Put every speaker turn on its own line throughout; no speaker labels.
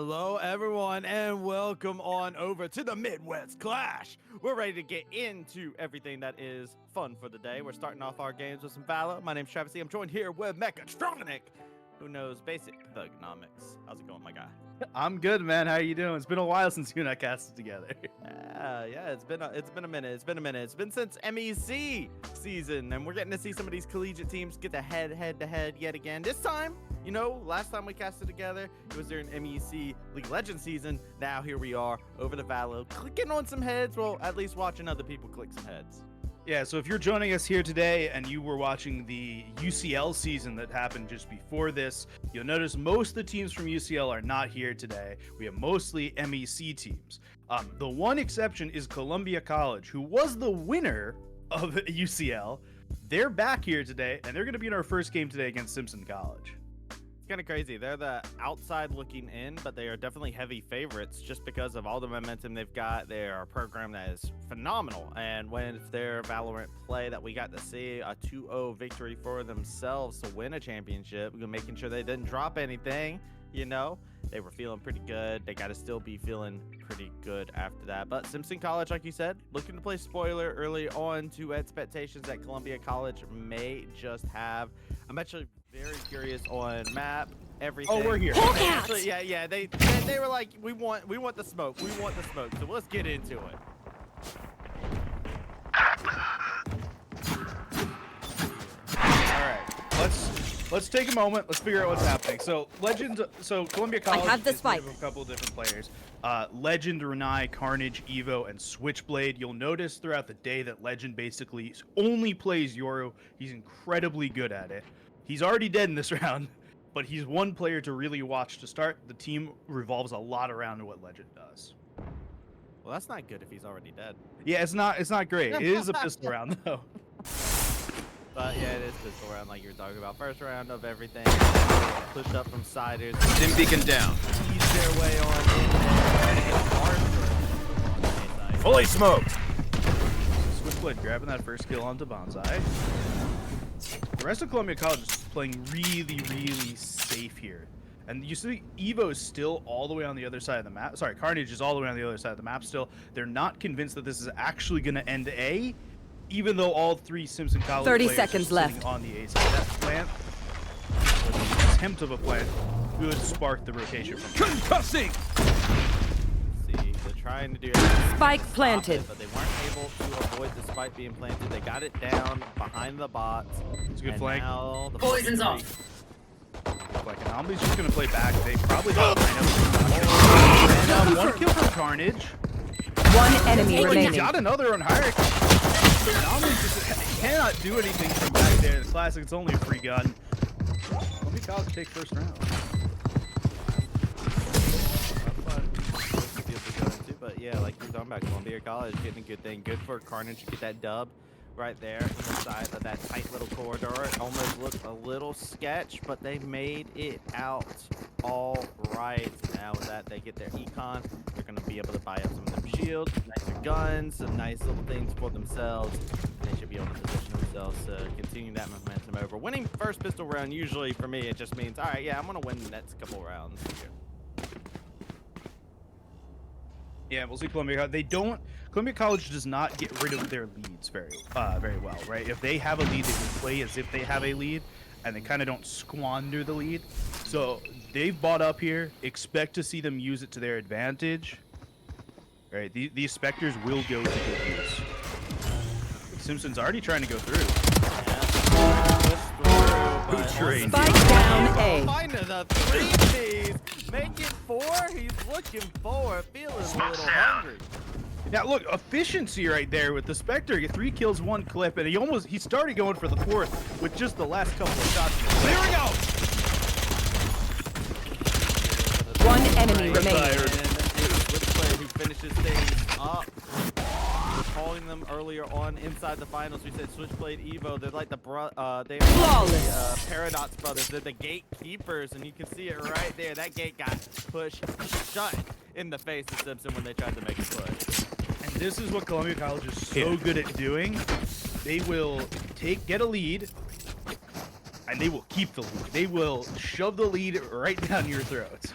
Hello, everyone, and welcome on over to the Midwest Clash. We're ready to get into everything that is fun for the day. We're starting off our games with some Valor. My name's Travis. I'm joined here with Mechatronic, who knows basic thugonomics. How's it going, my guy?
I'm good, man. How you doing? It's been a while since you and I casted together.
Yeah, it's been a minute. It's been since MEC season, and we're getting to see some of these collegiate teams get to head to head yet again. This time, you know, last time we casted together, it was during MEC League of Legends season. Now here we are over the Valo, clicking on some heads. Well, at least watching other people click some heads.
Yeah, so if you're joining us here today and you were watching the UCL season that happened just before this, you'll notice most of the teams from UCL are not here today. We have mostly MEC teams. The one exception is Columbia College, who was the winner of UCL. They're back here today, and they're going to be in our first game today against Simpson College.
Kind of crazy. They're the outside looking in, but they are definitely heavy favorites just because of all the momentum they've got. They are a program that is phenomenal, and with their Valorant play that we got to see, a 2-0 victory for themselves to win a championship, making sure they didn't drop anything, you know, they were feeling pretty good. They got to still be feeling pretty good after that. But Simpson College, like you said, looking to play spoiler early on to expectations that Columbia College may just have. I'm actually very curious on map, everything.
Oh, we're here.
Actually, yeah. They were like, we want the smoke. We want the smoke. So let's get into it.
All right, let's take a moment. Let's figure out what's happening. So Columbia College
I have the
is
spike.
made up of a couple of different players. Legend, Renai, Carnage, Evo, and Switchblade. You'll notice throughout the day that Legend basically only plays Yoru. He's incredibly good at it. He's already dead in this round, but he's one player to really watch to start. The team revolves a lot around what Legend does.
Well, that's not good if he's already dead.
Yeah, it's not great. It is a pistol round though.
But yeah, it is pistol round like you were talking about. First round of everything. Pushed up from siders.
Dim beacon down.
Ease their way on in there.
Fully smoked.
Switchblade grabbing that first kill onto Bonsai. The rest of Columbia College is playing really, really safe here. And you see Evo is still all the way on the other side of the map. Sorry, Carnage is all the way on the other side of the map still. They're not convinced that this is actually going to end A, even though all three Simpson College
30
players
seconds
are sitting
left.
on the A side. That plant, the attempt of a plant, could spark the rotation from
Concussing!
See, they're trying to do everything
Spike
to stop
planted.
it, but they weren't able to avoid the spike being planted. They got it down behind the bots.
It's a good
and
flank.
now the
Poison's
flank
off.
Like Anomaly's just gonna play back. They probably got and one kill from Carnage.
One enemy
Oh, he
remaining.
got another on Hierarchy. Anomaly just cannot do anything from back there. The classic, it's only a free gun. Columbia College take first round.
But yeah, like you're talking about, Columbia College getting a good thing. Good for Carnage to get that dub right there on the side of that tight little corridor. It almost looked a little sketch, but they made it out all right. Now with that, they get their econ. They're going to be able to buy up some of them shields, nicer guns, some nice little things for themselves. They should be able to position themselves to continue that momentum over. Winning first pistol round, usually for me, it just means, all right, yeah, I'm going to win the next couple rounds here.
Yeah, we'll see Columbia College. Columbia College does not get rid of their leads very well, right? If they have a lead, they can play as if they have a lead, and they kind of don't squander the lead. So they've bought up here. Expect to see them use it to their advantage. Right? These Spectres will go to good use. Simpson's already trying to go through.
Spike down A.
Finding the 3Ps. Make it 4. He's looking for, feeling a little hungry.
Now look, efficiency right there with the Spectre. 3 kills, 1 clip, and he started going for the 4th with just the last couple of shots.
There we go!
One enemy remaining.
And it's Switchblade who finishes things up. We're calling them earlier on inside the finals. We said Switchblade, Evo. They're like they are the Paradox brothers. They're the gatekeepers, and you can see it right there. That gate got pushed shut in the face of Simpson when they tried to make a push.
And this is what Columbia College is so good at doing. They will get a lead, and they will keep the lead. They will shove the lead right down your throats.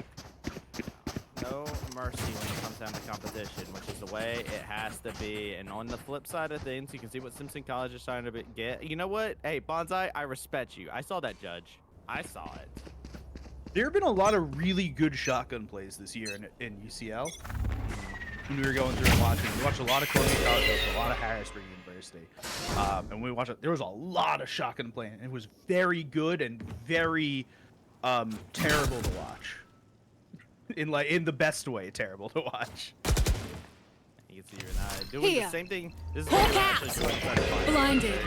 time of competition, which is the way it has to be. And on the flip side of things, you can see what Simpson College is trying to get. You know what? Hey, Bonsai, I respect you. I saw that, Judge. I saw it.
There have been a lot of really good shotgun plays this year in UCL. When we were going through and watching, we watched a lot of Columbia College, a lot of Harrisburg University, and we watched it. There was a lot of shotgun playing. It was very good and very terrible to watch. In the best way, terrible to watch.
You can see you and I doing the same thing. This is
Pull
what we're
cap.
actually doing inside the fight.
Blinded.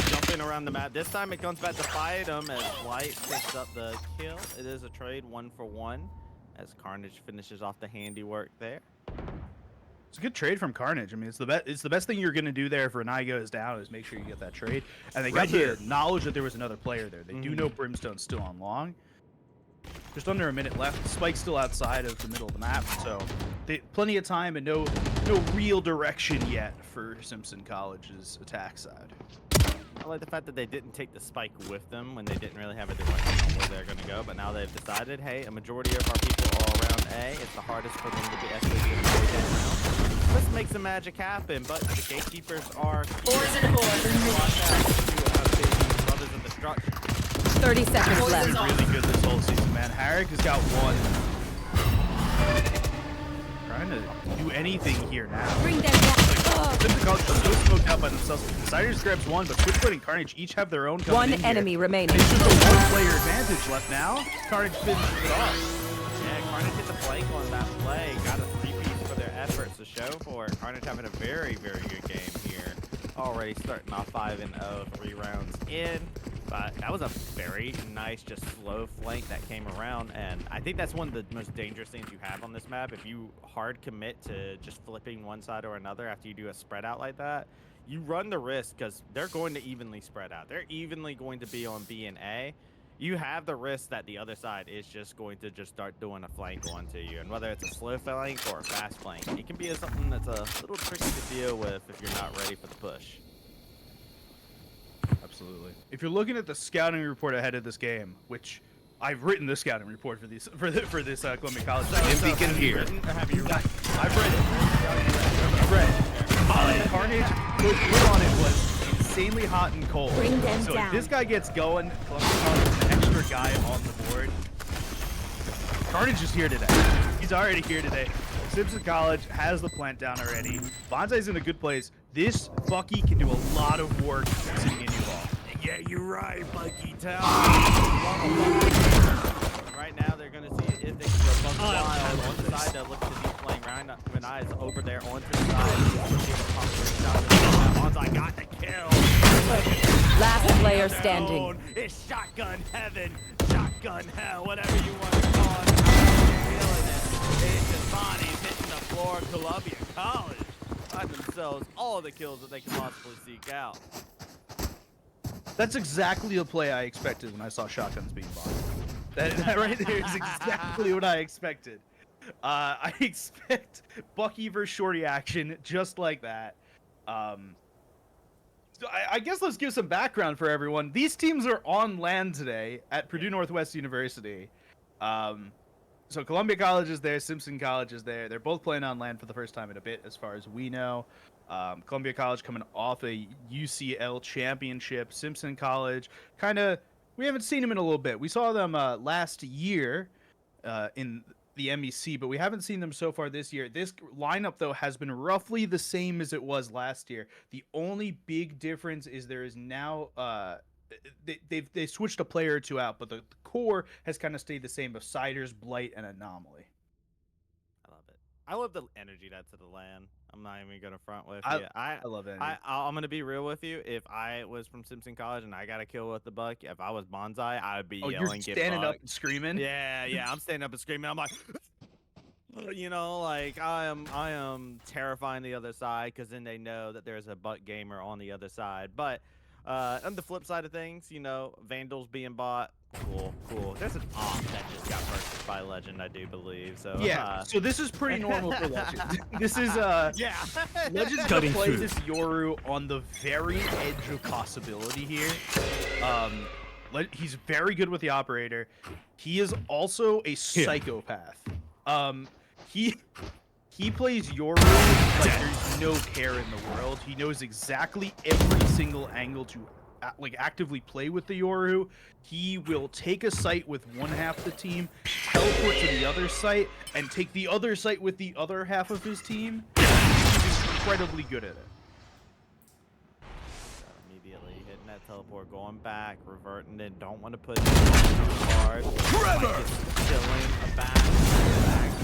Jumping around the map. This time it comes back to fight him as Light picks up the kill. It is a trade 1-for-1 as Carnage finishes off the handiwork there.
It's a good trade from Carnage. I mean, it's the best thing you're gonna do there if Renai goes down is make sure you get that trade. And they got the knowledge that there was another player there. They do know Brimstone's still on long. Just under a minute left. Spike's still outside of the middle of the map, so plenty of time and no real direction yet for Simpson College's attack side.
I like the fact that they didn't take the spike with them when they didn't really have a direction on where they're going to go, but now they've decided, hey, a majority of our people are around A. It's the hardest for them to be escalated down. Let's make some magic happen, but the gatekeepers are...
Ores and
Brothers of Destruction.
30 seconds
Ores
left.
is on.
Really good this whole season, man. Harrick has got one. Trying to do anything here now.
Bring them down.
Simpson College is so smoked out by themselves. Deciders grabs one, but Switchblade and Carnage each have their own.
One enemy remaining.
It's just a one-player advantage left now. Carnage finishes it off.
Yeah, Carnage hit the flank on that play. Got a 3-piece for their efforts to show for it. Carnage having a very, very good game here. Already starting off 5-0, 3 rounds in. But that was a very nice, just slow flank that came around, and I think that's one of the most dangerous things you have on this map. If you hard commit to just flipping one side or another after you do a spread out like that, you run the risk because they're going to evenly spread out. They're evenly going to be on B and A. You have the risk that the other side is just going to just start doing a flank onto you, and whether it's a slow flank or a fast flank, it can be something that's a little tricky to deal with if you're not ready for the push.
Absolutely. If you're looking at the scouting report ahead of this game, which I've written the scouting report for this Columbia College.
If can hear.
Have you read?
I've read it. I've read it. Carnage put on it was insanely hot and cold.
Bring them
so
down.
if this guy gets going, Columbia College is an extra guy on the board. Carnage is here today. He's already here today. Simpson College has the plant down already. Bonsai's in a good place. This Bucky can do a lot of work sitting in U-Ball.
Yeah, you're right, Bucky Town. Right now, they're going to see if they can go Bucky Wild on the side that looks to be playing around. Renai is over there onto the side. Bonsai got the kill.
Last player standing.
It's shotgun heaven, shotgun hell, whatever you want to call it. I'm feeling it. It's just bodies hitting the floor of Columbia College. Find themselves all the kills that they can possibly seek out.
That's exactly the play I expected when I saw shotguns being bought. That right there is exactly what I expected. I expect Bucky versus Shorty action just like that. So I guess let's give some background for everyone. These teams are on land today at Purdue Northwest University. So Columbia College is there, Simpson College is there. They're both playing on land for the first time in a bit, as far as we know. Columbia College coming off a UCL championship. Simpson College, we haven't seen them in a little bit. We saw them last year in the MEC, but we haven't seen them so far this year. This lineup, though, has been roughly the same as it was last year. The only big difference is there is now they switched a player or two out, but the core has kind of stayed the same of Siders, Blight, and Anomaly.
I love it. I love the energy that's at the land. I'm not even gonna front with
I
you. I
love it.
I'm gonna be real with you. If I was from Simpson College and I got a kill with the buck, if I was Bonsai, I would be
Oh,
yelling,
you're
"Get
standing up
bucked."
and screaming?
Yeah, I'm standing up and screaming. I'm like, you know, like I am terrifying the other side because then they know that there's a buck gamer on the other side. But on the flip side of things, you know, Vandals being bought, cool. There's an op that just got purchased by Legend, I do believe. So
Yeah, so this is pretty normal for Legend. This is
yeah.
Legend's gonna play this Yoru on the very edge of possibility here. He's very good with the operator. He is also a psychopath. He plays Yoru like there's no care in the world. He knows exactly every single angle to like actively play with the Yoru. He will take a site with one half the team, teleport to the other site, and take the other site with the other half of his team. He's incredibly good at it.
Immediately hitting that teleport, going back, reverting it. Don't want to push it too hard. Trevor! Killing a back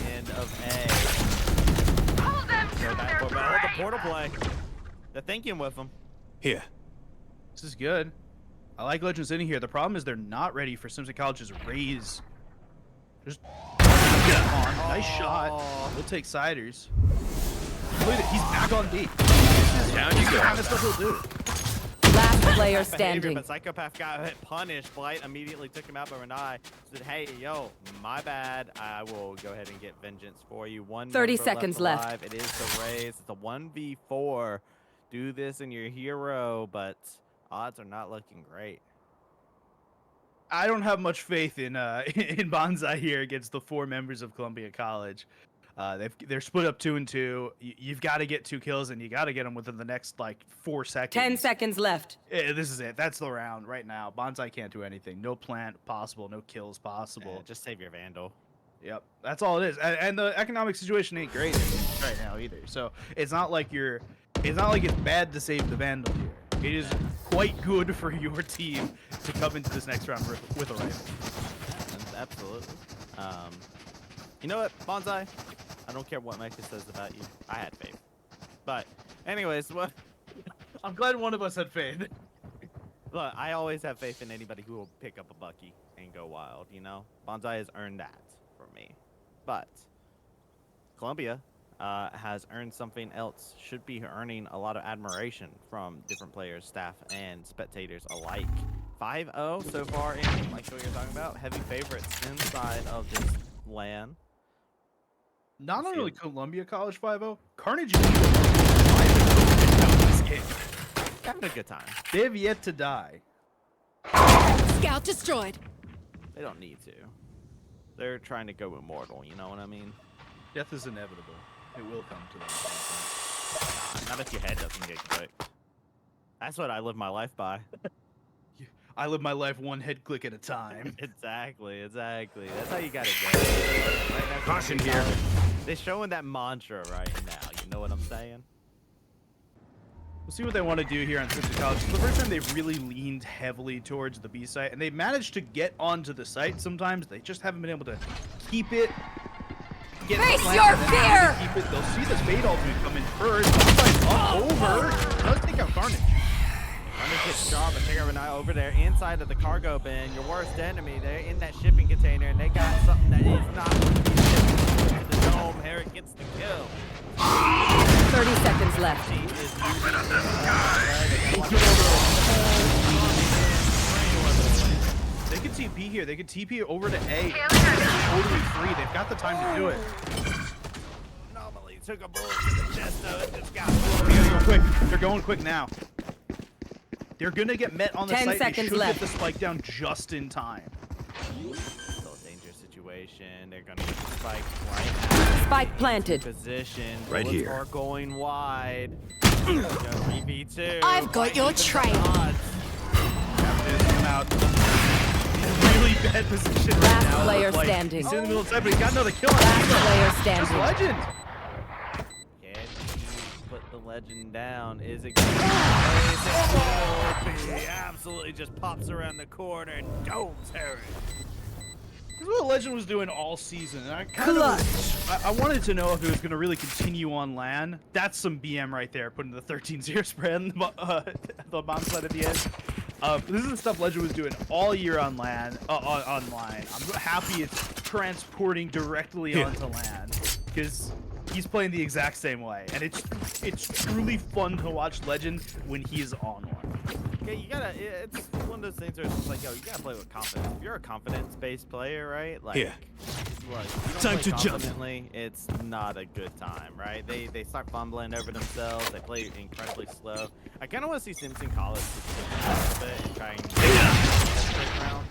end of A. Go back for the portal play. They're thinking with him.
Here.
This is good. I like Legends in here. The problem is they're not ready for Simpson College's raise. Just get on. Nice shot. We'll take siders. Look at it. He's back on D. This is
Down you
the
go.
kind of stuff he'll do.
Last player
Behavior,
standing.
but Psychopath got punished. Blight immediately took him out by Renai. Said, hey, yo, my bad. I will go ahead and get vengeance for you.
30 seconds left.
Alive. It is the raise. It's a 1v4. Do this in your hero, but odds are not looking great.
I don't have much faith in in Bonsai here against the 4 members of Columbia College. They're split up 2 and 2. You've got to get 2 kills, and you got to get them within the next like 4 seconds.
10 seconds left.
This is it. That's the round right now. Bonsai can't do anything. No plant possible. No kills possible.
Yeah, just save your Vandal.
Yep, that's all it is. And the economic situation ain't great right now either. So it's not like it's bad to save the Vandal here. It is quite good for your team to come into this next round with a rifle.
Absolutely. You know what, Bonsai? I don't care what Mecca says about you. I had faith. But, anyways, what?
I'm glad one of us had faith.
Look, I always have faith in anybody who will pick up a Bucky and go wild, you know? Bonsai has earned that for me. But, Columbia has earned something else. Should be earning a lot of admiration from different players, staff, and spectators alike. 5-0 so far in, like what you're talking about. Heavy favorites inside of this LAN.
Not only Columbia College 5-0, Carnage is 5-0 this game.
Having a good time.
They have yet to die.
Scout destroyed.
They don't need to. They're trying to go immortal, you know what I mean?
Death is inevitable. It will come to them.
Not if your head doesn't get clicked. That's what I live my life by.
I live my life one head click at a time.
Exactly. That's how you gotta go. Right now,
Caution here.
They're showing that mantra right now. You know what I'm saying?
We'll see what they want to do here on Simpson College. It's the first time they've really leaned heavily towards the B site, and they've managed to get onto the site sometimes. They just haven't been able to keep it.
Face your fear!
Keep it. They'll see this fade ultimate come in first. Up over. Does take out Carnage.
Carnage gets shot, but take over now over there inside of the cargo bin. Your worst enemy. They're in that shipping container, and they got something that is not to the dome. Herrick gets the kill.
30 seconds left.
He is
They could TP here. They could TP over to A. Totally free. They've got the time to do it.
Anomaly took a bullet to the chest, though. It just got
They gotta go quick. They're going quick now. They're gonna get met on the
10
site. They
seconds
should
left.
get the spike down just in time.
Still a dangerous situation. They're gonna get the spike right now.
Spike planted.
Position.
Right
Bullets
here.
are going wide. 3v2.
I've got your trail.
Come out. Really bad position right
Last
now.
player
Like,
standing.
He's in the middle of the side, but he's got another kill.
Last player
Just
standing.
legend.
Can he put the legend down? Is it going to He absolutely just pops around the corner and don't tear it.
This is what Legend was doing all season. And I wanted to know if it was going to really continue on LAN. That's some BM right there, putting the 13-0 spread on the bomb side at the end. This is the stuff Legend was doing all year on LAN, online. I'm happy it's transporting directly onto LAN because he's playing the exact same way, and it's truly fun to watch Legend when he's on one.
Yeah, you gotta. It's one of those things where it's just like, yo, you gotta play with confidence. If you're a confidence-based player, right? Like,
Yeah.
look, if you don't
Time
play
to jump.
confidently, it's not a good time, right? They start fumbling over themselves. They play incredibly slow. I kind of want to see Simpson College just a little bit and try and get this round.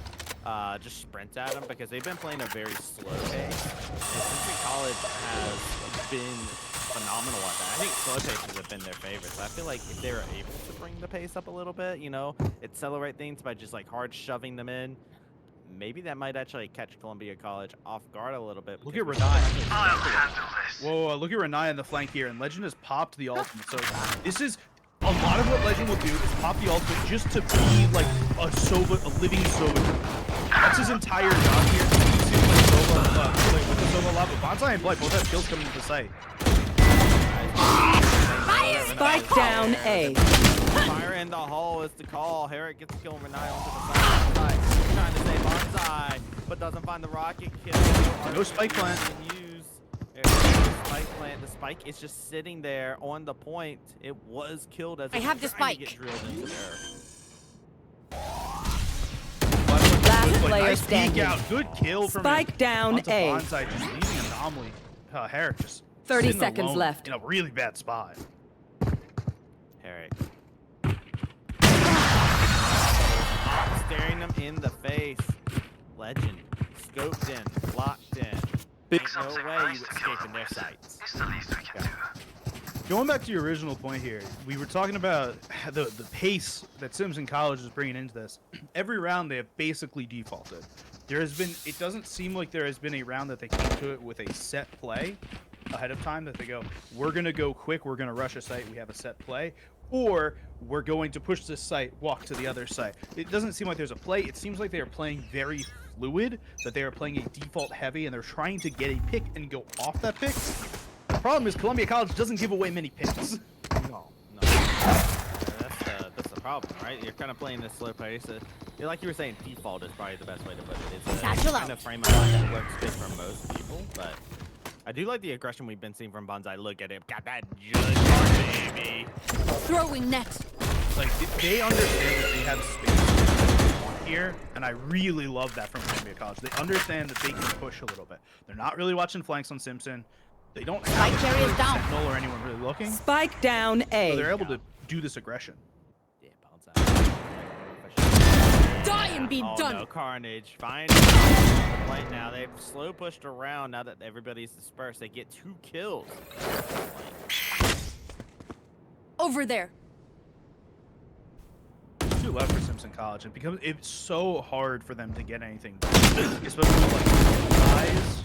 just sprint at them because they've been playing a very slow pace. And Simpson College has been phenomenal at that. I think slow paces have been their favorites. I feel like if they were able to bring the pace up a little bit, you know, accelerate things by just like hard shoving them in, maybe that might actually catch Columbia College off guard a little bit.
Look at Renai. Whoa, look at Renai on the flank here, and Legend has popped the ultimate. So this is a lot of what Legend will do is pop the ultimate just to be like a living Sova. That's his entire job here. You see him play with the Sova a lot, but Bonsai and Blight both have kills coming to the site.
Spike down A.
Fire in the hole is the call. Herrick gets to kill Renai onto the side. Trying to save Bonsai, but doesn't find the rocket kill.
No spike plant.
Spike plant. The spike is just sitting there on the point. It was killed as
I have the
trying to
spike.
get drilled into there.
Last player
Nice
standing.
peek out. Good kill from
Spike down
onto
A.
Bonsai, just leaving Anomaly. Herrick just
30
sitting
seconds
alone
left.
in a really bad spot.
Herrick. Staring them in the face. Legend. Scoped in. Locked in. Ain't no way you escaping their sights.
Going back to your original point here, we were talking about the pace that Simpson College is bringing into this. Every round they have basically defaulted. There has been, it doesn't seem like there has been a round that they came to it with a set play ahead of time that they go, we're going to go quick, we're going to rush a site, we have a set play, or we're going to push this site, walk to the other site. It doesn't seem like there's a play. It seems like they are playing very fluid, that they are playing a default heavy, and they're trying to get a pick and go off that pick. The problem is Columbia College doesn't give away many picks.
No. That's the problem, right? You're kind of playing this slow pace. Like you were saying, default is probably the best way to put it. It's a kind of frame of mind that works good for most people, but I do like the aggression we've been seeing from Bonsai. Look at it. Got that judge, baby.
Throwing net.
Like, they understand that they have space here, and I really love that from Columbia College. They understand that they can push a little bit. They're not really watching flanks on Simpson. They don't have
carrier is down.
Sentinel or anyone really looking.
Spike down A.
So they're able to do this aggression.
Yeah, Bonsai.
Die and be
Oh,
done.
no, Carnage. Fine. Right now, they've slow pushed around now that everybody's dispersed. They get 2 kills.
Over there.
2 left for Simpson College. It's so hard for them to get anything done, especially with like guys.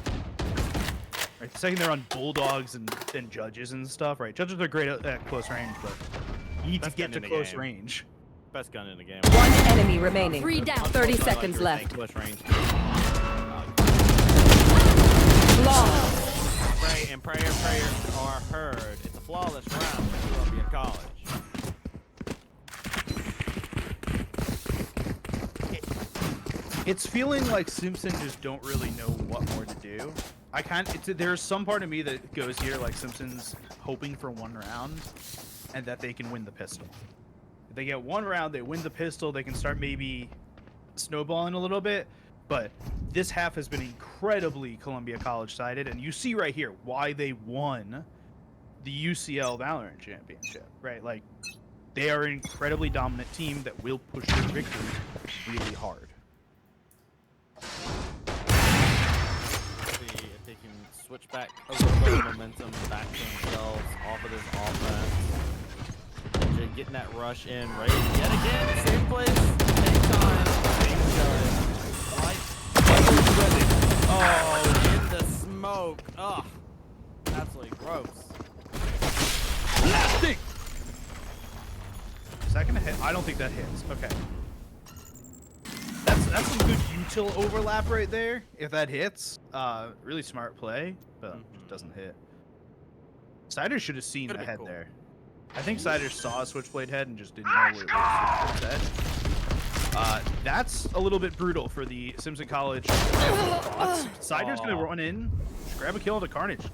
Right, the second they're on Bulldogs and Judges and stuff, right? Judges are great at close range, but you need to get to close range.
Best gun in the game.
One enemy remaining. 3 down. 30
Like
seconds
you were saying,
left.
close range.
Flawless.
Pray and prayers are heard. It's a flawless round for Columbia College.
It's feeling like Simpson just don't really know what more to do. There's some part of me that goes here like Simpson's hoping for 1 round and that they can win the pistol. If they get 1 round, they win the pistol, they can start maybe snowballing a little bit. But this half has been incredibly Columbia College sided, and you see right here why they won the UCL Valorant Championship, right? Like, they are an incredibly dominant team that will push their victories really hard.
See if they can switch back a little bit of momentum back to themselves off of this offense. They're getting that rush in right yet again. Same place, same time, same gun. Right. Oh, in the smoke. Ugh. Absolutely gross.
Nasty! Is that gonna hit? I don't think that hits. Okay. That's some good util overlap right there. If that hits, really smart play, but it doesn't hit. Cider should have seen the head there. I think Cider saw a Switchblade head and just didn't know what it was instead. That's a little bit brutal for the Simpson College. Cider's gonna run in, just grab a kill into Carnage.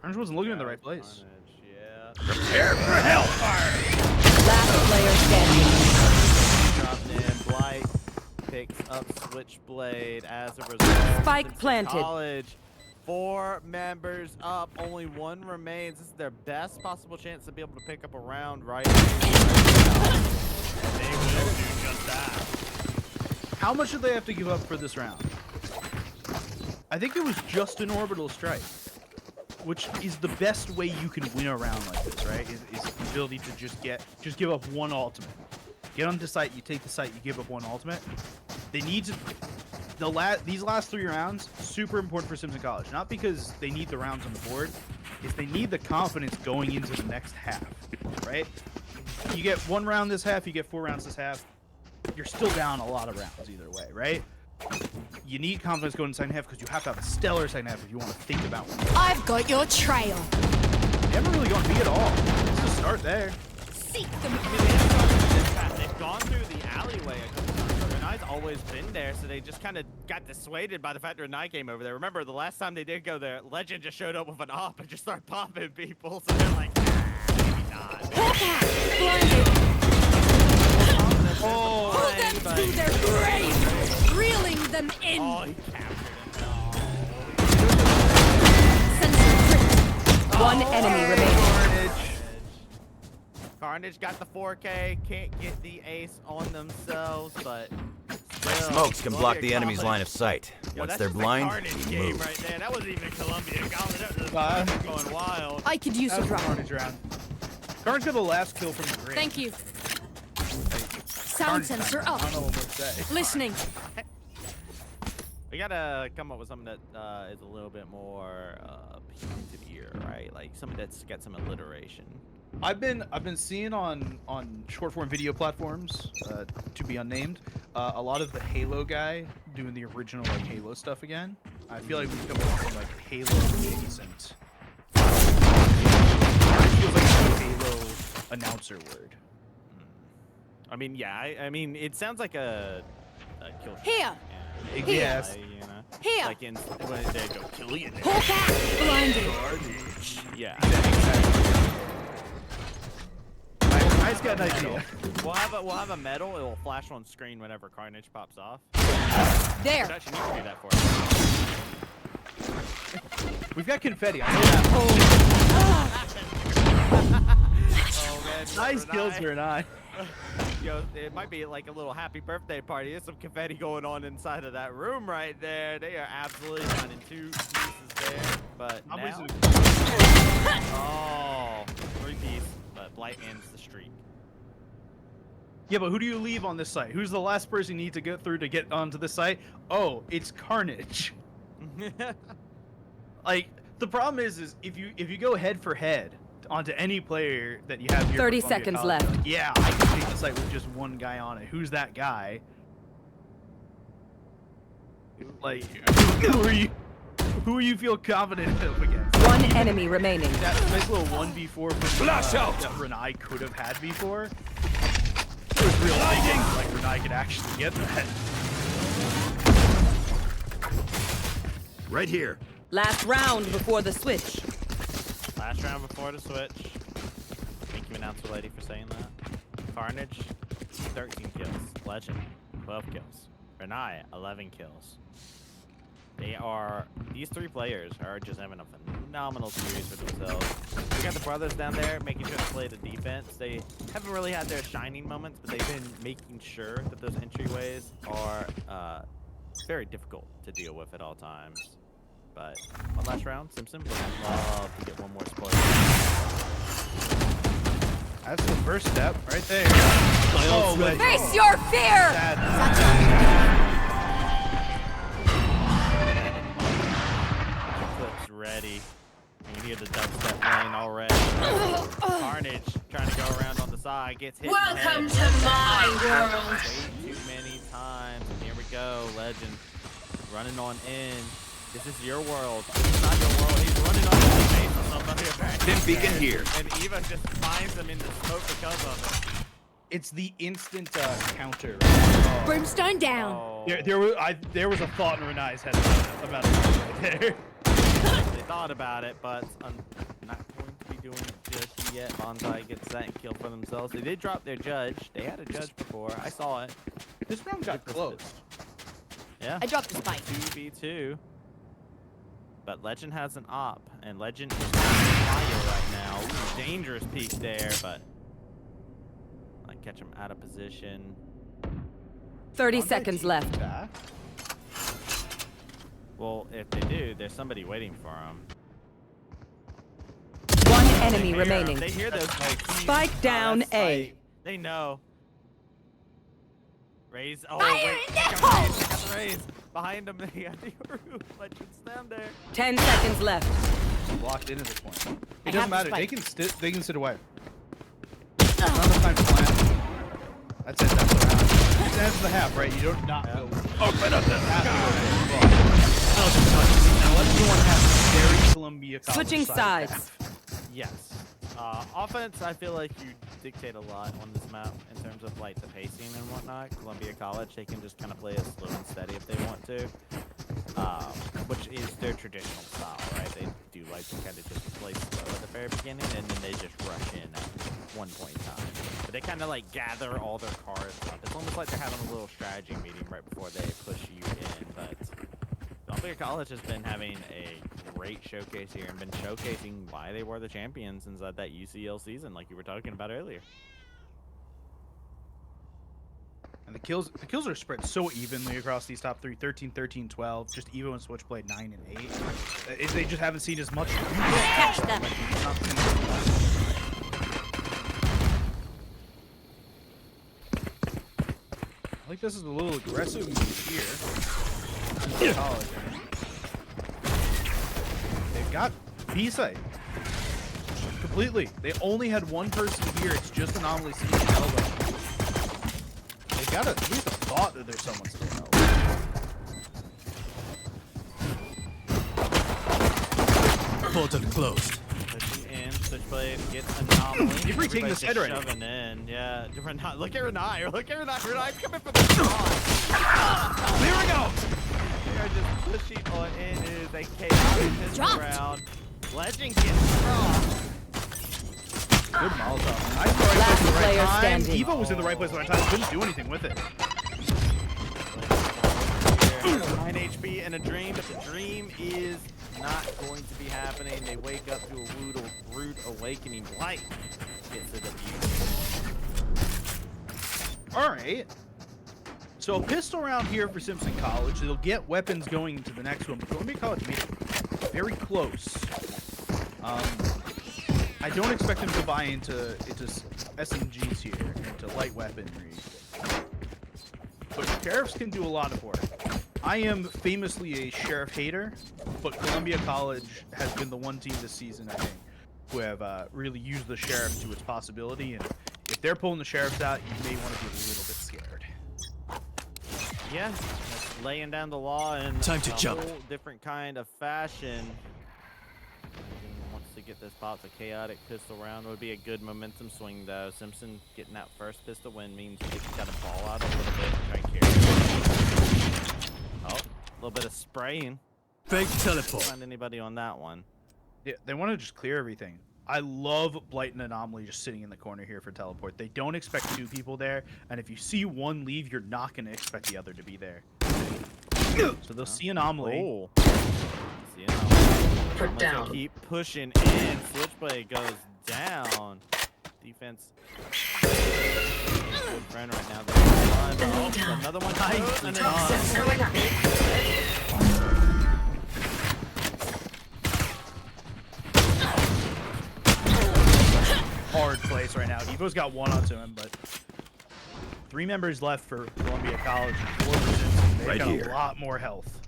Carnage wasn't looking in the right place.
Yeah.
Prepare for hellfire!
Last player standing.
Dropped in. Blight picks up Switchblade as a result.
Spike
Simpson
planted.
College, 4 members up, only 1 remains. This is their best possible chance to be able to pick up a round right now. And they will do just that.
How much did they have to give up for this round? I think it was just an orbital strike, which is the best way you can win a round like this, right? Is the ability to just give up one ultimate. Get onto site, you take the site, you give up one ultimate. They need to these last 3 rounds super important for Simpson College, not because they need the rounds on the board, is they need the confidence going into the next half, right? You get 1 round this half, you get 4 rounds this half. You're still down a lot of rounds either way, right? You need confidence going into the second half because you have to have a stellar second half if you want to think about winning.
I've got your trail.
They haven't really gone B at all. Let's just start there.
Seek them.
I mean, they haven't gone through this path. They've gone through the alleyway a couple times. But Renai's always been there, so they just kind of got dissuaded by the fact that Renai came over there. Remember, the last time they did go there, Legend just showed up with an op and just started popping people. So they're like, maybe not.
Blinded.
Oh,
Pull them to their grave. Reeling them in.
Oh, he captured him.
Sensor tripped. One enemy remaining.
Carnage got the 4K, can't get the ace on themselves, but still,
Smokes can block
Columbia
the enemy's
College-
line of sight.
Yo,
Once
that's
they're
just a
blind,
Carnage
we
game
move.
right there. That wasn't even Columbia College. That was
Five.
going wild.
I could use
That
a
was a
drop.
Carnage round. Carnage got the last kill from the grave.
Thank you. Sound sensor
I
up.
don't know what to say.
Listening.
We gotta come up with something that is a little bit more appealing to the ear, right? Like something that's got some alliteration.
I've been seeing on short form video platforms, to be unnamed, a lot of the Halo guy doing the original like Halo stuff again. I feel like we've come up with some like Halo adjacent. It feels like a Halo announcer word.
I mean, yeah. I mean, it sounds like a kill.
Here.
Yeah.
Yes.
Like, you know,
Here.
like in when they go kill you.
Pull back. Blinded.
Yeah.
Nice got an idea.
We'll have a medal. It will flash on screen whenever Carnage pops off.
There.
It actually needs to do that for us.
We've got confetti. I know that.
Oh man.
Nice kills,
Renai.
Renai.
Yo, it might be like a little happy birthday party. There's some confetti going on inside of that room right there. They are absolutely finding 2 pieces there. But
I'm
now,
losing.
oh, 3 piece. But Blight ends the streak.
Yeah, but who do you leave on this site? Who's the last person you need to get through to get onto the site? Oh, it's Carnage. Like, the problem is if you go head for head onto any player that you have here.
30
for Columbia
seconds
College,
left.
like, yeah, I can take the site with just one guy on it. Who's that guy? Like, who are you feel confident up against?
One enemy remaining.
That nice little 1v4
Flash out!
that Renai could have had before. It was real nice. Like Renai could actually get that.
Right here.
Last round before the switch.
Last round before the switch. Thank you, announcer lady, for saying that. Carnage, 13 kills. Legend, 12 kills. Renai, 11 kills. These 3 players are just having a phenomenal series for themselves. We got the brothers down there making sure to play the defense. They haven't really had their shining moments, but they've been making sure that those entryways are very difficult to deal with at all times. But one last round, Simpson would love to get one more spoiler.
That's the first step right there. Oh, but
Face your fear.
Clip's ready. You hear the dubstep playing already. Carnage trying to go around on the side, gets hit.
Welcome to my world.
Way too many times. And here we go, Legend running on in. This is your world. It's not your world. He's running on the face of somebody.
Dim beacon here.
And Eva just finds him in the smoke because of it.
it's the instant counter. Right?
Brimstone down.
Oh.
There was a thought in Renai's head about it right there.
They thought about it, but I'm not going to be doing it just yet. Bonsai gets that kill for themselves. They did drop their judge. They had a judge before. I saw it.
This round got close.
Yeah.
I dropped the spike.
2v2. But Legend has an op, and Legend is on fire right now. Ooh, dangerous peek there, but I catch him out of position.
30 seconds left.
Back.
Well, if they do, there's somebody waiting for them.
One enemy remaining.
They hear those
Spike down A.
They know. Raise. Oh,
Fire
wait.
in
They
the
got
hole!
Raise. They got the Raise. Behind them, they got the roof. Legends down there.
10 seconds left.
Locked in at this point.
I
It doesn't
have the
matter. They
spike.
can sit away. Not enough time to plan. That's it. That's the round. It's the end of the half, right? You don't not go. Open up the half. Now everyone has very Columbia College
Switching
side
sides.
half.
Yes. Offense, I feel like you dictate a lot on this map in terms of like the pacing and whatnot. Columbia College, they can just kind of play it slow and steady if they want to, which is their traditional style, right? They do like to kind of just play slow at the very beginning and then they just rush in at one point in time. But they kind of like gather all their cards up. It's almost like they're having a little strategy meeting right before they push you in. But Columbia College has been having a great showcase here and been showcasing why they were the champions inside that UCL season, like you were talking about earlier.
And the kills are spread so evenly across these top three. 13, 13, 12. Just Evo and Switchblade 9 and 8. They just haven't seen as much.
Catch them.
I think this is a little aggressive move here. College. They've got B-side. Completely. They only had one person here. It's just Anomaly sitting in elbow. They've got at least a thought that there's someone still in elbow.
Portal closed.
Pushing in, Switchblade gets Anomaly.
He's retaking
Everybody's
this head
just
right now.
shoving in. Yeah, Renai. Look at Renai. Look at Renai. Renai's coming from the front.
Here we go!
They are just pushing on in. It is a chaotic pistol
Dropped.
round. Legend gets crossed.
Good Molotov. Nice
Last
right place at the right
player
time.
standing.
Evo was in the right place at the right time. Couldn't do anything with it.
9 HP and a dream, but the dream is not going to be happening. They wake up to a rude awakening. Blight gets the defuse.
All right. So a pistol round here for Simpson College. They'll get weapons going into the next one. But Columbia College made it very close. I don't expect them to buy into SMGs here, into light weaponry. But sheriffs can do a lot of work. I am famously a sheriff hater, but Columbia College has been the one team this season, I think, who have really used the sheriff to its possibility. And if they're pulling the sheriffs out, you may want to be a little bit scared.
Yeah, that's laying down the law in
Time to
a
jump.
whole different kind of fashion. Wants to get this pop. A chaotic pistol round would be a good momentum swing, though. Simpson getting that first pistol win means he's got to ball out a little bit and try and carry it. Oh, a little bit of spraying.
Fake teleport.
Find anybody on that one?
Yeah, they want to just clear everything. I love Blight and Anomaly just sitting in the corner here for teleport. They don't expect two people there, and if you see one leave, you're not going to expect the other to be there. So they'll see Anomaly.
Oh. See Anomaly.
Put
Anomaly's
down.
gonna keep pushing in. Switchblade goes down. Defense. Good friend right now. There's one. Oh, another one. Nice. And then
Hard place right now. Evo's got one onto him, but 3 members left for Columbia College. 4%. They've
Right
got
here.
a lot more health.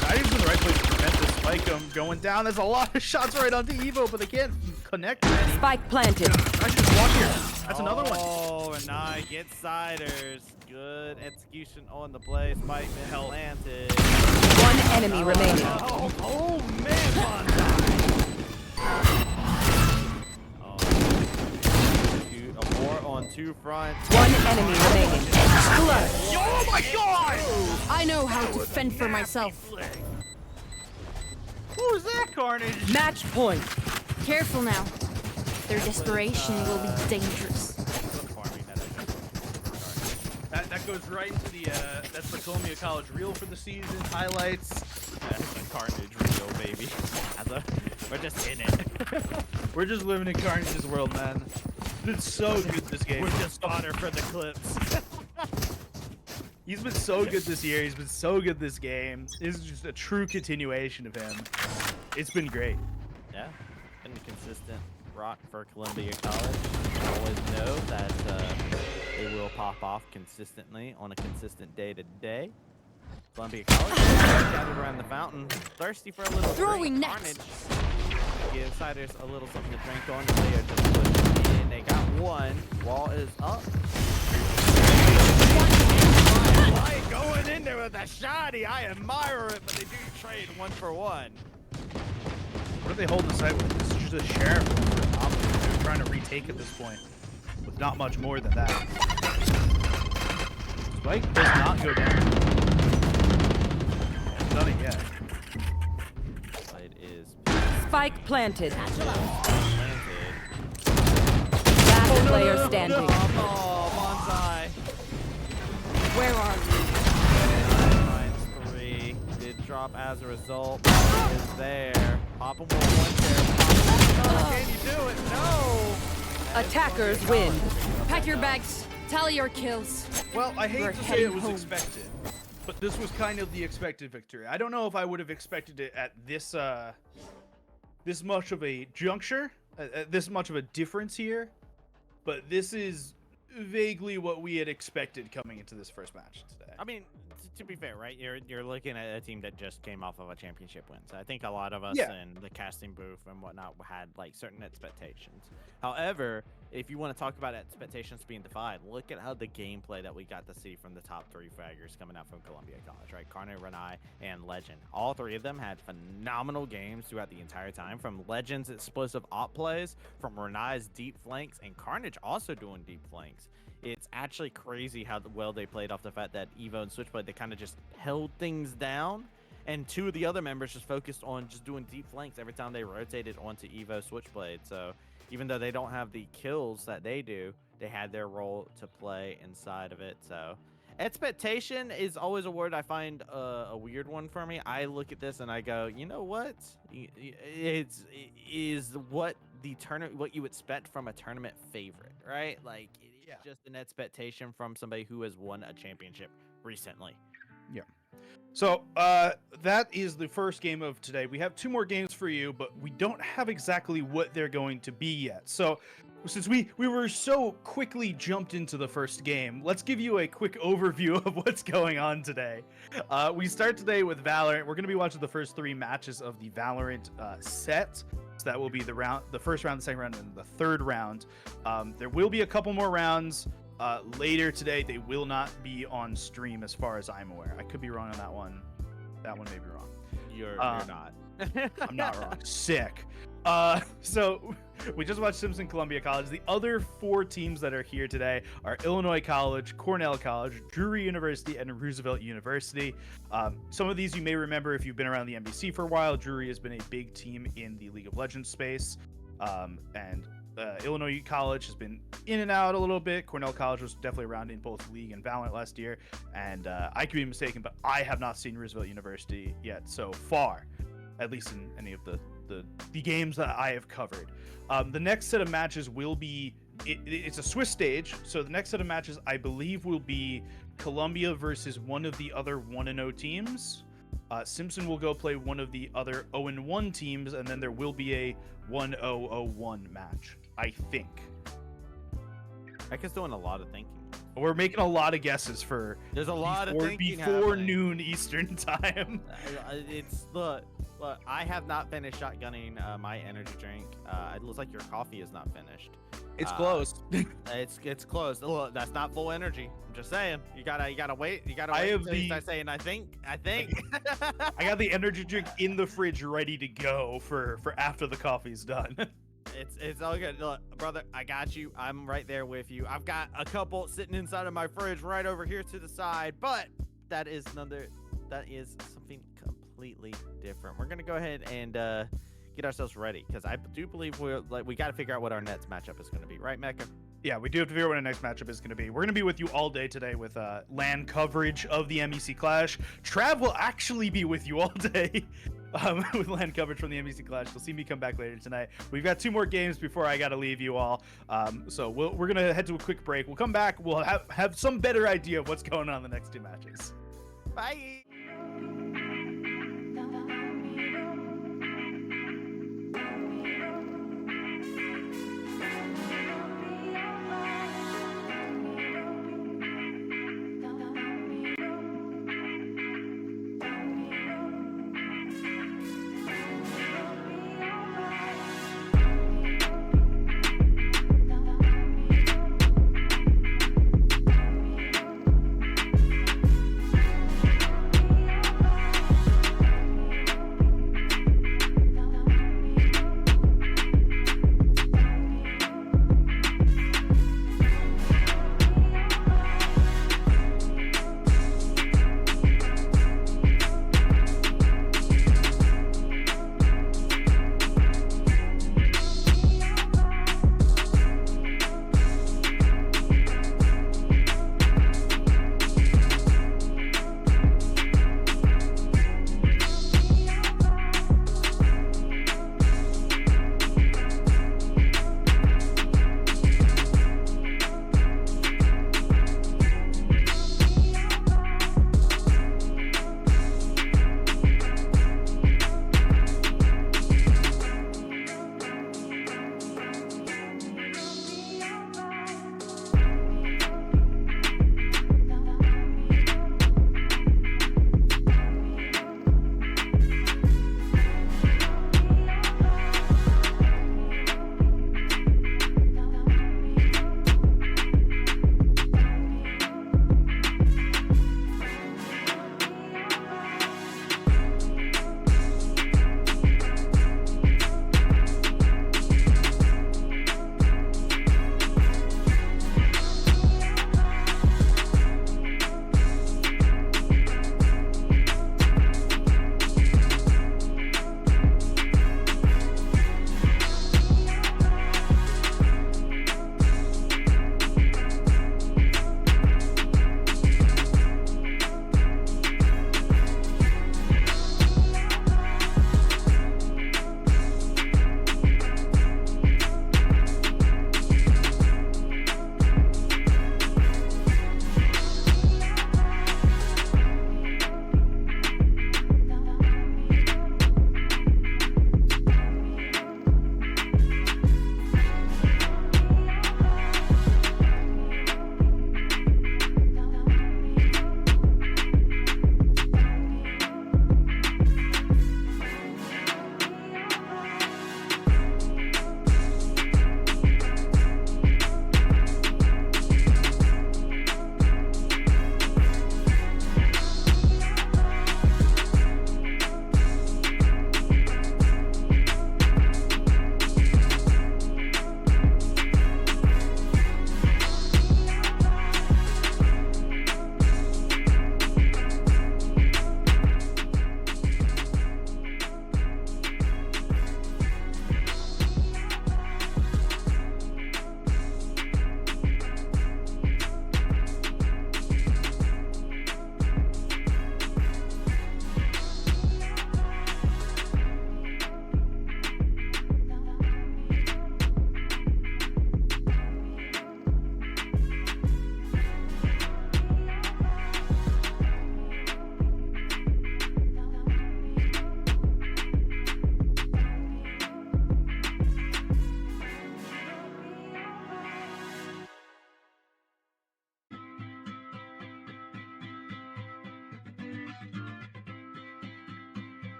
Not even in the right place to prevent this spike going down. There's a lot of shots right onto Evo, but they can't connect any.
Spike planted.
I should just walk here. That's another one.
Oh, Renai gets siders. Good execution on the play. Spike been planted.
One enemy remaining.
Oh man, Bonsai. A war on 2 fronts.
One enemy remaining.
Oh my god!
I know how to fend for myself.
What was that, Carnage?
Match point.
Careful now. Their desperation will be dangerous.
That goes right into the, that's the Columbia College reel for the season. Highlights.
That's the Carnage reel, baby. We're just in it.
We're just living in Carnage's world, man. It's so good this game.
We're just fodder for the clips.
He's been so good this year. He's been so good this game. This is just a true continuation of him. It's been great.
Yeah, been a consistent rock for Columbia College. Always know that they will pop off consistently on a consistent day-to-day. Columbia College gathered around the fountain, thirsty for a little
Throwing
drink.
next.
Carnage. Give Siders a little something to drink on. They are just pushing in. They got one. Wall is up. Light going in there with a shoddy. I admire it, but they do trade 1-for-1.
What are they holding the site with? This is just a sheriff for an option. They're trying to retake at this point with not much more than that. Spike does not go down. Hasn't done it yet.
It is
Spike planted.
planted.
Last player standing.
Oh, Bonsai.
Where are
Finds 3. Did drop as a result. Is there. Pop him with one there. Can you do it? No.
you? Attackers win.
Pack your bags. Tally your kills.
Well, I hate
We're
to say
heading
it was
home.
expected, but this was kind of the expected victory. I don't know if I would have expected it at this this much of a juncture, this much of a difference here, but this is vaguely what we had expected coming into this first match today.
I mean, to be fair, right? You're looking at a team that just came off of a championship win. So I think a lot of us
Yeah.
in the casting booth and whatnot had like certain expectations. However, if you want to talk about expectations being defied, look at how the gameplay that we got to see from the top 3 fraggers coming out from Columbia College, right? Carne, Renai, and Legend. All 3 of them had phenomenal games throughout the entire time. From Legend's explosive op plays, from Renai's deep flanks, and Carnage also doing deep flanks. It's actually crazy how well they played off the fact that Evo and Switchblade, they kind of just held things down, and 2 of the other members just focused on just doing deep flanks every time they rotated onto Evo Switchblade. So even though they don't have the kills that they do, they had their role to play inside of it. So expectation is always a word I find a weird one for me. I look at this and I go, you know what? It is what the tournament, what you expect from a tournament favorite, right? Like it's just an expectation from somebody who has won a championship recently.
So that is the first game of today. We have 2 more games for you, but we don't have exactly what they're going to be yet. So since we were so quickly jumped into the first game, let's give you a quick overview of what's going on today. We start today with Valorant. We're going to be watching the first 3 matches of the Valorant set. So that will be the first round, the second round, and the third round. There will be a couple more rounds. Later today. They will not be on stream as far as I'm aware. I could be wrong on that one. That one may be wrong.
You're not.
I'm not wrong. Sick. So we just watched Simpson Columbia College. The other 4 teams that are here today are Illinois College, Cornell College, Drury University, and Roosevelt University. Some of these you may remember if you've been around the NBC for a while. Drury has been a big team in the League of Legends space. And Illinois College has been in and out a little bit. Cornell College was definitely around in both League and Valorant last year. And I could be mistaken, but I have not seen Roosevelt University yet so far, at least in any of the games that I have covered. The next set of matches will be, it's a Swiss stage. So the next set of matches, I believe, will be Columbia versus one of the other 1-0 teams. Simpson will go play one of the other 0-1 teams, and then there will be a 1-0-0-1 match, I think.
Mecca's doing a lot of thinking.
We're making a lot of guesses for
There's a lot of thinking
before
happening.
noon Eastern time.
It's look, I have not finished shotgunning my energy drink. It looks like your coffee is not finished.
It's close.
It's closed. Look, that's not full energy. I'm just saying. You gotta wait. You gotta wait until you start saying I think.
I got the energy drink in the fridge ready to go for after the coffee's done.
It's all good. Look, brother, I got you. I'm right there with you. I've got a couple sitting inside of my fridge right over here to the side, but that is something completely different. We're gonna go ahead and get ourselves ready because I do believe we got to figure out what our next matchup is going to be, right, Mecca?
Yeah, we do have to figure out what our next matchup is going to be. We're going to be with you all day today with LAN coverage of the MEC Clash. Trav will actually be with you all day with land coverage from the NBC Clash. You'll see me come back later tonight. We've got 2 more games before I got to leave you all. So we're going to head to a quick break. We'll come back. We'll have some better idea of what's going on in the next 2 matches.
Bye.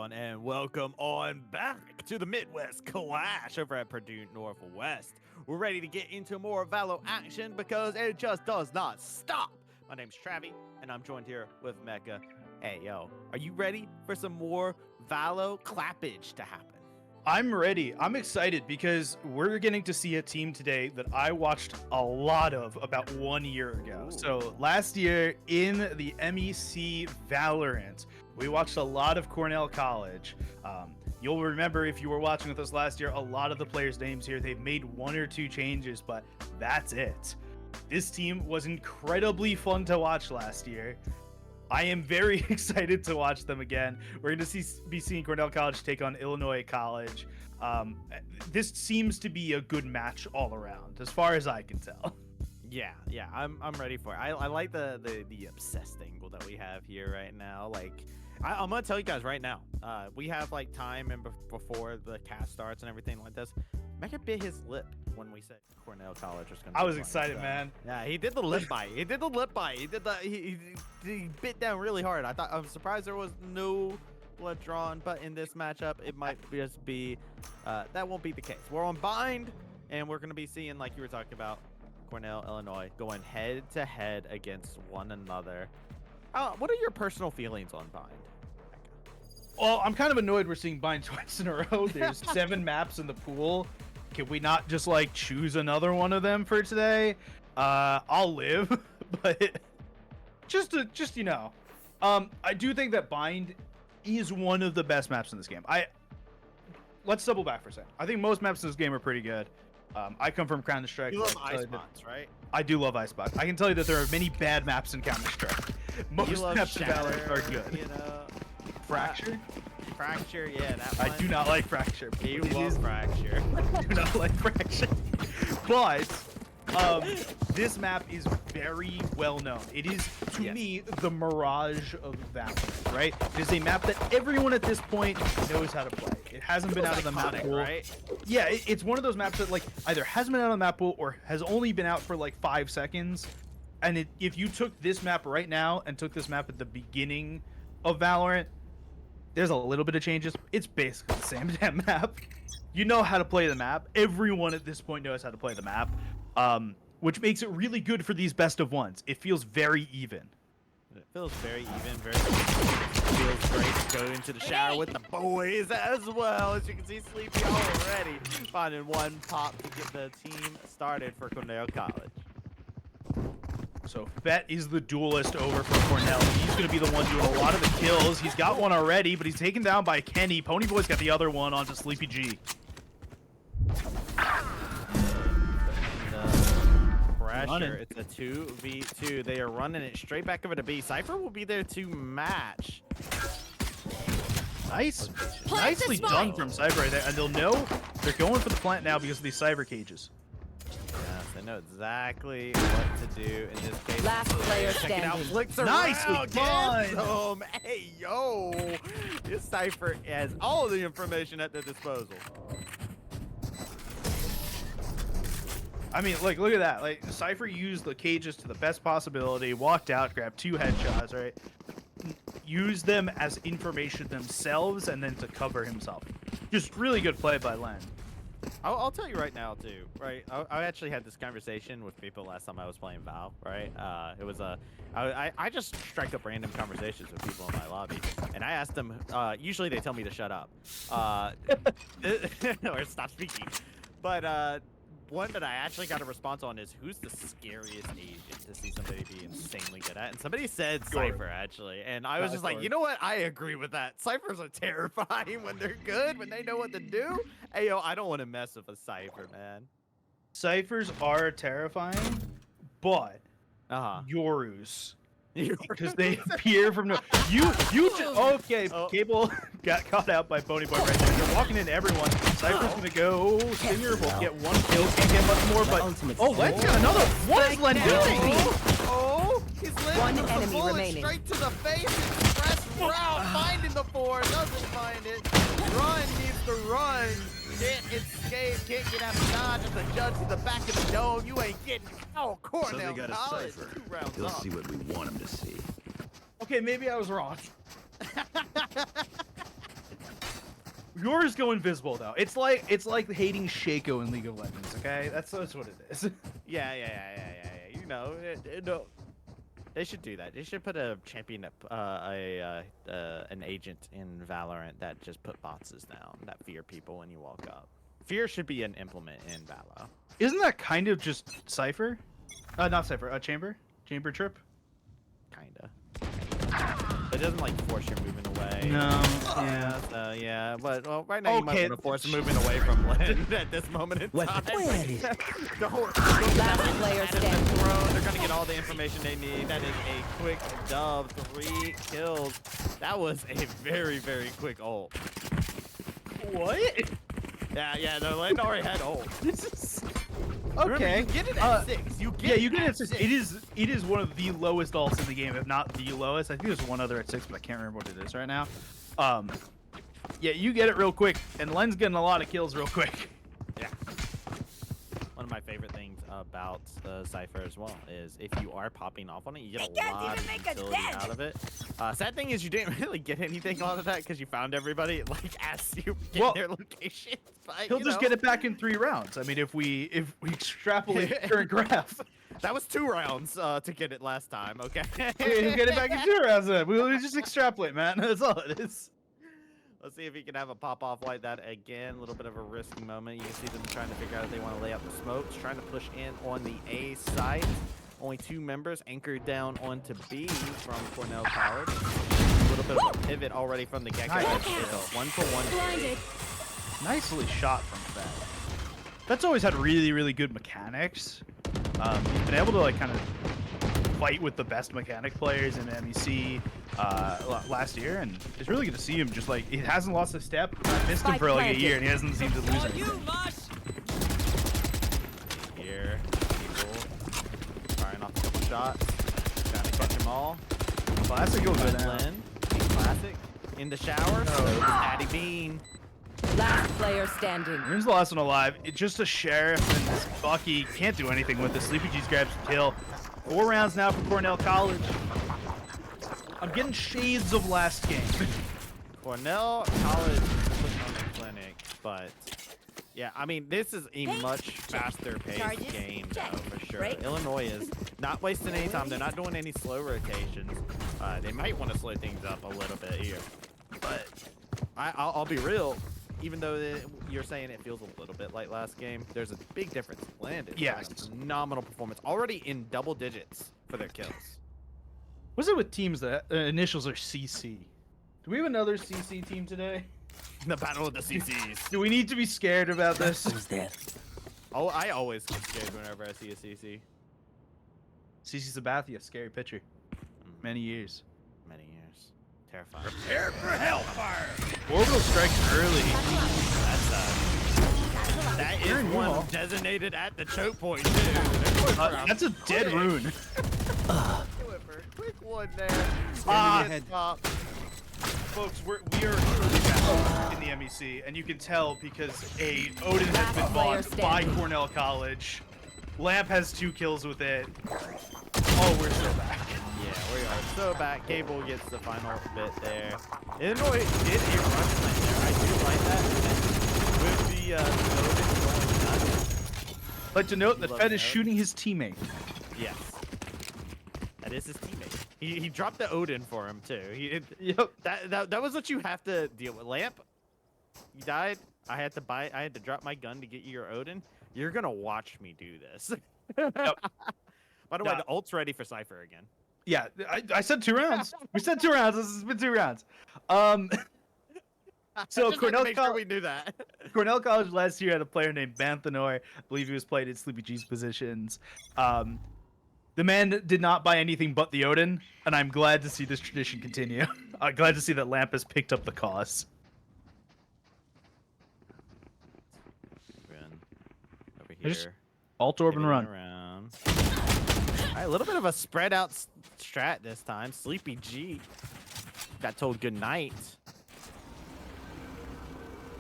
everyone, and welcome on back to the Midwest Clash over at Purdue Northwest. We're ready to get into more Valo action because it just does not stop. My name's Travi, and I'm joined here with Mecca. Hey, yo, are you ready for some more Valo clappage to happen?
I'm ready. I'm excited because we're getting to see a team today that I watched a lot of about 1 year ago.
Ooh.
So last year in the MEC Valorant, we watched a lot of Cornell College. You'll remember if you were watching with us last year, a lot of the players' names here, they've made 1 or 2 changes, but that's it. This team was incredibly fun to watch last year. I am very excited to watch them again. We're going to be seeing Cornell College take on Illinois College. This seems to be a good match all around, as far as I can tell.
Yeah, I'm ready for it. I like the obsessed angle that we have here right now. Like, I'm gonna tell you guys right now. We have like time and before the cast starts and everything like this. Mecca bit his lip when we said Cornell College was gonna.
I was excited, man.
Yeah, he did the lip bite. He did the lip bite. He bit down really hard. I'm surprised there was no blood drawn, but in this matchup, it might just be that won't be the case. We're on bind, and we're gonna be seeing, like you were talking about, Cornell, Illinois going head to head against one another. What are your personal feelings on bind?
Well, I'm kind of annoyed we're seeing bind twice in a row. There's 7 maps in the pool. Can we not just like choose another one of them for today? I'll live, but just you know, I do think that bind is one of the best maps in this game. Let's double back for a second. I think most maps in this game are pretty good. I come from Counter-Strike.
You love Icebox, right?
I do love Icebox. I can tell you that there are many bad maps in Counter-Strike. Most maps in Valorant are good.
You know,
Fracture?
Fracture, yeah, that one.
I do not like Fracture.
You love Fracture.
I do not like Fracture. But this map is very well known. It is, to me, the Mirage of Valorant, right? It is a map that everyone at this point knows how to play. It hasn't been out of the map pool.
Right?
Yeah, it's one of those maps that like either hasn't been out of the map pool or has only been out for like 5 seconds. And if you took this map right now and took this map at the beginning of Valorant, there's a little bit of changes. It's basically the same damn map. You know how to play the map. Everyone at this point knows how to play the map, which makes it really good for these best of ones. It feels very even.
It feels very even, feels great to go into the shower with the boys as well. As you can see, Sleepy already finding one pop to get the team started for Cornell College.
So Fett is the duelist over for Cornell. He's going to be the one doing a lot of the kills. He's got one already, but he's taken down by Kenny. Ponyboy's got the other one onto Sleepy G.
Pressure. It's a 2v2. They are running it straight back over to B. Cypher will be there to match.
Nice.
Plant
Nicely
the
done
spike.
from Cypher right there. And they'll know they're going for the plant now because of these Cypher cages.
Yes, they know exactly what to do in this case.
Last player
Check it out.
standing.
Flicks
Nicely
around.
done.
Gets him. Hey, yo. This Cypher has all the information at their disposal.
I mean, like, look at that. Like, Cypher used the cages to the best possibility, walked out, grabbed 2 headshots, right? Used them as information themselves and then to cover himself. Just really good play by Len.
I'll tell you right now, too, right? I actually had this conversation with people last time I was playing Val, right? It was I just strike up random conversations with people in my lobby, and I asked them, usually they tell me to shut up, or stop speaking, but one that I actually got a response on is, who's the scariest agent to see somebody be insanely good at? And somebody said Cypher, actually. And I was just like, you know what? I agree with that. Cyphers are terrifying when they're good, when they know what to do. Hey, yo, I don't want to mess with a Cypher, man.
Cyphers are terrifying, but Yorus. Because they appear from no. Okay,
Oh.
Cable got caught out by Ponyboy right there. They're walking into everyone. Cypher's gonna go. Stinger will get 1 kill. Can't get much more, but Len's got another. What is Len doing?
Oh, he's
One
landing the
enemy
bullet
remaining.
straight to the face. Express route, finding the 4, doesn't find it. Run needs to run. Can't escape, can't get out of dodge. It's a judge to the back of the dome. You ain't getting out. Cornell
So they got a
College,
Cypher.
2 rounds
He'll
off.
see what we want him to see.
Okay, maybe I was wrong. Yours go invisible though. It's like hating Shaco in League of Legends. Okay, that's what it is.
Yeah. You know, no. They should do that. They should put a champion, an agent in Valorant that just put boxes down that fear people when you walk up. Fear should be an implement in Valo.
Isn't that kind of just Cypher? Not Cypher. Chamber trip.
Kinda. It doesn't like force your moving away.
No.
Yeah. But well, right now you might
Okay.
want to force moving away from Lynn at this moment in time. Don't
Last player standing.
They're gonna get all the information they need. That is a quick dub. 3 kills. That was a very, very quick ult.
What?
Yeah. No, Lynn already had ult.
Okay.
Remember, you get it at 6. You get
You get it at 6. It is one of the lowest ults in the game, if not the lowest. I think there's one other at 6, but I can't remember what it is right now. Yeah, you get it real quick, and Len's getting a lot of kills real quick.
Yeah. One of my favorite things about Cypher as well is if you are popping off on it, you get a lot of utility out of it. Sad thing is you didn't really get anything out of that because you found everybody like as you get their locations. But,
He'll just get it back in 3 rounds. I mean, if we extrapolate the current graph.
That was 2 rounds to get it last time, okay?
He'll get it back in 2 rounds then. We'll just extrapolate, man. That's all it is.
Let's see if he can have a pop-off like that again. A little bit of a risky moment. You can see them trying to figure out if they want to lay out the smokes, trying to push in on the A site. Only 2 members anchored down onto B from Cornell College. A little bit of a pivot already from the get-go.
Nice.
1-for-1
Blinded.
Nicely shot from Fed. That's always had really, really good mechanics. He's been able to like kind of fight with the best mechanic players in the MEC last year, and it's really good to see him just like he hasn't lost a step. I missed him for like a year, and he hasn't seemed to lose anything.
Here, Eagle, firing off a couple shots, trying to catch them all.
Classic goes good now.
Lynn, classic, in the shower, so Patty Bean.
Last player standing.
Who's the last one alive? It's just a sheriff, and this Bucky can't do anything with it. Sleepy G's grabs the kill. 4 rounds now for Cornell College. I'm getting shades of last game.
Cornell College is putting on the clinic, but yeah, I mean, this is a much faster paced game, though, for sure. Illinois is not wasting any time. They're not doing any slow rotations. They might want to slow things up a little bit here, but I'll be real. Even though you're saying it feels a little bit like last game, there's a big difference. Landed.
Yes.
Phenomenal performance. Already in double digits for their kills.
What's it with teams that initials are CC? Do we have another CC team today?
The battle of the CCs.
Do we need to be scared about this?
Oh, I always get scared whenever I see a CC.
CC Sabathia, scary pitcher. Many years.
Many years. Terrifying.
Prepare for hellfire.
Orbital strike early.
That is one designated at the choke point, too.
That's a dead rune.
Do it for a quick one there.
Folks, we are early back in the MEC, and you can tell because Odin has been bought by Cornell College. Lamp has 2 kills with it. Oh, we're so back.
Yeah, we are so back. Cable gets the final bit there. Illinois did a run lane there. I do like that. With the Odin going nuts.
Like to note that
Love
Fed is
that.
shooting his teammate.
Yes. That is his teammate. He dropped the Odin for him too.
Yep.
That was what you have to deal with. Lamp, you died. I had to drop my gun to get you your Odin. You're gonna watch me do this.
Yep.
By the way, the ult's ready for Cypher again.
Yeah, I said 2 rounds. We said 2 rounds. This has been 2 rounds. So
Just wanted to
Cornell
make sure we knew that.
Cornell College last year had a player named Banthanor. I believe he was played in Sleepy G's positions. The man did not buy anything but the Odin, and I'm glad to see this tradition continue. I'm glad to see that Lamp has picked up the cause.
Over
Just
here.
Alt orb and
Pivoting
run.
around. All right, a little bit of a spread out strat this time. Sleepy G got told good night.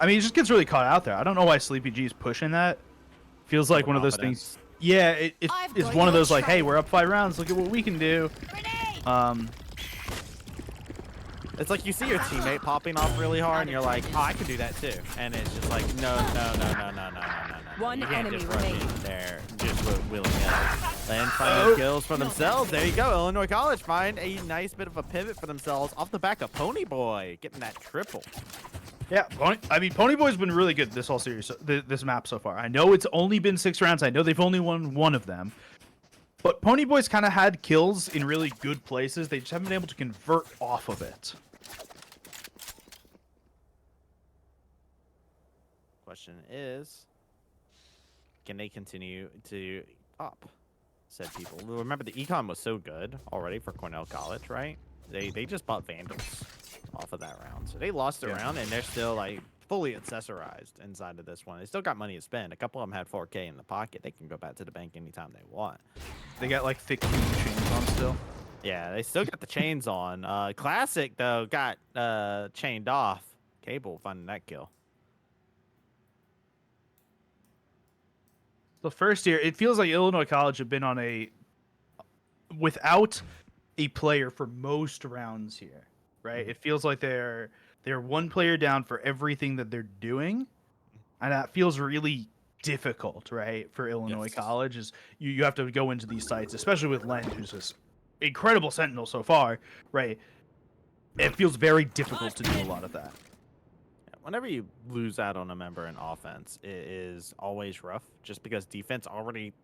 I mean, he just gets really caught out there. I don't know why Sleepy G is pushing that. Feels like one of those
Confidence.
things. Yeah, it's
got
one of
your
those like, hey,
trail.
we're up 5 rounds. Look at what we can do.
It's like you see your teammate popping off really hard, and you're like, oh, I can do that too. And it's just like, no.
One
You can't
enemy
just run
remaining.
in there just willy-nilly. Then finding kills for themselves. There you go. Illinois College find a nice bit of a pivot for themselves off the back of Pony Boy getting that triple.
Yeah, Pony Boy's been really good this whole series, this map so far. I know it's only been 6 rounds. I know they've only won 1 of them. But Pony Boy's kind of had kills in really good places. They just haven't been able to convert off of it.
Question is, can they continue to up? Said people. Remember, the econ was so good already for Cornell College, right? They just bought Vandals off of that round, so they lost a round, and they're still like fully accessorized inside of this one. They still got money to spend. A couple of them had 4K in the pocket. They can go back to the bank anytime they want.
They got like thick chains on still.
Yeah, they still got the chains on. Classic though got chained off. Cable finding that kill.
The first year, it feels like Illinois College have been on a without a player for most rounds here, right? It feels like they're one player down for everything that they're doing, and that feels really difficult, right? For Illinois College, is you have to go into these sites, especially with Len, who's this incredible sentinel so far, right? It feels very difficult to do a lot of that.
Whenever you lose out on a member in offense, it is always rough, just because defense already...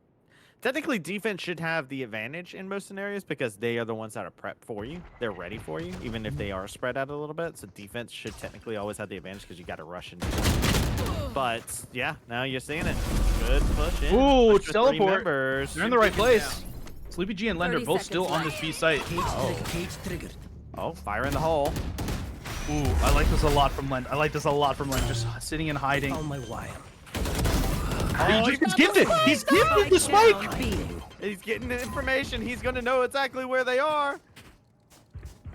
Technically, defense should have the advantage in most scenarios because they are the ones that are prepped for you. They're ready for you, even if they are spread out a little bit. So defense should technically always have the advantage because you got to rush into it. But, yeah, now you're seeing it. Good push in.
Ooh,
Push for
teleport.
3 members.
They're in the right place. Sleepy G and Len are
30
both still on this
seconds
B site.
Cage triggered.
Oh, fire in the hole.
Ooh, I like this a lot from Len. Just sitting and hiding.
On my wire.
He's gifted. He's gifted the spike.
Down B.
He's getting the information. He's going to know exactly where they are.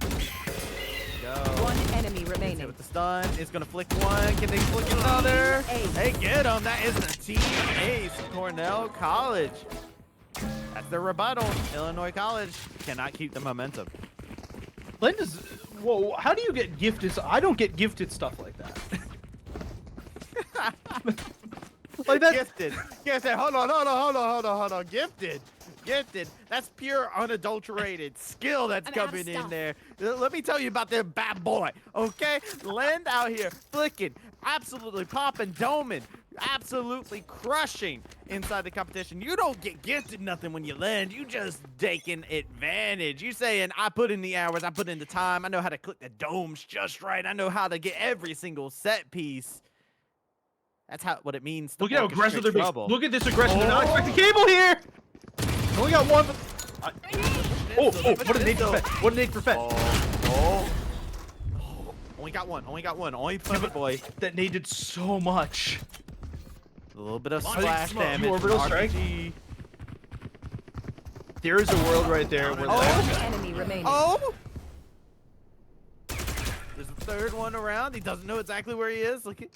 Go.
One enemy
Hit
remaining.
with the stun. It's going to flick one. Can they flick another?
Ace.
Hey, get him. That is the team ace. Cornell College. That's their rebuttal. Illinois College cannot keep the momentum.
Len is. Whoa, how do you get gifted? I don't get gifted stuff like that. Like that.
Gifted. Hold on. Gifted. That's pure unadulterated skill that's coming in there. Let me tell you about that bad boy, okay? Land out here flicking, absolutely popping, doming, absolutely crushing inside the competition. You don't get gifted nothing when you land. You just taking advantage. You saying, I put in the hours, I put in the time. I know how to click the domes just right. I know how to get every single set piece. That's what it means to
Look at how aggressive they're being.
trouble.
Look at this aggression. They're not expecting cable here. Only got one. What a nade for Fett. What a nade for Fett.
Only got one. Only pivot boy.
That nade did so much.
A little bit of splash damage.
Orbital strike.
RPG.
There is a world right there where
One enemy remaining.
Oh! There's a third one around. He doesn't know exactly where he is. Look at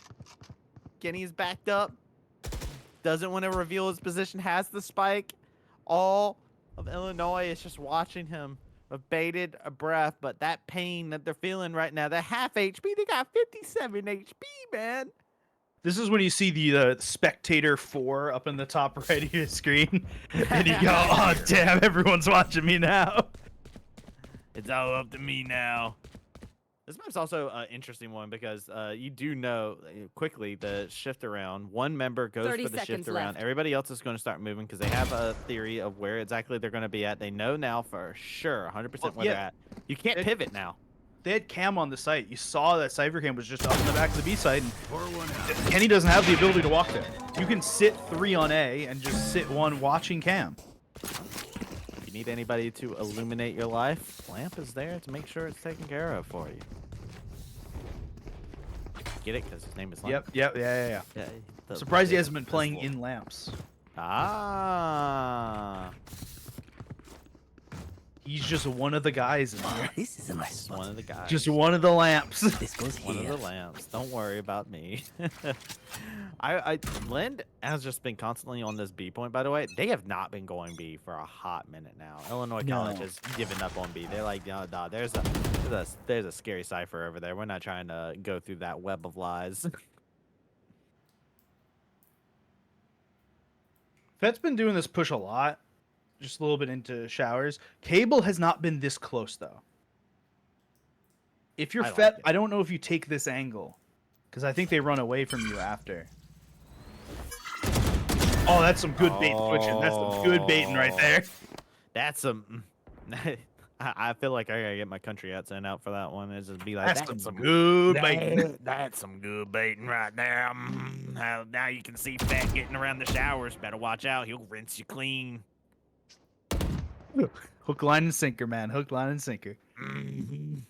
Kenny's backed up. Doesn't want to reveal his position. Has the spike. All of Illinois is just watching him with bated breath. But that pain that they're feeling right now, that half HP, they got 57 HP, man.
This is when you see the spectator 4 up in the top right of your screen, and you go, "Oh damn, everyone's watching me now."
It's all up to me now. This map's also an interesting one because you do know quickly the shift around. One member goes
30
for the shift
seconds
around.
left.
Everybody else is going to start moving because they have a theory of where exactly they're going to be at. They know now for sure, 100% where they're at. You can't pivot now.
They had cam on the site. You saw that Cypher cam was just up in the back of the B side. And Kenny doesn't have the ability to walk there. You can sit 3 on A and just sit 1 watching cam.
If you need anybody to illuminate your life, Lamp is there to make sure it's taken care of for you. Get it? Because his name is Lamp.
Yeah.
Yeah,
Surprised he hasn't been playing in lamps.
Ah.
He's just one of the guys in here.
This is a nice spot.
One of the guys.
Just one of the lamps.
This goes
One of
here.
the lamps. Don't worry about me. Lind has just been constantly on this B point, by the way. They have not been going B for a hot minute now. Illinois College has given up on B. They're like, no, nah, there's a scary cipher over there. We're not trying to go through that web of lies.
Fed's been doing this push a lot. Just a little bit into showers. Cable has not been this close though. If you're
I like
Fed,
it.
I don't know if you take this angle, because I think they run away from you after. Oh, that's some good bait switching. That's some good baiting right there.
That's some. I feel like I gotta get my country accent out for that one. It's just be like,
That's some good
that-
baiting.
That's some good baiting right there. Now you can see Fat getting around the showers. Better watch out. He'll rinse you clean.
Hook, line, and sinker, man. Hook, line, and sinker. All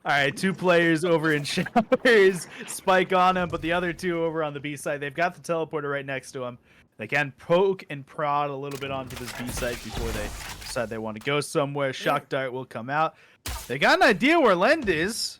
right, 2 players over in showers. Spike on him, but the other 2 over on the B side. They've got the teleporter right next to him. They can poke and prod a little bit onto this B site before they decide they want to go somewhere. Shock dart will come out. They got an idea where Lend is.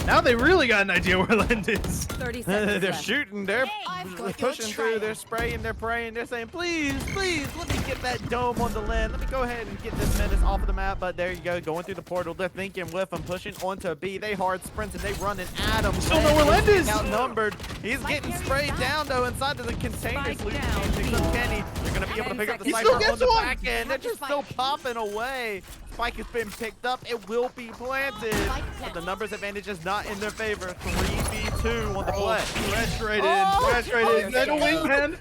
Now they really got an idea where Lend is.
30 seconds
They're
left.
shooting. They're
I've got
pushing
your
through.
trail.
They're spraying. They're praying. They're saying, please, please, let me get that dome on the land. Let me go ahead and get this menace off of the map. But there you go, going through the portal. They're thinking with them, pushing onto B. They hard sprints and they running at him.
Still know where Lend is.
Outnumbered. He's getting sprayed down though inside of the containers.
Spike
Luke
down,
picks
B.
up Kenny. They're gonna be able to pick up the
He
sniper
still
on
gets
the
one.
back end. They're just still popping away. Spike has been picked up. It will be planted. But the numbers advantage is not in their favor. 3v2 on the play.
Fresh right in.
Oh,
Fresh right in. Middle wing pen.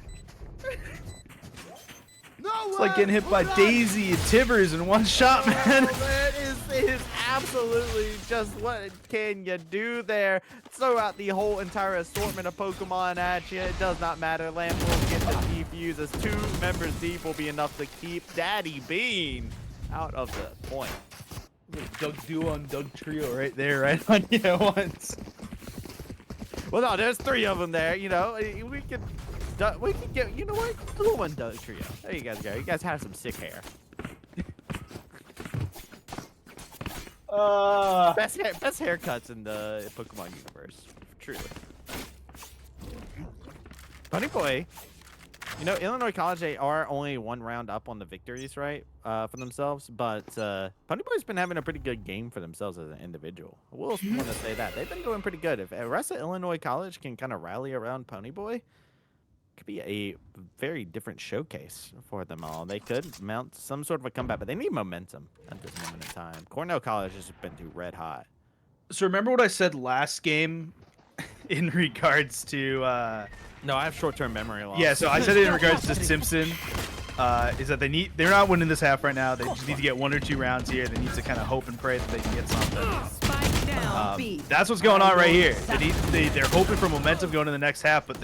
It's like getting hit by Daisy and Tibbers in one shot, man.
That is absolutely just what can you do there. Throw out the whole entire assortment of Pokemon at you. It does not matter. Lamp will get the defuse as 2 members deep will be enough to keep Daddy Bean out of the point.
Doug Duo and Doug Trio right there, right on you at once.
Well, no, there's 3 of them there. You know, we could get. You know what? Cool one, Doug Trio. There you guys go. You guys have some sick hair. Best haircuts in the Pokemon universe, truly. Bunny Boy, you know, Illinois College, they are only 1 round up on the victories, right, for themselves. But Bunny Boy's been having a pretty good game for themselves as an individual. I will want to say that they've been doing pretty good. If the rest of Illinois College can kind of rally around Pony Boy, it could be a very different showcase for them all. They could mount some sort of a comeback, but they need momentum at this moment in time. Cornell College has been too red hot.
So remember what I said last game in regards to
No, I have short-term memory loss.
yeah, so I said it in regards to Simpson, is that they're not winning this half right now. They just need to get 1 or 2 rounds here. They need to kind of hope and pray that they can get something.
Spike down, B.
That's what's going on right here. They're hoping for momentum going to the next half, but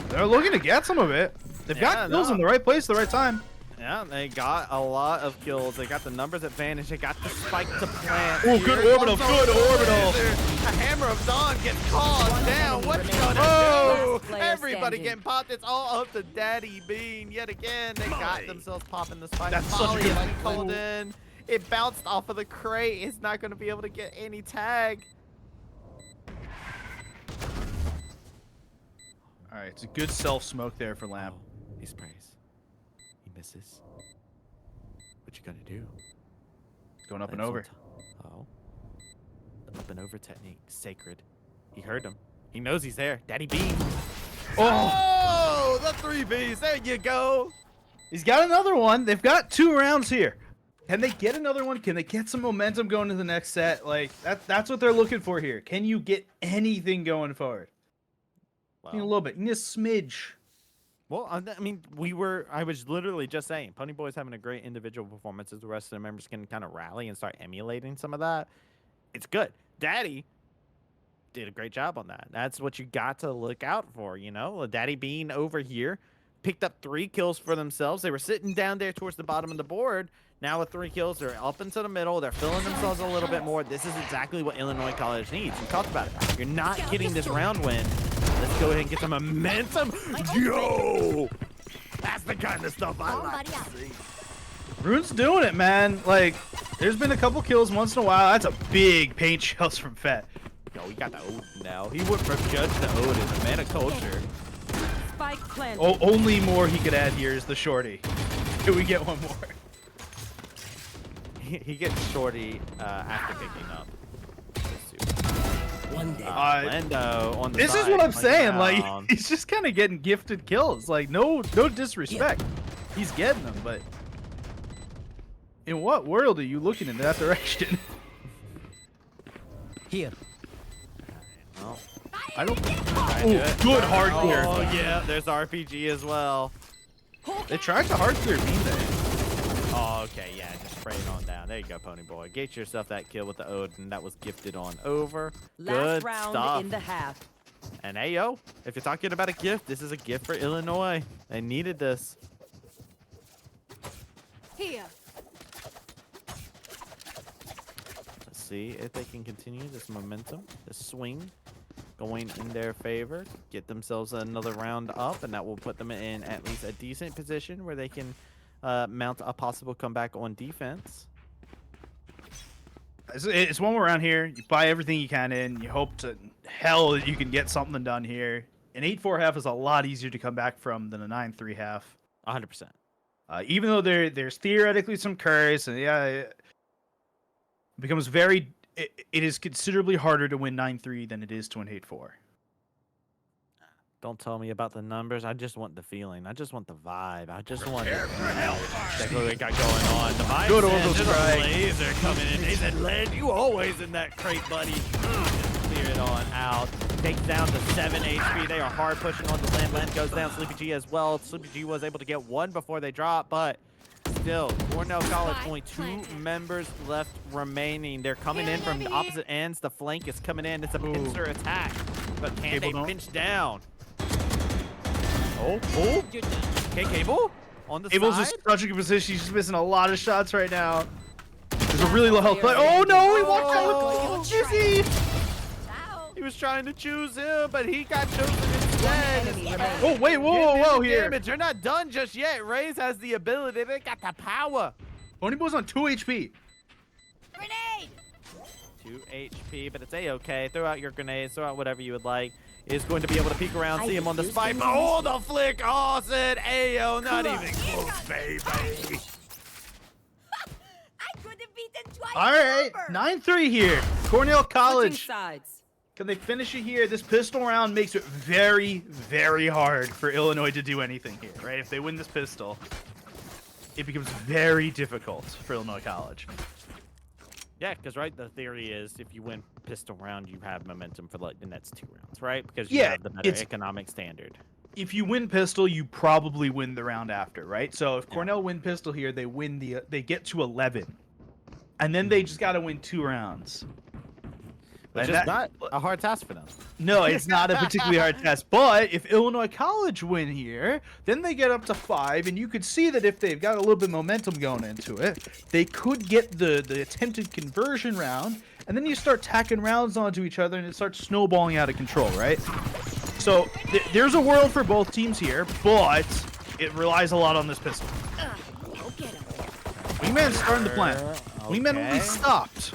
they're looking to get some of it. They've got kills in the right place at the right time.
Yeah, they got a lot of kills. They got the numbers advantage. They got the spike to plant.
Oh, good
Here
orbital,
comes
good orbital.
A Hammer of Dawn gets called down. What's
remaining.
gonna
Last
do?
player
Everybody
standing.
getting popped. It's all up to Daddy Bean yet again. They got themselves popping the spike.
That's such a
Molly
good
is
play.
called in. It bounced off of the crate. It's not gonna be able to get any tag.
All right, it's a good self smoke there for Lamp.
He sprays. He misses. What you gonna do?
It's going up and over.
Oh. The up and over technique. Sacred. He heard him. He knows he's there. Daddy Bean. Oh, the 3 Bs. There you go.
He's got another one. They've got 2 rounds here. Can they get another one? Can they get some momentum going to the next set? Like that's what they're looking for here. Can you get anything going forward? You need a little bit. You need a smidge.
Well, I mean, I was literally just saying, Pony Boy's having a great individual performance as the rest of the members can kind of rally and start emulating some of that. It's good. Daddy did a great job on that. That's what you got to look out for, you know? Daddy Bean over here picked up 3 kills for themselves. They were sitting down there towards the bottom of the board. Now with 3 kills, they're up into the middle. They're filling themselves a little bit more. This is exactly what Illinois College needs. We talked about it. You're not getting this round win. Let's go ahead and get some momentum. Yo! That's the kind of stuff I like to see.
Rune's doing it, man. Like, there's been a couple kills once in a while. That's a big paint shells from Fett.
Yo, we got the Odin now. He went from Judge to Odin, a man of culture.
Spike planted.
Oh, only more he could add here is the shorty. Can we get one more?
He gets shorty after picking up.
One day.
Lando on the
This is
side,
what I'm
playing
saying. Like,
down.
he's just kind of getting gifted kills. Like, no disrespect. He's getting them, but in what world are you looking in that direction?
Here.
Well,
I don't.
trying to
Ooh,
do it.
good hard clear.
Oh yeah, there's RPG as well.
They tried to hard clear me there.
Oh, okay, yeah, just spray it on down. There you go, Pony Boy. Get yourself that kill with the Odin. That was gifted on over.
Last
Good
round
stuff.
in the half.
And hey, yo, if you're talking about a gift, this is a gift for Illinois. They needed this.
Here.
Let's see if they can continue this momentum, this swing going in their favor. Get themselves another round up, and that will put them in at least a decent position where they can mount a possible comeback on defense.
It's one more round here. You buy everything you can in. You hope to hell that you can get something done here. An 8-4 half is a lot easier to come back from than a 9-3 half.
100%.
Even though there's theoretically some curse, and yeah, it becomes very. It is considerably harder to win 9-3 than it is to win 8-4.
Don't tell me about the numbers. I just want the feeling. I just want the vibe. I just want exactly what we got going on. The vibe
Good
says
orbital
there's a
strike.
laser coming in. They said, Len, you always in that crate, buddy. Just clear it on out. Takes down to 7 HP. They are hard pushing on the Len. Len goes down. Sleepy G as well. Sleepy G was able to get one before they drop, but still, Cornell College, only 2 members left remaining. They're coming in from the opposite ends. The flank is coming in. It's a pincer attack, but can
Cable
they
don't.
pinch down? Oh, okay, Cable on the
Abel's
side.
just such a good position. He's just missing a lot of shots right now. There's a really low health play. Oh no, he walked out with Jizzy.
He was trying to choose him, but he got chosen
One
instead.
enemy remaining.
Oh wait, whoa,
Getting
whoa,
in
whoa
the
here.
damage. You're not done just yet. Raze has the ability. They got the power.
Ponyboy's on 2 HP.
Grenade.
2 HP, but it's A-okay. Throw out your grenades. Throw out whatever you would like. Is going to be able to peek around, see him on the spike. Oh, the flick. Oh, said Ayo. Not even close, baby.
I could have beaten twice.
All right,
over.
9-3 here. Cornell
Switching
College.
sides.
Can they finish it here? This pistol round makes it very, very hard for Illinois to do anything here, right? If they win this pistol, it becomes very difficult for Illinois College.
Yeah, because right, the theory is if you win pistol round, you have momentum for like the next 2 rounds, right? Because you
Yeah,
have the better
it's-
economic standard.
If you win pistol, you probably win the round after, right? So if
Yeah.
Cornell win pistol here, they get to 11, and then they just got to win 2 rounds.
Which
And
is
that-
not a hard task for them.
No, it's not a particularly hard test. But if Illinois College win here, then they get up to 5, and you could see that if they've got a little bit of momentum going into it, they could get the attempted conversion round, and then you start tacking rounds onto each other, and it starts snowballing out of control, right? So there's a world for both teams here, but it relies a lot on this pistol.
Go get him.
Wingman's starting to plant. Wingman will be
Okay.
stopped.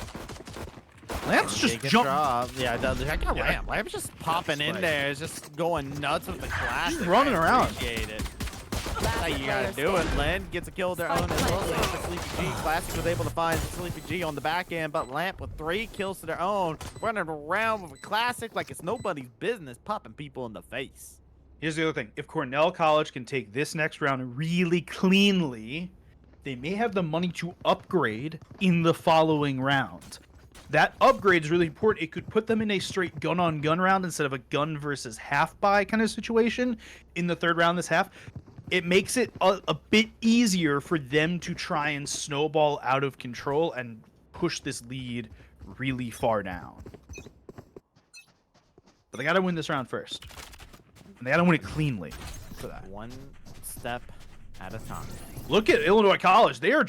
Lance just
Take a
jumped.
drop. Yeah, check out
Yeah.
Lamb. Lamb's just popping in
Right.
there, just going nuts with the classic.
running
I
around.
Appreciate it.
Last
That's how you gotta
player
do it.
standing.
Len gets a kill of their own as well. Thanks to Sleepy G. Classic was able to find Sleepy G on the back end, but Lamp with 3 kills to their own, running around with a classic like it's nobody's business, popping people in the face.
Here's the other thing. If Cornell College can take this next round really cleanly, they may have the money to upgrade in the following round. That upgrade is really important. It could put them in a straight gun-on-gun round instead of a gun versus half-buy kind of situation in the 3rd round this half. It makes it a bit easier for them to try and snowball out of control and push this lead really far down. But they got to win this round first. And they got to win it cleanly for that.
One step at a time.
Look at Illinois College. They are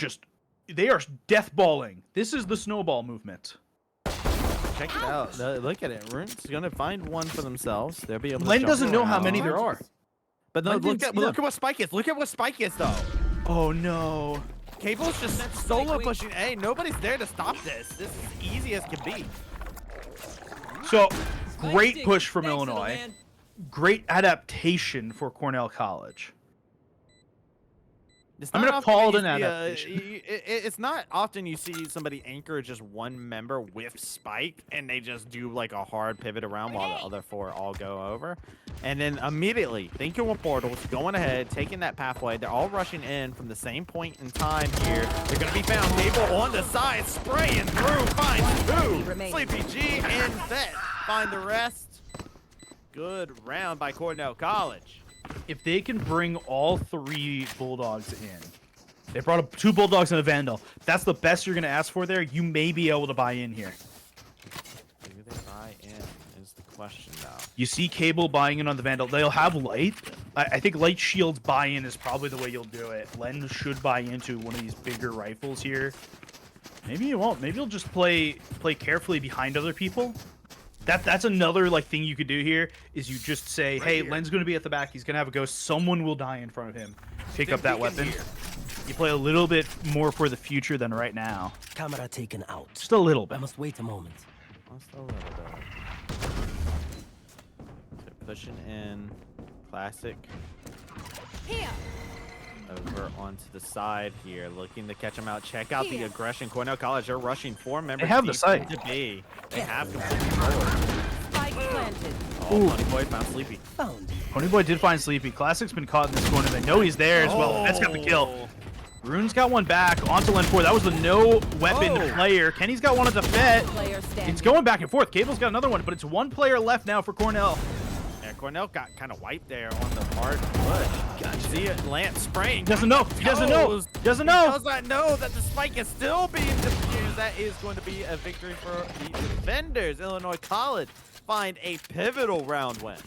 death balling. This is the snowball movement.
Check it out. Look at it. Rune's gonna find one for themselves. They'll be able to
Len
jump
doesn't know how many
around.
there are.
But no,
Len
look
didn't
at
see
look
them.
at what Spike is. Look at what Spike is though.
Oh no.
Cable's just solo pushing A. Nobody's there to stop this. This is easy as can be.
So, great push from Illinois. Great adaptation for Cornell College. I'm gonna call it an adaptation.
It's not often you see somebody anchor just one member with Spike, and they just do like a hard pivot around while the other 4 all go over. And then immediately, thinking with portals, going ahead, taking that pathway. They're all rushing in from the same point in time here. They're gonna be found. Cable on the side, spraying through, finds 2. Sleepy G and Vet find the rest. Good round by Cornell College.
If they can bring all 3 Bulldogs in, they brought up 2 Bulldogs and a Vandal. That's the best you're going to ask for there. You may be able to buy in here.
Do they buy in is the question now.
You see Cable buying in on the Vandal. They'll have Light. I think Light Shield's buy-in is probably the way you'll do it. Len should buy into one of these bigger rifles here. Maybe you won't. Maybe you'll just play carefully behind other people. That's another like thing you could do here is you just say, hey, Len's going to be at the back. He's going to have a ghost. Someone will die in front of him. Pick up that weapon. You play a little bit more for the future than right now.
Camera taken out.
Just a little bit.
I must wait a moment.
Just a little bit. So pushing in. Classic.
Here.
Over onto the side here, looking to catch him out. Check out the aggression. Cornell College, they're rushing 4 members.
They have the site.
To be. They have completely forward.
Spike planted.
Oh, Ponyboy found Sleepy.
Found.
Ponyboy did find Sleepy. Classic's been caught in this corner. They know he's there as well. That's got the kill. Rune's got one back onto Len 4. That was the no weapon player. Kenny's got one at the Fet. It's going back and forth. Cable's got another one, but it's 1 player left now for Cornell.
Yeah, Cornell got kind of wiped there on the hard push. You see it, Lance spraying.
Doesn't know. He doesn't know. Doesn't know.
He does not know that the spike is still being defused. That is going to be a victory for the defenders. Illinois College find a pivotal round win.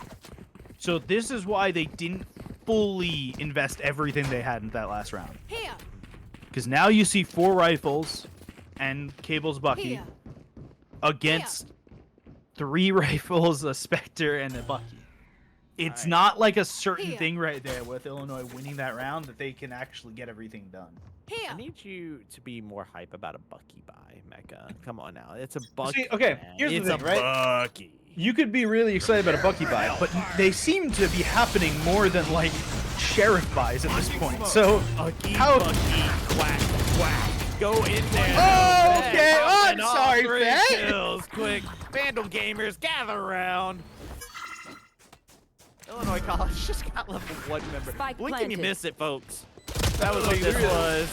So this is why they didn't fully invest everything they had in that last round.
Here.
Because now you see 4 rifles and Cable's Bucky
Here.
against 3 rifles, a Spectre, and a Bucky. It's not like a certain thing right there with Illinois winning that round that they can actually get everything done.
Here.
I need you to be more hype about a Bucky buy, Mecca. Come on now. It's a Bucky.
See, okay,
man.
here's
It's
the thing, right?
Bucky.
You could be really excited about a Bucky buy, but they seem to be happening more than like sheriff buys at this point. So
Bucky,
how?
Bucky, quack, quack. Go in there.
Oh,
Fed,
okay. Oh, I'm
popping all
sorry,
3
Fed.
kills. Quick, Vandal gamers, gather around. Illinois College just got level 1 member.
Spike
When can you
planted.
miss it, folks? That was what this was.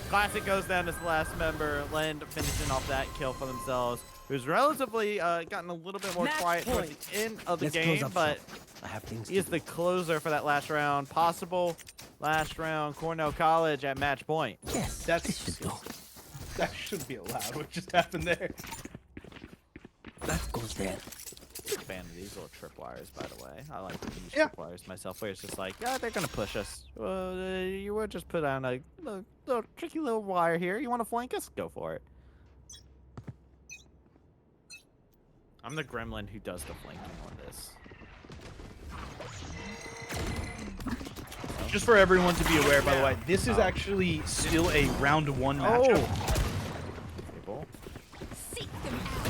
Classic goes down as the last member. Lend finishing off that kill for themselves. Who's relatively gotten a little bit more
Match
quiet towards
point.
the end of the
Let's close
game,
up
but
shop. I have things
he is the closer for that last round. Possible last round. Cornell College at match point.
Yes,
That's-
this should do.
That shouldn't be allowed. What just happened there?
That goes there.
Big fan of these little tripwires, by the way. I like to use
Yeah.
tripwires myself, where it's just like, yeah, they're gonna push us. You would just put on a little tricky little wire here. You want to flank us? Go for it. I'm the gremlin who does the flanking on this.
Just for everyone to be aware, by the way, this is actually still a round 1 matchup.
Table.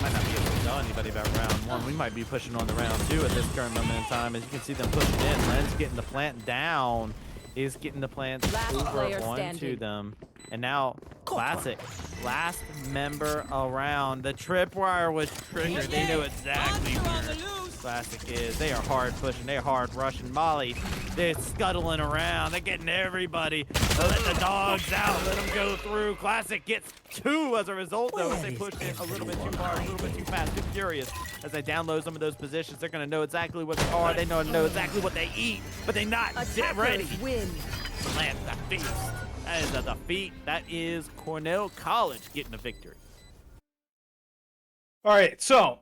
Might not be able to tell anybody about round 1. We might be pushing on to round 2 at this current moment in time. As you can see them pushing in. Len's getting the plant down. Is getting the plants
Last
over
player
onto
standing.
them. And now, Classic. Last member around. The tripwire was triggered. They knew exactly where Classic is. They are hard pushing. They are hard rushing. Molly, they're scuttling around. They're getting everybody. They let the dogs out. Let them go through. Classic gets 2 as a result, though, as they push it a little bit too far, a little bit too fast, too furious. As they download some of those positions, they're going to know exactly what they are. They know exactly what they eat, but they're not ready.
Win.
Plant the feast. That is a defeat. That is Cornell College getting a victory.
All right, so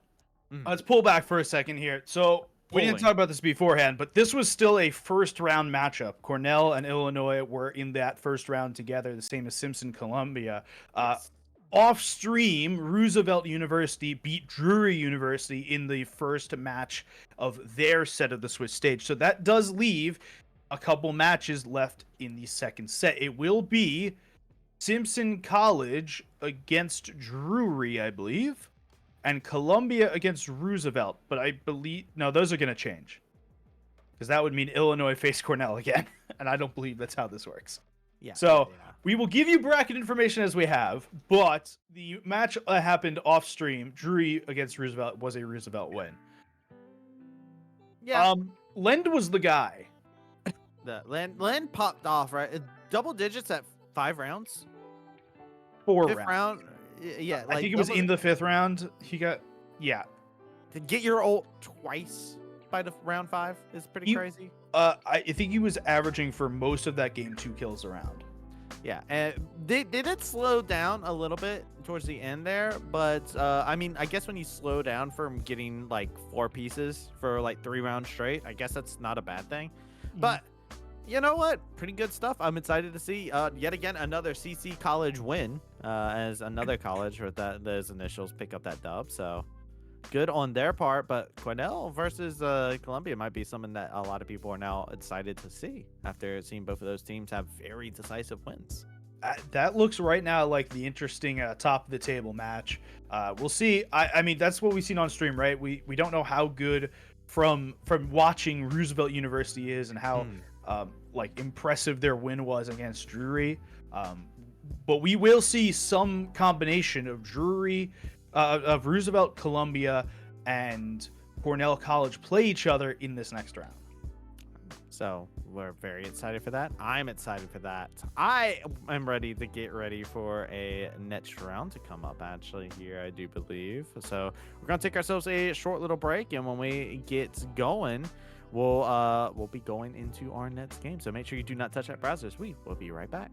let's pull back for a second here. So we didn't
Pulling.
talk about this beforehand, but this was still a first round matchup. Cornell and Illinois were in that first round together, the same as Simpson Columbia. Off stream, Roosevelt University beat Drury University in the first match of their set of the Swiss stage. So that does leave a couple matches left in the second set. It will be Simpson College against Drury, I believe, and Columbia against Roosevelt. But I believe no, those are going to change because that would mean Illinois face Cornell again, and I don't believe that's how this works.
Yeah.
So
yeah.
we will give you bracket information as we have, but the match that happened off stream, Drury against Roosevelt, was a Roosevelt win.
Yeah.
Lend was the guy.
The Len popped off, right? Double digits at 5 rounds.
4
Fifth
rounds.
round. Yeah,
I think it was in the 5th round. He got
to get your ult twice by the round 5 is pretty crazy.
I think he was averaging for most of that game 2 kills a round.
Yeah, and they did slow down a little bit towards the end there, but I mean, I guess when you slow down from getting like 4 pieces for like 3 rounds straight, I guess that's not a bad thing. But you know what? Pretty good stuff. I'm excited to see yet again another CC College win as another college with those initials pick up that dub. So good on their part. But Cornell versus Columbia might be something that a lot of people are now excited to see after seeing both of those teams have very decisive wins.
That looks right now like the interesting top of the table match. We'll see. I mean, that's what we've seen on stream, right? We don't know how good from watching Roosevelt University is and how like impressive their win was against Drury. But we will see some combination of Drury, of Roosevelt, Columbia, and Cornell College play each other in this next round.
So we're very excited for that. I'm excited for that. I am ready to get ready for a next round to come up actually here, I do believe. So we're going to take ourselves a short little break, and when we get going, we'll be going into our next game. So make sure you do not touch that browser. We will be right back.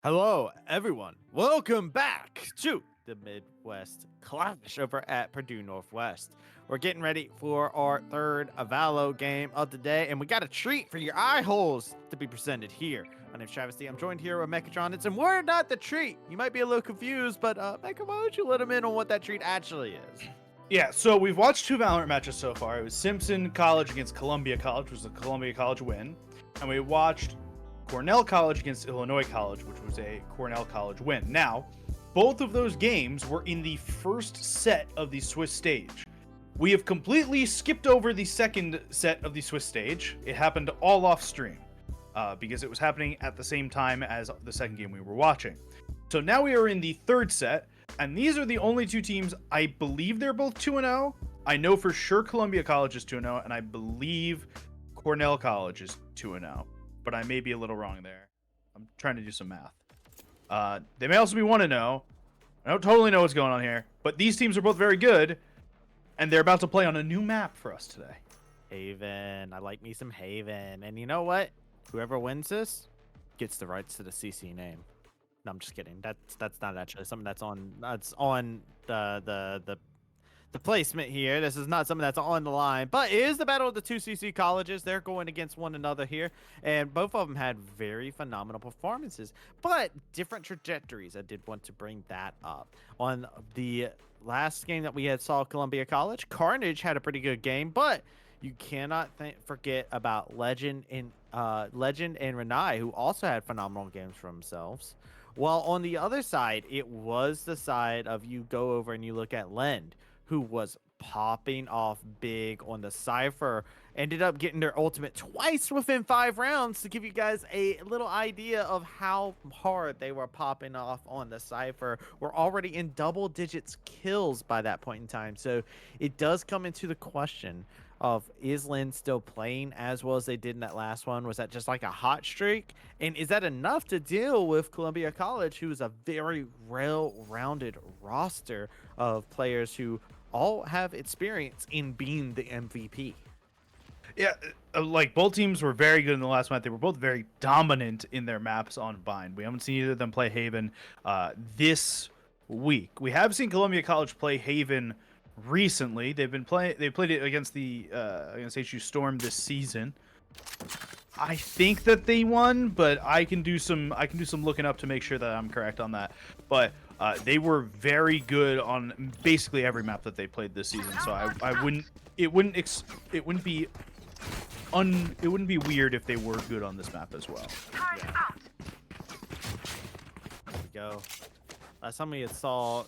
Hello, everyone. Welcome back to the Midwest Clash over at Purdue Northwest. We're getting ready for our third Avalo game of the day, and we got a treat for your eye holes to be presented here. My name's Travis D. I'm joined here with Mechatronics, and we're not the treat. You might be a little confused, but Mecha, why don't you let him in on what that treat actually is?
Yeah, so we've watched 2 Valorant matches so far. It was Simpson College against Columbia College, which was a Columbia College win. And we watched Cornell College against Illinois College, which was a Cornell College win. Now, both of those games were in the first set of the Swiss stage. We have completely skipped over the second set of the Swiss stage. It happened all off stream because it was happening at the same time as the second game we were watching. So now we are in the third set, and these are the only 2 teams. I believe they're both 2-0. I know for sure Columbia College is 2-0, and I believe Cornell College is 2-0. But I may be a little wrong there. I'm trying to do some math. They may also be 1-0. I don't totally know what's going on here, but these teams are both very good, and they're about to play on a new map for us today.
Haven. I like me some Haven. And you know what? Whoever wins this gets the rights to the CC name. No, I'm just kidding. That's not actually something that's on the placement here. This is not something that's on the line, but it is the battle of the 2 CC colleges. They're going against one another here, and both of them had very phenomenal performances, but different trajectories. I did want to bring that up. On the last game that we had saw Columbia College, Carnage had a pretty good game, but you cannot forget about Legend and Renai, who also had phenomenal games for themselves. While on the other side, it was the side of you go over and you look at Lend, who was popping off big on the Cypher, ended up getting their ultimate twice within 5 rounds to give you guys a little idea of how hard they were popping off on the Cypher. We're already in double digits kills by that point in time. So it does come into the question of, is Lynn still playing as well as they did in that last one? Was that just like a hot streak? And is that enough to deal with Columbia College, who is a very well-rounded roster of players who all have experience in being the MVP?
Yeah, like both teams were very good in the last match. They were both very dominant in their maps on Bind. We haven't seen either of them play Haven this week. We have seen Columbia College play Haven recently. They played it against against HU Storm this season. I think that they won, but I can do some looking up to make sure that I'm correct on that. But they were very good on basically every map that they played this season. So it wouldn't be weird if they were good on this map as well.
Yeah. There we go. Last time we saw,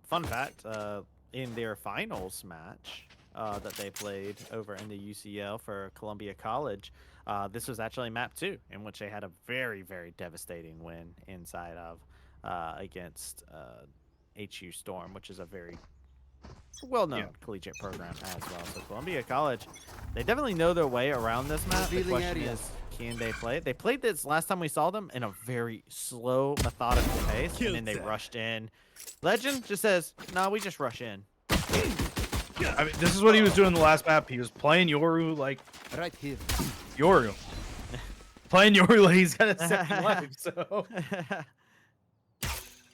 fun fact, in their finals match that they played over in the UCL for Columbia College, this was actually map 2, in which they had a very, very devastating win inside of against HU Storm, which is a very well-known collegiate program as well. So Columbia College, they definitely know their way around this map. The question is, can they play it? They played this last time we saw them in a very slow, methodical pace, and then they rushed in. Legend just says, no, we just rush in.
I mean, this is what he was doing in the last map. He was playing Yoru like
Right here.
Yoru. Playing Yoru like he's got a second life, so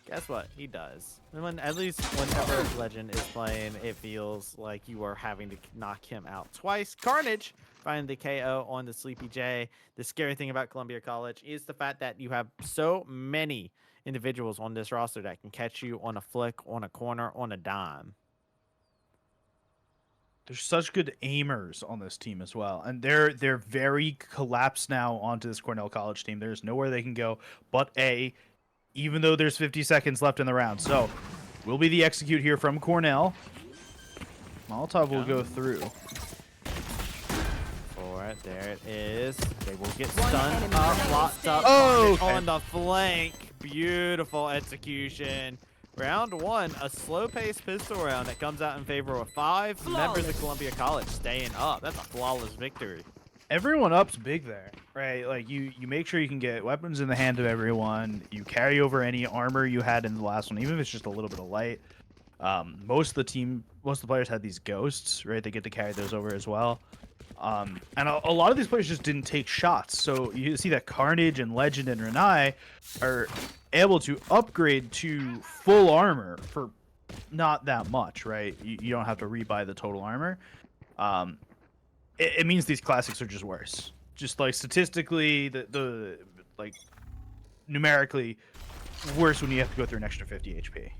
Guess what? He does. At least whenever Legend is playing, it feels like you are having to knock him out twice. Carnage finding the KO on the Sleepy J. The scary thing about Columbia College is the fact that you have so many individuals on this roster that can catch you on a flick, on a corner, on a dime.
there's such good aimers on this team as well, and they're very collapsed now onto this Cornell College team. There's nowhere they can go but A, even though there's 50 seconds left in the round. So will be the execute here from Cornell. Molotov will go through.
There it is. They will get stunned up, locked up on the flank. Beautiful execution. Round 1, a slow-paced pistol round that comes out in favor of 5 members of Columbia College staying up. That's a flawless victory.
Everyone up's big there, right? Like you make sure you can get weapons in the hand of everyone. You carry over any armor you had in the last one, even if it's just a little bit of light. Most of the players had these ghosts, right? They get to carry those over as well. And a lot of these players just didn't take shots. So you see that Carnage and Legend and Renai are able to upgrade to full armor for not that much, right? You don't have to rebuy the total armor. It means these classics are just worse. Just like statistically, the like numerically worse when you have to go through an extra 50 HP.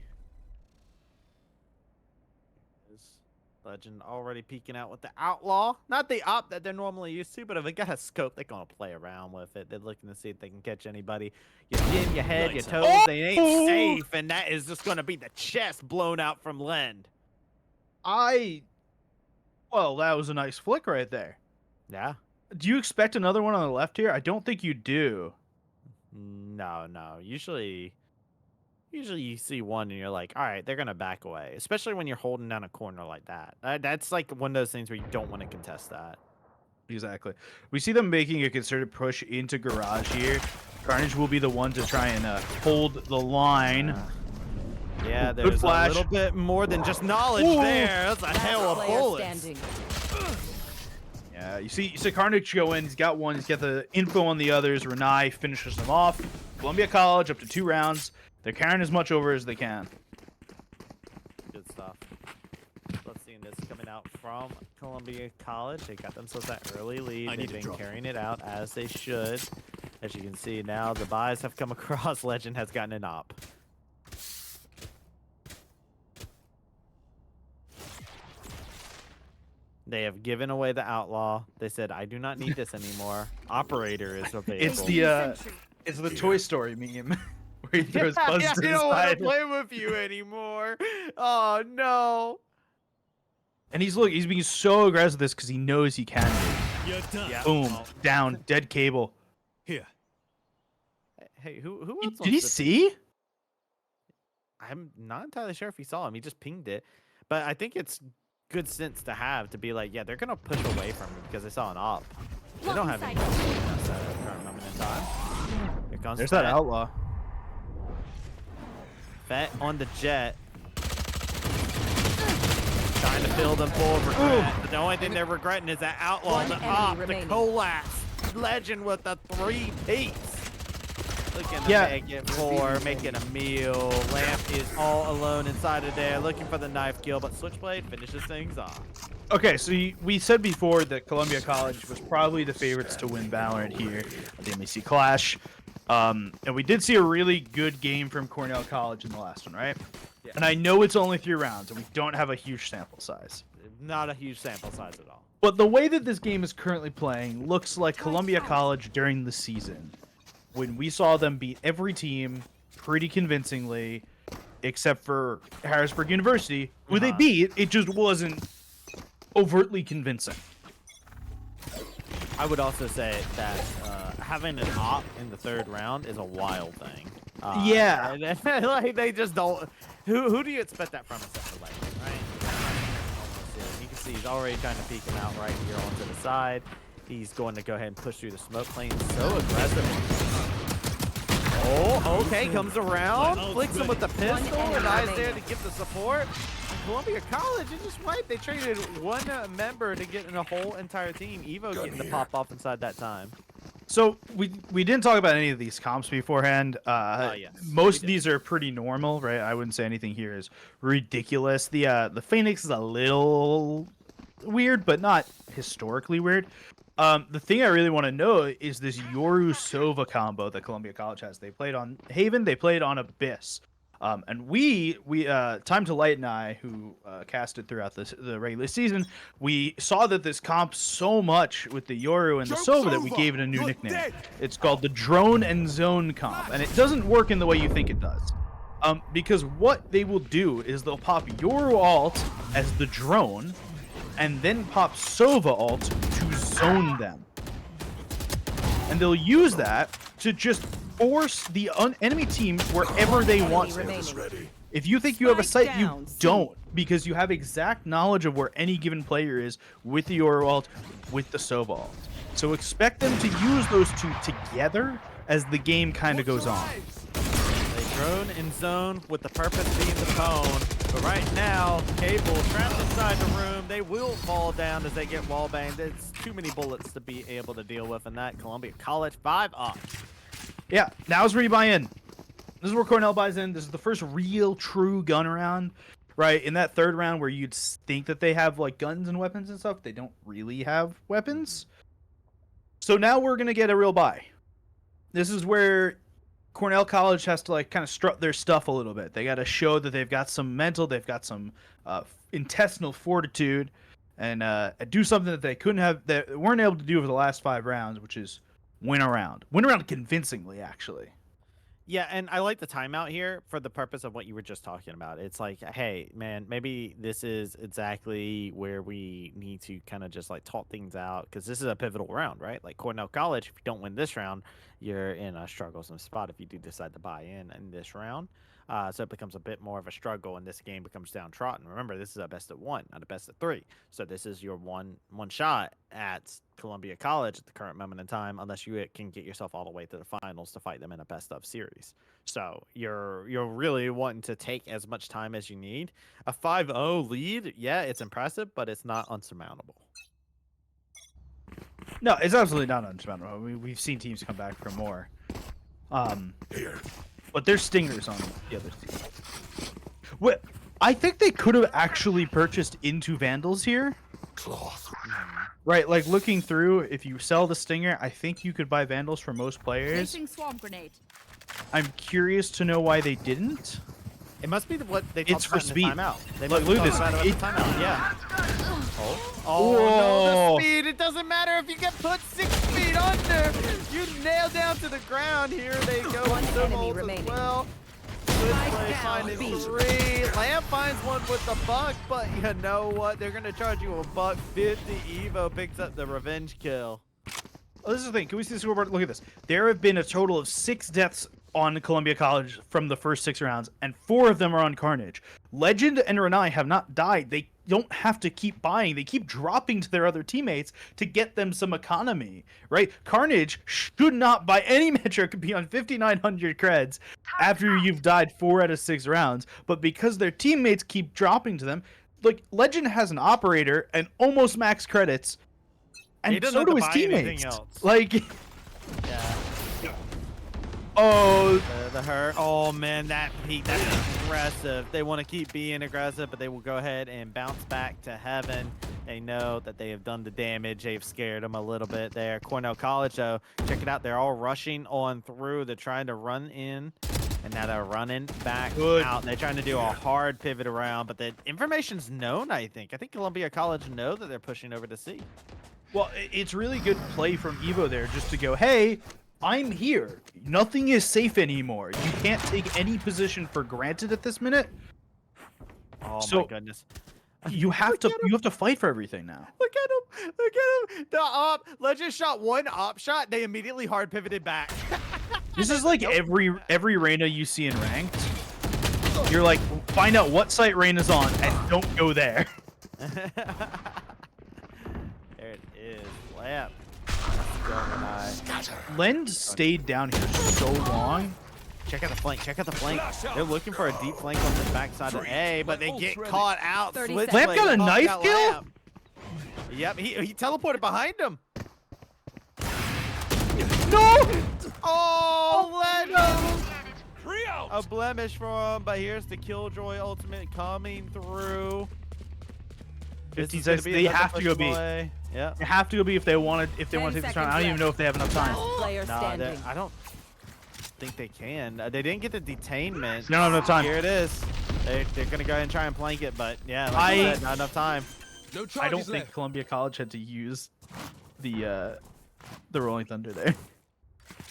Legend already peeking out with the outlaw. Not the op that they're normally used to, but if they got a scope, they're gonna play around with it. They're looking to see if they can catch anybody. Your shin, your head, your toes, they ain't safe, and that is just gonna be the chest blown out from Lend.
Well, that was a nice flick right there.
Yeah.
Do you expect another one on the left here? I don't think you do.
No. Usually you see one and you're like, all right, they're gonna back away, especially when you're holding down a corner like that. That's like one of those things where you don't want to contest that.
Exactly. We see them making a concerted push into garage here. Carnage will be the one to try and hold the line.
Yeah,
Good
there's a
flash.
little bit more than just knowledge there. That's a hail of
Player
bullets.
standing.
Yeah, you see Carnage go in. He's got one. He's got the info on the others. Renai finishes them off. Columbia College up to 2 rounds. They're carrying as much over as they can.
Good stuff. Let's see this coming out from Columbia College. They got themselves that early lead.
I need
They've
to
been
drop.
carrying it out as they should. As you can see now, the buys have come across. Legend has gotten an op. They have given away the outlaw. They said, I do not need this anymore. Operator is available.
It's the Toy Story meme where he throws Buzz
Yeah,
to
I
the
don't want
side.
to play with you anymore. Oh, no.
And he's being so aggressive with this because he knows he can do.
You're done.
Yeah.
Boom,
Oh.
down, dead cable.
Here.
Hey, who else
Did he
wants to-
see?
I'm not entirely sure if he saw him. He just pinged it. But I think it's good sense to have to be like, yeah, they're going to push away from him because they saw an op. They don't have any at the current moment in time. Here comes
There's that
Fett.
outlaw.
Fett on the jet. Trying to fill them full of regret. But the only thing they're regretting is that outlaw,
One
the
enemy
op, the
remaining.
collapse. Legend with the 3 piece. Looking to
Yeah.
make it 4, making a meal. Lamp is all alone inside of there, looking for the knife kill, but Switchblade finishes things off.
Okay, so we said before that Columbia College was probably the favorites to win Valorant here at the MEC Clash. And we did see a really good game from Cornell College in the last one, right?
Yeah.
And I know it's only 3 rounds, and we don't have a huge sample size.
Not a huge sample size at all.
But the way that this game is currently playing looks like Columbia College during the season, when we saw them beat every team pretty convincingly, except for Harrisburg University, who they beat. It just wasn't overtly convincing.
I would also say that having an op in the 3rd round is a wild thing.
Yeah.
and, like they just don't. Who do you expect that from except for Legend, right? You can see he's already trying to peek him out right here onto the side. He's going to go ahead and push through the smoke plane so aggressive. Oh, okay, comes around, flicks him with the pistol, and I's there to give the support. Columbia College is just wiped. They traded one member to get in a whole entire team. Evo getting the pop off inside that time.
So we didn't talk about any of these comps beforehand.
Yes,
Most
we
of these are pretty normal, right? I wouldn't say anything here is ridiculous. The Phoenix is a little weird, but not historically weird. The thing I really want to know is this Yoru Sova combo that Columbia College has. They played on Haven, they played on Abyss. And we Time to Light and I, who casted throughout the regular season, we saw that this comp so much with the Yoru and the Sova that we gave it a new nickname. It's called the Drone and Zone comp, and it doesn't work in the way you think it does. Because what they will do is they'll pop Yoru ult as the drone, and then pop Sova ult to zone them. And they'll use that to just force the enemy team wherever they want to. If you think you have a site, you don't, because you have exact knowledge of where any given player is with the Yoru ult, with the Sova ult. So expect them to use those two together as the game kind of goes on.
They drone and zone with the purpose being the cone. But right now, Cable trapped inside the room. They will fall down as they get wall banged. It's too many bullets to be able to deal with in that. Columbia College 5 up.
Yeah, now's where you buy in. This is where Cornell buys in. This is the first real, true gun round, right? In that third round where you'd think that they have like guns and weapons and stuff, they don't really have weapons. So now we're gonna get a real buy. This is where Cornell College has to like kind of strut their stuff a little bit. They got to show that they've got some mental, they've got some intestinal fortitude, and do something that they couldn't have, that weren't able to do over the last 5 rounds, which is win a round convincingly, actually.
Yeah, and I like the timeout here for the purpose of what you were just talking about. It's like, hey, man, maybe this is exactly where we need to kind of just like talk things out, because this is a pivotal round, right? Like Cornell College, if you don't win this round, you're in a strugglesome spot if you do decide to buy in this round. So it becomes a bit more of a struggle, and this game becomes downtrodden. Remember, this is a best of 1, not a best of 3. So this is your one shot at Columbia College at the current moment in time, unless you can get yourself all the way to the finals to fight them in a best of series. So you're really wanting to take as much time as you need. A 5-0 lead, yeah, it's impressive, but it's not unsurmountable.
No, it's absolutely not unsurmountable. We've seen teams come back for more. But there's stingers on the other team. What? I think they could have actually purchased into Vandals here. Right, like looking through, if you sell the Stinger, I think you could buy Vandals for most players.
Placing swarm grenade.
I'm curious to know why they didn't.
It must be what they
It's
talked
for
about in the
speed.
timeout. They
Look,
must
look
have
at
talked
this.
about it in the timeout. Yeah. Oh
Whoa.
no, the speed! It doesn't matter if you get put 6 feet under. You nail down to the ground. Here they go.
One
with the
enemy
ult as
remaining.
well. Good
Spike
play
down,
finding
B.
3. Lamb finds one with the buck, but you know what? They're gonna charge you $150. Evo picks up the revenge kill.
Oh, this is the thing. Can we see the scoreboard? Look at this. There have been a total of 6 deaths on Columbia College from the first 6 rounds, and 4 of them are on Carnage. Legend and Renai have not died. They don't have to keep buying. They keep dropping to their other teammates to get them some economy, right? Carnage should not, by any metric, be on 5,900 creds after you've died 4 out of 6 rounds, but because their teammates keep dropping to them, like, Legend has an operator and almost max credits,
He
and
doesn't
so
have
do
to
his
buy anything
teammates.
else.
Like,
Yeah.
oh,
The hurt. Oh man, that's aggressive. They want to keep being aggressive, but they will go ahead and bounce back to heaven. They know that they have done the damage. They've scared them a little bit there. Cornell College, though, check it out. They're all rushing on through. They're trying to run in, and now they're running back out. They're trying to do a hard pivot around, but the information's known, I think. I think Columbia College know that they're pushing over to C.
well, it's really good play from Evo there just to go, hey, I'm here. Nothing is safe anymore. You can't take any position for granted at this minute.
Oh
So-
my goodness.
You have to fight for everything now.
Look at him! Look at him! The op Legend shot one op shot. They immediately hard pivoted back.
This is like every Reyna you see in ranked. You're like, find out what site Reyna's on and don't go there.
There it is. Lamp. Let's go, Renai.
Lend stayed down here so long.
Check out the flank. Check out the flank. They're looking for a deep flank on the backside of A, but they get caught out.
30
Switchblade
seconds.
Lamp got a
caught
knife
out
kill?
Lamp. Yep, he teleported behind him.
No!
Oh, Legend! A blemish for him, but here's the Killjoy ultimate coming through.
15 seconds. They have to go B.
Yeah.
They have to go B if they want to take this round. I don't even know if they have enough time.
Player
Nah,
standing.
I don't think they can. They didn't get the detainment.
They don't have enough time.
Here it is. They're gonna go ahead and try and plank it, but yeah, like I said, not enough time.
I don't think Columbia College had to use the Rolling Thunder there.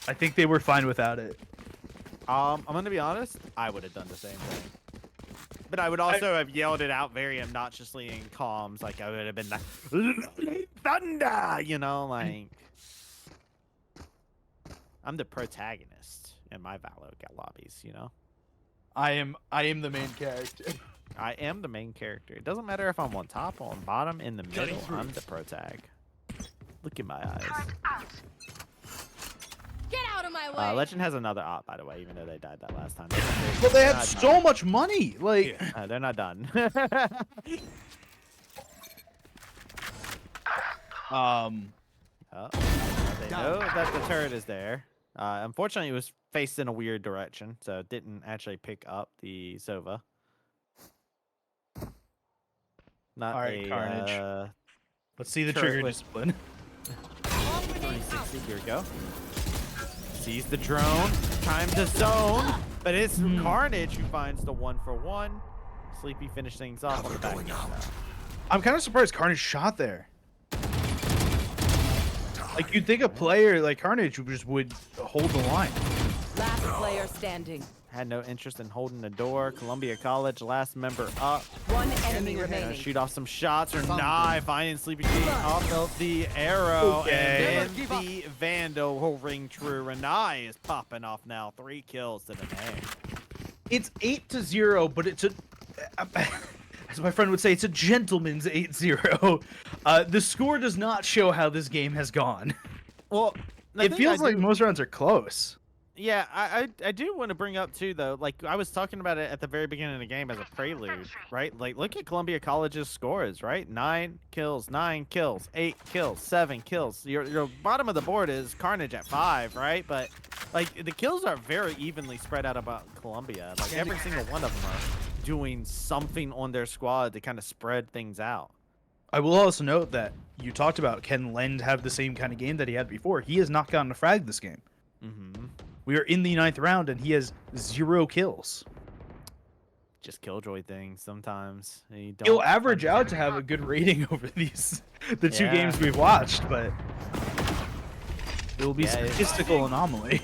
I think they were fine without it.
I'm gonna be honest. I would have done the same thing, but I would also have yelled it out very obnoxiously in comms. Like I would have been like, "Thunder," you know, like I'm the protagonist in my Valo lobbies. You know,
I am the main character.
I am the main character. It doesn't matter if I'm on top, on bottom, in the middle. I'm the protag. Look in my eyes.
Get out of my my way.
Legend has another op, by the way, even though they died that last time.
But they had
Not
so
done.
much money. Like,
They're not done. Oh, they know that the turret is there. Unfortunately, it was faced in a weird direction, so it didn't actually pick up the Sova. Not
All right,
a
Carnage. let's see the
turret
trigger
with-
discipline.
360. Here we go. Sees the drone. Time to zone, but it's Carnage who finds the 1-for-1. Sleepy finished things off on the back end.
I'm kind of surprised Carnage shot there. Like, you'd think a player like Carnage would hold the line.
Last player standing.
Had no interest in holding the door. Columbia College, last member up.
One enemy
Gonna
remaining.
shoot off some shots or not. Finding Sleepy King off of the arrow.
Okay.
And then the Vandal will ring true. Renai is popping off now. 3 kills to the name.
It's 8-0, but it's a, as my friend would say, it's a gentleman's 8-0. The score does not show how this game has gone.
Well,
It feels like most rounds are close.
Yeah, I do want to bring up too, though. Like I was talking about it at the very beginning of the game as a prelude, right? Like look at Columbia College's scores, right? 9 kills, 8 kills, 7 kills. Your bottom of the board is Carnage at 5, right? But like the kills are very evenly spread out about Columbia. Like every single one of them are doing something on their squad to kind of spread things out.
I will also note that you talked about can Lend have the same kind of game that he had before. He has not gotten a frag this game.
Mm-hmm.
We are in the 9th round and he has 0 kills.
Just killjoy things sometimes. You
He'll
don't-
average out to have a good rating over the 2
Yeah.
games we've watched, but it will be
Yeah, it's-
statistical anomaly.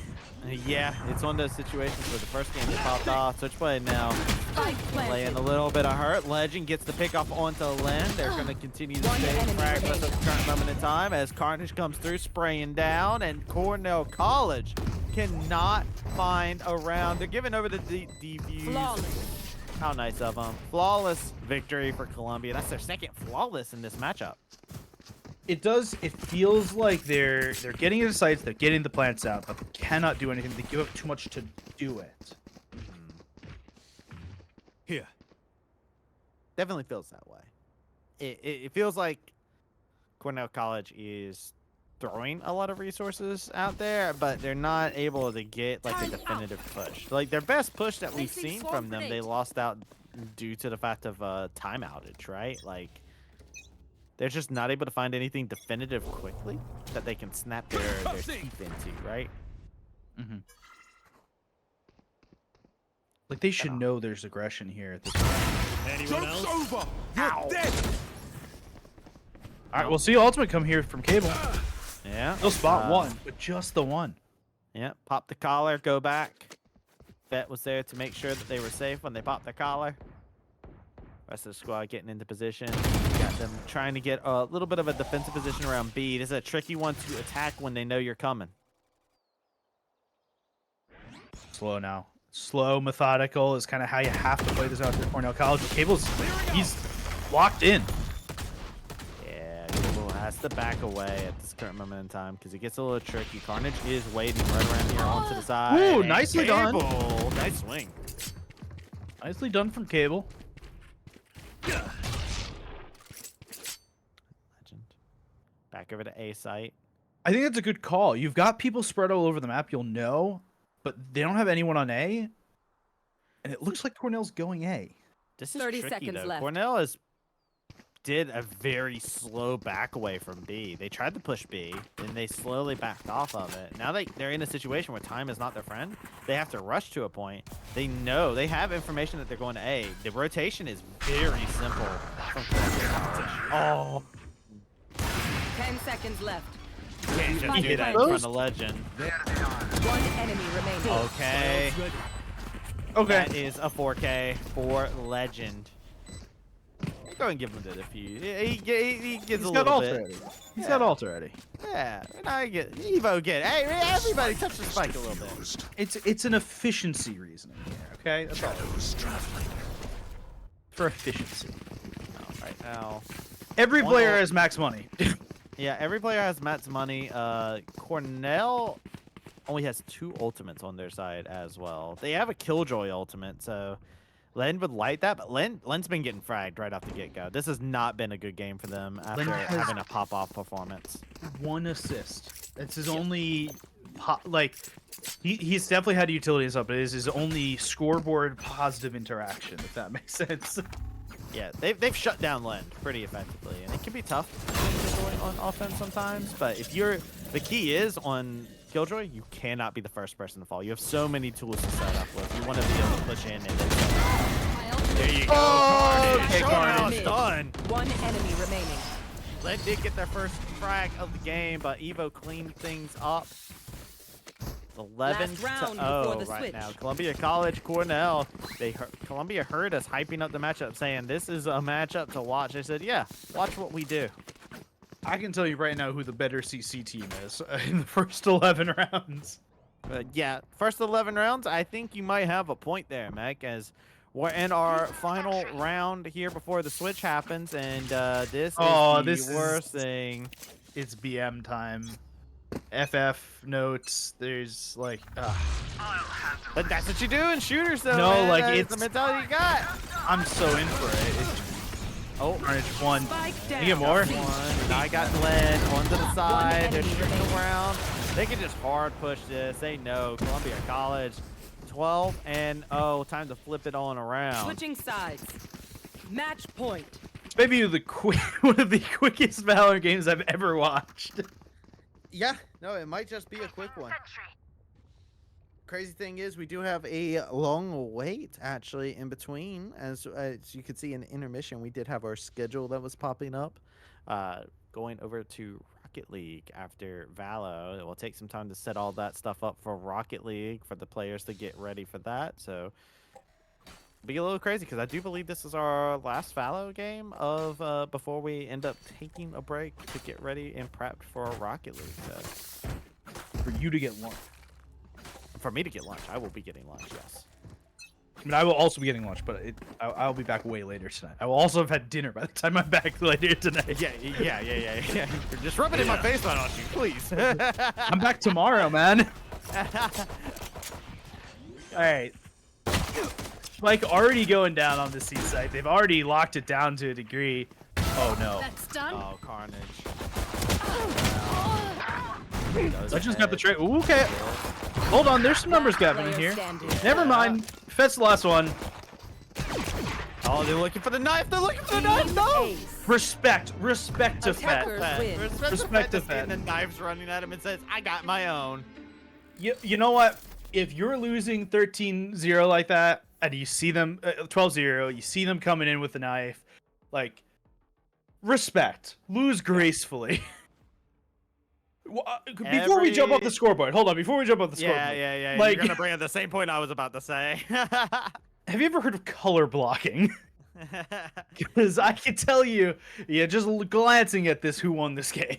Yeah, it's one of those situations where the first game just popped off. Switchblade now
Spike
laying
planted.
a little bit of hurt. Legend gets the pick off onto Len. They're going to continue to
One
stay
enemy
fragments at
remaining.
the current moment in time as Carnage comes through, spraying down, and Cornell College cannot find a round. They're giving over the defuse.
Flawless.
How nice of them. Flawless victory for Columbia. That's their second flawless in this matchup.
It feels like they're getting into sites, they're getting the plants out, but they cannot do anything. They give up too much to do it.
Here.
Definitely feels that way. It feels like Cornell College is throwing a lot of resources out there, but they're not able to get like a definitive push. Like their best push that we've
Placing
seen
swarm
from them, they
grenade.
lost out due to the fact of time outage, right? Like they're just not able to find anything definitive quickly that they can snap their teeth into, right?
Mm-hmm. Like they should know there's aggression here at this point.
Anyone else? over! You're dead!
All right, we'll see ultimate come here from Cable.
Yeah.
They'll spot one, but just the one.
Yeah, pop the collar, go back. Vet was there to make sure that they were safe when they popped the collar. Rest of the squad getting into position. Got them trying to get a little bit of a defensive position around B. This is a tricky one to attack when they know you're coming.
Slow now. Slow, methodical is kind of how you have to play this out at Cornell College. But Cable's, he's locked in.
Yeah, Cable has to back away at this current moment in time because it gets a little tricky. Carnage is waiting right around here onto the side.
Ooh,
and
nicely done.
Cable, nice swing.
Nicely done from Cable.
Legend. Back over to A site.
I think that's a good call. You've got people spread all over the map, you'll know, but they don't have anyone on A. And it looks like Cornell's going A.
This is
30
tricky,
seconds
though.
left.
Cornell did a very slow back away from B. They tried to push B, and they slowly backed off of it. Now they're in a situation where time is not their friend. They have to rush to a point. They know, they have information that they're going to A. The rotation is very simple from Columbia College. Oh,
10 seconds left.
can't just
Spike
do that in
planted.
front of Legend.
One enemy remaining.
Okay,
Okay.
that is a 4K for Legend. Go and give him the defuse. He gets
He's
a
got
little
ult
bit.
already. He's got ult already.
Yeah, and I get Evo get. Hey, everybody touch the spike a little bit.
It's an efficiency reasoning here, okay? That's all. For efficiency.
Right now,
Every
One
player
ult.
has max money.
yeah, every player has Matt's money. Cornell only has 2 ultimates on their side as well. They have a Killjoy ultimate, so Len would like that, but Len's been getting fragged right off the get-go. This has not been a good game for them after having a pop-off performance.
1 assist. It's his only he's definitely had utility and stuff, but it is his only scoreboard positive interaction, if that makes sense.
Yeah, they've shut down Len pretty effectively, and it can be tough on offense sometimes. But if the key is on Killjoy, you cannot be the first person to fall. You have so many tools to set up with. You want to be able to push in and there you go.
Oh,
Carnage.
okay,
Show how
Carnage.
it's done.
1 enemy remaining.
Len did get their first frag of the game, but Evo cleaned things up. 11
Last round
to
before
0
the
right
switch.
now. Columbia College, Cornell. Columbia heard us hyping up the matchup, saying this is a matchup to watch. They said, yeah, watch what we do.
I can tell you right now who the better CC team is in the first 11 rounds.
Yeah, first 11 rounds, I think you might have a point there, Meg, as we're in our final round here before the switch happens, and this is the worst thing.
It's BM time. FF notes. There's like,
But that's what you do in shooters, though.
No,
man.
like,
That's
it's-
the mentality you got.
I'm so in for it.
Oh,
Carnage 1.
Spike down.
You get more?
one. I got Glenn on to the side. They're
enemy
shooting
remaining.
around. They can just hard push this. They know Columbia College, 12 and 0. Time to flip it on around.
Switching sides. Match point.
It's maybe one of the quickest Valorant games I've ever watched.
Yeah, no, it might just be a quick one. Crazy thing is, we do have a long wait actually in between. As you can see in intermission, we did have our schedule that was popping up. Going over to Rocket League after Valo. It will take some time to set all that stuff up for Rocket League for the players to get ready for that. So be a little crazy because I do believe this is our last Valo game of before we end up taking a break to get ready and prepped for a Rocket League. So
For you to get lunch.
for me to get lunch, I will be getting lunch. Yes.
I mean, I will also be getting lunch, but I'll be back way later tonight. I will also have had dinner by the time I'm back later tonight.
Yeah. You're just rub it in my face, why don't you, please?
I'm back tomorrow, man. All right. Like already going down on the C site. They've already locked it down to a degree. Oh no.
That's done.
Oh, carnage.
I just got the trade. Okay. Hold on, there's some numbers gapping in
Player
here.
standing.
Never mind. Fet's the last one.
Oh, they're looking for the knife. They're looking for the knife. No.
Ace.
Respect to Fet.
Attackers
Fat.
win.
Respect
to
to
Fat.
and the knife's running at him and says, "I got my own."
You know what? If you're losing 13-0 like that, and you see them 12-0, you see them coming in with the knife, like, respect. Lose gracefully. Before we jump off the scoreboard, hold on. Before we jump off the scoreboard,
Yeah.
Like,
You're gonna bring up the same point I was about to say.
have you ever heard of color blocking? Because I can tell you, just glancing at this, who won this game.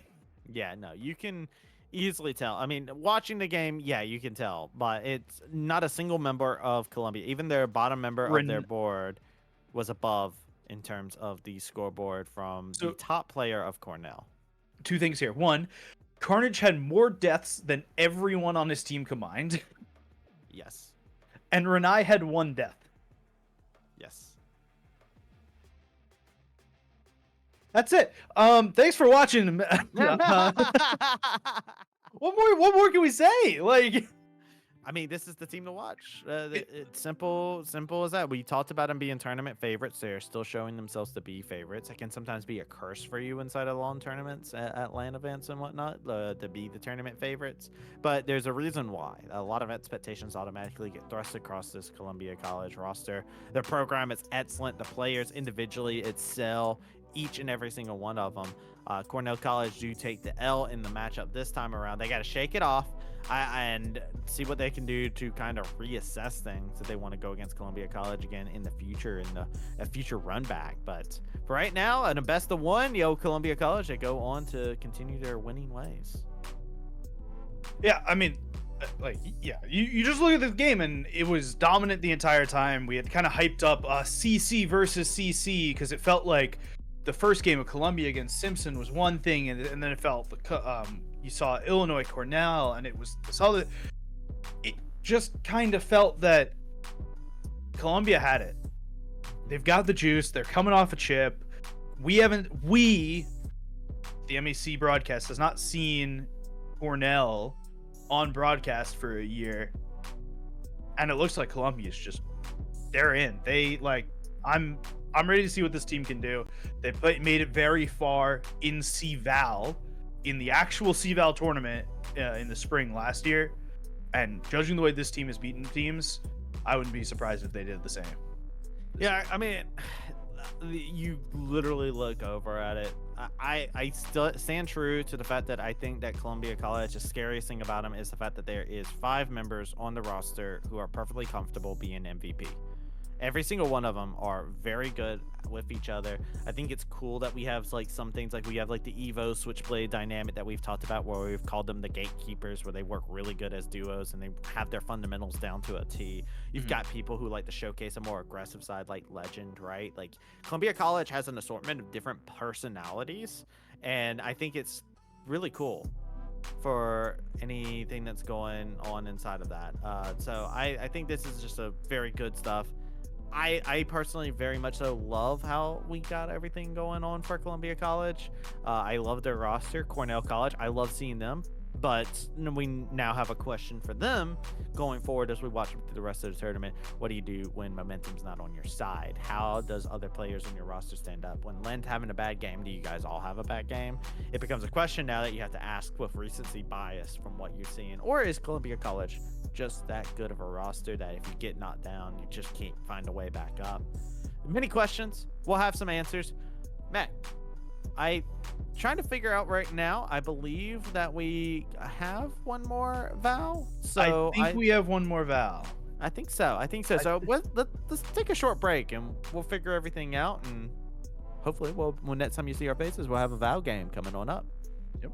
Yeah, no, you can easily tell. I mean, watching the game, yeah, you can tell, but it's not a single member of Columbia. Even their bottom member of their board was above in terms of the scoreboard from the top player of Cornell.
Two things here. One, Carnage had more deaths than everyone on his team combined,
Yes.
and Renai had 1 death.
Yes.
That's it. Thanks for watching. What more can we say? Like,
I mean, this is the team to watch. It's simple as that. We talked about them being tournament favorites. They're still showing themselves to be favorites. It can sometimes be a curse for you inside of long tournaments at LAN events and whatnot to be the tournament favorites. But there's a reason why. A lot of expectations automatically get thrust across this Columbia College roster. Their program is excellent. The players individually excel, each and every single one of them. Cornell College do take the L in the matchup this time around. They got to shake it off and see what they can do to kind of reassess things if they want to go against Columbia College again in the future, in a future run back. But for right now, in a best of one, Columbia College, they go on to continue their winning ways.
yeah, I mean, you just look at this game and it was dominant the entire time. We had kind of hyped up CC versus CC because it felt like the first game of Columbia against Simpson was one thing, and then it felt you saw Illinois Cornell, and it was it just kind of felt that Colombia had it. They've got the juice. They're coming off a chip. The MAC broadcast, has not seen Cornell on broadcast for a year. And it looks like Colombia's they're in. I'm ready to see what this team can do. They made it very far in CVAL, in the actual CVAL tournament in the spring last year. And judging the way this team has beaten teams, I wouldn't be surprised if they did the same.
Yeah, I mean, you literally look over at it. I still stand true to the fact that I think that Columbia College, the scariest thing about them is the fact that there is 5 members on the roster who are perfectly comfortable being MVP. Every single one of them are very good with each other. I think it's cool that we have like some things, like we have like the Evo Switchblade dynamic that we've talked about, where we've called them the gatekeepers, where they work really good as duos and they have their fundamentals down to a T. You've got people who like to showcase a more aggressive side, like Legend, right? Like Columbia College has an assortment of different personalities, and I think it's really cool for anything that's going on inside of that. So I think this is just a very good stuff. I personally very much so love how we got everything going on for Columbia College. I love their roster. Cornell College, I love seeing them. But we now have a question for them going forward as we watch them through the rest of the tournament. What do you do when momentum's not on your side? How does other players on your roster stand up? When Len's having a bad game, do you guys all have a bad game? It becomes a question now that you have to ask with recency bias from what you're seeing. Or is Columbia College just that good of a roster that if you get knocked down, you just can't find a way back up? Many questions. We'll have some answers. Matt, I trying to figure out right now. I believe that we have one more Val. So
I think we have one more Val.
I think so. So let's take a short break and we'll figure everything out. And hopefully, when next time you see our faces, we'll have a Val game coming on up.
Yep.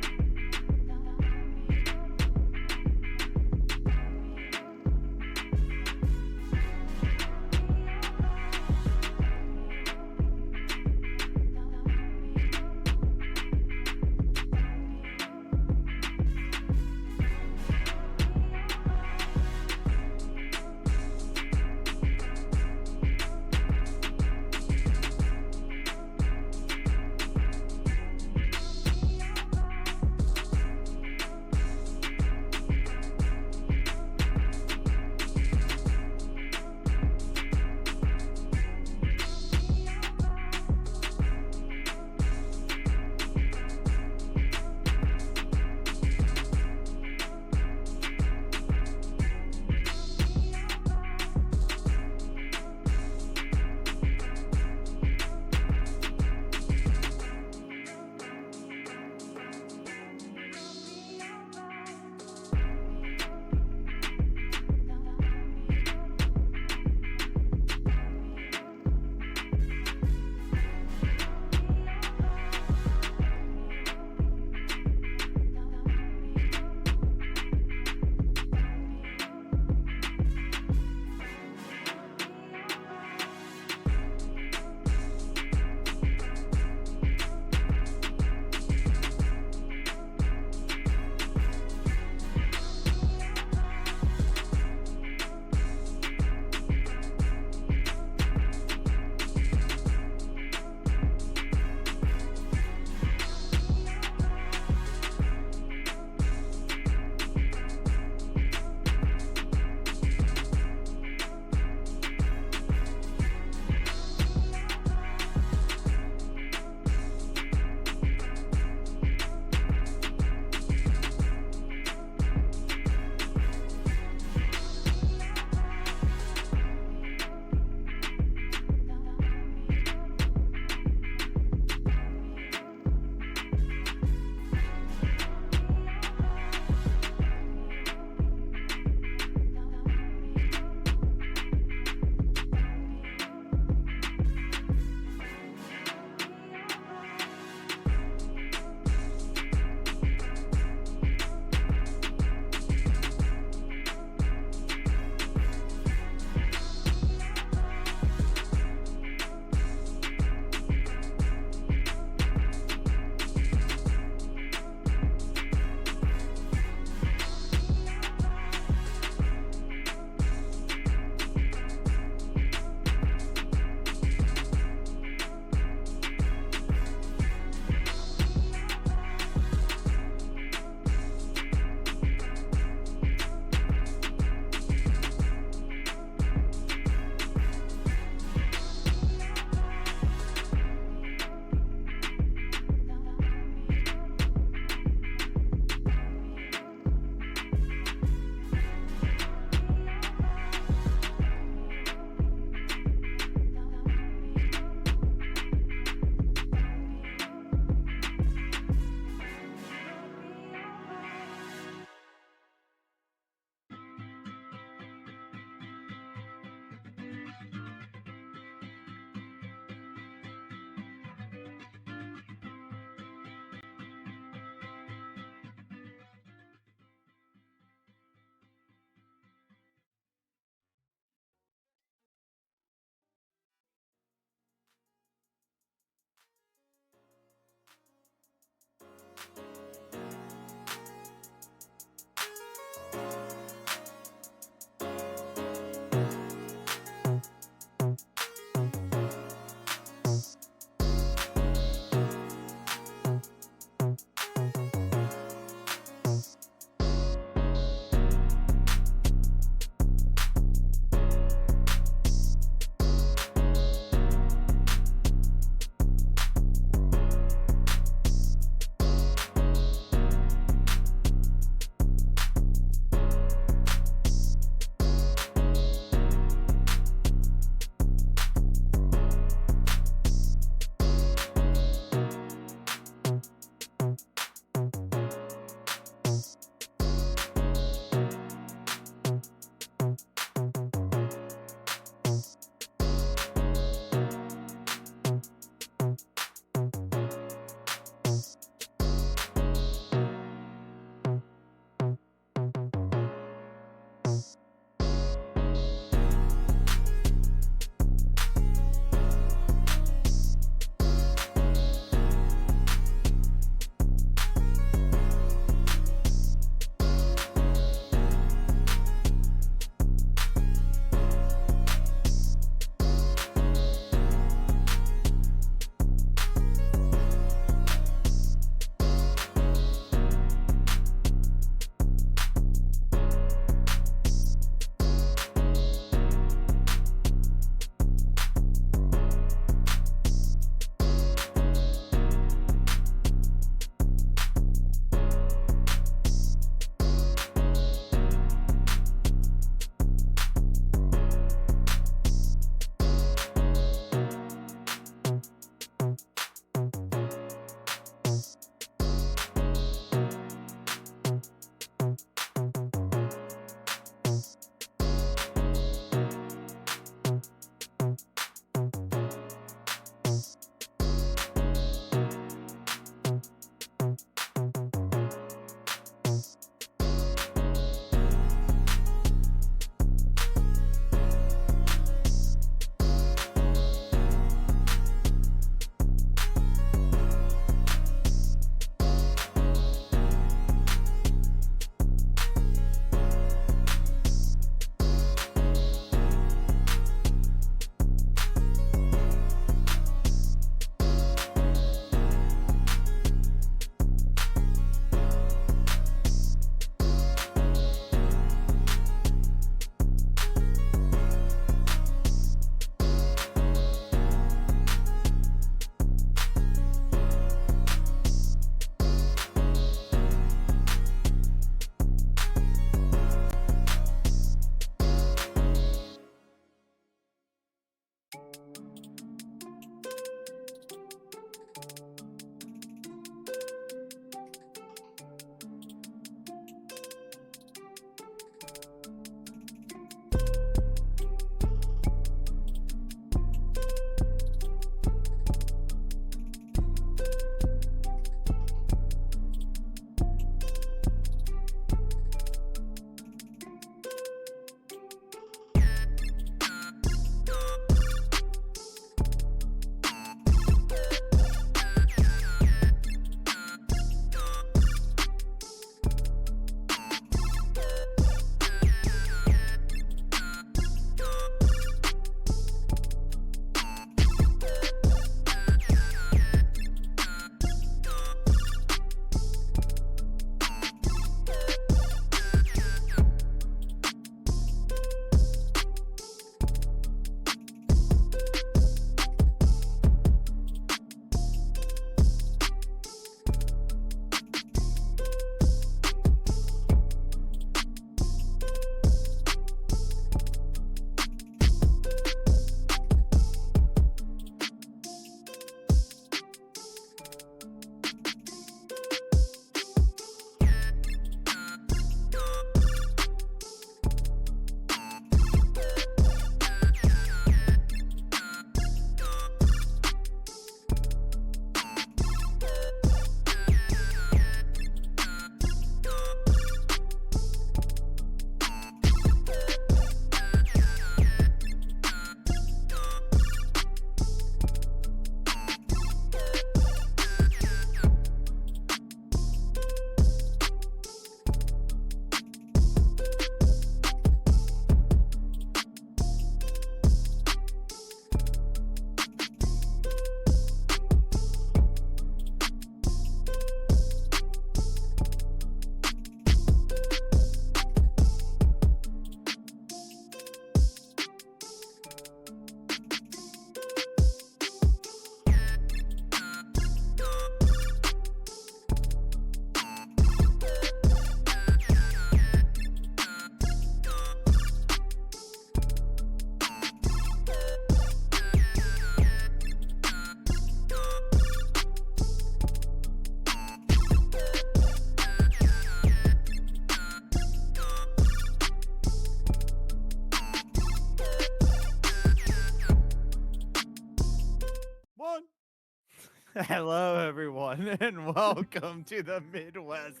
Hello, everyone, and welcome to the Midwest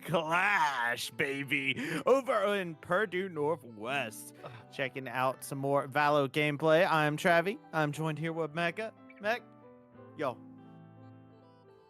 Clash, baby, over in Purdue Northwest. Checking out some more Valo gameplay. I'm Travi. I'm joined here with Mecca. Mech, yo,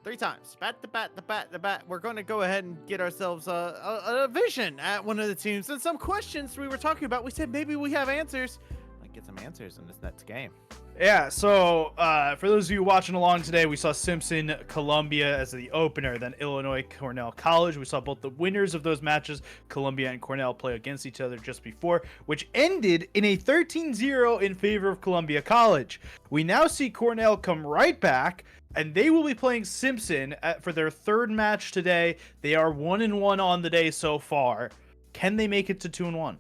3 times. Bat, the bat, the bat, the bat. We're going to go ahead and get ourselves a vision at one of the teams. And some questions we were talking about, we said maybe we have answers. Might get some answers in this next game.
Yeah, so for those of you watching along today, we saw Simpson, Columbia as the opener, then Illinois, Cornell College. We saw both the winners of those matches, Columbia and Cornell, play against each other just before, which ended in a 13-0 in favor of Columbia College. We now see Cornell come right back, and they will be playing Simpson for their 3rd match today. They are 1-1 on the day so far. Can they make it to 2-1?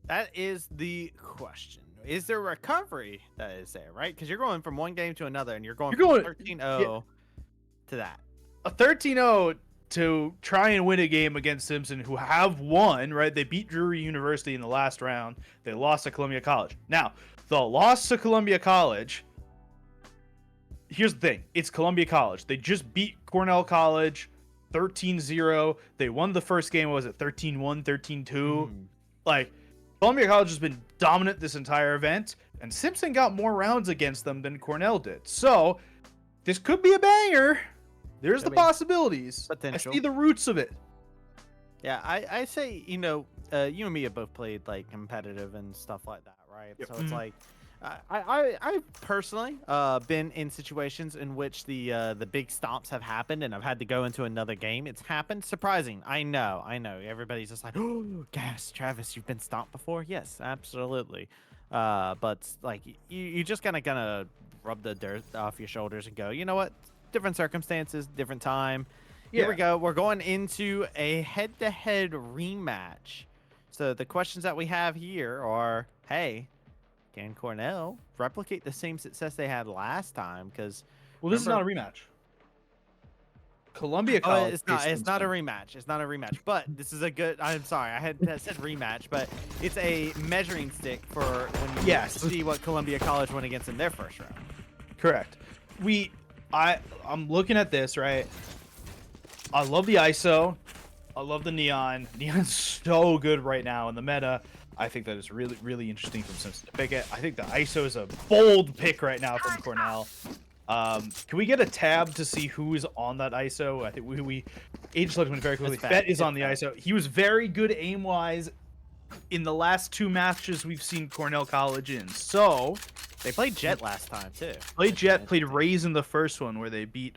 That is the question. Is there recovery that is there, right? Because you're going from one game to another, and you're going from 13-0 to that.
A 13-0 to try and win a game against Simpson, who have won, right? They beat Drury University in the last round. They lost to Columbia College. Now, the loss to Columbia College, here's the thing. It's Columbia College. They just beat Cornell College 13-0. They won the first game, what was it, 13-1, 13-2? Like, Columbia College has been dominant this entire event, and Simpson got more rounds against them than Cornell did. So, this could be a banger. There's the possibilities.
Potential.
I see the roots of it.
Yeah, I say, you and me have both played like competitive and stuff like that, right?
Yep.
So it's like, I personally been in situations in which the big stomps have happened, and I've had to go into another game. It's happened. Surprising. I know. Everybody's just like, oh, gas, Travis, you've been stomped before? Yes, absolutely. But like, you just gonna rub the dirt off your shoulders and go, you know what? Different circumstances, different time. Here we go. We're going into a head-to-head rematch. So the questions that we have here are, hey, can Cornell replicate the same success they had last time? Because
This is not a rematch. Columbia College.
it's not a rematch. It's not a rematch. But this is a good. I'm sorry, I had said rematch, but it's a measuring stick for when you see what Columbia College went against in their first round.
Correct. I'm looking at this, right? I love the ISO. I love the neon. Neon's so good right now in the meta. I think that is really, really interesting from Simpson to pick it. I think the ISO is a bold pick right now from Cornell. Can we get a tab to see who is on that ISO? I think we age selected went very quickly. Bet is on the ISO. He was very good aim-wise in the last 2 matches we've seen Cornell College in. So
they played Jet last time too.
Played Jet, played Rays in the first one where they beat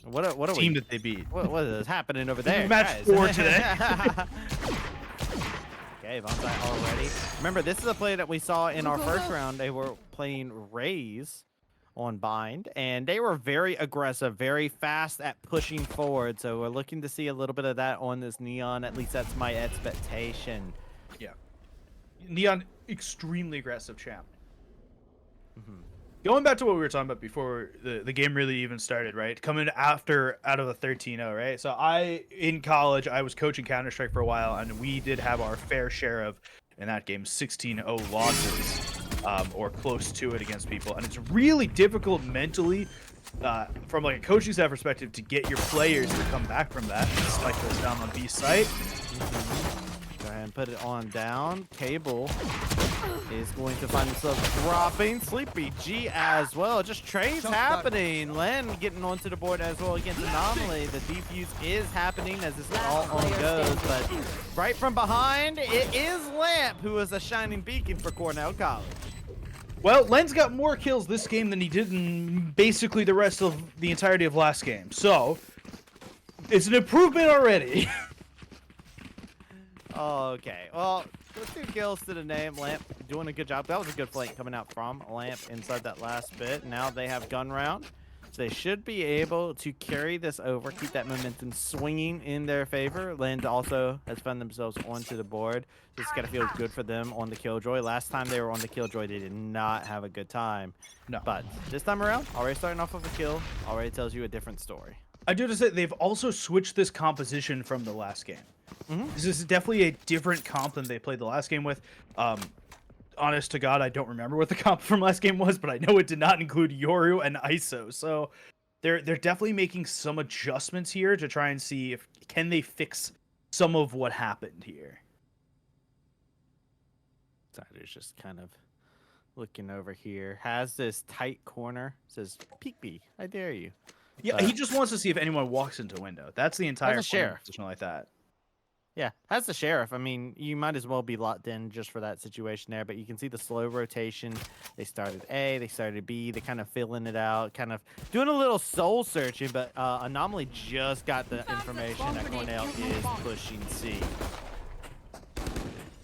what
team that they beat?
What is happening over there?
Match 4 today.
Okay, bonsai already. Remember, this is a play that we saw in our first round. They were playing Rays on bind, and they were very aggressive, very fast at pushing forward. So we're looking to see a little bit of that on this Neon. At least that's my expectation.
Yeah. Neon, extremely aggressive champ. Going back to what we were talking about before the game really even started, right? Coming out of the 13-0, right? So in college, I was coaching Counter-Strike for a while, and we did have our fair share of, in that game, 16-0 losses, or close to it against people. And it's really difficult mentally, from like a coaching staff perspective, to get your players to come back from that. Spike goes down on B site.
Go ahead and put it on down. Cable is going to find himself dropping. Sleepy G as well. Just trades happening. Len getting onto the board as well against Anomaly. The defuse is happening as this all on goes, but right from behind, it is Lamp, who is a shining beacon for Cornell College.
Well, Len's got more kills this game than he did in basically the rest of the entirety of last game. So, it's an improvement already.
Okay, well, 2 kills to the name. Lamp doing a good job. That was a good flank coming out from Lamp inside that last bit. Now they have gun round, so they should be able to carry this over, keep that momentum swinging in their favor. Lind also has found themselves onto the board. This is going to feel good for them on the Killjoy. Last time they were on the Killjoy, they did not have a good time. No. But this time around, already starting off with a kill, already tells you a different story.
I do have to say, they've also switched this composition from the last game. This is definitely a different comp than they played the last game with. honest to God, I don't remember what the comp from last game was, but I know it did not include Yoru and ISO. So they're definitely making some adjustments here to try and see if can they fix some of what happened here.
Sider's just kind of looking over here. Has this tight corner. Says, peek me. I dare you.
Yeah, he just wants to see if anyone walks into window. That's the entire
sheriff.
position like that.
Yeah, as the sheriff, I mean, you might as well be locked in just for that situation there, but you can see the slow rotation. They started A, they started B, they kind of filling it out, kind of doing a little soul searching, but Anomaly just got the information that Cornell is pushing C.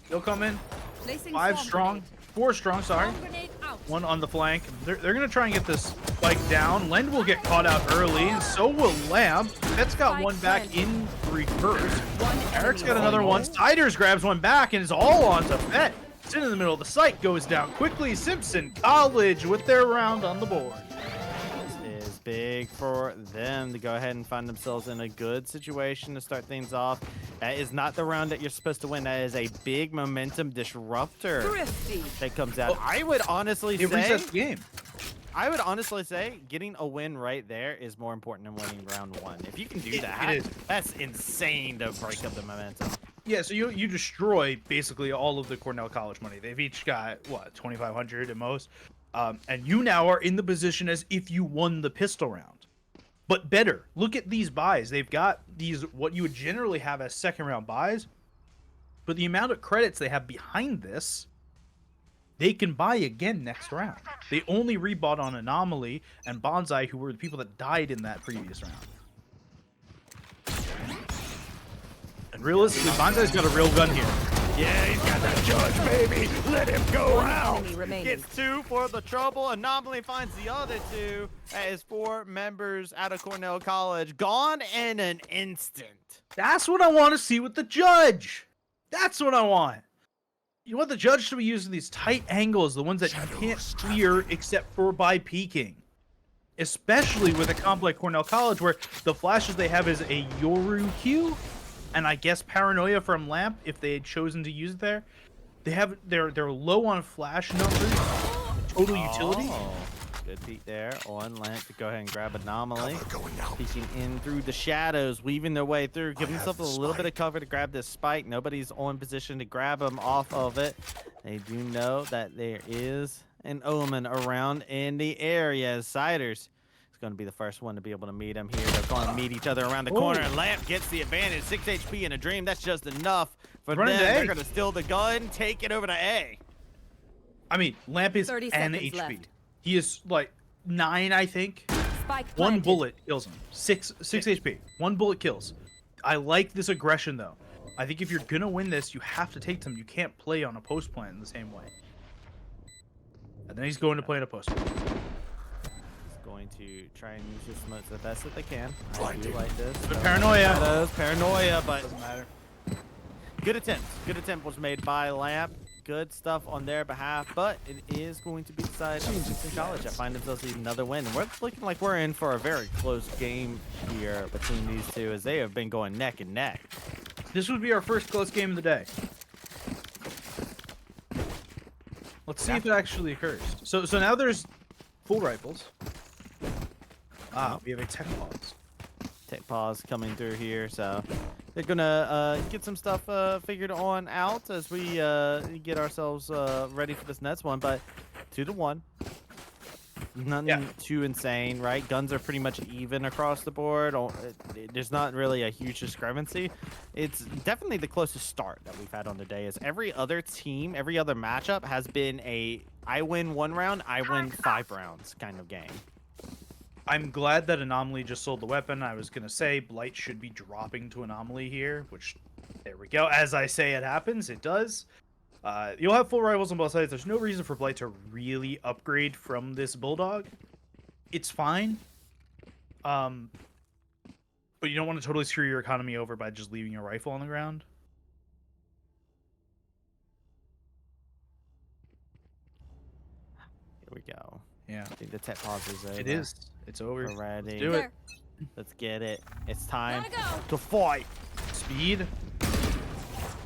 They'll come in.
Placing
5
swarm
strong.
grenade.
4 strong, sorry.
Swarm grenade out.
1 on the flank. They're going to try and get this spike down. Lend will get caught out early, and so will Lamp. That's got one back in reverse. Eric's got another one. Siders grabs one back and is all onto Fett. It's in the middle of the site, goes down quickly. Simpson College with their round on the board.
This is big for them to go ahead and find themselves in a good situation to start things off. That is not the round that you're supposed to win. That is a big momentum disruptor
Thrifty.
that comes out. I would honestly
It
say,
resets the game.
I would honestly say getting a win right there is more important than winning round 1. If you can do
It
that,
is.
that's insane to break up the momentum.
Yeah, so you destroy basically all of the Cornell College money. They've each got, what, 2,500 at most? And you now are in the position as if you won the pistol round. But better. Look at these buys. They've got these, what you would generally have as second round buys. But the amount of credits they have behind this, they can buy again next round. They only rebought on Anomaly and Bonsai, who were the people that died in that previous round. And realistically, Bonsai's got a real gun here.
Yeah, he's got that judge, baby. Let him go
One
out.
enemy remaining.
Gets 2 for the trouble. Anomaly finds the other 2. That is 4 members out of Cornell College. Gone in an instant.
That's what I want to see with the judge. That's what I want. You want the judge to be using these tight angles, the ones that you can't clear except for by peeking. Especially with a comp like Cornell College, where the flashes they have is a Yoru Q, and I guess Paranoia from Lamp, if they had chosen to use it there. They're low on flash numbers, total utility.
Oh, good peek there on Lamp to go ahead and grab Anomaly. Peeking in through the shadows, weaving their way through, giving themselves a little bit of cover to grab this spike. Nobody's on position to grab them off of it. They do know that there is an Omen around in the area. Siders going to be the first one to be able to meet him here. They're going to meet each other around the corner. And Lamp gets the advantage. 6 HP in a dream. That's just enough for them. They're going to steal the gun, take it over to A.
I mean, Lamp is
30
an
seconds
HP.
left.
He is like 9, I think.
Spike
One
planted.
bullet kills him. 6 HP. 1 bullet kills. I like this aggression though. I think if you're gonna win this, you have to take them. You can't play on a post plant in the same way. And then he's going to play on a post plant.
Going to try and use his smokes the best that they can. I do like this.
But paranoia.
Shadows, paranoia, but
Doesn't matter.
good attempt. Good attempt was made by Lamp. Good stuff on their behalf, but it is going to be decided on Simpson College that find themselves another win. And we're looking like we're in for a very close game here between these two, as they have been going neck and neck.
This would be our first close game of the day. Let's see if it actually occurs. So now there's full rifles. We have a tech pause.
Tech pause coming through here, so they're gonna get some stuff figured on out as we get ourselves ready for this next one. But 2-1, nothing too insane, right? Guns are pretty much even across the board. There's not really a huge discrepancy. It's definitely the closest start that we've had on the day. As every other team, every other matchup has been a I win 1 round, I win 5 rounds kind of game.
I'm glad that Anomaly just sold the weapon. I was going to say Blight should be dropping to Anomaly here, which, there we go. As I say it happens, it does. You'll have full rivals on both sides. There's no reason for Blight to really upgrade from this Bulldog. It's fine. But you don't want to totally screw your economy over by just leaving your rifle on the ground.
Here we go.
Yeah.
I think the tech pause is over.
It is. It's over.
We're ready.
Do it.
Let's get it. It's time
Gotta go.
to fight.
Speed.
Looking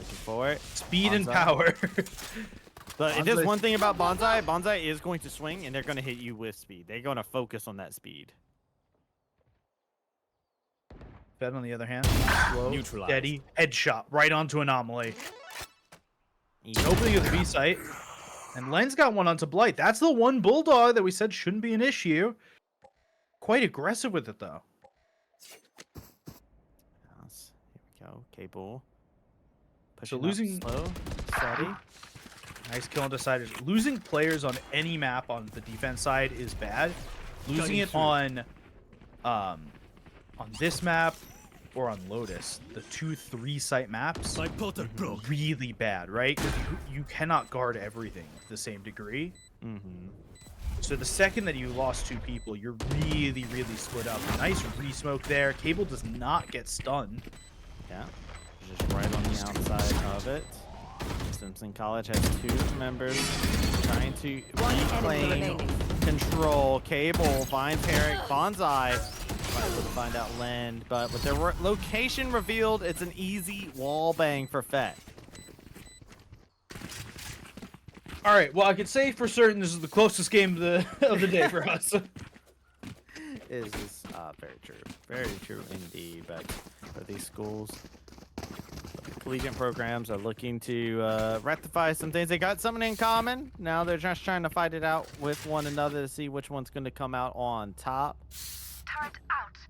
for it.
Speed and
Bonsai.
power.
But it is
Bonsai-
one thing about Bonsai. Bonsai is going to swing, and they're going to hit you with speed. They're going to focus on that speed.
Fed, on the other hand, slow,
Neutralized.
steady, headshot right onto Anomaly.
Easy.
An opening of the B site. And Len's got one onto Blight. That's the one Bulldog that we said shouldn't be an issue. Quite aggressive with it, though.
Yes. Here we go. Cable.
So
Pushing
losing-
up slow, steady.
Nice kill on deciders. Losing players on any map on the defense side is bad. Losing it on this map or on Lotus, the 2-3 site maps,
My Potter broke.
really bad, right? Because you cannot guard everything to the same degree.
Mm-hmm.
So the second that you lost 2 people, you're really, really split up. Nice re-smoke there. Cable does not get stunned.
Yeah. Just right on the outside of it. Simpson College has 2 members trying to
One enemy
reclaim
remaining.
control. Cable finds Herrick. Bonsai trying to find out Lend, but with their location revealed, it's an easy wall bang for Fett.
All right. Well, I can say for certain this is the closest game of the day for us.
Is very true. Very true indeed. But for these schools, the collegiate programs are looking to rectify some things. They got something in common. Now they're just trying to fight it out with one another to see which one's going to come out on top.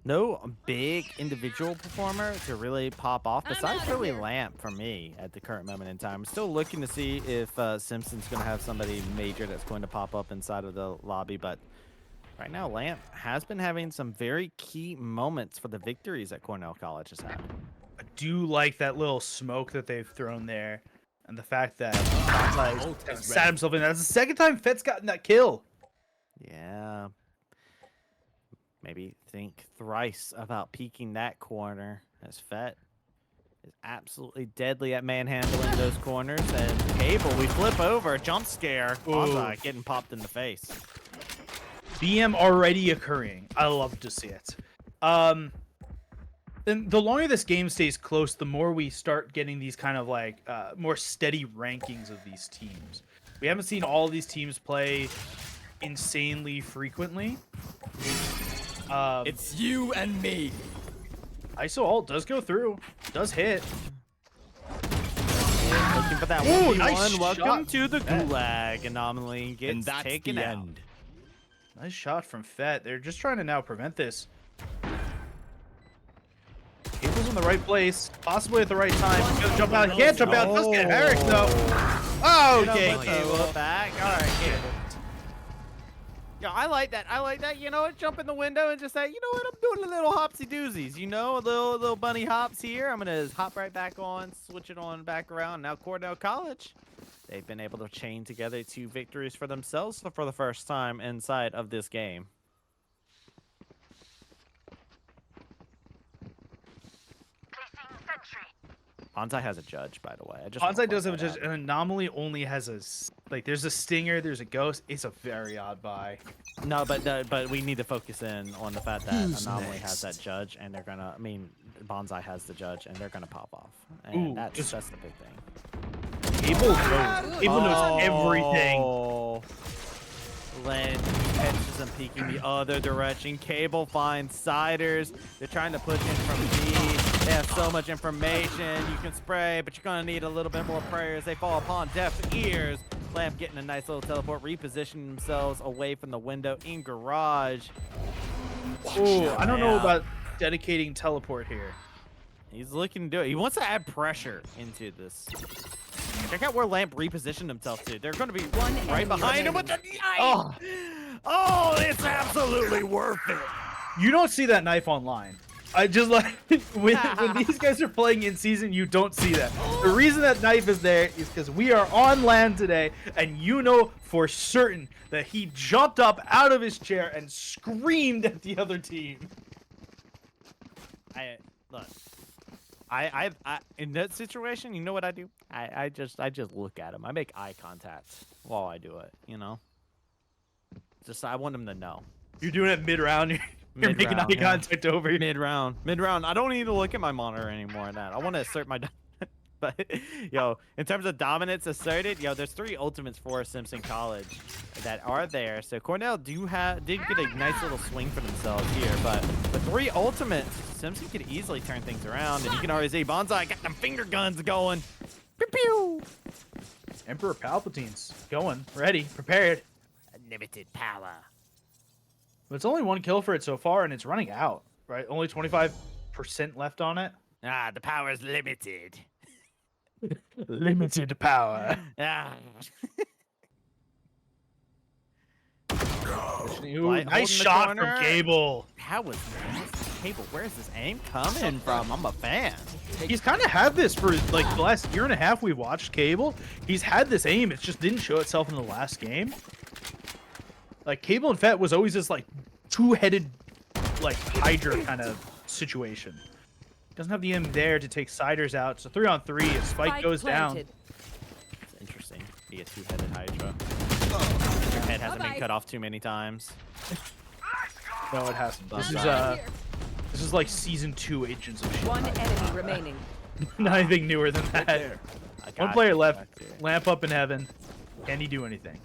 No big individual performer to really pop off besides
outta
really
here.
Lamp for me at the current moment in time. I'm still looking to see if Simpson's going to have somebody major that's going to pop up inside of the lobby, but right now Lamp has been having some very key moments for the victories that Cornell College has had.
I do like that little smoke that they've thrown there, and the fact that
Ult
like,
is
sat
ready.
himself in. That's the second time Fett's gotten that kill.
Yeah. Maybe think thrice about peeking that corner as Fett is absolutely deadly at manhandling those corners. And Cable, we flip over, jump scare. Bonsai getting popped in the face.
BM already occurring. I love to see it. And the longer this game stays close, the more we start getting these kind of like more steady rankings of these teams. We haven't seen all of these teams play insanely frequently.
It's you and me.
ISO ult does go through, does hit.
Looking for that
Ooh,
1v1.
nice
Welcome
shot.
to the Gulag. Anomaly gets
And that's
taken
the
out.
end.
Nice shot from Fett. They're just trying to now prevent this. Cable's in the right place, possibly at the right time. He's gonna jump out. He can't jump out. Does get Herrick though. Okay,
Cable
Cable.
back. All right, Cable. Yeah, I like that. I like that. You know what? Jump in the window and just say, you know what? I'm doing a little hopsy doozies. You know, a little bunny hops here. I'm gonna hop right back on, switch it on back around. Now Cornell College, they've been able to chain together 2 victories for themselves for the first time inside of this game. Bonsai has a judge, by the way. I just wanna
Bonsai does
point
have just
that out.
an anomaly. Only has like there's a stinger, there's a ghost. It's a very odd buy.
No, but we need to focus in on the fact that Anomaly has that judge, and they're gonna. I mean, Bonsai has the judge, and they're gonna pop off, and
Ooh,
that's
just-
the big thing.
Cable knows. Cable knows everything.
Oh. Len catches him peeking the other direction. Cable finds Siders. They're trying to push in from B. They have so much information. You can spray, but you're going to need a little bit more prayers. They fall upon deaf ears. Lamp getting a nice little teleport, repositioning themselves away from the window in garage.
Ooh, I don't know
out.
about dedicating teleport here.
He's looking to do it. He wants to add pressure into this. Check out where Lamp repositioned himself to. They're going to be
One
right
enemy
behind him with the knife. Oh, it's absolutely worth it.
You don't see that knife online. I just like when these guys are playing in season, you don't see that. The reason that knife is there is because we are on land today, and you know for certain that he jumped up out of his chair and screamed at the other team.
Look. I in that situation, you know what I do? I just look at him. I make eye contact while I do it. You know. Just I want him to know.
You're doing it mid-round. You're making eye
Mid-round, yeah.
contact over here.
Mid round. I don't need to look at my monitor anymore. Than that I want to assert my. But yo, in terms of dominance asserted, yo, there's 3 ultimates for Simpson College that are there. So Cornell did get a nice little swing for themselves here, but with 3 ultimates, Simpson could easily turn things around, and you can already see Bonsai got them finger guns going. Pew pew.
Emperor Palpatine's going, ready, prepared.
Unlimited power.
But it's only 1 kill for it so far, and it's running out, right? Only 25% left on it.
Ah, the power is limited.
Limited power.
Ah.
Ooh,
Light
nice
holding the
shot
corner.
from Cable.
How was this Cable? Where's this aim coming from? I'm a fan.
He's kind of had this for like the last year and a half we watched Cable. He's had this aim. It just didn't show itself in the last game. Like Cable and Fett was always this like 2-headed like Hydra kind of situation. Doesn't have the aim there to take Siders out. So 3-on-3, if Spike goes
planted.
down.
It's interesting. Be a 2-headed Hydra. Your head hasn't been cut off too many times.
No, it hasn't. This is like season 2 Agents of S.H.I.E.L.D.
1 enemy remaining.
Not anything newer than that.
I
One
got
player
you,
left.
got you.
Lamp up in heaven. Can he do anything?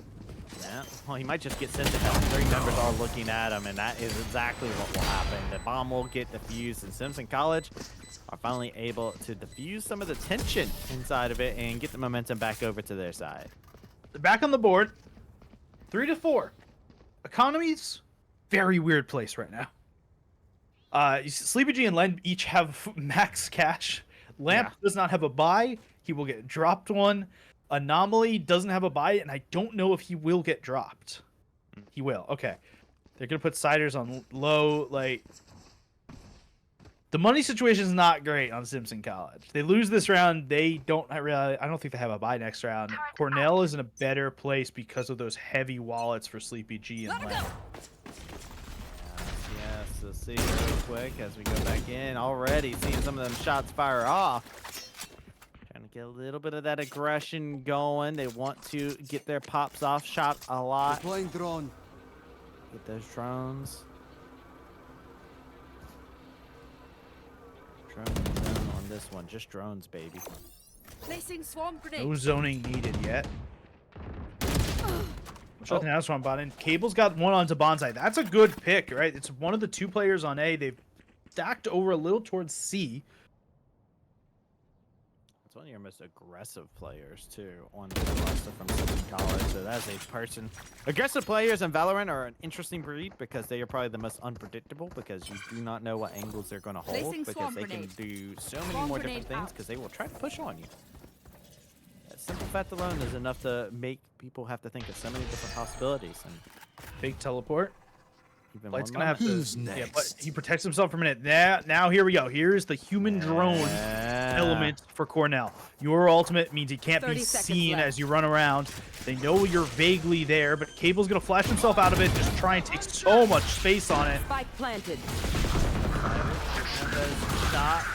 Yeah. Well, he might just get sent to hell. 3 members are looking at him, and that is exactly what will happen. The bomb will get defused, and Simpson College are finally able to diffuse some of the tension inside of it and get the momentum back over to their side.
They're back on the board. 3-4. Economy's very weird place right now. Sleepy G and Len each have max cash. Lamp does not have a buy. He will get dropped one. Anomaly doesn't have a buy, and I don't know if he will get dropped. He will. Okay. They're going to put Siders on low. Like, the money situation is not great on Simpson College. They lose this round. They don't really. I don't think they have a buy next round. Cornell is in a better place because of those heavy wallets for Sleepy G and Len.
Yes, so see real quick as we go back in. Already seeing some of them shots fire off. Trying to get a little bit of that aggression going. They want to get their pops off. Shot a lot.
Deploying drone.
Get those drones. Drone zone on this one. Just drones, baby.
Placing swarm grenade.
No zoning needed yet. Shutting down Swamp bot in. Cable's got one onto Bonsai. That's a good pick, right? It's one of the 2 players on A. They've stacked over a little towards C.
It's one of your most aggressive players, too, on the roster from Simpson College. So that's a person. Aggressive players in Valorant are an interesting breed because they are probably the most unpredictable because you do not know what angles they're going to hold
Placing
because
swarm
they can
grenade.
do so many
Swarm
more
grenade
different things
out.
because they will try to push on you. That simple fact alone is enough to make people have to think of so many different possibilities. And
Fake teleport.
even
Light's
one
gonna have to.
Who's
Yeah, but
next?
he protects himself for a minute. Now here we go. Here's the human drone element for Cornell. Your ultimate means he can't be
30 seconds
seen
left.
as you run around. They know you're vaguely there, but Cable's gonna flash himself out of it, just try and take so much space on it.
Spike planted.
Stop.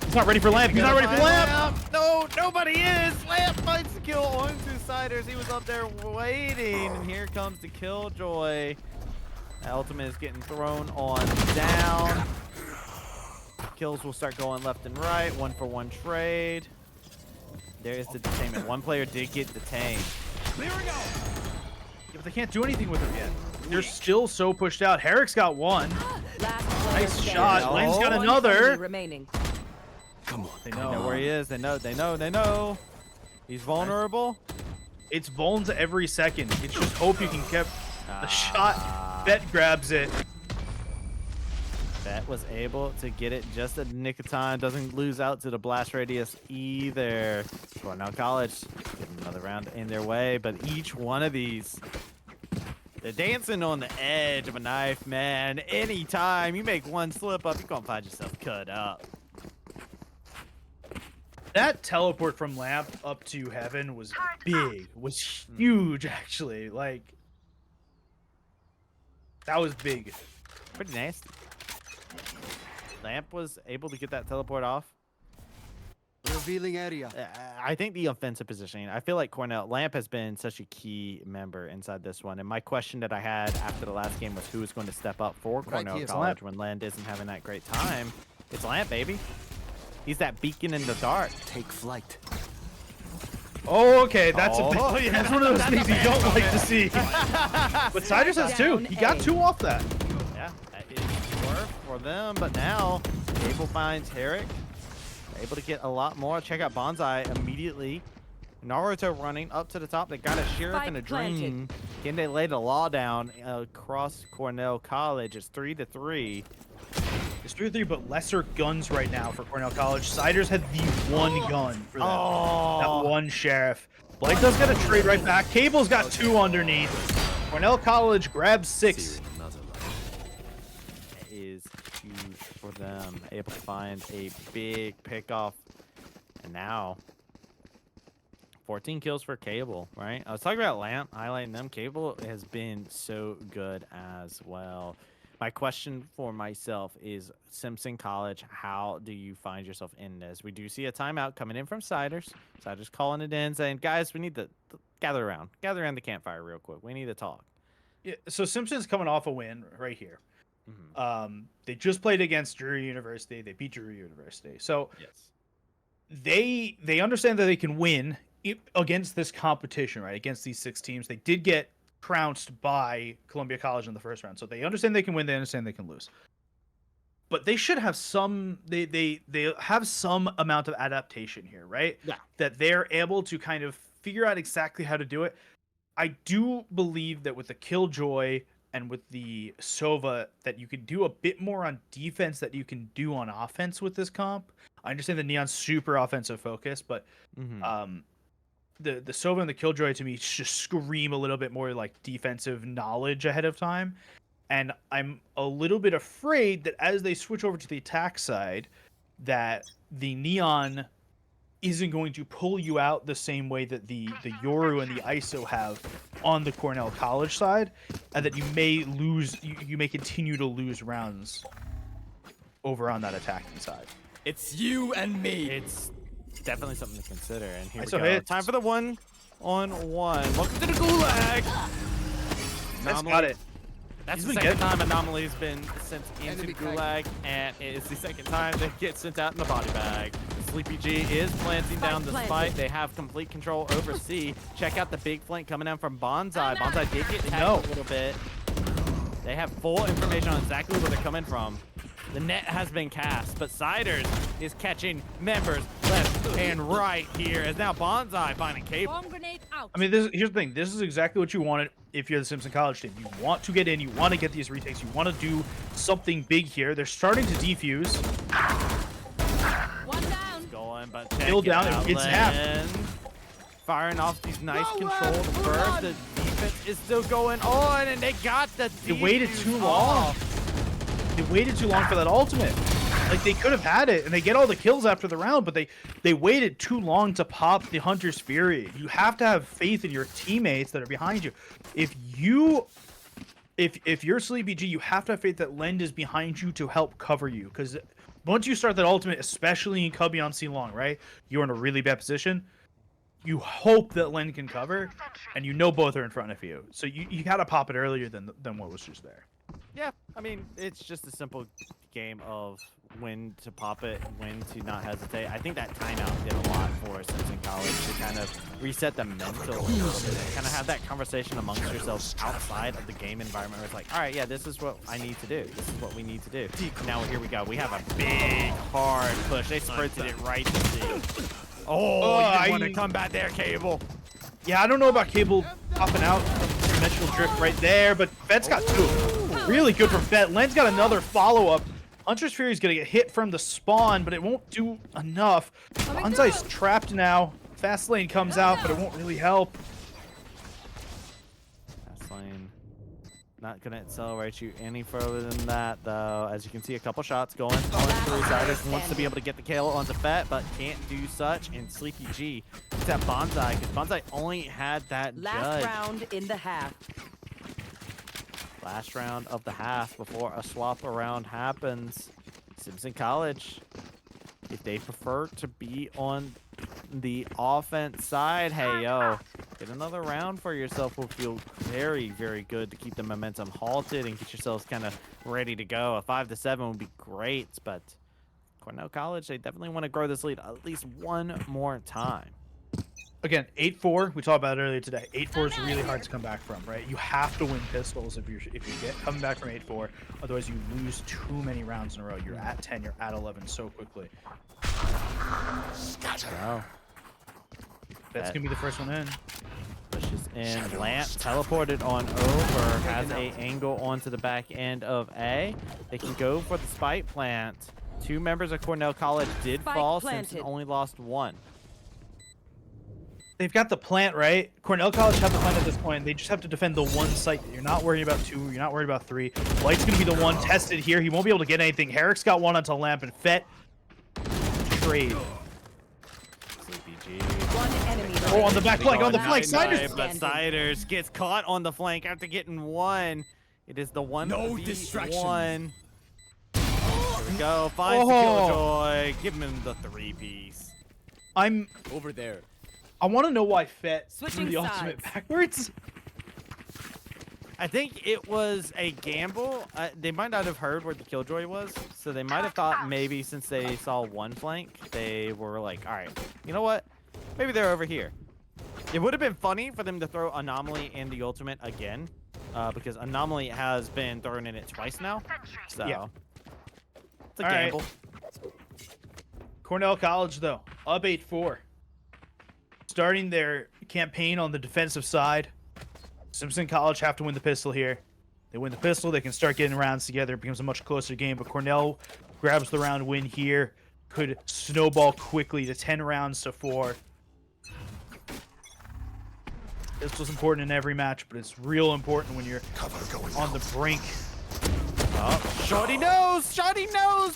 He's not ready for Lamp. He's not ready for Lamp.
No, nobody is. Lamp finds the kill onto Siders. He was up there waiting, and here comes the Killjoy. The ultimate is getting thrown on down. Kills will start going left and right. 1-for-1 trade. There's the detainment. One player did get detained.
There we go. Yeah, but they can't do anything with him yet. They're still so pushed out. Herrick's got one.
Last player
Nice
standing.
shot. Len's got
One
another.
enemy remaining.
Come on.
They
They know where he
know.
is. They know. He's vulnerable.
It's Volns every second. It's just hope you can keep the shot. Bet grabs it.
Bet was able to get it just at the nick of time. Doesn't lose out to the blast radius either. Cornell College getting another round in their way, but each one of these, they're dancing on the edge of a knife, man. Anytime you make one slip up, you're gonna find yourself cut up.
That teleport from Lamp up to heaven was big. Was huge, actually. Like, that was big.
Pretty nasty. Lamp was able to get that teleport off.
Revealing area.
I think the offensive positioning, I feel like Lamp has been such a key member inside this one. And my question that I had after the last game was who is going to step up for Cornell
here,
College
Lamp.
when Land isn't having that great time. It's Lamp, baby. He's that beacon in the dark.
Take flight.
Oh, okay. That's
Oh, yeah,
that's one of those things you don't like to see. But Cyrus has two. He got two off that.
Yeah, that is worth for them. But now, Cable finds Herrick. Able to get a lot more. Check out Bonsai immediately. Naruto running up to the top. They got a Sheriff and a Dream. Can they lay the law down across Cornell College? It's 3-3.
It's 3-3, but lesser guns right now for Cornell College. Siders had the one gun for them. That one Sheriff. Blake does get a trade right back. Cable's got two underneath. Cornell College grabs 6.
That is huge for them. Able to find a big pickoff. And now 14 kills for Cable, right? I was talking about Lamp, highlighting them. Cable has been so good as well. My question for myself is, Simpson College, how do you find yourself in this? We do see a timeout coming in from Siders. Siders calling it in, saying, guys, we need to gather around the campfire real quick. We need to talk.
Yeah, so Simpson's coming off a win right here. They just played against Drury University. They beat Drury University. So
Yes.
they understand that they can win against this competition, right? Against these 6 teams. They did get trounced by Columbia College in the first round. So they understand they can win, they understand they can lose. But they should have some they have some amount of adaptation here, right?
Yeah.
That they're able to kind of figure out exactly how to do it. I do believe that with the Killjoy and with the Sova that you can do a bit more on defense that you can do on offense with this comp. I understand the Neon's super offensive focus, but the Sova and the Killjoy to me just scream a little bit more like defensive knowledge ahead of time. And I'm a little bit afraid that as they switch over to the attack side, that the Neon isn't going to pull you out the same way that the Yoru and the ISO have on the Cornell College side, and that you may lose, you may continue to lose rounds over on that attacking side.
It's you and me. It's definitely something to consider. And here we
ISO
go.
hits.
Time for the 1-on-1. Welcome to the Gulag.
That's got it.
That's
He's
the
been
second
getting-
time Anomaly's been sent into
Enemy
Gulag, and it's the second time they get sent out in the body bag. Sleepy G is planting down the spike. They have complete control over C. Check out the big flank coming down from Bonsai. Bonsai did get tagged a little bit. They have full information on exactly where they're coming from. The net has been cast, but Siders is catching members left and right here. As now Bonsai finding Cable.
Bomb grenade out.
I mean, here's the thing. This is exactly what you wanted if you're the Simpson College team. You want to get in. You want to get these retakes. You want to do something big here. They're starting to defuse.
One down.
Going, but check
Still
it
down,
out,
it's half.
Len. Firing off these nice controlled bursts. The defense is still going on, and they got the
They waited
defuse
too long.
off.
They waited too long for that ultimate. Like, they could have had it, and they get all the kills after the round, but they waited too long to pop the Hunter's Fury. You have to have faith in your teammates that are behind you. If you're Sleepy G, you have to have faith that Lend is behind you to help cover you. Because once you start that ultimate, especially in Cubby on C long, right? You're in a really bad position. You hope that Lend can cover, and you know both are in front of you. So you gotta pop it earlier than what was just there.
Yeah, I mean, it's just a simple game of when to pop it, when to not hesitate. I think that timeout did a lot for Simpson College to kind of reset the mental a little bit, kind of have that conversation amongst yourselves outside of the game environment where it's like, all right, yeah, this is what I need to do. This is what we need to do. Now here we go. We have a big, hard push. They sprinted it right to C. Oh, you didn't want to come back there, Cable.
Yeah, I don't know about Cable popping out. Dimensional drift right there, but Fed's got two. Really good from Fed. Len's got another follow-up. Hunter's Fury is going to get hit from the spawn, but it won't do enough. Bonsai's trapped now. Fast lane comes out, but it won't really help.
Fast lane. Not going to accelerate you any further than that, though. As you can see, a couple shots going through. Siders wants to be able to get the kill onto Fett, but can't do such. And Sleepy G gets that Bonsai, because Bonsai only had that
Last
judge.
round in the half.
Last round of the half before a swap around happens. Simpson College, if they prefer to be on the offense side, hey, yo, get another round for yourself will feel very, very good to keep the momentum halted and get yourselves kind of ready to go. A 5-7 would be great, but Cornell College, they definitely want to grow this lead at least one more time.
Again, 8-4. We talked about it earlier today. 8-4 is really hard to come back from, right? You have to win pistols if you get coming back from 8-4. Otherwise, you lose too many rounds in a row. You're at 10. You're at 11 so quickly.
Wow.
That's gonna be the first one in.
Pushes in. Lance teleported on over. Has a angle onto the back end of A. They can go for the spike plant. 2 members of Cornell College did
Spike
fall.
planted.
Simpson only lost 1.
They've got the plant, right? Cornell College have the plant at this point. They just have to defend the one site. You're not worried about 2. You're not worried about 3. Light's going to be the one tested here. He won't be able to get anything. Herrick's got one onto Lamp, and Fett trade.
Sleepy G.
One enemy
Oh,
remaining.
on the back flank, on the flank. Siders.
But Siders gets caught on the flank after getting 1. It is the 1
No
v
distractions.
1. Here we go. Finds the Killjoy. Give him the 3-piece.
Over there.
I want to know why Fett
Switching
threw the ultimate
sides.
backwards.
I think it was a gamble. They might not have heard where the Killjoy was, so they might have thought maybe since they saw one flank, they were like, all right, you know what? Maybe they're over here. It would have been funny for them to throw Anomaly and the ultimate again, because Anomaly has been thrown in it twice now. So
Yeah.
it's a
All right.
gamble.
Cornell College, though, up 8-4. Starting their campaign on the defensive side. Simpson College have to win the pistol here. They win the pistol, they can start getting rounds together. It becomes a much closer game, but Cornell grabs the round win here. Could snowball quickly to 10 rounds to 4. Pistol's important in every match, but it's real important when you're on the brink.
Oh, Shorty knows,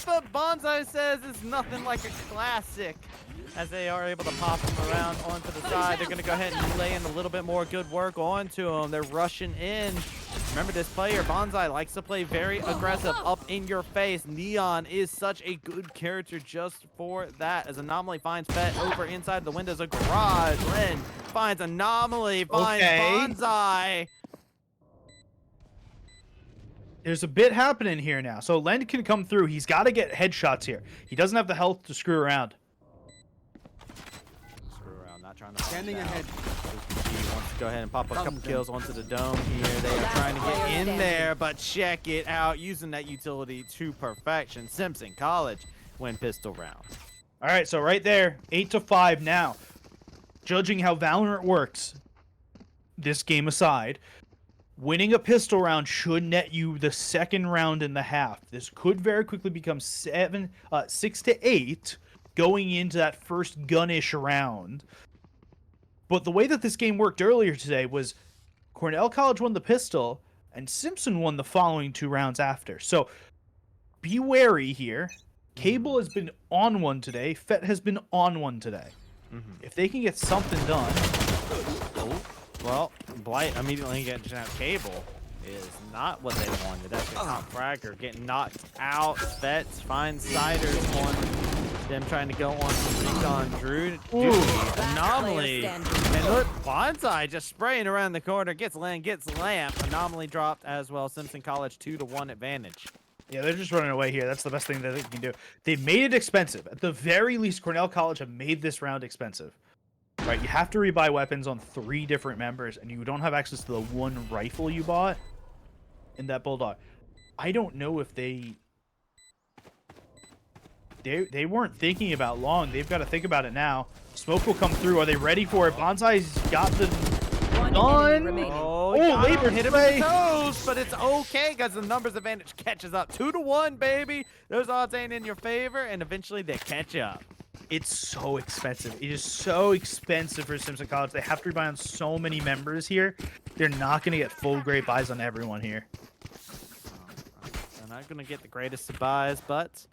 but Bonsai says it's nothing like a classic. As they are able to pop him around onto the side, they're going to go ahead and lay in a little bit more good work onto him. They're rushing in. Remember, this player, Bonsai, likes to play very aggressive, up in your face. Neon is such a good character just for that. As Anomaly finds Fett over inside the windows of Garage. Len finds Anomaly, finds Bonsai.
There's a bit happening here now. So Len can come through. He's got to get headshots here. He doesn't have the health to screw around.
Screw around, not trying to
Standing
find out.
ahead.
He wants to go ahead and pop a couple
Thumbs
kills onto the dome here. They are trying to get in there, but check it out. Using that utility to perfection. Simpson College win pistol round.
All right, so right there, 8-5 now. Judging how Valorant works, this game aside, winning a pistol round should net you the second round in the half. This could very quickly become 6-8 going into that first gun-ish round. But the way that this game worked earlier today was Cornell College won the pistol, and Simpson won the following 2 rounds after. So be wary here. Cable has been on one today. Fett has been on one today. If they can get something done...
Well, Blight immediately getting out. Cable is not what they wanted. That's a top fragger getting knocked out. Vets finds Siders on them trying to go on some recon. Drew, Anomaly. And look, Bonsai just spraying around the corner. Gets Lamp. Anomaly dropped as well. Simpson College 2-1 advantage.
Yeah, they're just running away here. That's the best thing that they can do. They've made it expensive. At the very least, Cornell College have made this round expensive. Right, you have to rebuy weapons on 3 different members, and you don't have access to the one rifle you bought in that Bulldog. I don't know if they weren't thinking about long. They've got to think about it now. Smoke will come through. Are they ready for it? Bonsai's got the
One
gun.
enemy remaining.
Oh,
Labor
hit him in the toes, but it's okay because the numbers advantage catches up. 2-1, baby. Those odds ain't in your favor, and eventually they catch up.
It's so expensive. It is so expensive for Simpson College. They have to rebuy on so many members here. They're not going to get full great buys on everyone here.
They're not going to get the greatest of buys, but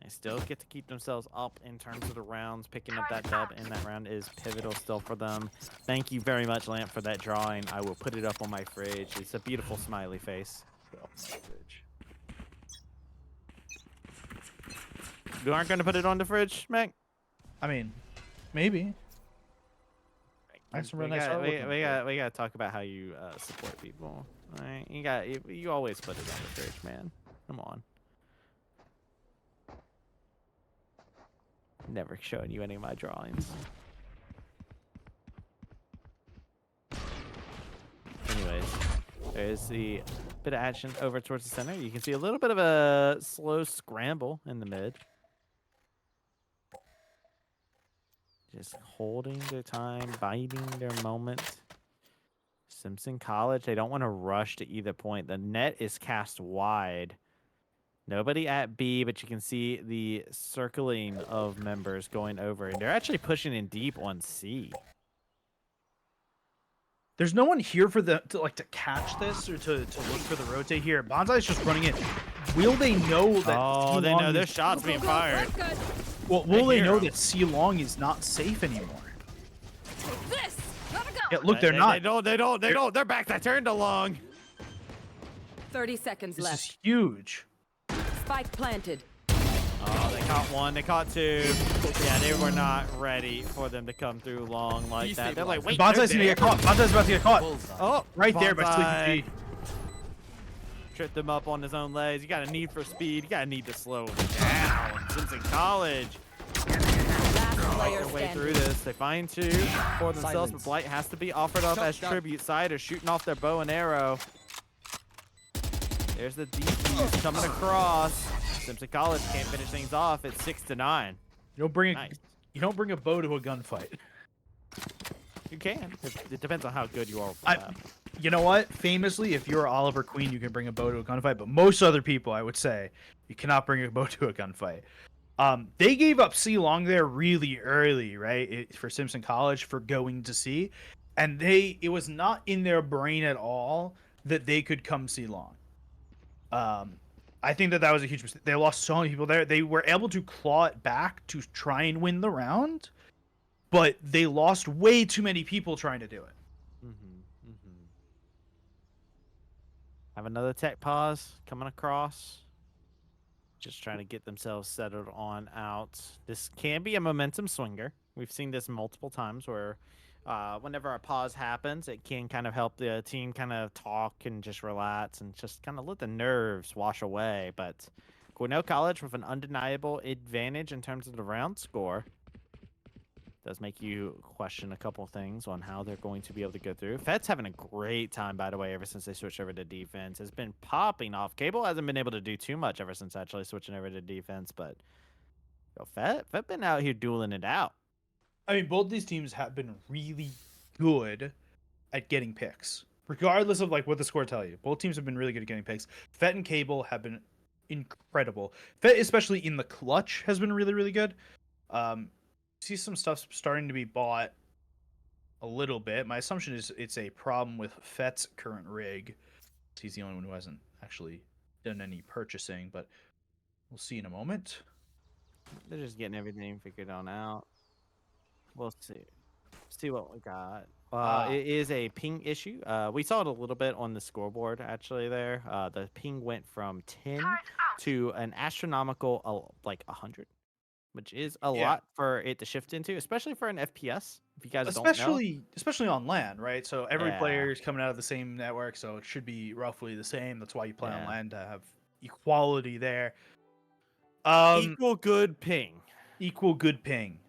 they still get to keep themselves up in terms of the rounds. Picking up that dub in that round is pivotal still for them. Thank you very much, Lamp, for that drawing. I will put it up on my fridge. It's a beautiful smiley face. You aren't going to put it on the fridge, Mac?
I mean, maybe. Nice and real nice artwork.
We gotta talk about how you support people. All right? You always put it on the fridge, man. Come on. Never showing you any of my drawings. Anyways, there's the bit of action over towards the center. You can see a little bit of a slow scramble in the mid. Just holding their time, biding their moment. Simpson College, they don't want to rush to either point. The net is cast wide. Nobody at B, but you can see the circling of members going over. And they're actually pushing in deep on C.
There's no one here for the to catch this or to look for the rotate here. Bonsai's just running it. Will they know that?
Oh, they know their
is,
shots being fired.
Well, will they know that C Long is not safe anymore?
This. Gotta go.
Yeah, look, they're not.
They don't. Their backs are turned along.
30 seconds
This
left.
is huge.
Spike planted.
Oh, they caught one. They caught two. Yeah, they were not ready for them to come through long like that. They're like, wait,
Bonsai's gonna get caught. Bonsai's about to get caught.
Oh,
Right there by
Bonsai
Sleepy G.
tripped him up on his own legs. You got a need for speed. You got a need to slow him down. Simpson College.
Last player
Their way
standing.
through this. They find two for themselves, but Blight has to be offered up as tribute. Siders shooting off their bow and arrow. There's the defuse coming across. Simpson College can't finish things off. It's 6-9.
You don't bring a
Nice.
you don't bring a bow to a gunfight.
You can. It depends on how good you are with
I-
that.
You know what? Famously, if you're Oliver Queen, you can bring a bow to a gunfight, but most other people, I would say, you cannot bring a bow to a gunfight. They gave up C Long there really early, right? For Simpson College for going to C, and it was not in their brain at all that they could come C Long. I think that was a huge mistake. They lost so many people there. They were able to claw it back to try and win the round, but they lost way too many people trying to do it.
Have another tech pause coming across. Just trying to get themselves settled on out. This can be a momentum swinger. We've seen this multiple times where whenever a pause happens, it can kind of help the team kind of talk and just relax and just kind of let the nerves wash away. But Cornell College with an undeniable advantage in terms of the round score. Does make you question a couple things on how they're going to be able to go through. Fed's having a great time, by the way, ever since they switched over to defense. Has been popping off. Cable hasn't been able to do too much ever since actually switching over to defense, but yo, Fed been out here dueling it out.
I mean, both these teams have been really good at getting picks, regardless of what the score tell you. Both teams have been really good at getting picks. Fett and Cable have been incredible. Fett, especially in the clutch, has been really, really good. See some stuff starting to be bought a little bit. My assumption is it's a problem with Fett's current rig. He's the only one who hasn't actually done any purchasing, but we'll see in a moment.
They're just getting everything figured on out. We'll see. See what we got. It is a ping issue. We saw it a little bit on the scoreboard actually there. The ping went from 10 to an astronomical 100. Which is a lot for it to shift into, especially for an FPS. If you guys don't know,
especially on LAN, right? So every
Yeah.
player is coming out of the same network, so it should be roughly the same. That's why you play on
Yeah.
LAN, to have equality there.
equal good ping.
Equal good ping.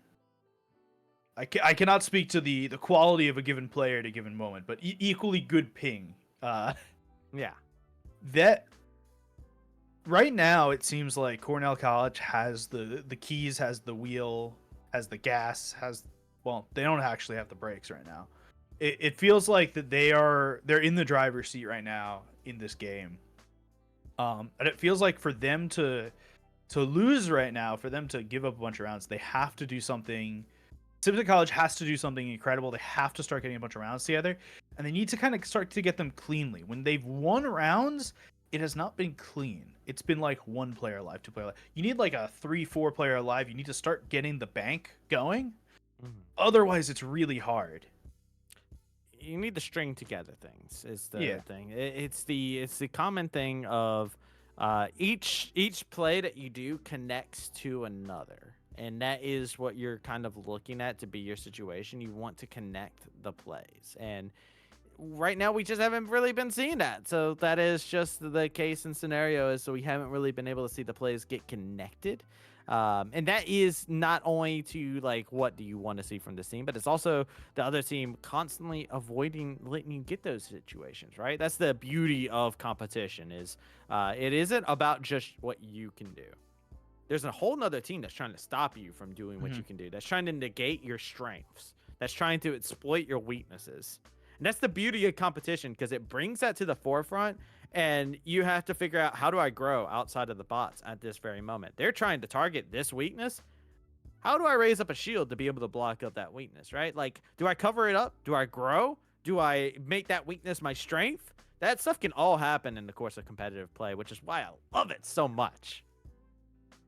I cannot speak to the quality of a given player at a given moment, but equally good ping.
Yeah.
That right now it seems like Cornell College has the keys, has the wheel, has the gas, they don't actually have the brakes right now. It feels like that they're in the driver's seat right now in this game. And it feels like for them to lose right now, for them to give up a bunch of rounds, they have to do something. Simpson College has to do something incredible. They have to start getting a bunch of rounds together, and they need to kind of start to get them cleanly. When they've won rounds, it has not been clean. It's been like one player alive, two player alive. You need like a 3-4 player alive. You need to start getting the bank going. Otherwise, it's really hard.
You need to string together things. Is the
Yeah.
thing. It's the common thing of each play that you do connects to another, and that is what you're kind of looking at to be your situation. You want to connect the plays, and right now we just haven't really been seeing that. So that is just the case and scenario is so we haven't really been able to see the plays get connected. And that is not only to like what do you want to see from this team, but it's also the other team constantly avoiding letting you get those situations, right? That's the beauty of competition is it isn't about just what you can do. There's a whole nother team that's trying to stop you from doing what you can do. That's trying to negate your strengths. That's trying to exploit your weaknesses. And that's the beauty of competition because it brings that to the forefront and you have to figure out how do I grow outside of the bots at this very moment. They're trying to target this weakness. How do I raise up a shield to be able to block up that weakness, right? Like, do I cover it up? Do I grow? Do I make that weakness my strength? That stuff can all happen in the course of competitive play, which is why I love it so much.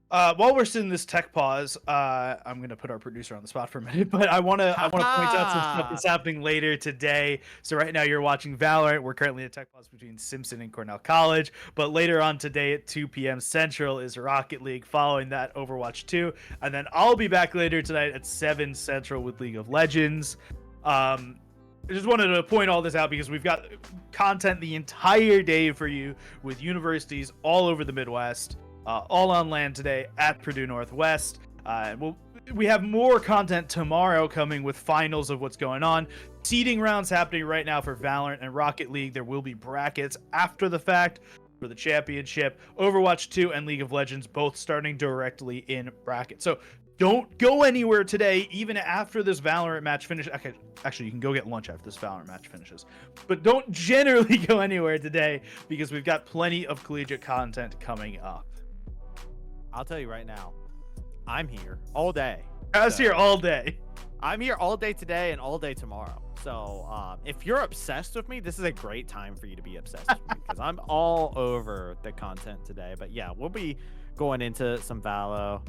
While we're sitting this tech pause, I'm gonna put our producer on the spot for a minute, but I wanna point out some stuff that's happening later today. So right now you're watching Valorant. We're currently in a tech pause between Simpson and Cornell College, but later on today at 2 p.m. Central is Rocket League. Following that, Overwatch 2, and then I'll be back later tonight at 7 Central with League of Legends. I just wanted to point all this out because we've got content the entire day for you with universities all over the Midwest. All on land today at Purdue Northwest. We have more content tomorrow coming with finals of what's going on. Seeding rounds happening right now for Valorant and Rocket League. There will be brackets after the fact for the championship. Overwatch 2 and League of Legends both starting directly in brackets. So don't go anywhere today, even after this Valorant match finishes. Okay, actually, you can go get lunch after this Valorant match finishes. But don't generally go anywhere today because we've got plenty of collegiate content coming up.
I'll tell you right now, I'm here all day.
I was here all day.
I'm here all day today and all day tomorrow. So if you're obsessed with me, this is a great time for you to be obsessed with me because I'm all over the content today. But yeah, we'll be going into some Valo.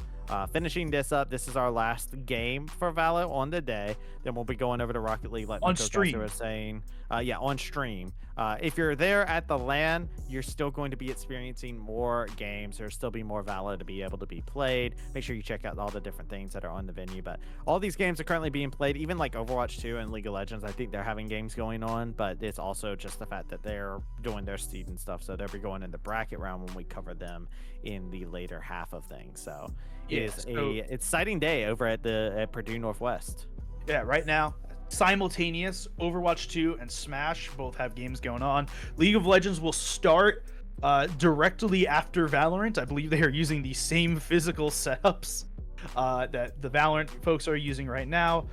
Finishing this up, this is our last game for Valo on the day. Then we'll be going over to Rocket League, like
on stream.
Was saying. Yeah, on stream. If you're there at the LAN, you're still going to be experiencing more games. There'll still be more Valo to be able to be played. Make sure you check out all the different things that are on the venue. But all these games are currently being played, even like Overwatch 2 and League of Legends. I think they're having games going on, but it's also just the fact that they're doing their seed and stuff. So they'll be going in the bracket round when we cover them in the later half of things. So it is a exciting day over at Purdue Northwest.
Yeah, right now, simultaneous, Overwatch 2 and Smash both have games going on. League of Legends will start directly after Valorant. I believe they are using the same physical setups that the Valorant folks are using right now.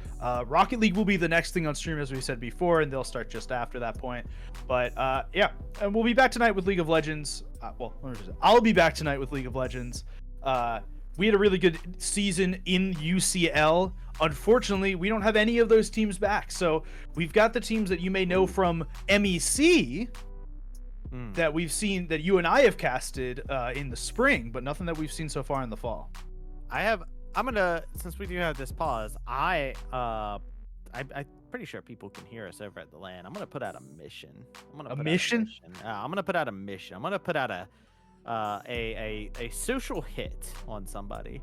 Rocket League will be the next thing on stream, as we said before, and they'll start just after that point. But yeah, and we'll be back tonight with League of Legends. I'll be back tonight with League of Legends. We had a really good season in UCL. Unfortunately, we don't have any of those teams back. So we've got the teams that you may know from MEC that we've seen, that you and I have casted in the spring, but nothing that we've seen so far in the fall.
I'm gonna, since we do have this pause, I'm pretty sure people can hear us over at the LAN. I'm gonna put out a mission. I'm gonna put out a mission. I'm gonna put out a social hit on somebody.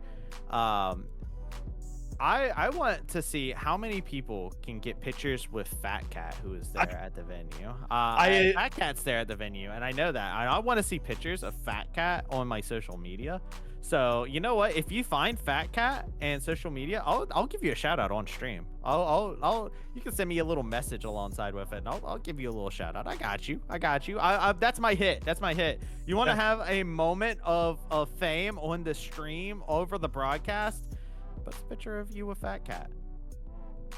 I want to see how many people can get pictures with Fat Cat, who is there at the venue. Fat Cat's there at the venue, and I know that. I want to see pictures of Fat Cat on my social media. So you know what? If you find Fat Cat and social media, I'll give you a shout out on stream. You can send me a little message alongside with it, and I'll give you a little shout out. I got you. That's my hit. You want to have a moment of fame on the stream over the broadcast? Put a picture of you with Fat Cat.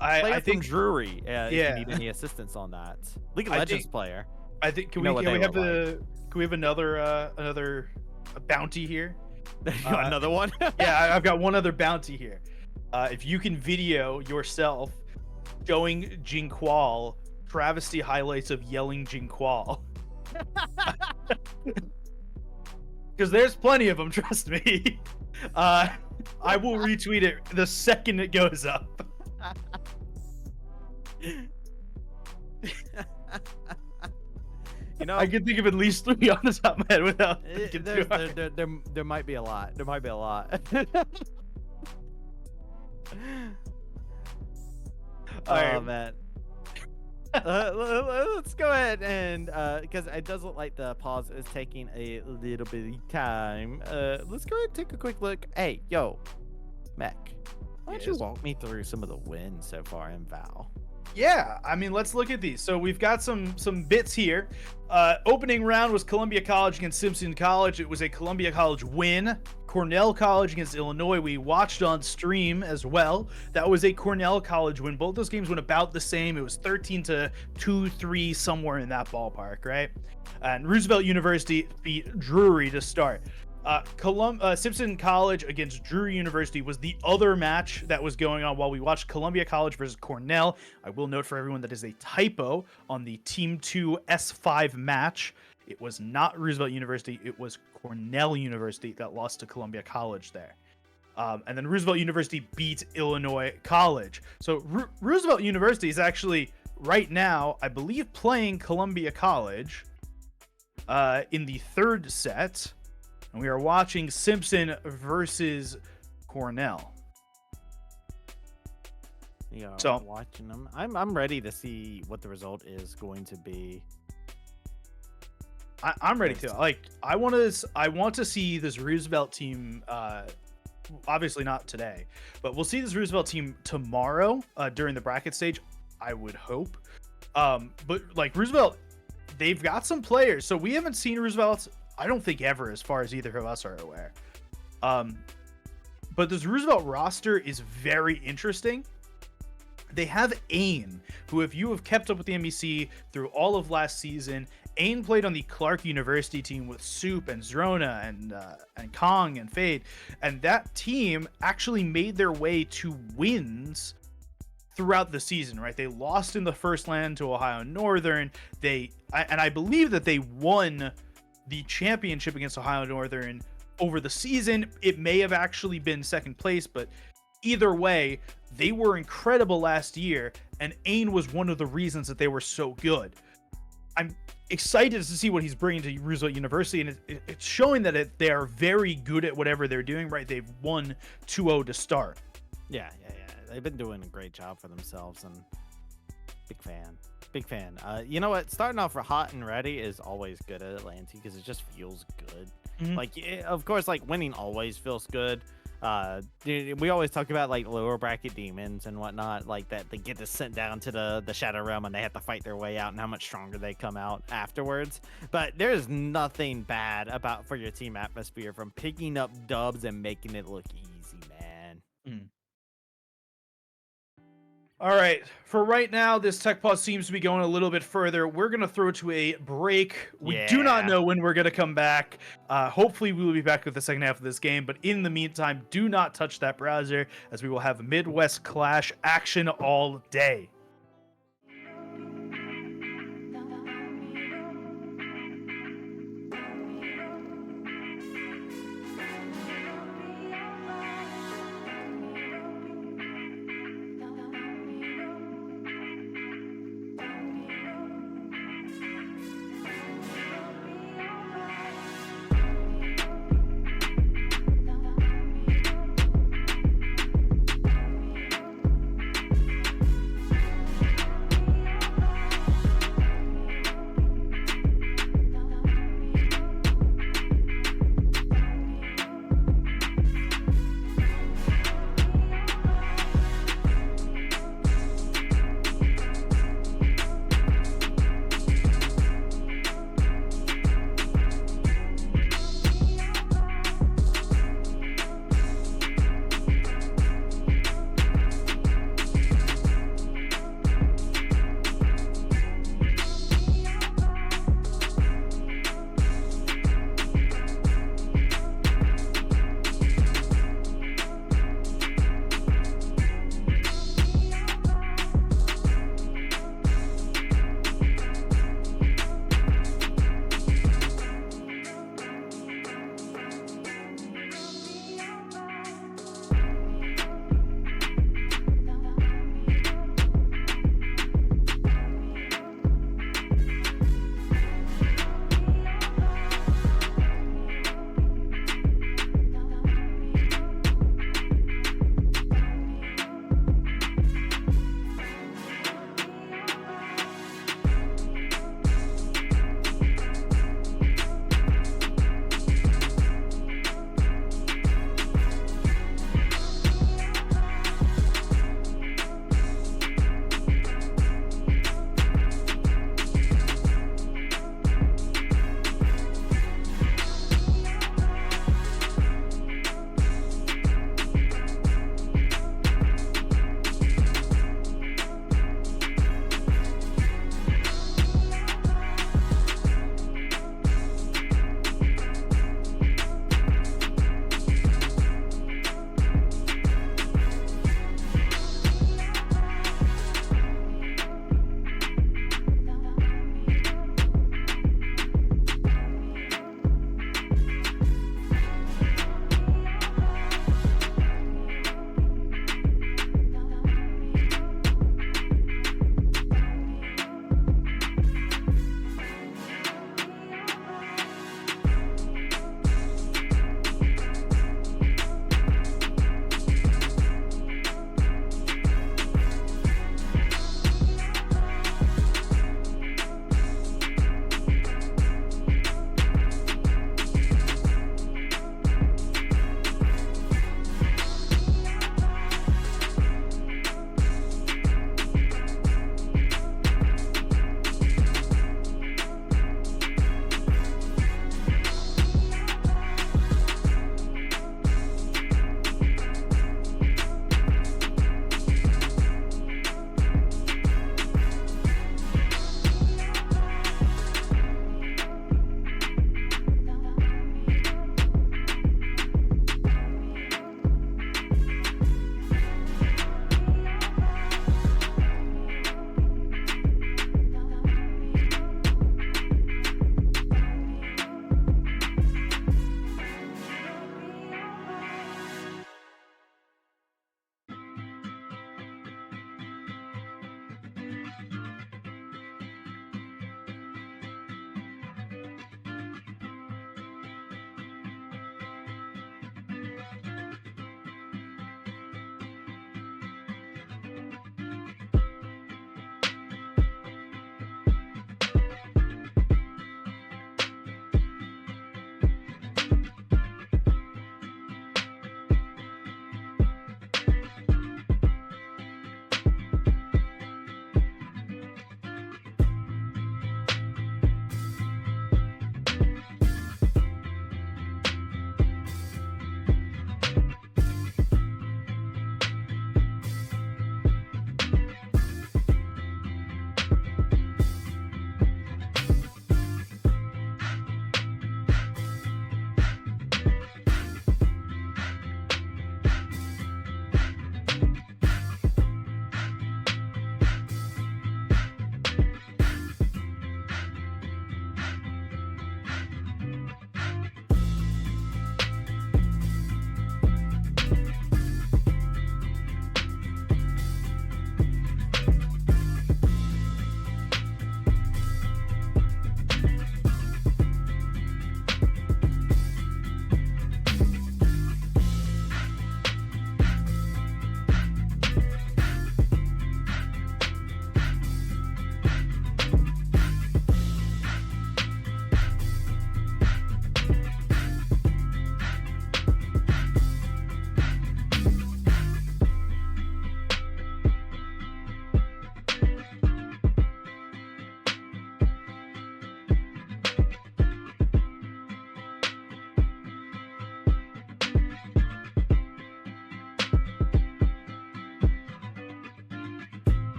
I think Drury. If you need any assistance on that, League of Legends player.
I think can we have another bounty here?
Another one?
Yeah, I've got one other bounty here. If you can video yourself showing Jinqual travesty highlights of yelling Jinqual. Because there's plenty of them, trust me. I will retweet it the second it goes up.
You know,
I can think of at least 3 on the top of my head without thinking too hard.
There might be a lot.
All right.
Man. Let's go ahead and because it does look like the pause is taking a little bit of time. Let's go ahead and take a quick look. Hey, yo, Mech, why don't you
Yes?
walk me through some of the wins so far in Val?
Yeah, I mean, let's look at these. So we've got some bits here. Opening round was Columbia College against Simpson College. It was a Columbia College win. Cornell College against Illinois, we watched on stream as well. That was a Cornell College win. Both those games went about the same. It was 13-2-3, somewhere in that ballpark, right? And Roosevelt University beat Drury to start. Simpson College against Drury University was the other match that was going on while we watched Columbia College versus Cornell. I will note for everyone that is a typo on the Team 2 S5 match. It was not Roosevelt University, it was Cornell University that lost to Columbia College there. And then Roosevelt University beat Illinois College. So Roosevelt University is actually right now, I believe, playing Columbia College in the third set. And we are watching Simpson versus Cornell.
Yeah,
So-
watching them. I'm ready to see what the result is going to be.
I'm ready to. Like, I want to see this Roosevelt team. Obviously not today, but we'll see this Roosevelt team tomorrow during the bracket stage. I would hope. But like Roosevelt, they've got some players. So we haven't seen Roosevelt, I don't think, ever, as far as either of us are aware. But this Roosevelt roster is very interesting. They have Ain, who, if you have kept up with the NBC through all of last season, Ain played on the Clark University team with Soup and Zrona and Kong and Fade, and that team actually made their way to wins throughout the season, right? They lost in the first land to Ohio Northern. I believe that they won the championship against Ohio Northern over the season. It may have actually been second place, but either way, they were incredible last year, and Ain was one of the reasons that they were so good. I'm excited to see what he's bringing to Roosevelt University, and it's showing that they are very good at whatever they're doing, right? They've won 2-0 to start.
Yeah. They've been doing a great job for themselves, and big fan. You know what? Starting off hot and ready is always good at Atlantic because it just feels good.
Mhm.
Like, of course, like winning always feels good. We always talk about like lower bracket demons and whatnot, like that they get to sent down to the Shadow Realm and they have to fight their way out, and how much stronger they come out afterwards. But there's nothing bad about for your team atmosphere from picking up dubs and making it look easy, man.
All right, for right now, this tech pause seems to be going a little bit further. We're going to throw it to a break. We do not
Yeah.
know when we're going to come back. Hopefully, we will be back with the second half of this game. But in the meantime, do not touch that browser, as we will have Midwest Clash action all day.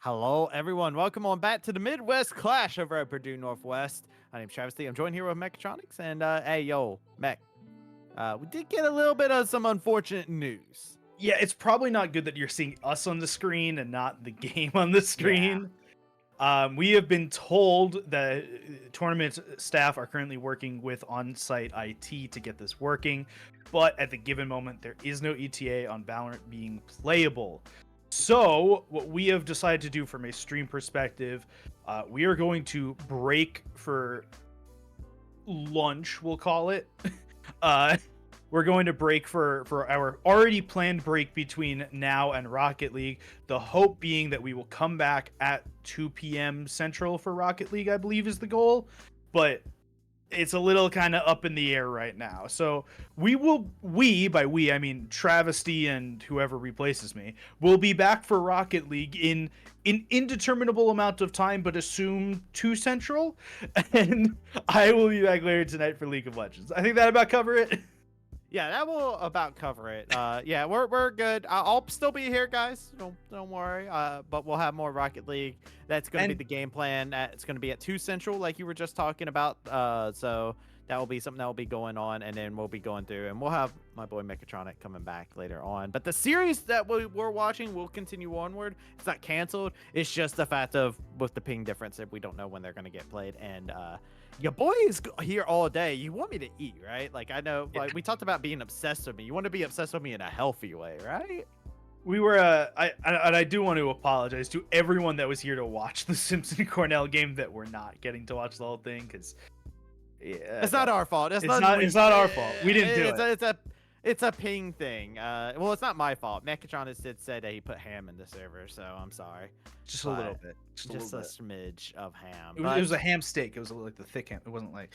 Hello, everyone. Welcome on back to the Midwest Clash over at Purdue Northwest. My name's Travis D. I'm joined here with Mechatronics. And, hey, yo, Mech, we did get a little bit of some unfortunate news.
Yeah, it's probably not good that you're seeing us on the screen and not the game on the screen. We have been told that tournament staff are currently working with on-site IT to get this working, but at the given moment, there is no ETA on Valorant being playable. So, what we have decided to do from a stream perspective, we are going to break for lunch, we'll call it. We're going to break for our already planned break between now and Rocket League. The hope being that we will come back at 2 p.m. Central for Rocket League, I believe is the goal. But it's a little kind of up in the air right now. So by we, I mean Travesty and whoever replaces me, will be back for Rocket League in an indeterminable amount of time, but assume 2 Central. And I will be back later tonight for League of Legends. I think that about cover it.
Yeah, that will about cover it. Yeah, we're good. I'll still be here, guys. Don't worry. But we'll have more Rocket League. That's going to be the game plan. It's going to be at 2 Central, like you were just talking about. So that will be something that will be going on, and then we'll be going through, and we'll have my boy Mechatronic coming back later on. But the series that we're watching will continue onward. It's not canceled. It's just the fact of with the ping difference that we don't know when they're going to get played, and your boy is here all day. You want me to eat, right? Like, I know, like, we talked about being obsessed with me. You want to be obsessed with me in a healthy way, right?
We were, I do want to apologize to everyone that was here to watch the Simpson Cornell game that we're not getting to watch the whole thing, because
it's not our fault. It's not
our fault. We didn't do it.
It's a ping thing. Well, it's not my fault. Mechatronics did say that he put ham in the server, so I'm sorry.
Just a little bit.
Just a smidge of ham.
It was a ham steak. It was like the thick ham. It wasn't like.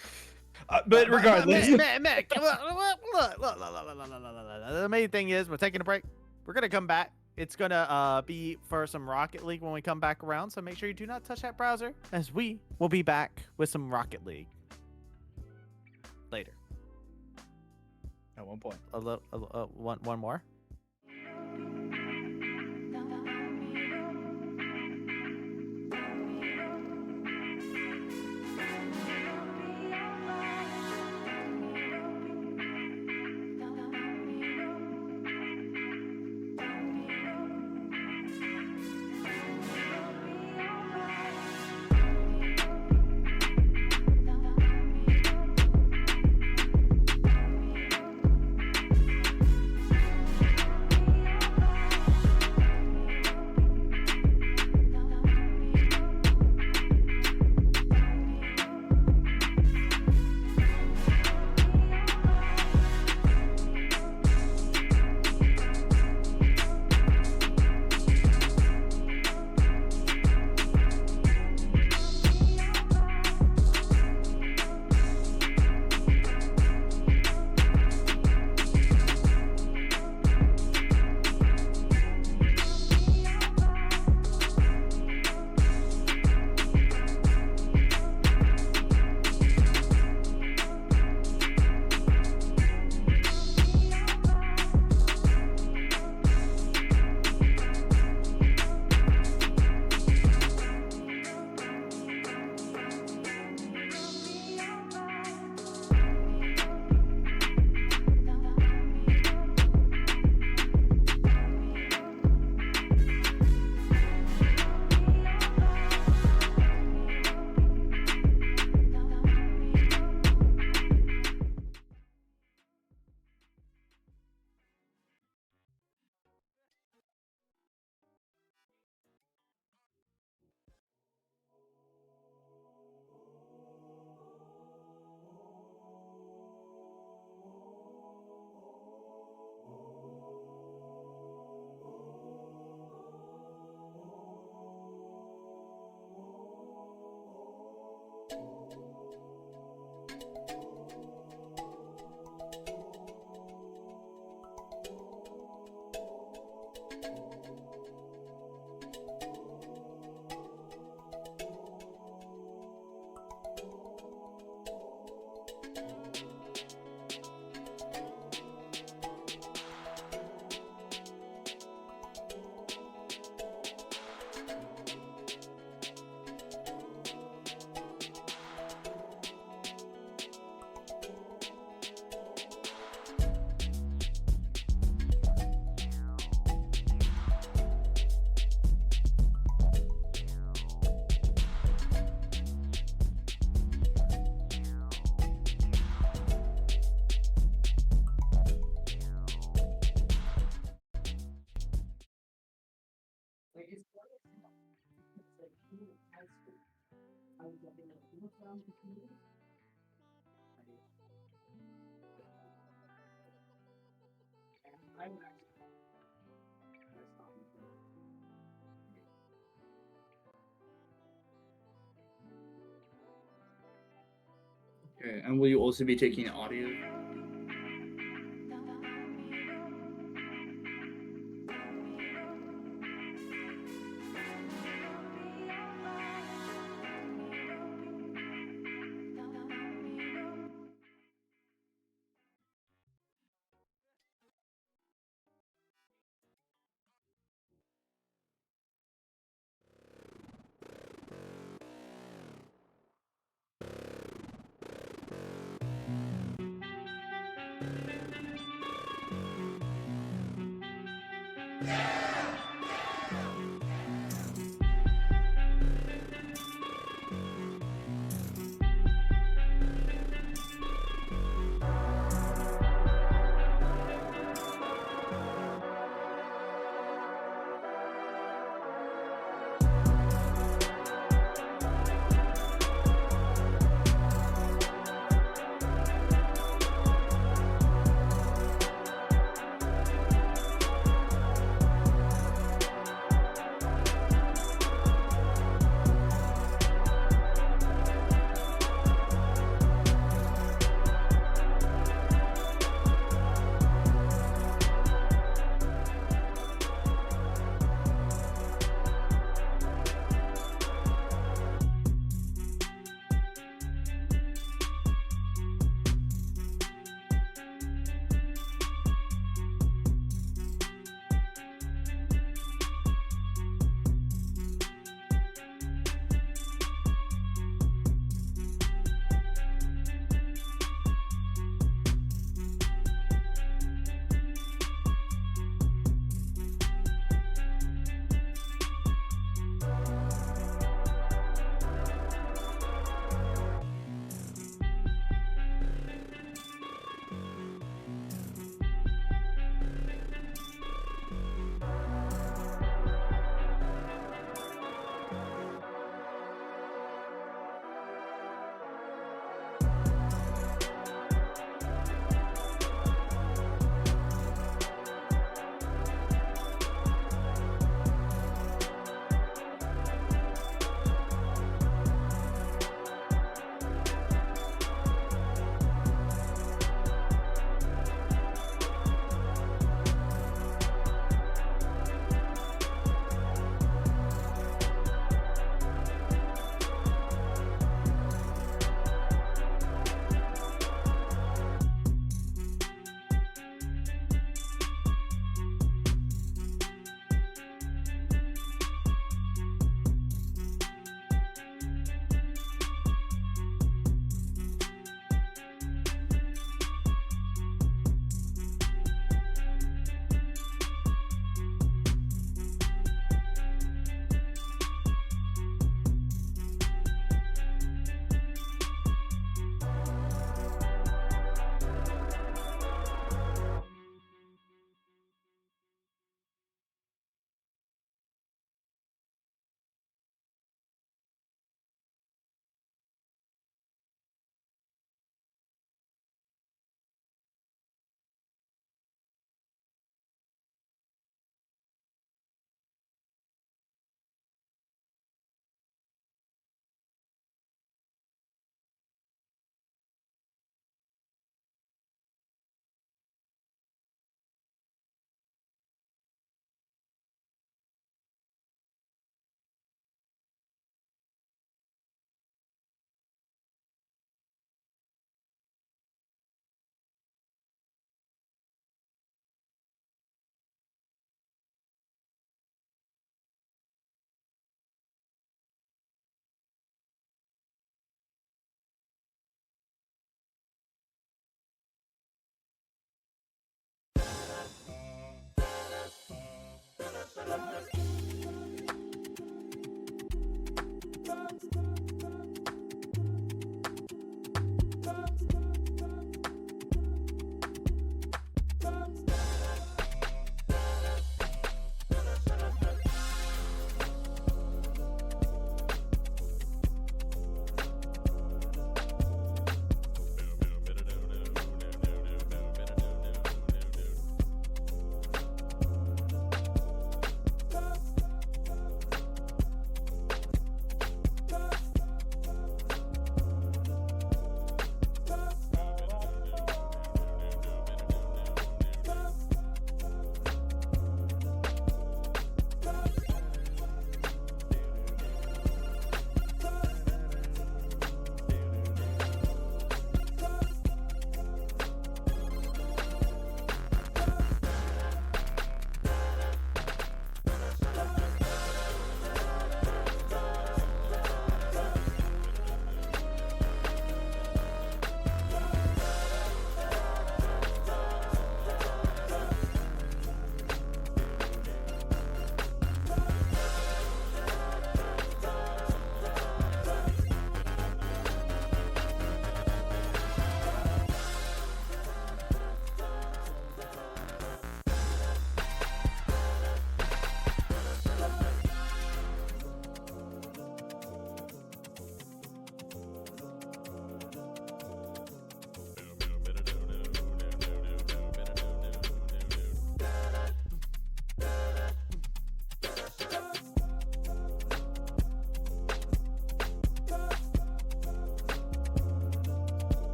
But regardless.
Look. The main thing is we're taking a break. We're gonna come back. It's gonna be for some Rocket League when we come back around. So make sure you do not touch that browser, as we will be back with some Rocket League later.
At one point.
One more.
Okay, and will you also be taking audio?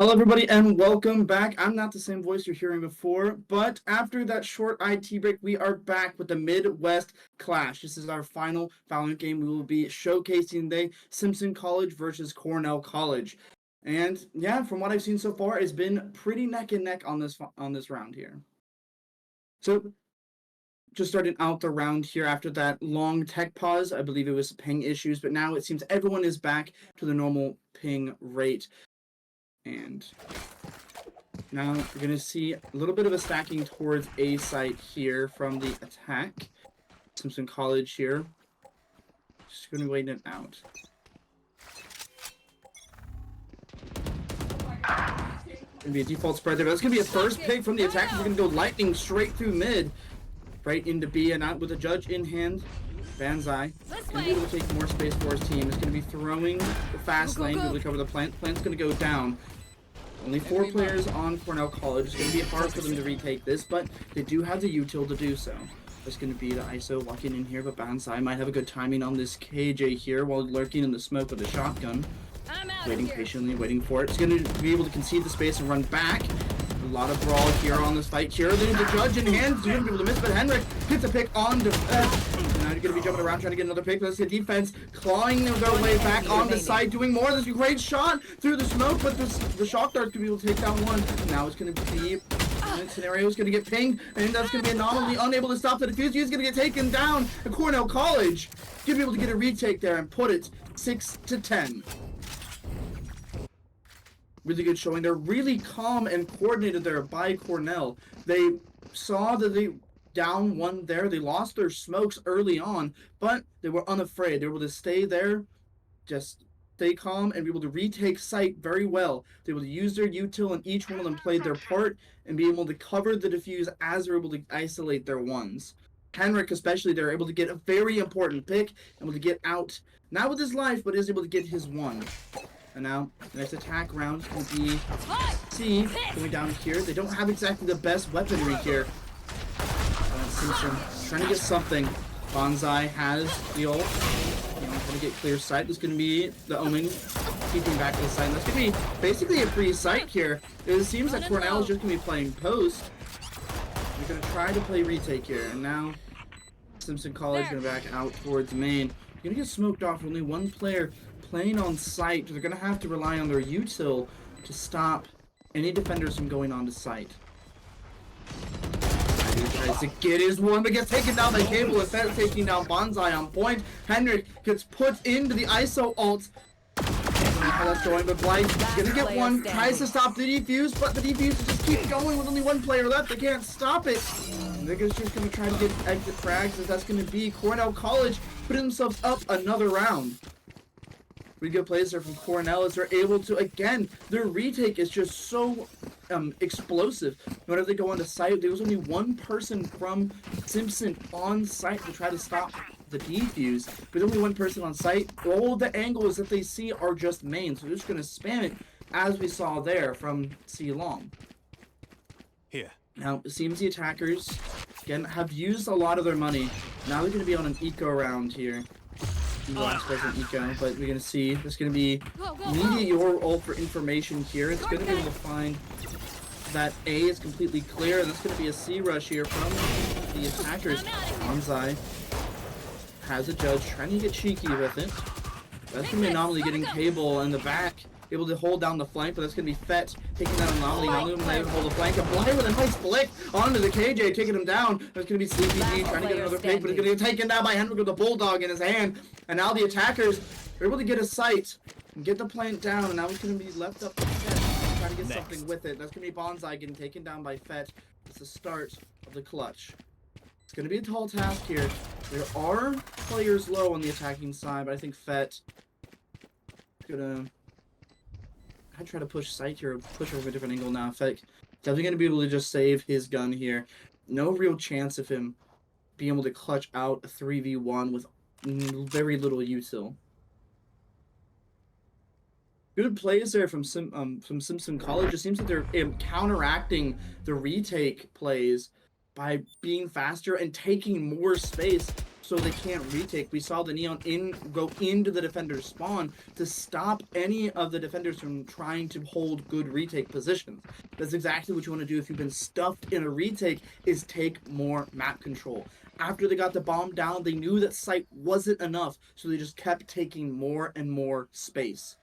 Hello, everybody, and welcome back. I'm not the same voice you're hearing before, but after that short IT break, we are back with the Midwest Clash. This is our final Valorant game. We will be showcasing today Simpson College versus Cornell College. And yeah, from what I've seen so far, it's been pretty neck and neck on this round here. So, just starting out the round here after that long tech pause. I believe it was ping issues, but now it seems everyone is back to the normal ping rate. And now we're going to see a little bit of a stacking towards A site here from the attack. Simpson College here. Just going to wait it out. Going to be a default spread there. That's going to be a first pick from the attack. We're going to go lightning straight through mid. Right into B and out with a judge in hand. Banzai going to be able to take more space for his team. It's going to be throwing the fast lane to be able to cover the plant. Plant's going to go down. Only 4 players on Cornell College. It's going to be hard for them to retake this, but they do have the util to do so. There's going to be the ISO walking in here, but Banzai might have a good timing on this KJ here while lurking in the smoke with a shotgun. Waiting patiently, waiting for it. It's going to be able to concede the space and run back. A lot of brawl here on this fight here. Then the judge in hand. He's going to be able to miss, but Henrik gets a pick on defense. And now you're going to be jumping around trying to get another pick. Let's get defense clawing their way back on the side, doing more. There's a great shot through the smoke, but the shock dart could be able to take down one. Now it's going to be scenario is going to get pinged, and that's going to be anomaly, unable to stop the defuse. He's going to get taken down. And Cornell College going to be able to get a retake there and put it 6-10. Really good showing. They're really calm and coordinated there by Cornell. They saw that they down one there. They lost their smokes early on, but they were unafraid. They were able to stay there, just stay calm, and be able to retake site very well. They were able to use their util, and each one of them played their part and be able to cover the defuse as they're able to isolate their ones. Henrik especially, they're able to get a very important pick, able to get out, not with his life, but is able to get his one. And now, the next attack round will be C going down here. They don't have exactly the best weaponry here. Simpson trying to get something. Banzai has the ult. Trying to get clear sight. There's going to be the Omen keeping back to the side. That's going to be basically a free sight here. It seems that Cornell is just going to be playing post. They're going to try to play retake here. And now, Simpson College going to back out towards main. They're going to get smoked off. Only one player playing on site. They're going to have to rely on their util to stop any defenders from going onto site. He tries to get his one, but gets taken down by Cable. Instead of taking down Banzai on point, Henrik gets put into the ISO ult. I don't know how that's going, but Blythe's gonna get one, tries to stop the defuse, but the defuse just keeps going with only one player left. They can't stop it. And they're just gonna try to get exit frags, as that's gonna be Cornell College putting themselves up another round. Really good plays there from Cornell as they're able to, again, their retake is just so explosive. Whenever they go onto site, there was only one person from Simpson on site to try to stop the defuse. With only one person on site, all the angles that they see are just main. So they're just going to spam it, as we saw there from C Long.
Here.
Now, it seems the attackers, again, have used a lot of their money. Now they're going to be on an eco round here. Eco, but we're gonna see. There's gonna be immediate your ult for information here. It's gonna be able to find that A is completely clear, and that's gonna be a C rush here from the attackers. Banzai has a judge trying to get cheeky with it. That's gonna be Anomaly getting Cable in the back, able to hold down the flank, but that's gonna be Fett taking down Anomaly. Anomaly not able to hold the flank. A Blind with a nice flick onto the KJ, taking him down. That's gonna be CPG trying to get another pick, but it's gonna get taken down by Henrik with the Bulldog in his hand. And now the attackers are able to get a sight and get the plant down, and now it's gonna be left up to Fett trying to get something with it. That's gonna be Banzai getting taken down by Fett. It's the start of the clutch. It's gonna be a tall task here. There are players low on the attacking side, but I think Fett is gonna try to push sight here, push her from a different angle now. Fett definitely gonna be able to just save his gun here. No real chance of him being able to clutch out a 3v1 with very little util. Good plays there from Simpson College. It seems that they're counteracting the retake plays by being faster and taking more space. so they can't retake. We saw the Neon go into the defender's spawn to stop any of the defenders from trying to hold good retake positions. That's exactly what you want to do if you've been stuffed in a retake, is take more map control. After they got the bomb down, they knew that sight wasn't enough, so they just kept taking more and more space.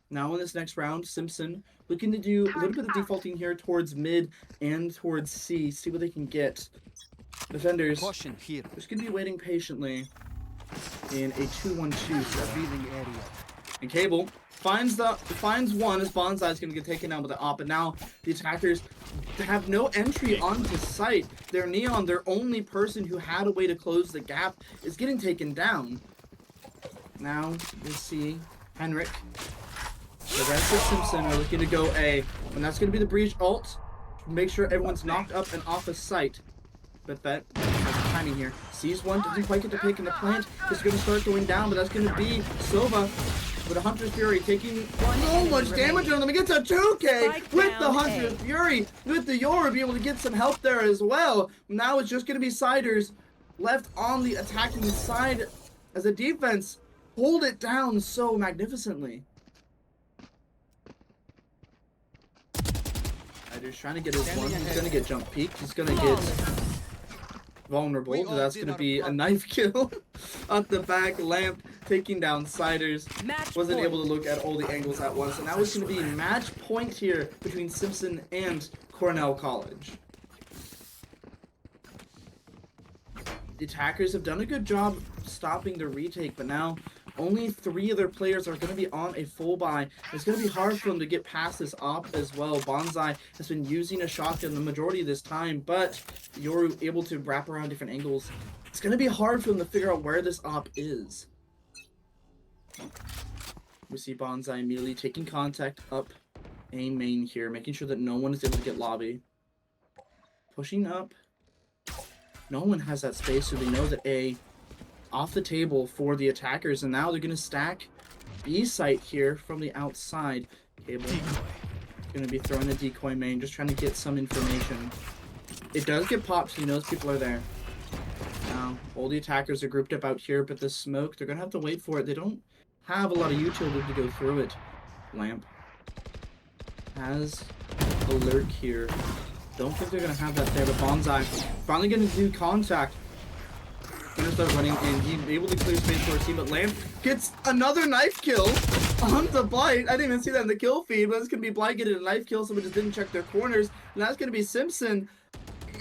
Now in this next round, Simpson looking to do a little bit of defaulting here towards mid and towards C, see what they can get. Defenders
Caution here.
just going to be waiting patiently in a 2-1-2 set. And Cable finds one as Bonsai is going to get taken down with the op, and now the attackers have no entry onto site. Their Neon, their only person who had a way to close the gap, is getting taken down. Now we see Henrik. The rest of Simpson are looking to go A, and that's going to be the breach ult. Make sure everyone's knocked up and off of sight. But that timing here. Sees one, doesn't quite get the pick in the plant. It's going to start going down, but that's going to be Silva with a Hunter's Fury taking so much damage on them. He gets a 2K with the Hunter's Fury, with the Yoru be able to get some help there as well. Now it's just going to be Siders left on the attacking side as a defense hold it down so magnificently. Siders trying to get his one. He's going to get jump peeked. He's going to get vulnerable. That's going to be a knife kill on the back. Lamp taking down Siders. Wasn't able to look at all the angles at once. And now it's going to be match point here between Simpson and Cornell College. The attackers have done a good job stopping the retake, but now only 3 of their players are going to be on a full buy. It's going to be hard for them to get past this op as well. Bonsai has been using a shotgun the majority of this time, but you're able to wrap around different angles. It's going to be hard for them to figure out where this op is. We see Bonsai immediately taking contact up A main here, making sure that no one is able to get lobby. Pushing up. No one has that space, so they know that A off the table for the attackers, and now they're going to stack B site here from the outside. Cable going to be throwing a decoy main, just trying to get some information. It does get popped, so he knows people are there. Now, all the attackers are grouped up out here, but the smoke, they're going to have to wait for it. They don't have a lot of utility to go through it. Lamp has a lurk here. Don't think they're going to have that there, but Bonsai finally going to do contact. Gonna start running, and he's able to clear space for C, but Lamp gets another knife kill on the Blight. I didn't even see that in the kill feed, but it's gonna be Blight getting a knife kill. Someone just didn't check their corners, and that's gonna be Simpson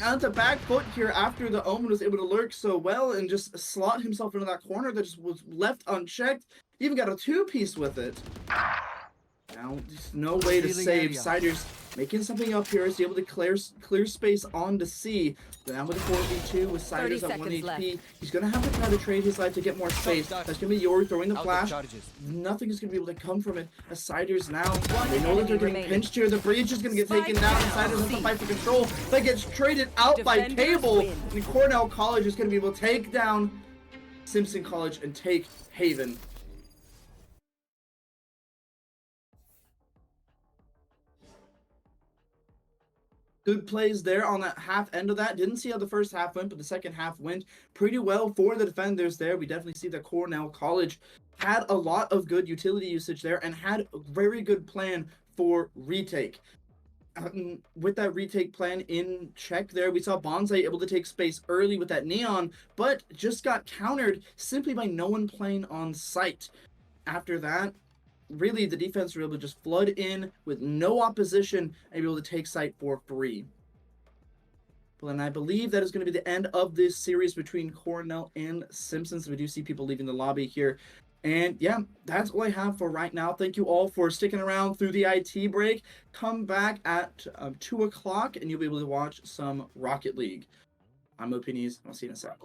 on the back foot here after the Omen was able to lurk so well and just slot himself into that corner that just was left unchecked. He even got a 2-piece with it. Now, there's no way to save. Siders making something up here. Is able to clear space on to C. Now with a 4v2 with Siders at 1 HP. He's going to have to try to trade his life to get more space. That's going to be Yoru throwing the flash. Nothing is going to be able to come from it. As Siders now, they know that they're getting pinched here. The breach is going to get taken down. And Siders has to fight for control. That gets traded out by Cable. And Cornell College is going to be able to take down Simpson College and take Haven. Good plays there on that half end of that. Didn't see how the first half went, but the second half went pretty well for the defenders there. We definitely see that Cornell College had a lot of good utility usage there and had a very good plan for retake. With that retake plan in check there, we saw Bonsai able to take space early with that Neon, but just got countered simply by no one playing on site. After that, really, the defense were able to just flood in with no opposition and be able to take site for free. Well, and I believe that is going to be the end of this series between Cornell and Simpson. So we do see people leaving the lobby here. And yeah, that's all I have for right now. Thank you all for sticking around through the IT break. Come back at 2 o'clock and you'll be able to watch some Rocket League. I'm Opinies. I'll see you in a sec.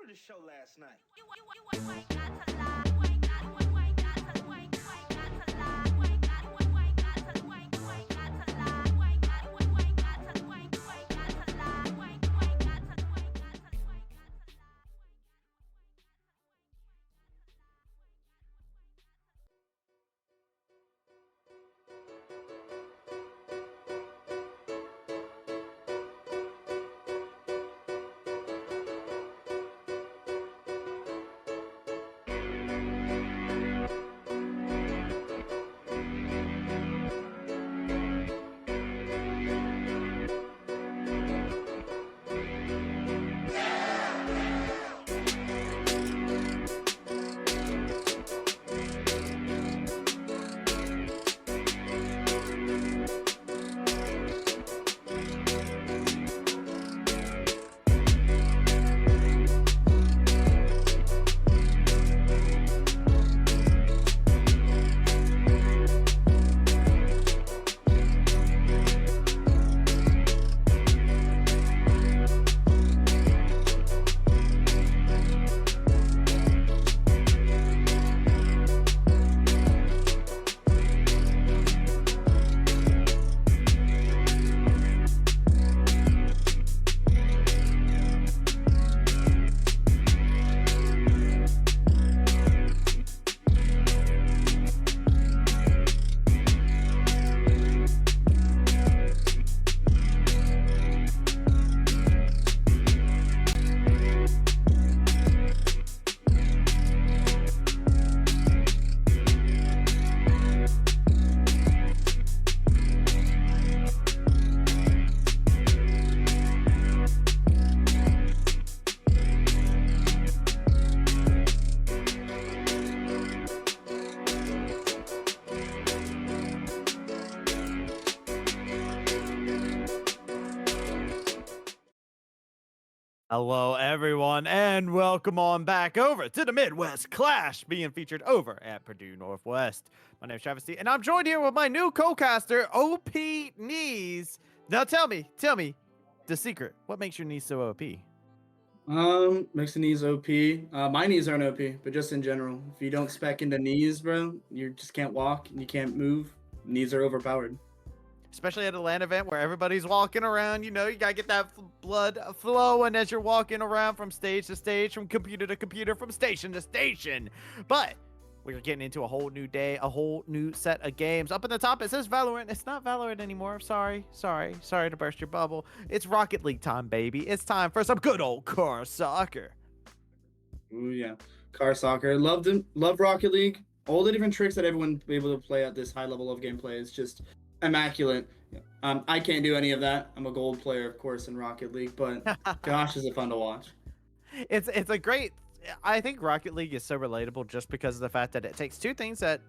the show last night.
Hello, everyone, and welcome on back over to the Midwest Clash being featured over at Purdue Northwest. My name is Travis T, and I'm joined here with my new co-caster, OP Knees. Now tell me the secret. What makes your knees so OP?
Makes the knees OP. My knees aren't OP, but just in general. If you don't spec into knees, bro, you just can't walk and you can't move. Knees are overpowered.
Especially at a LAN event where everybody's walking around, you gotta get that blood flowing as you're walking around from stage to stage, from computer to computer, from station to station. But we're getting into a whole new day, a whole new set of games. Up at the top, it says Valorant. It's not Valorant anymore. Sorry to burst your bubble. It's Rocket League time, baby. It's time for some good old car soccer.
Ooh, yeah. Car soccer. Love Rocket League. All the different tricks that everyone be able to play at this high level of gameplay is just immaculate. I can't do any of that. I'm a gold player, of course, in Rocket League, but gosh, is it fun to watch.
It's a great. I think Rocket League is so relatable just because of the fact that it takes two things that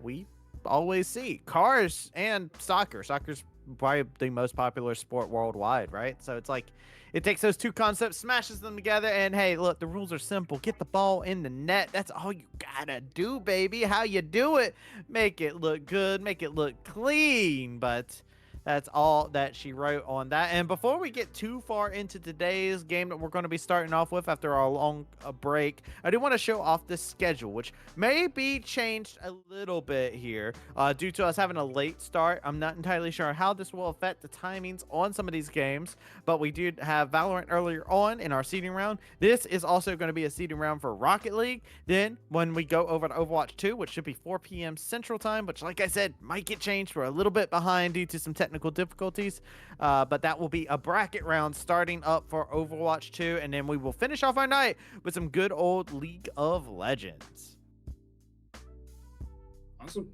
we always see: cars and soccer. Soccer's probably the most popular sport worldwide, right? So it's like it takes those two concepts, smashes them together, and hey, look, the rules are simple. Get the ball in the net. That's all you gotta do, baby. How you do it? Make it look good, make it look clean, but that's all that she wrote on that. And before we get too far into today's game that we're going to be starting off with after our long break, I do want to show off the schedule, which may be changed a little bit here due to us having a late start. I'm not entirely sure how this will affect the timings on some of these games, but we did have Valorant earlier on in our seeding round. This is also going to be a seeding round for Rocket League. Then when we go over to Overwatch 2, which should be 4 p.m. Central Time, which like I said, might get changed. We're a little bit behind due to some technical difficulties, but that will be a bracket round starting up for Overwatch 2, and then we will finish off our night with some good old League of Legends.
Awesome.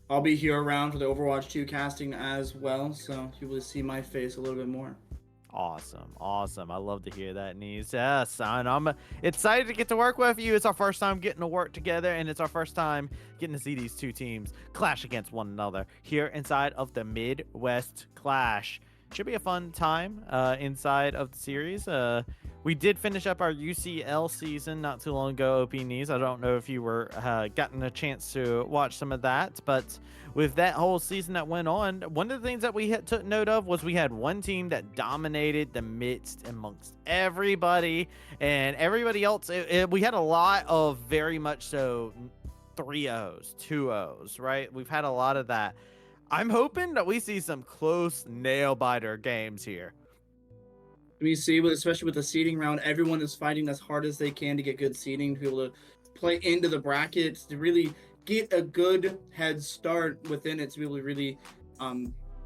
I'll be here around for the Overwatch 2 casting as well, so you will see my face a little bit more.
Awesome. I love to hear that, Knees. Yes, and I'm excited to get to work with you. It's our first time getting to work together, and it's our first time getting to see these two teams clash against one another here inside of the Midwest Clash. should be a fun time inside of the series. We did finish up our UCL season not too long ago, OP Knees. I don't know if you were gotten a chance to watch some of that, but with that whole season that went on, one of the things that we took note of was we had one team that dominated the midst amongst everybody, and everybody else, we had a lot of very much so 3-0s, 2-0s, right? We've had a lot of that. I'm hoping that we see some close nail-biter games here.
We see, especially with the seeding round, everyone is fighting as hard as they can to get good seeding, to be able to play into the brackets, to really get a good head start within it, to be able to really,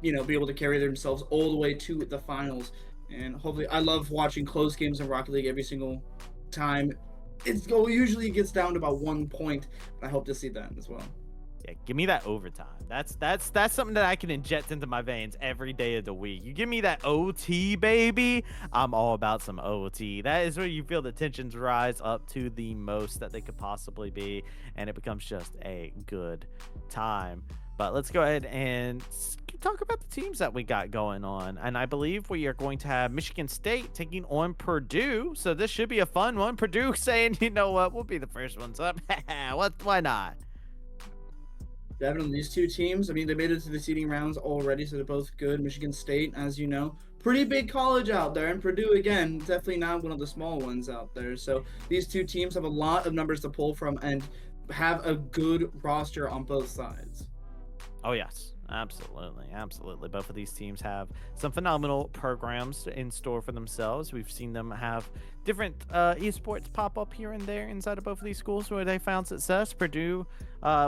be able to carry themselves all the way to the finals. And hopefully, I love watching close games in Rocket League every single time. Usually gets down to about 1 point. I hope to see that as well.
Yeah, give me that overtime. That's something that I can inject into my veins every day of the week. You give me that OT, baby. I'm all about some OT. That is where you feel the tensions rise up to the most that they could possibly be, and it becomes just a good time. But let's go ahead and talk about the teams that we got going on. And I believe we are going to have Michigan State taking on Purdue. So this should be a fun one. Purdue saying, you know what, we'll be the first ones up. Why not?
Definitely, these two teams, I mean, they made it to the seeding rounds already, so they're both good. Michigan State, as you know, pretty big college out there, and Purdue, again, definitely not one of the small ones out there. So these two teams have a lot of numbers to pull from and have a good roster on both sides.
Oh, yes. Absolutely. Both of these teams have some phenomenal programs in store for themselves. We've seen them have different esports pop up here and there inside of both of these schools where they found success. Purdue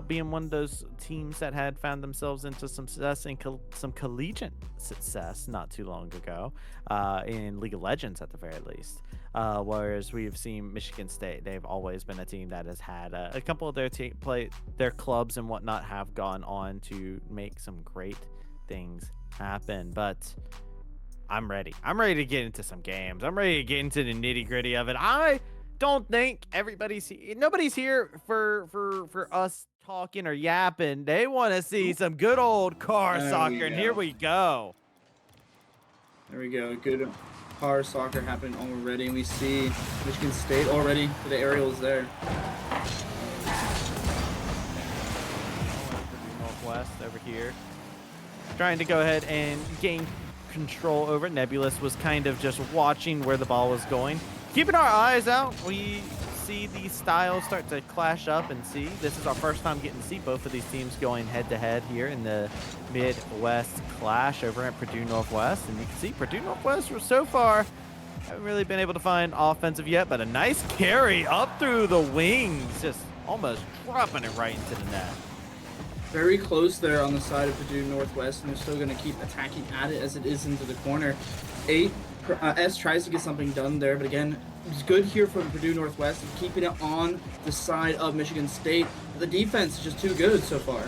being one of those teams that had found themselves into some success in some collegiate success not too long ago in League of Legends at the very least. Whereas we've seen Michigan State, they've always been a team that has had a couple of their clubs and whatnot have gone on to make some great things happen. But I'm ready. I'm ready to get into some games. I'm ready to get into the nitty gritty of it. I don't think nobody's here for us talking or yapping. They want to see some good old car soccer, and here we go.
There we go. Good car soccer happening already, and we see Michigan State already for the aerials there.
Northwest over here, trying to go ahead and gain control over. Nebulous was kind of just watching where the ball was going, keeping our eyes out. We see these styles start to clash up, and see this is our first time getting to see both of these teams going head to head here in the Midwest clash over at Purdue Northwest. And you can see Purdue Northwest so far haven't really been able to find offensive yet, but a nice carry up through the wings, just almost dropping it right into the net.
Very close there on the side of Purdue Northwest, and they're still going to keep attacking at it as it is into the corner. S tries to get something done there, but again, it's good here from Purdue Northwest, keeping it on the side of Michigan State. The defense is just too good so far.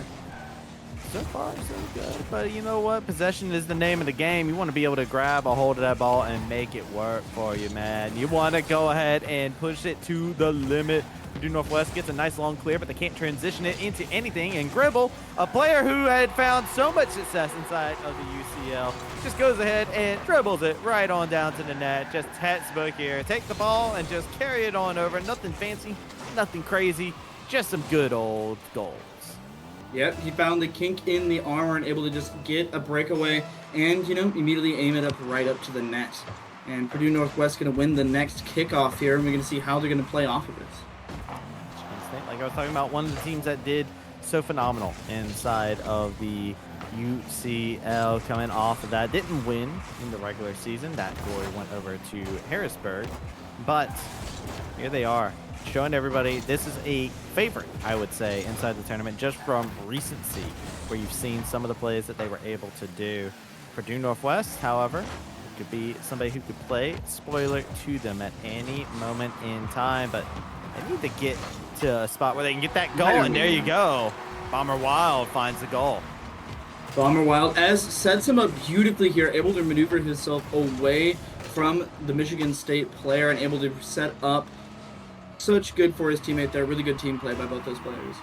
So far, so good. But you know what? Possession is the name of the game. You want to be able to grab a hold of that ball and make it work for you, man. You want to go ahead and push it to the limit. Purdue Northwest gets a nice long clear, but they can't transition it into anything. And Gribble, a player who had found so much success inside of the UCL, just goes ahead and dribbles it right on down to the net. Just textbook here. Take the ball and just carry it on over. Nothing fancy, nothing crazy, just some good old goals.
Yep, he found the kink in the armor and able to just get a breakaway and, immediately aim it up right up to the net. And Purdue Northwest going to win the next kickoff here, and we're going to see how they're going to play off of it.
Like I was talking about, one of the teams that did so phenomenal inside of the UCL coming off of that. Didn't win in the regular season. That glory went over to Harrisburg. But here they are, showing everybody this is a favorite, I would say, inside the tournament, just from recency, where you've seen some of the plays that they were able to do. Purdue Northwest, however, could be somebody who could play spoiler to them at any moment in time, but they need to get to a spot where they can get that goal, and there you go. Bomber Wild finds the goal.
Bomber Wild sets him up beautifully here, able to maneuver himself away from the Michigan State player and able to set up such good for his teammate there. Really good team play by both those players.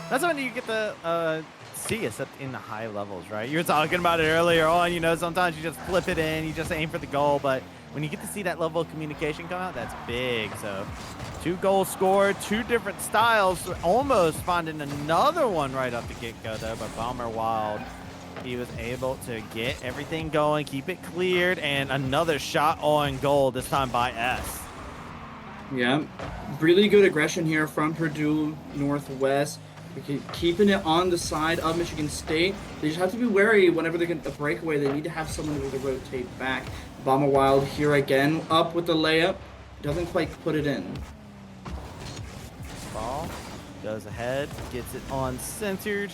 That's when you get to see except in the high levels, right? You were talking about it earlier on. You know, sometimes you just flip it in, you just aim for the goal, but when you get to see that level of communication come out, that's big. So 2 goals scored, 2 different styles, almost finding another one right off the get-go though, but Bomber Wild, he was able to get everything going, keep it cleared, and another shot on goal, this time by S.
Yeah, really good aggression here from Purdue Northwest. Keeping it on the side of Michigan State. They just have to be wary whenever they get a breakaway. They need to have someone who can rotate back. Bomber Wild here again, up with the layup. Doesn't quite put it in.
Ball goes ahead, gets it on centered.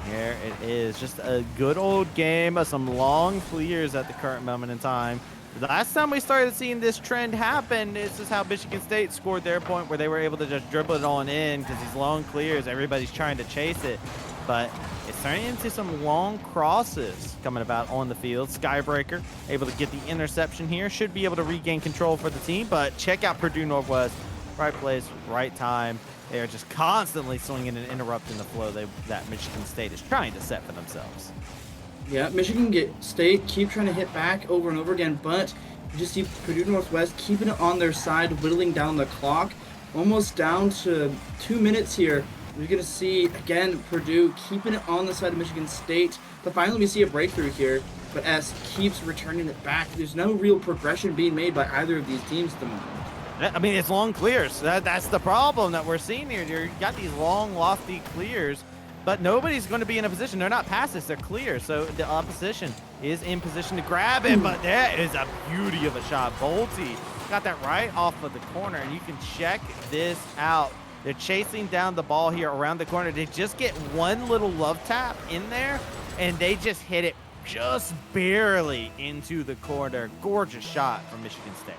Here it is, just a good old game of some long clears at the current moment in time. The last time we started seeing this trend happen, this is how Michigan State scored their point, where they were able to just dribble it on in because these long clears, everybody's trying to chase it. But it's turning into some long crosses coming about on the field. Skybreaker able to get the interception here, should be able to regain control for the team, but check out Purdue Northwest. Right place, right time. They are just constantly swinging and interrupting the flow that Michigan State is trying to set for themselves.
Yeah, Michigan State keep trying to hit back over and over again, but you just see Purdue Northwest keeping it on their side, whittling down the clock. Almost down to 2 minutes here. We're going to see, again, Purdue keeping it on the side of Michigan State. But finally we see a breakthrough here, but S keeps returning it back. There's no real progression being made by either of these teams at the moment.
I mean, it's long clears. That's the problem that we're seeing here. You got these long, lofty clears, but nobody's going to be in a position. They're not passes, they're clear. So the opposition is in position to grab it, but that is a beauty of a shot. Bolte got that right off of the corner, and you can check this out. They're chasing down the ball here around the corner. They just get one little love tap in there, and they just hit it just barely into the corner. Gorgeous shot from Michigan State.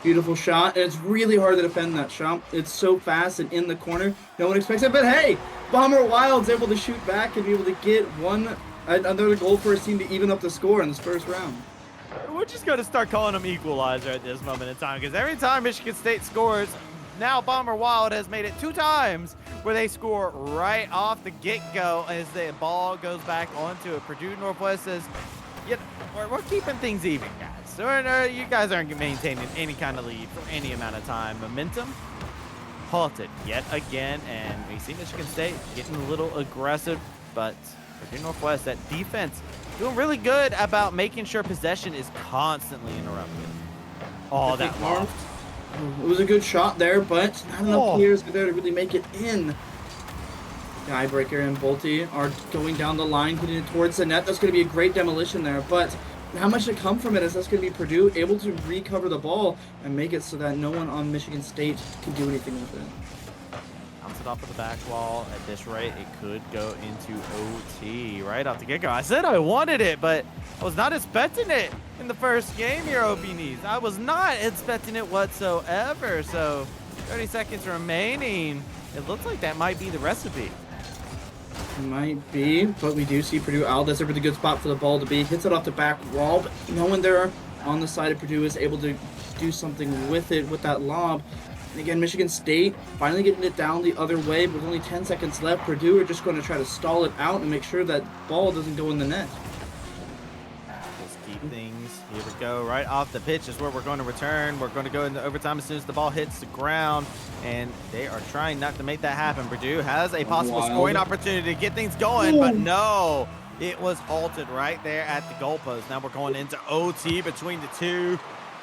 Beautiful shot, and it's really hard to defend that shot. It's so fast and in the corner. No one expects it, but hey, Bomber Wild's able to shoot back and be able to get another goal for his team to even up the score in this first round.
We're just going to start calling them equalizer at this moment in time, because every time Michigan State scores, now Bomber Wild has made it 2 times where they score right off the get-go as the ball goes back onto it. Purdue Northwest says, yeah, we're keeping things even, guys. So you guys aren't maintaining any kind of lead for any amount of time. Momentum halted yet again, and we see Michigan State getting a little aggressive, but Purdue Northwest, that defense, doing really good about making sure possession is constantly interrupted. Oh, that loft.
It was a good shot there, but not enough players there to really make it in. Skybreaker and Bolte are going down the line, hitting it towards the net. That's going to be a great demolition there, but how much to come from it is that's going to be Purdue able to recover the ball and make it so that no one on Michigan State can do anything with it.
Bounce it off of the back wall. At this rate, it could go into OT right off the get-go. I said I wanted it, but I was not expecting it in the first game here, OB-Knees. I was not expecting it whatsoever. So 30 seconds remaining. It looks like that might be the recipe.
Might be, but we do see Purdue out. That's a really good spot for the ball to be. Hits it off the back wall, but no one there on the side of Purdue is able to do something with it with that lob. And again, Michigan State finally getting it down the other way, but with only 10 seconds left. Purdue are just going to try to stall it out and make sure that ball doesn't go in the net.
Just keep things. Here we go. Right off the pitch is where we're going to return. We're going to go into overtime as soon as the ball hits the ground, and they are trying not to make that happen. Purdue has a possible scoring opportunity to get things going, but no, it was halted right there at the goalpost. Now we're going into OT between the two.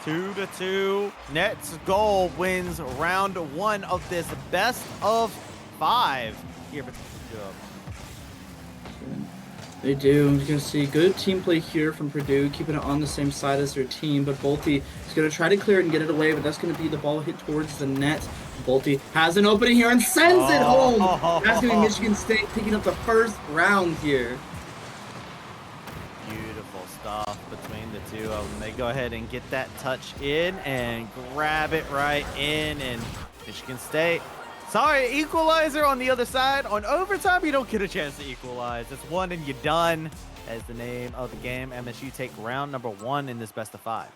2-2. Nets goal wins round 1 of this best of 5 here between the two of them.
They do. You're going to see good team play here from Purdue, keeping it on the same side as their team. But Bolte is going to try to clear it and get it away, but that's going to be the ball hit towards the net. Bolte has an opening here and sends it home. That's going to be Michigan State picking up the first round here.
Beautiful stuff between the two of them. They go ahead and get that touch in and grab it right in, and Michigan State. Sorry, equalizer on the other side. On overtime, you don't get a chance to equalize. It's 1 and you're done. As the name of the game, MSU take round number 1 in this best of 5.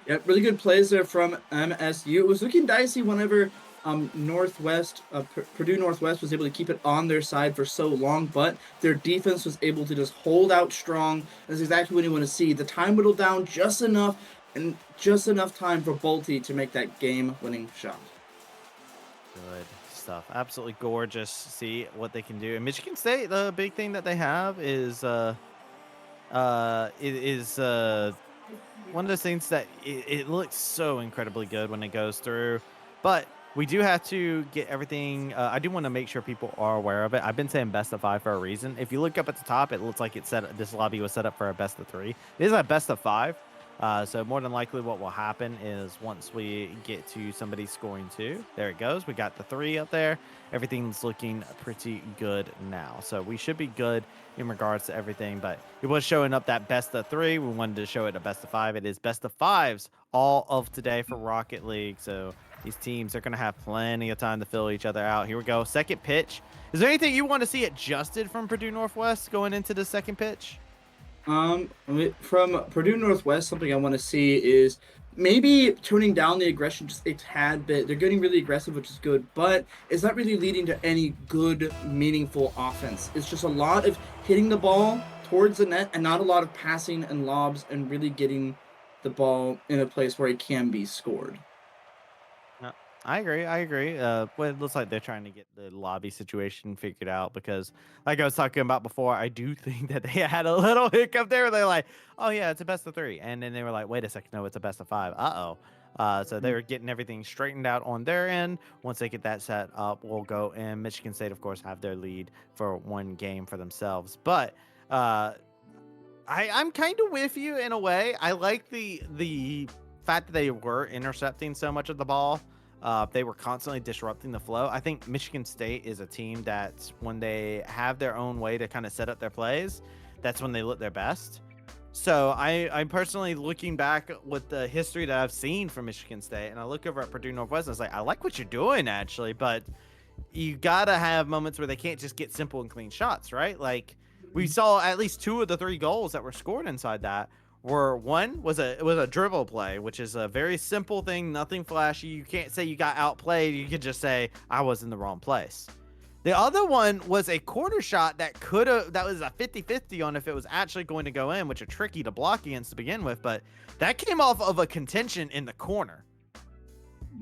Yep, really good plays there from MSU. It was looking dicey whenever Purdue Northwest was able to keep it on their side for so long, but their defense was able to just hold out strong. That's exactly what you want to see. The time whittled down just enough, and just enough time for Bolte to make that game-winning shot.
Good stuff. Absolutely gorgeous. See what they can do. And Michigan State, the big thing that they have is one of those things that it looks so incredibly good when it goes through, but we do have to get everything. I do want to make sure people are aware of it. I've been saying best of 5 for a reason. If you look up at the top, it looks like this lobby was set up for a best of 3. It is a best of 5. So more than likely what will happen is once we get to somebody scoring 2, there it goes. We got the 3 up there. Everything's looking pretty good now. So we should be good in regards to everything, but it was showing up that best of 3. We wanted to show it a best of 5. It is best of 5s all of today for Rocket League. So these teams are going to have plenty of time to fill each other out. Here we go. Second pitch. Is there anything you want to see adjusted from Purdue Northwest going into the second pitch?
From Purdue Northwest, something I want to see is maybe tuning down the aggression just a tad bit. They're getting really aggressive, which is good, but it's not really leading to any good, meaningful offense. It's just a lot of hitting the ball towards the net and not a lot of passing and lobs and really getting the ball in a place where it can be scored.
I agree. Well, it looks like they're trying to get the lobby situation figured out because, like I was talking about before, I do think that they had a little hiccup there. They're like, oh, yeah, it's a best of 3. And then they were like, wait a second, no, it's a best of 5. Uh-oh. So they were getting everything straightened out on their end. Once they get that set up, we'll go. And Michigan State, of course, have their lead for 1 game for themselves. But I'm kind of with you in a way. I like the fact that they were intercepting so much of the ball. They were constantly disrupting the flow. I think Michigan State is a team that when they have their own way to kind of set up their plays, that's when they look their best. So I'm personally looking back with the history that I've seen from Michigan State, and I look over at Purdue Northwest and I was like, I like what you're doing, actually, but you got to have moments where they can't just get simple and clean shots, right? Like we saw at least 2 of the 3 goals that were scored inside that. One was a dribble play, which is a very simple thing, nothing flashy. You can't say you got outplayed. You could just say I was in the wrong place. The other one was a corner shot that was a 50-50 on if it was actually going to go in, which are tricky to block against to begin with, but that came off of a contention in the corner.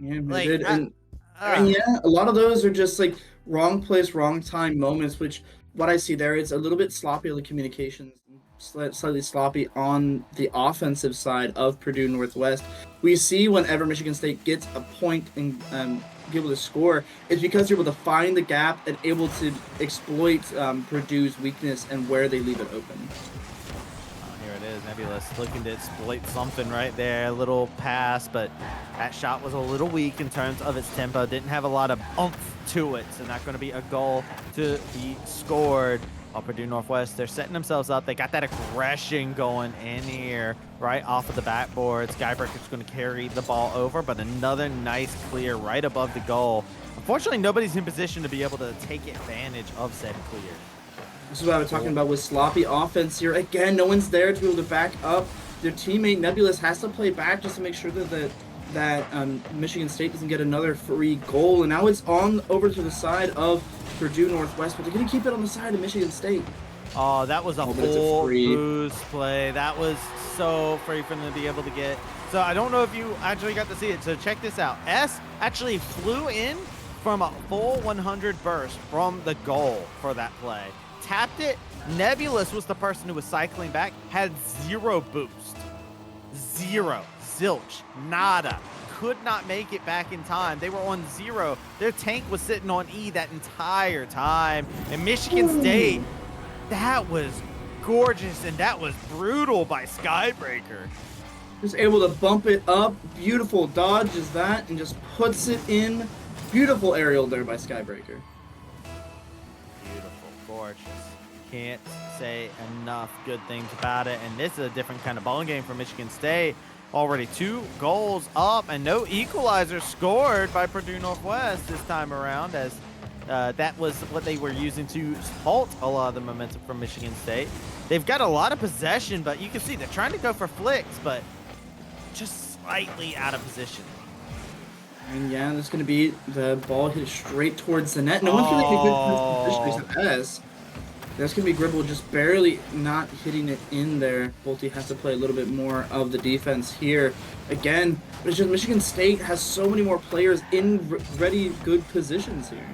Yeah, like, and yeah, a lot of those are just like wrong place, wrong time moments, which what I see there, it's a little bit sloppy on the communications. Slightly sloppy on the offensive side of Purdue Northwest. We see whenever Michigan State gets a point and be able to score, it's because they're able to find the gap and able to exploit Purdue's weakness and where they leave it open.
Here it is, Nebulous looking to exploit something right there. A little pass, but that shot was a little weak in terms of its tempo. Didn't have a lot of oomph to it, so not going to be a goal to be scored. Purdue Northwest, they're setting themselves up. They got that aggression going in here right off of the backboard. Skybreaker's going to carry the ball over, but another nice clear right above the goal. Unfortunately, nobody's in position to be able to take advantage of said clear.
This is what I was talking about with sloppy offense here. Again, no one's there to be able to back up. Their teammate Nebulous has to play back just to make sure that Michigan State doesn't get another free goal. And now it's on over to the side of Purdue Northwest, but they're going to keep it on the side of Michigan State.
Oh, that was a full boost play. That was so free for them to be able to get. So I don't know if you actually got to see it. So check this out. S actually flew in from a full 100 burst from the goal for that play. Tapped it. Nebulous was the person who was cycling back. Had 0 boost. 0. Zilch. Nada. Could not make it back in time. They were on 0. Their tank was sitting on E that entire time. And Michigan State, that was gorgeous and that was brutal by Skybreaker.
Just able to bump it up. Beautiful dodge is that and just puts it in. Beautiful aerial there by Skybreaker.
Beautiful, gorgeous. Can't say enough good things about it. And this is a different kind of ball game for Michigan State. Already 2 goals up and no equalizer scored by Purdue Northwest this time around, as that was what they were using to halt a lot of the momentum from Michigan State. They've got a lot of possession, but you can see they're trying to go for flicks, but just slightly out of position.
And yeah, there's going to be the ball hit straight towards the net. No one's going to get good position except S. That's going to be Gribble just barely not hitting it in there. Bolte has to play a little bit more of the defense here. Again, but it's just Michigan State has so many more players in ready good positions here.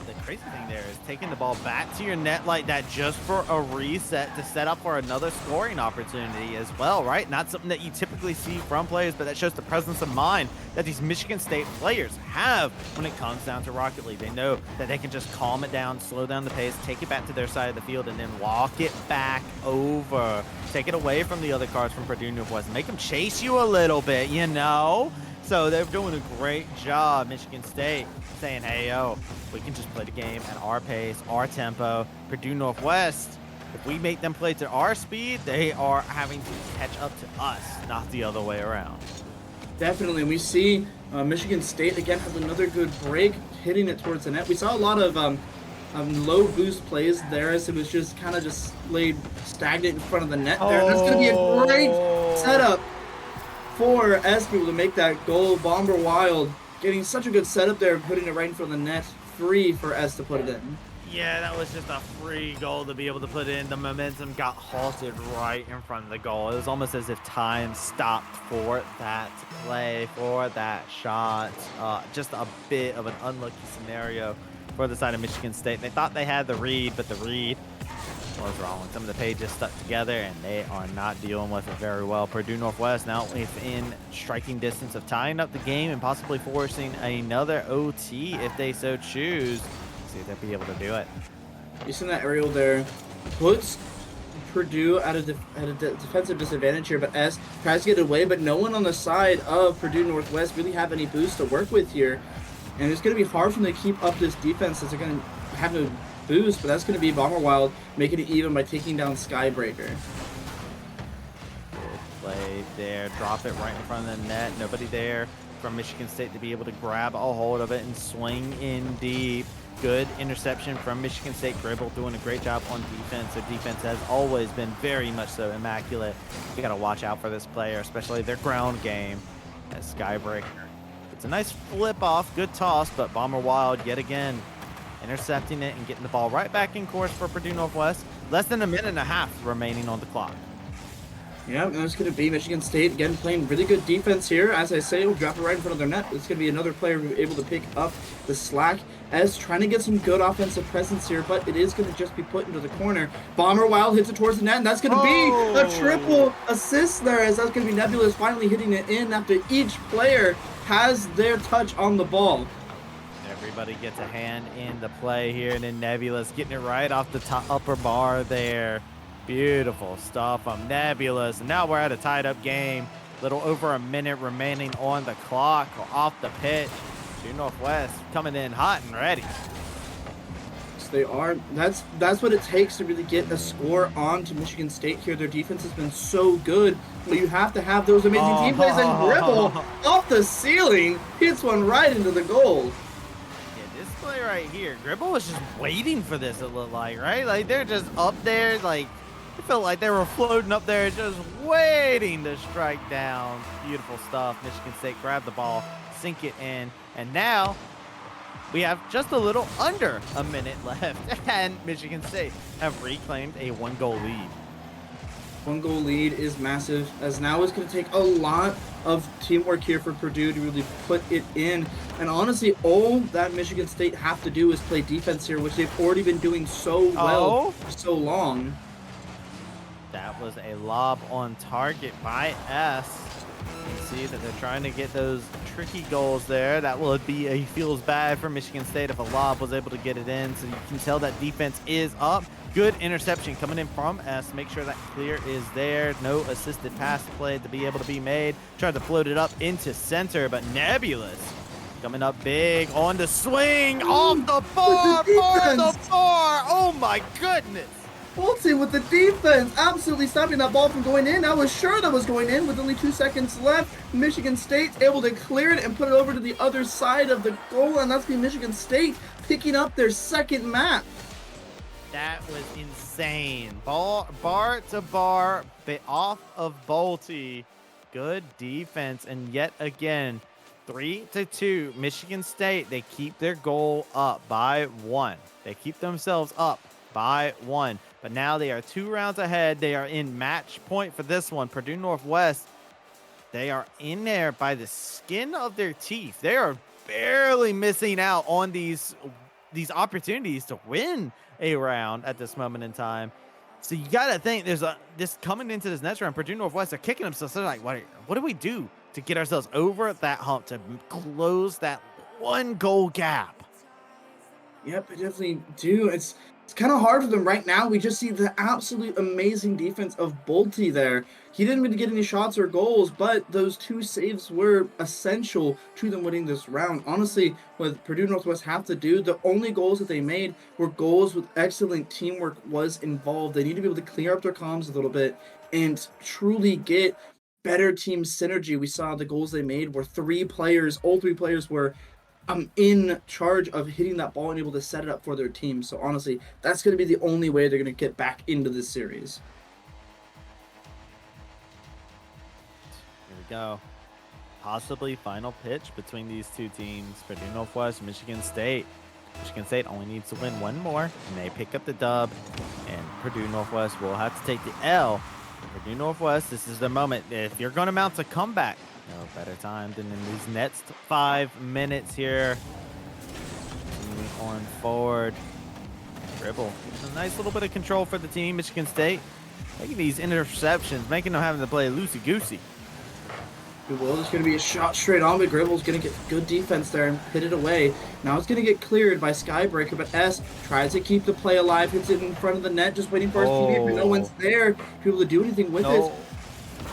The crazy thing there is taking the ball back to your net like that just for a reset to set up for another scoring opportunity as well, right? Not something that you typically see from players, but that shows the presence of mind that these Michigan State players have when it comes down to Rocket League. They know that they can just calm it down, slow down the pace, take it back to their side of the field, and then walk it back over. Take it away from the other cards from Purdue Northwest. Make them chase you a little bit, you know? So they're doing a great job, Michigan State, saying, hey, yo, we can just play the game at our pace, our tempo. Purdue Northwest, if we make them play to our speed, they are having to catch up to us, not the other way around.
Definitely. We see Michigan State, again, has another good break, hitting it towards the net. We saw a lot of low boost plays there as it was just kind of just laid stagnant in front of the net there. And that's going to be a great setup for S to make that goal. Bomber Wild getting such a good setup there, putting it right in front of the net. Free for S to put it in.
Yeah, that was just a free goal to be able to put in. The momentum got halted right in front of the goal. It was almost as if time stopped for that play, for that shot. Just a bit of an unlucky scenario for the side of Michigan State. They thought they had the read, but the read was wrong. Some of the pages stuck together, and they are not dealing with it very well. Purdue Northwest now within striking distance of tying up the game and possibly forcing another OT if they so choose. See if they'll be able to do it.
You see that aerial there puts Purdue at a defensive disadvantage here, but S tries to get away, but no one on the side of Purdue Northwest really have any boost to work with here. And it's going to be hard for them to keep up this defense as they're going to have no boost, but that's going to be Bomber Wild making it even by taking down Skybreaker.
Good play there. Drop it right in front of the net. Nobody there from Michigan State to be able to grab a hold of it and swing in deep. Good interception from Michigan State. Gribble doing a great job on defense. Their defense has always been very much so immaculate. You got to watch out for this player, especially their ground game as Skybreaker. It's a nice flip off, good toss, but Bomber Wild yet again intercepting it and getting the ball right back in course for Purdue Northwest. Less than a minute and a half remaining on the clock.
Yeah, and it's going to be Michigan State, again, playing really good defense here. As I say, we'll drop it right in front of their net. It's going to be another player who's able to pick up the slack as trying to get some good offensive presence here, but it is going to just be put into the corner. Bomber Wild hits it towards the net, and that's going to be a triple assist there, as that's going to be Nebulous finally hitting it in after each player has their touch on the ball.
Everybody gets a hand in the play here, and then Nebulous getting it right off the top upper bar there. Beautiful stuff from Nebulous. And now we're at a tied-up game. Little over a minute remaining on the clock or off the pitch. Purdue Northwest coming in hot and ready.
They are. That's what it takes to really get a score on to Michigan State here. Their defense has been so good, but you have to have those amazing team plays. And Gribble off the ceiling hits one right into the goal.
Yeah, this play right here, Gribble was just waiting for this, it looked like, right? Like they're just up there, like it felt like they were floating up there just waiting to strike down. Beautiful stuff. Michigan State grabbed the ball, sink it in, and now we have just a little under a minute left, and Michigan State have reclaimed a one-goal lead.
One-goal lead is massive, as now it's going to take a lot of teamwork here for Purdue to really put it in. And honestly, all that Michigan State have to do is play defense here, which they've already been doing so well for so long.
That was a lob on target by S. You can see that they're trying to get those tricky goals there. That would be a feels bad for Michigan State if a lob was able to get it in. So you can tell that defense is up. Good interception coming in from S. Make sure that clear is there. No assisted pass play to be able to be made. Tried to float it up into center, but Nebulous coming up big on the swing. Off the bar, the bar. Oh my goodness.
Bolte with the defense, absolutely stopping that ball from going in. I was sure that was going in with only 2 seconds left. Michigan State's able to clear it and put it over to the other side of the goal, and that's been Michigan State picking up their second map.
That was insane. Bar to bar, off of Bolte. Good defense, and yet again, 3-2. Michigan State, they keep their goal up by 1. They keep themselves up by 1. But now they are 2 rounds ahead. They are in match point for this one. Purdue Northwest, they are in there by the skin of their teeth. They are barely missing out on these opportunities to win a round at this moment in time. So you got to think this coming into this next round, Purdue Northwest are kicking themselves. They're like, what do we do to get ourselves over that hump, to close that 1 goal gap?
Yep, I definitely do. It's kind of hard for them right now. We just see the absolute amazing defense of Bolte there. He didn't really get any shots or goals, but those 2 saves were essential to them winning this round. Honestly, what Purdue Northwest have to do, the only goals that they made were goals with excellent teamwork was involved. They need to be able to clear up their comms a little bit and truly get better team synergy. We saw the goals they made were 3 players, all 3 players were in charge of hitting that ball and able to set it up for their team. So honestly, that's going to be the only way they're going to get back into this series.
Here we go. Possibly final pitch between these 2 teams, Purdue Northwest, Michigan State. Michigan State only needs to win 1 more, and they pick up the dub, and Purdue Northwest will have to take the L. Purdue Northwest, this is the moment. If you're going to mount a comeback, no better time than in these next 5 minutes here. Moving on forward. Dribble. A nice little bit of control for the team, Michigan State. Making these interceptions, making them having to play loosey-goosey.
Well, there's going to be a shot straight on, but Gribble's going to get good defense there and hit it away. Now it's going to get cleared by Skybreaker, but S tries to keep the play alive, hits it in front of the net, just waiting for his teammate, but no one's there to be able to do anything with it.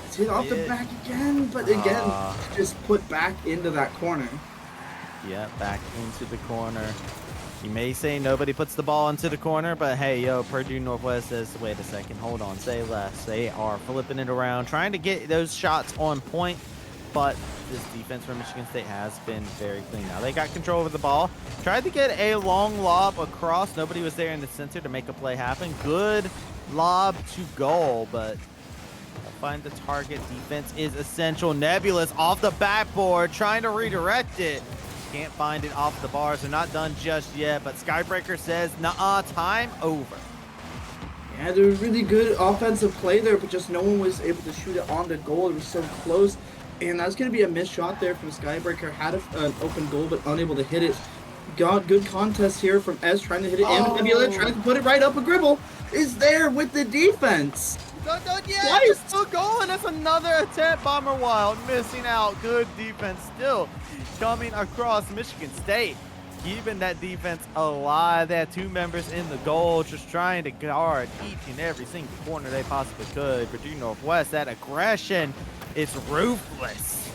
It's hit off the back again, but again, just put back into that corner.
Yeah, back into the corner. You may say nobody puts the ball into the corner, but hey, yo, Purdue Northwest says, wait a second, hold on, say less. They are flipping it around, trying to get those shots on point, but this defense from Michigan State has been very clean. Now they got control over the ball, tried to get a long lob across. Nobody was there in the center to make a play happen. Good lob to goal, but find the target. Defense is essential. Nebulous off the backboard, trying to redirect it. Can't find it off the bars. They're not done just yet, but Skybreaker says, nah, time over.
Yeah, there was really good offensive play there, but just no one was able to shoot it on the goal. It was so close, and that's going to be a missed shot there from Skybreaker. Had an open goal, but unable to hit it. Got good contest here from S, trying to hit it, and Nebula trying to put it right up. A Gribble is there with the defense.
Yeah, it's still going. That's another attempt. Bomber Wild missing out. Good defense still coming across Michigan State, keeping that defense alive. They had 2 members in the goal, just trying to guard each and every single corner they possibly could. Purdue Northwest, that aggression is ruthless.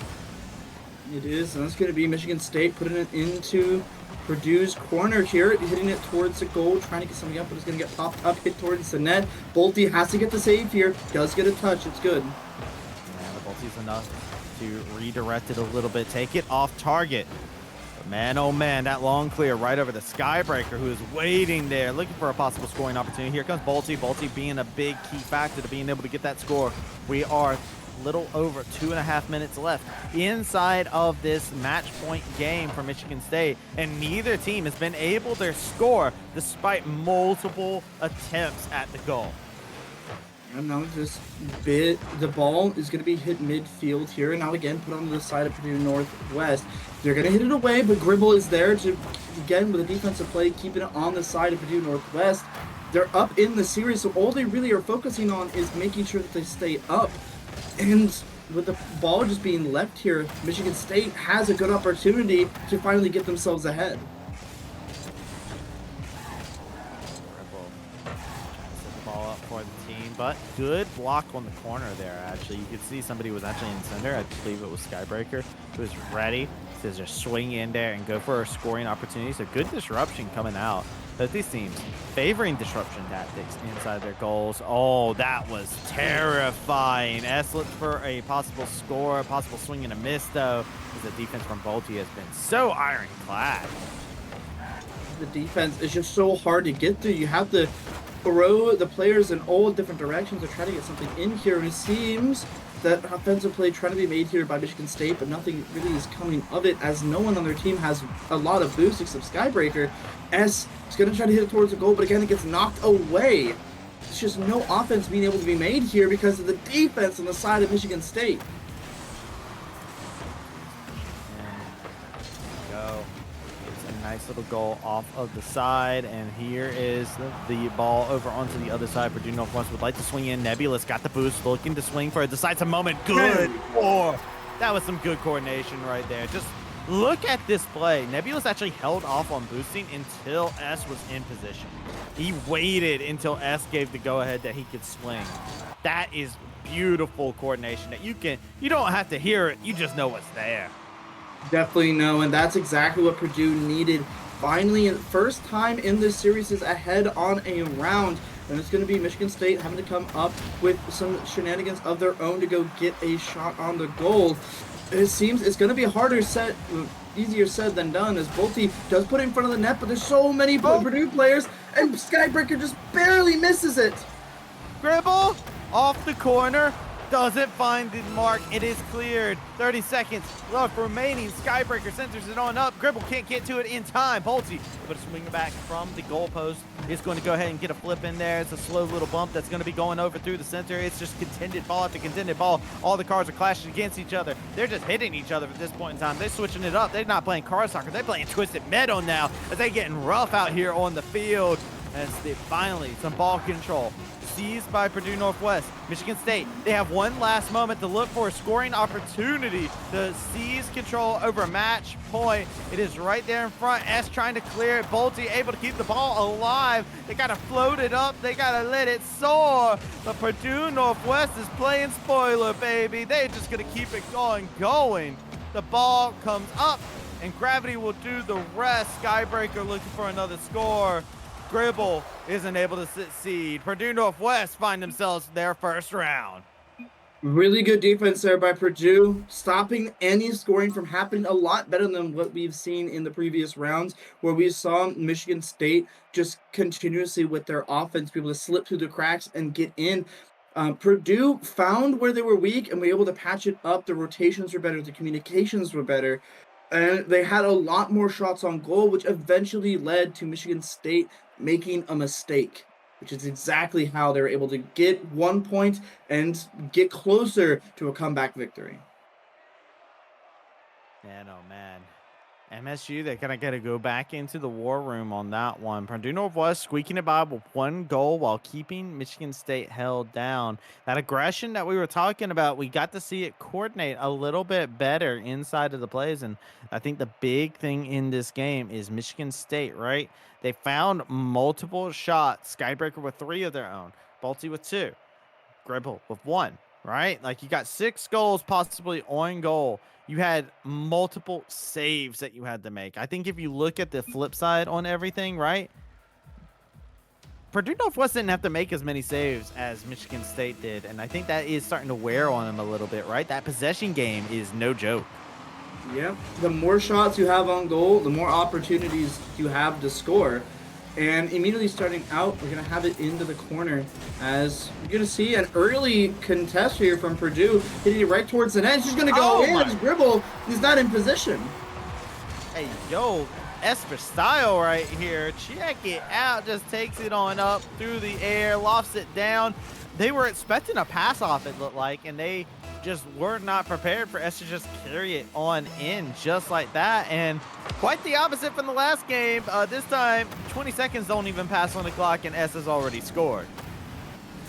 It is, and that's going to be Michigan State putting it into Purdue's corner here, hitting it towards the goal, trying to get something up, but it's going to get popped up, hit towards the net. Bolte has to get the save here, does get a touch, it's good.
Yeah, the Bolte's enough to redirect it a little bit, take it off target. But man, oh man, that long clear right over the Skybreaker, who is waiting there, looking for a possible scoring opportunity. Here comes Bolte. Bolte being a big key factor to being able to get that score. We are little over 2.5 minutes left inside of this match point game for Michigan State, and neither team has been able to score despite multiple attempts at the goal.
And now this bit, the ball is going to be hit midfield here, and now again put on the side of Purdue Northwest. They're going to hit it away, but Gribble is there to, again, with a defensive play, keeping it on the side of Purdue Northwest. They're up in the series, so all they really are focusing on is making sure that they stay up. And with the ball just being left here, Michigan State has a good opportunity to finally get themselves ahead.
Set the ball up for the team, but good block on the corner there. Actually, you could see somebody was actually in center. I believe it was Skybreaker, who was ready to just swing in there and go for a scoring opportunity. So good disruption coming out. Both these teams favoring disruption tactics inside their goals. Oh, that was terrifying. S looked for a possible score, a possible swing and a miss, though, because the defense from Bolte has been so ironclad.
The defense is just so hard to get through. You have to throw the players in all different directions to try to get something in here, and it seems that offensive play trying to be made here by Michigan State, but nothing really is coming of it as no one on their team has a lot of boosts except Skybreaker. S is going to try to hit it towards the goal, but again, it gets knocked away. It's just no offense being able to be made here because of the defense on the side of Michigan State.
Go. It's a nice little goal off of the side, and here is the ball over onto the other side. Purdue Northwest would like to swing in. Nebulous got the boost, looking to swing for a decisive moment. Good. Oh, that was some good coordination right there. Just look at this play. Nebulous actually held off on boosting until S was in position. He waited until S gave the go-ahead that he could swing. That is beautiful coordination that you don't have to hear it, you just know what's there.
Definitely no, and that's exactly what Purdue needed. Finally, first time in this series is ahead on a round, and it's going to be Michigan State having to come up with some shenanigans of their own to go get a shot on the goal. It seems it's going to be easier said than done, as Bolte does put it in front of the net, but there's so many Purdue players, and Skybreaker just barely misses it.
Gribble off the corner, doesn't find the mark. It is cleared. 30 seconds left remaining. Skybreaker centers it on up. Gribble can't get to it in time. Bolte, but a swing back from the goalpost is going to go ahead and get a flip in there. It's a slow little bump that's going to be going over through the center. It's just contended ball after contended ball. All the cars are clashing against each other. They're just hitting each other at this point in time. They're switching it up. They're not playing car soccer. They're playing Twisted Metal now as they're getting rough out here on the field. As they finally some ball control seized by Purdue Northwest. Michigan State, they have one last moment to look for a scoring opportunity to seize control over a match point. It is right there in front. S trying to clear it. Bolte able to keep the ball alive. They got to float it up. They got to let it soar. But Purdue Northwest is playing spoiler, baby. They're just going to keep it going. The ball comes up, and gravity will do the rest. Skybreaker looking for another score. Gribble isn't able to succeed. Purdue Northwest find themselves their first round.
Really good defense there by Purdue, stopping any scoring from happening a lot better than what we've seen in the previous rounds, where we saw Michigan State just continuously with their offense be able to slip through the cracks and get in. Purdue found where they were weak and were able to patch it up. The rotations were better, the communications were better, and they had a lot more shots on goal, which eventually led to Michigan State making a mistake, which is exactly how they were able to get 1 point and get closer to a comeback victory.
Man, oh man. MSU, they're going to get to go back into the war room on that one. Purdue Northwest squeaking it by with one goal while keeping Michigan State held down. That aggression that we were talking about, we got to see it coordinate a little bit better inside of the plays. And I think the big thing in this game is Michigan State, right? They found multiple shots. Skybreaker with 3 of their own. Bolte with 2. Gribble with 1, right? Like, you got 6 goals possibly on goal. You had multiple saves that you had to make. I think if you look at the flip side on everything, right? Purdue Northwest didn't have to make as many saves as Michigan State did. And I think that is starting to wear on them a little bit, right? That possession game is no joke.
Yeah, the more shots you have on goal, the more opportunities you have to score. And immediately starting out, we're going to have it into the corner as you're going to see an early contest here from Purdue, hitting it right towards the net. It's just going to go in. It's Gribble. He's not in position.
Hey, yo, Esper style right here. Check it out. Just takes it on up through the air, lofts it down. They were expecting a pass off, it looked like, and they just were not prepared for S to just carry it on in just like that. And quite the opposite from the last game. This time, 20 seconds don't even pass on the clock, and S has already scored.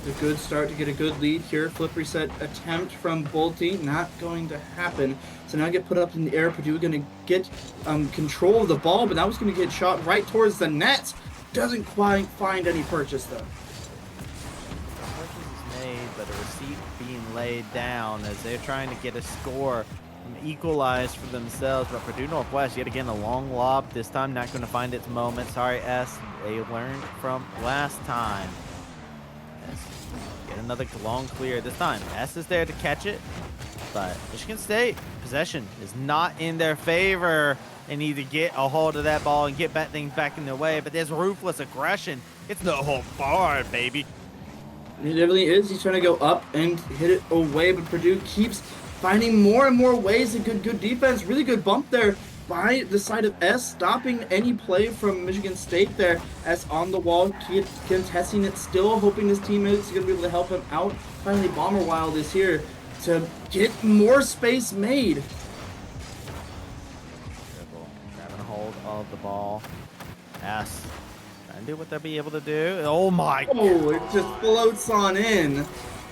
A good start to get a good lead here. Flip reset attempt from Bolte, not going to happen. So now get put up in the air. Purdue going to get control of the ball, but that was going to get shot right towards the net. Doesn't quite find any purchase though.
But a receipt being laid down as they're trying to get a score equalized for themselves. But Purdue Northwest, yet again, a long lob. This time not going to find its moment. Sorry, S. They learned from last time. S, get another long clear. This time, S is there to catch it. But Michigan State, possession is not in their favor. They need to get a hold of that ball and get things back in their way. But there's ruthless aggression. It's no hold barred, baby.
He definitely is. He's trying to go up and hit it away, but Purdue keeps finding more and more ways. A good defense. Really good bump there by the side of S, stopping any play from Michigan State there. S on the wall, contesting it still, hoping his teammates are going to be able to help him out. Finally, Bomber Wild is here to get more space made.
Dribble, grabbing a hold of the ball. S. Trying to do what they'll be able to do. Oh my
Oh, it just floats on in.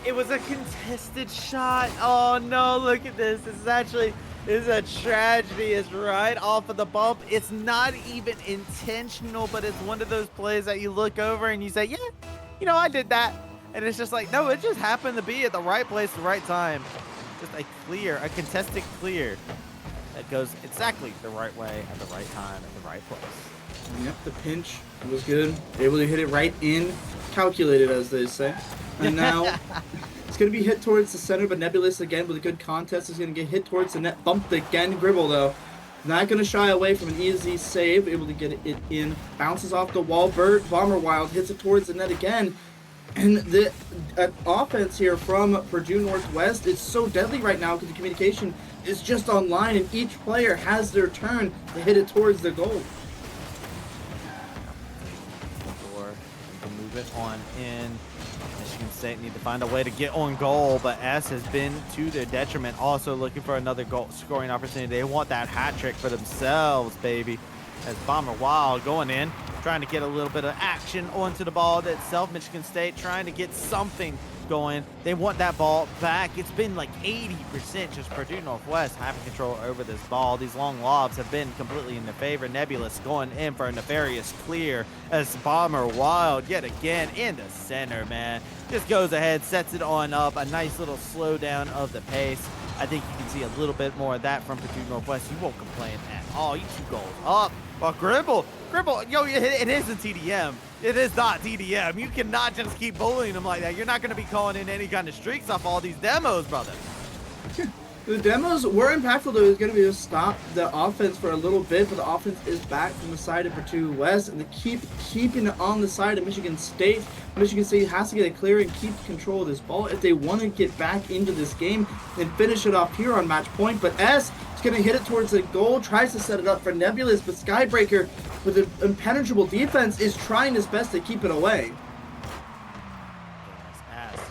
It was a contested shot. Oh no, look at this. This is a tragedy. It's right off of the bump. It's not even intentional, but it's one of those plays that you look over and you say, yeah, you know, I did that. And it's just like, no, it just happened to be at the right place, the right time. Just a contested clear that goes exactly the right way at the right time at the right place.
Yep, the pinch was good. Able to hit it right in, calculated as they say. And now it's going to be hit towards the center, but Nebulous again with a good contest is going to get hit towards the net. Bumped again. Gribble though, not going to shy away from an easy save. Able to get it in. Bounces off the wall. Bomber Wild hits it towards the net again. And the offense here from Purdue Northwest is so deadly right now because the communication is just online and each player has their turn to hit it towards the goal.
Move it on in. Michigan State need to find a way to get on goal, but S has been to their detriment. Also looking for another goal scoring opportunity. They want that hat trick for themselves, baby. As Bomber Wild going in, trying to get a little bit of action onto the ball itself. Michigan State trying to get something going. They want that ball back. It's been like 80% just Purdue Northwest having control over this ball. These long lobs have been completely in their favor. Nebulous going in for a nefarious clear as Bomber Wild yet again in the center, man. Just goes ahead, sets it on up. A nice little slowdown of the pace. I think you can see a little bit more of that from Purdue Northwest. You won't complain at all. You 2 goals up. Well, Gribble, yo, it isn't TDM. It is not TDM. You cannot just keep bullying them like that. You're not going to be calling in any kind of streaks off all these demos, brother.
The demos were impactful, though. It's going to be to stop the offense for a little bit, but the offense is back from the side of Purdue West, and they keep keeping it on the side of Michigan State. Michigan State has to get it clear and keep control of this ball if they want to get back into this game and finish it off here on match point. But S is going to hit it towards the goal, tries to set it up for Nebulous, but Skybreaker, with an impenetrable defense, is trying his best to keep it away.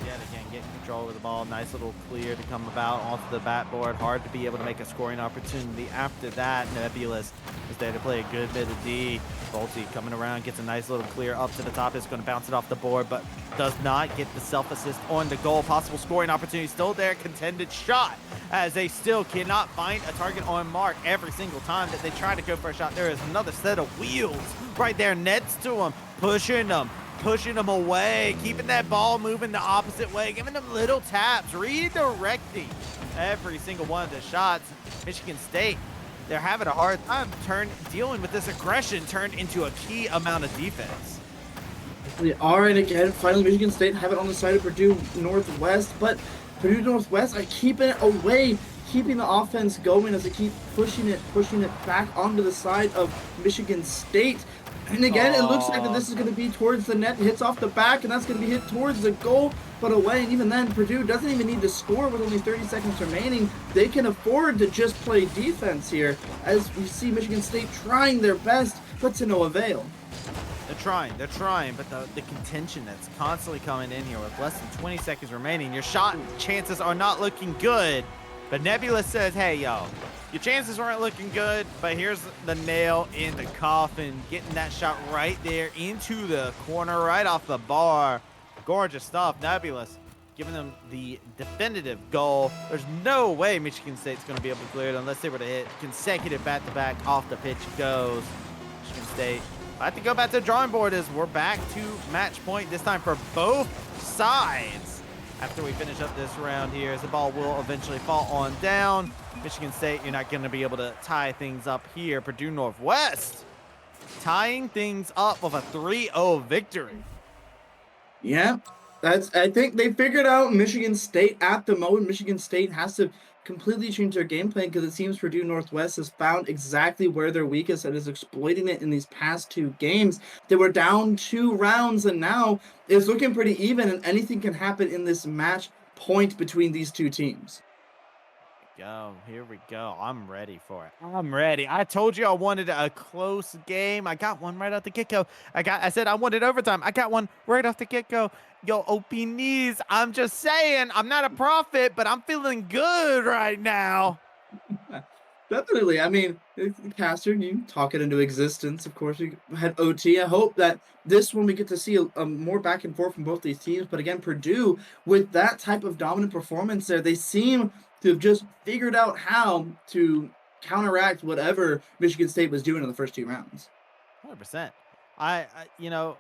Yet again, getting control of the ball. Nice little clear to come about off the backboard. Hard to be able to make a scoring opportunity after that. Nebulous is there to play a good bit of D. Bolte coming around, gets a nice little clear up to the top. It's going to bounce it off the board, but does not get the self-assist on the goal. Possible scoring opportunity still there. Contended shot as they still cannot find a target on mark every single time that they try to go for a shot. There is another set of wheels right there next to them, pushing them away, keeping that ball moving the opposite way, giving them little taps, redirecting every single one of the shots. Michigan State, they're having a hard time dealing with this aggression turned into a key amount of defense.
They are, and again, finally Michigan State have it on the side of Purdue Northwest, but Purdue Northwest are keeping it away, keeping the offense going as they keep pushing it back onto the side of Michigan State. And again, it looks like that this is going to be towards the net, hits off the back, and that's going to be hit towards the goal, but away. And even then, Purdue doesn't even need to score with only 30 seconds remaining. They can afford to just play defense here, as we see Michigan State trying their best, but to no avail.
They're trying, but the contention that's constantly coming in here with less than 20 seconds remaining, your shot chances are not looking good. But Nebula says, hey, yo, your chances weren't looking good, but here's the nail in the coffin. Getting that shot right there into the corner, right off the bar. Gorgeous stuff. Nebulous giving them the definitive goal. There's no way Michigan State's going to be able to clear it unless they were to hit consecutive back-to-back off the pitch goes. Michigan State, I have to go back to the drawing board as we're back to match point, this time for both sides. After we finish up this round here, as the ball will eventually fall on down. Michigan State, you're not going to be able to tie things up here. Purdue Northwest tying things up with a 3-0 victory.
Yeah, I think they figured out Michigan State at the moment. Michigan State has to completely change their game plan because it seems Purdue Northwest has found exactly where they're weakest and is exploiting it in these past 2 games. They were down 2 rounds and now it's looking pretty even, and anything can happen in this match point between these 2 teams.
Go. Here we go. I'm ready for it. I'm ready. I told you I wanted a close game. I got one right off the get-go. I said I wanted overtime. I got one right off the get-go. Yo, OP knees. I'm just saying, I'm not a prophet, but I'm feeling good right now.
Definitely. I mean, Caster, you talk it into existence. Of course, we had OT. I hope that this one we get to see a more back and forth from both these teams. But again, Purdue, with that type of dominant performance there, they seem to have just figured out how to counteract whatever Michigan State was doing in the first 2 rounds.
100%. You know,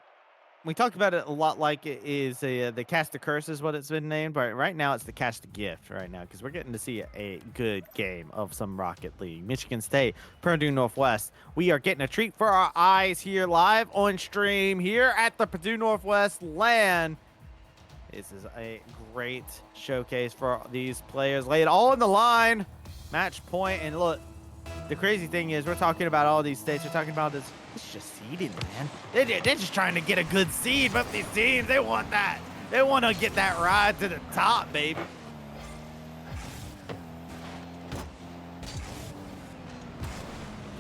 we talked about it a lot like it is the Cast of Curse is what it's been named, but right now it's the Cast of Gift right now because we're getting to see a good game of some Rocket League. Michigan State, Purdue Northwest. We are getting a treat for our eyes here live on stream here at the Purdue Northwest LAN. This is a great showcase for these players. Lay it all on the line. Match point. And look, the crazy thing is we're talking about all these states. We're talking about this. It's just seeding, man. They're just trying to get a good seed. But these teams, they want that. They want to get that ride to the top, baby.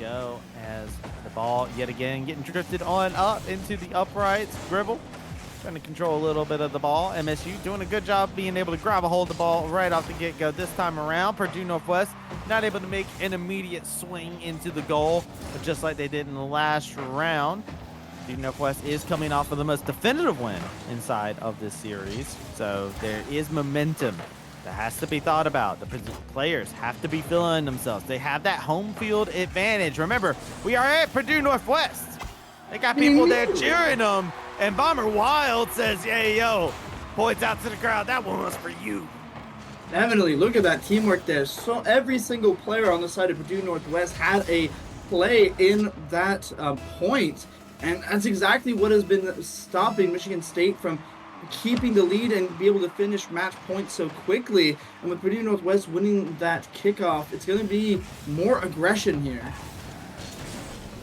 Go as the ball yet again getting drifted on up into the uprights. Gribble trying to control a little bit of the ball. MSU doing a good job being able to grab a hold of the ball right off the get-go this time around. Purdue Northwest not able to make an immediate swing into the goal, but just like they did in the last round, Purdue Northwest is coming off of the most definitive win inside of this series. So there is momentum that has to be thought about. The players have to be feeling themselves. They have that home field advantage. Remember, we are at Purdue Northwest. They got people there cheering them. And Bomber Wild says, "Hey, yo," points out to the crowd, "That one was for you."
Definitely. Look at that teamwork there. So every single player on the side of Purdue Northwest had a play in that point. And that's exactly what has been stopping Michigan State from keeping the lead and be able to finish match points so quickly. And with Purdue Northwest winning that kickoff, it's going to be more aggression here.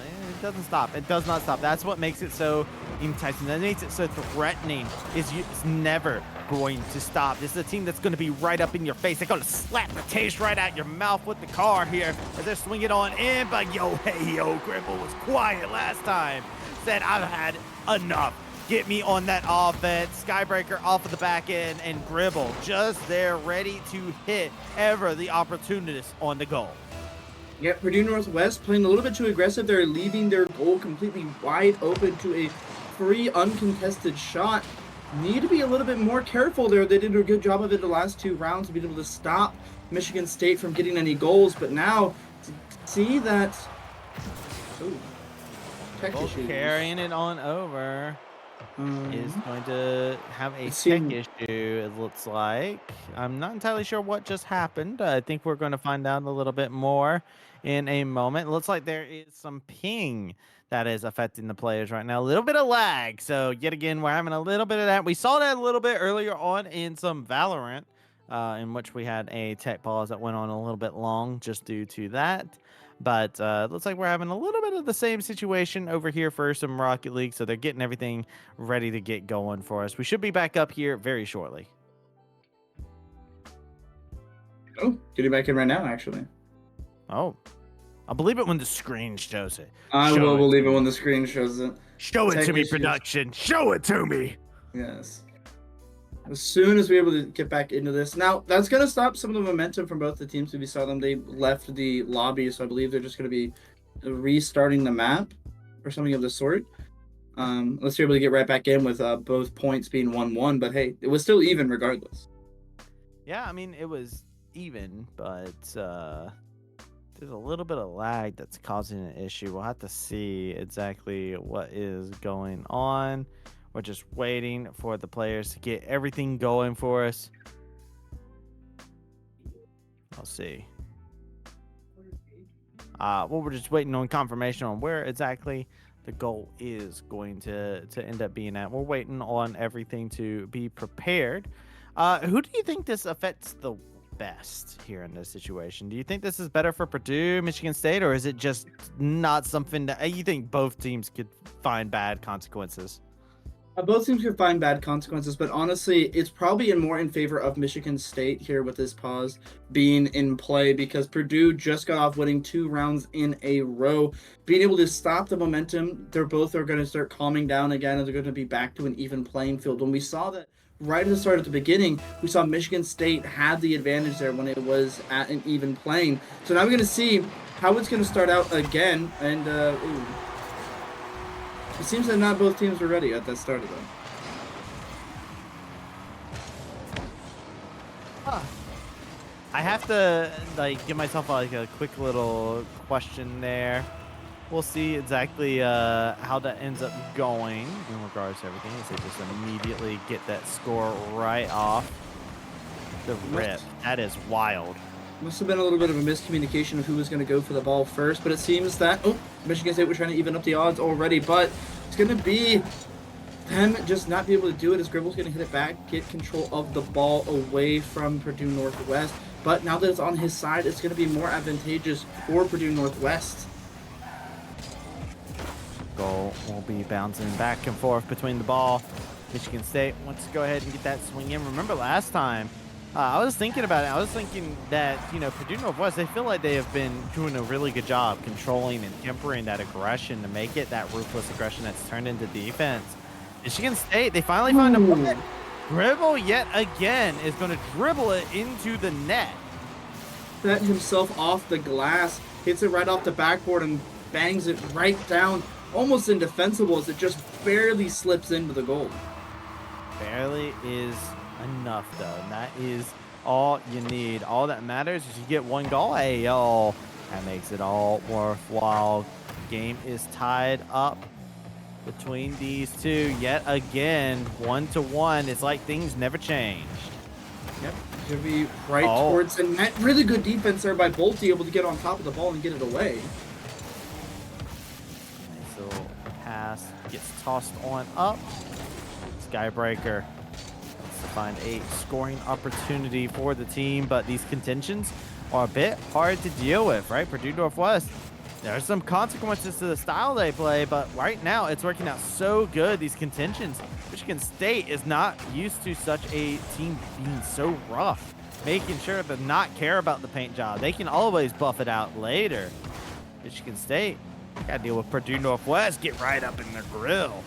It doesn't stop. It does not stop. That's what makes it so enticing. That makes it so threatening. It's never going to stop. This is a team that's going to be right up in your face. They're going to slap the taste right out your mouth with the car here as they're swinging on in. But yo, Gribble was quiet last time. Said, "I've had enough. Get me on that offense." Skybreaker off of the back end, and Gribble just there ready to hit ever the opportunist on the goal.
Yeah, Purdue Northwest playing a little bit too aggressive. They're leaving their goal completely wide open to a free, uncontested shot. Need to be a little bit more careful there. They did a good job of it the last 2 rounds to be able to stop Michigan State from getting any goals. But now, to see that... Ooh, tech issues.
Carrying it on over is going to have a tech
seemed-
issue, it looks like. I'm not entirely sure what just happened. I think we're going to find out a little bit more in a moment. It looks like there is some ping that is affecting the players right now. A little bit of lag. So yet again, we're having a little bit of that. We saw that a little bit earlier on in some Valorant, in which we had a tech pause that went on a little bit long just due to that. But it looks like we're having a little bit of the same situation over here for some Rocket League. So they're getting everything ready to get going for us. We should be back up here very shortly.
Oh, getting back in right now, actually.
Oh, I believe it when the screen shows it.
I will believe it when the screen shows it.
Show it
Tech
to me,
issues.
production. Show it to me.
Yes. As soon as we're able to get back into this. Now, that's going to stop some of the momentum from both the teams. We saw them. They left the lobby, so I believe they're just going to be restarting the map or something of the sort. Let's be able to get right back in with both points being 1-1. But hey, it was still even regardless.
Yeah, I mean, it was even, but there's a little bit of lag that's causing an issue. We'll have to see exactly what is going on. We're just waiting for the players to get everything going for us. I'll see. Well, we're just waiting on confirmation on where exactly the goal is going to end up being at. We're waiting on everything to be prepared. Who do you think this affects the best here in this situation? Do you think this is better for Purdue, Michigan State, or is it just not something that you think both teams could find bad consequences?
Both teams could find bad consequences, but honestly, it's probably more in favor of Michigan State here with this pause being in play because Purdue just got off winning 2 rounds in a row. Being able to stop the momentum, they're both going to start calming down again, and they're going to be back to an even playing field. When we saw that right at the start at the beginning, we saw Michigan State had the advantage there when it was at an even playing. So now we're going to see how it's going to start out again, and it seems that not both teams were ready at that start of them.
I have to give myself a quick little question there. We'll see exactly how that ends up going in regards to everything. As they just immediately get that score right off the rip. That is wild.
Must have been a little bit of a miscommunication of who was going to go for the ball first, but it seems that Michigan State was trying to even up the odds already, but it's going to be them just not be able to do it as Gribble's going to hit it back, get control of the ball away from Purdue Northwest. But now that it's on his side, it's going to be more advantageous for Purdue Northwest.
Goal will be bouncing back and forth between the ball. Michigan State wants to go ahead and get that swing in. Remember last time, I was thinking about it. I was thinking that, Purdue Northwest, they feel like they have been doing a really good job controlling and tempering that aggression to make it that ruthless aggression that's turned into defense. Michigan State, they finally found a moment. Gribble yet again is going to dribble it into the net.
Set himself off the glass, hits it right off the backboard and bangs it right down, almost indefensible as it just barely slips into the goal.
Barely is enough though, and that is all you need. All that matters is you get one goal. Hey, yo, that makes it all worthwhile. Game is tied up between these two yet again, 1-1. It's like things never changed.
Yep, gonna be right towards the net. Really good defense there by Bolte, able to get on top of the ball and get it away.
Nice little pass gets tossed on up. Skybreaker wants to find a scoring opportunity for the team, but these contentions are a bit hard to deal with, right? Purdue Northwest, there are some consequences to the style they play, but right now it's working out so good, these contentions. Michigan State is not used to such a team being so rough, making sure to not care about the paint job. They can always buff it out later. Michigan State got to deal with Purdue Northwest, get right up in their grill.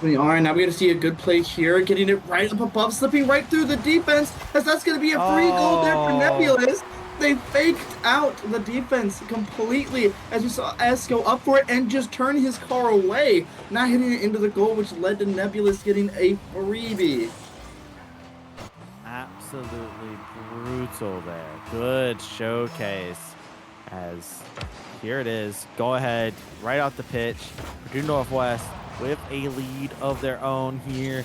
We are, now we're going to see a good play here, getting it right up above, slipping right through the defense, as that's going to be a free goal there for Nebulous. They faked out the defense completely as we saw S go up for it and just turn his car away, not hitting it into the goal, which led to Nebulous getting a freebie.
Absolutely brutal there. Good showcase as here it is. Go ahead, right off the pitch. Purdue Northwest with a lead of their own here.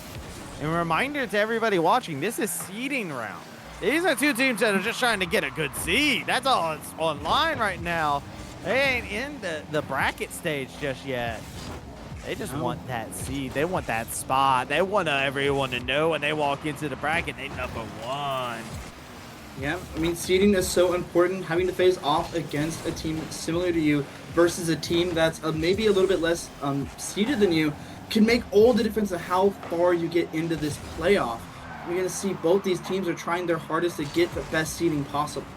And a reminder to everybody watching, this is seeding round. These are two teams that are just trying to get a good seed. That's all that's online right now. They ain't in the bracket stage just yet. They just want that seed. They want that spot. They want everyone to know when they walk into the bracket, they number one.
Yeah, I mean, seeding is so important. Having to face off against a team similar to you versus a team that's maybe a little bit less seeded than you can make all the difference of how far you get into this playoff. We're going to see both these teams are trying their hardest to get the best seeding possible.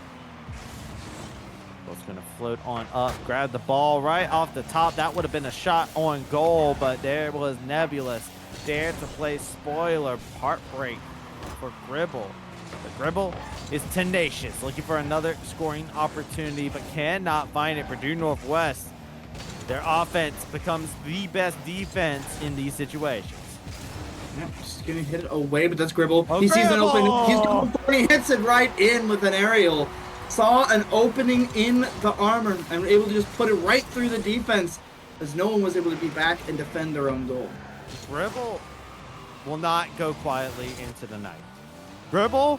Both going to float on up, grab the ball right off the top. That would have been a shot on goal, but there was Nebulous. Dare to play spoiler. Heartbreak for Gribble. The Gribble is tenacious, looking for another scoring opportunity, but cannot find it. Purdue Northwest, their offense becomes the best defense in these situations.
Yeah, just gonna hit it away, but that's Gribble.
Oh,
he sees an
Gribble!
opening. He's going for it. He hits it right in with an aerial. Saw an opening in the armor and were able to just put it right through the defense as no one was able to be back and defend their own goal.
Gribble will not go quietly into the night. Gribble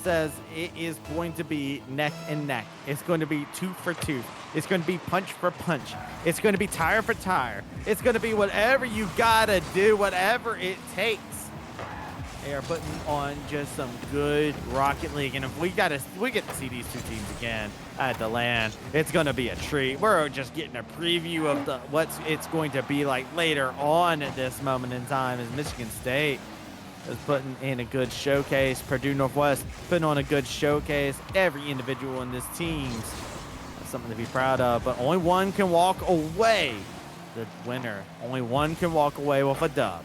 says it is going to be neck and neck. It's going to be tooth for tooth. It's going to be punch for punch. It's going to be tire for tire. It's going to be whatever you gotta do, whatever it takes. They are putting on just some good Rocket League, and if we get to see these two teams again at the LAN, it's gonna be a treat. We're just getting a preview of what it's going to be like later on at this moment in time as Michigan State is putting in a good showcase. Purdue Northwest putting on a good showcase. Every individual in this team's something to be proud of, but only one can walk away the winner. Only one can walk away with a dub.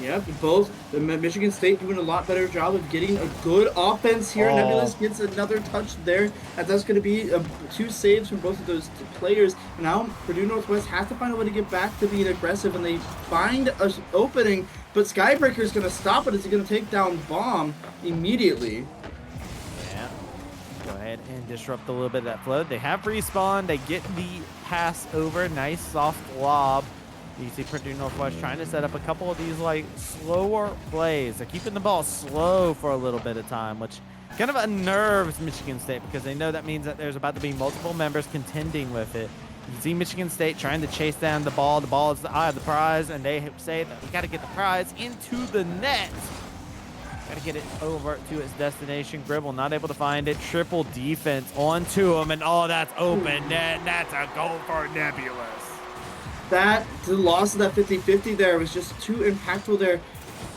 Yep, both the Michigan State doing a lot better job of getting a good offense here.
Oh.
Nebulous gets another touch there. That's going to be 2 saves from both of those players. Now Purdue Northwest has to find a way to get back to being aggressive, and they find an opening, but Skybreaker is going to stop it as he's going to take down Bomb immediately.
Yeah. Go ahead and disrupt a little bit of that flow. They have respawn. They get the pass over. Nice soft lob. You see Purdue Northwest trying to set up a couple of these like slower plays. They're keeping the ball slow for a little bit of time, which kind of unnerves Michigan State because they know that means that there's about to be multiple members contending with it. You see Michigan State trying to chase down the ball. The ball is the eye of the prize, and they say that we got to get the prize into the net. Got to get it over to its destination. Gribble not able to find it. Triple defense onto him, and oh, that's open net. That's a goal for Nebulous.
The loss of that 50-50 there was just too impactful there.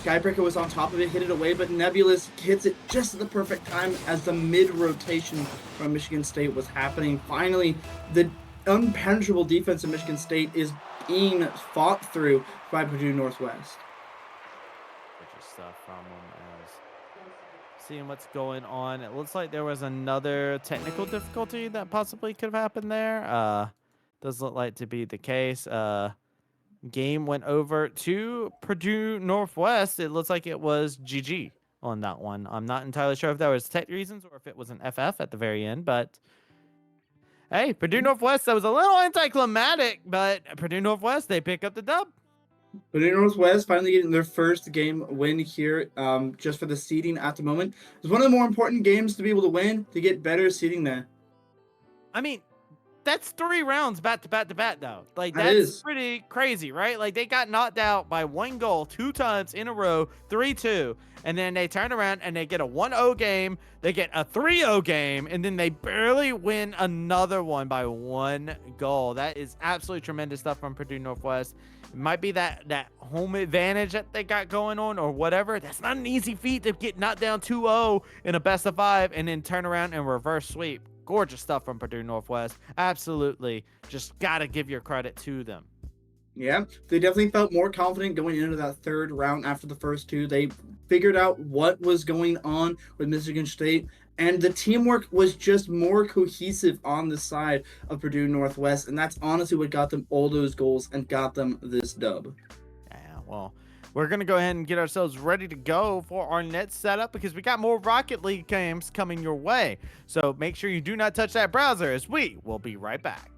Skybreaker was on top of it, hit it away, but Nebulous hits it just at the perfect time as the mid-rotation from Michigan State was happening. Finally, the impenetrable defense of Michigan State is being fought through by Purdue Northwest.
Good stuff from them as seeing what's going on. It looks like there was another technical difficulty that possibly could have happened there. Does look like to be the case. Game went over to Purdue Northwest. It looks like it was GG on that one. I'm not entirely sure if that was tech reasons or if it was an FF at the very end, but hey, Purdue Northwest, that was a little anticlimactic, but Purdue Northwest, they pick up the dub.
Purdue Northwest finally getting their first game win here, just for the seeding at the moment. It's one of the more important games to be able to win to get better seeding there.
I mean, that's 3 rounds back to back to back, though. Like,
That
that's
is.
pretty crazy, right? Like, they got knocked out by 1 goal 2 times in a row, 3-2, and then they turn around and they get a 1-0 game, they get a 3-0 game, and then they barely win another one by 1 goal. That is absolutely tremendous stuff from Purdue Northwest. It might be that home advantage that they got going on or whatever. That's not an easy feat to get knocked down 2-0 in a best of 5 and then turn around and reverse sweep. Gorgeous stuff from Purdue Northwest. Absolutely. Just got to give your credit to them.
Yeah, they definitely felt more confident going into that 3rd round after the first 2. They figured out what was going on with Michigan State, and the teamwork was just more cohesive on the side of Purdue Northwest, and that's honestly what got them all those goals and got them this dub.
Yeah, well, we're going to go ahead and get ourselves ready to go for our next setup because we got more Rocket League games coming your way. So make sure you do not touch that browser as we will be right back.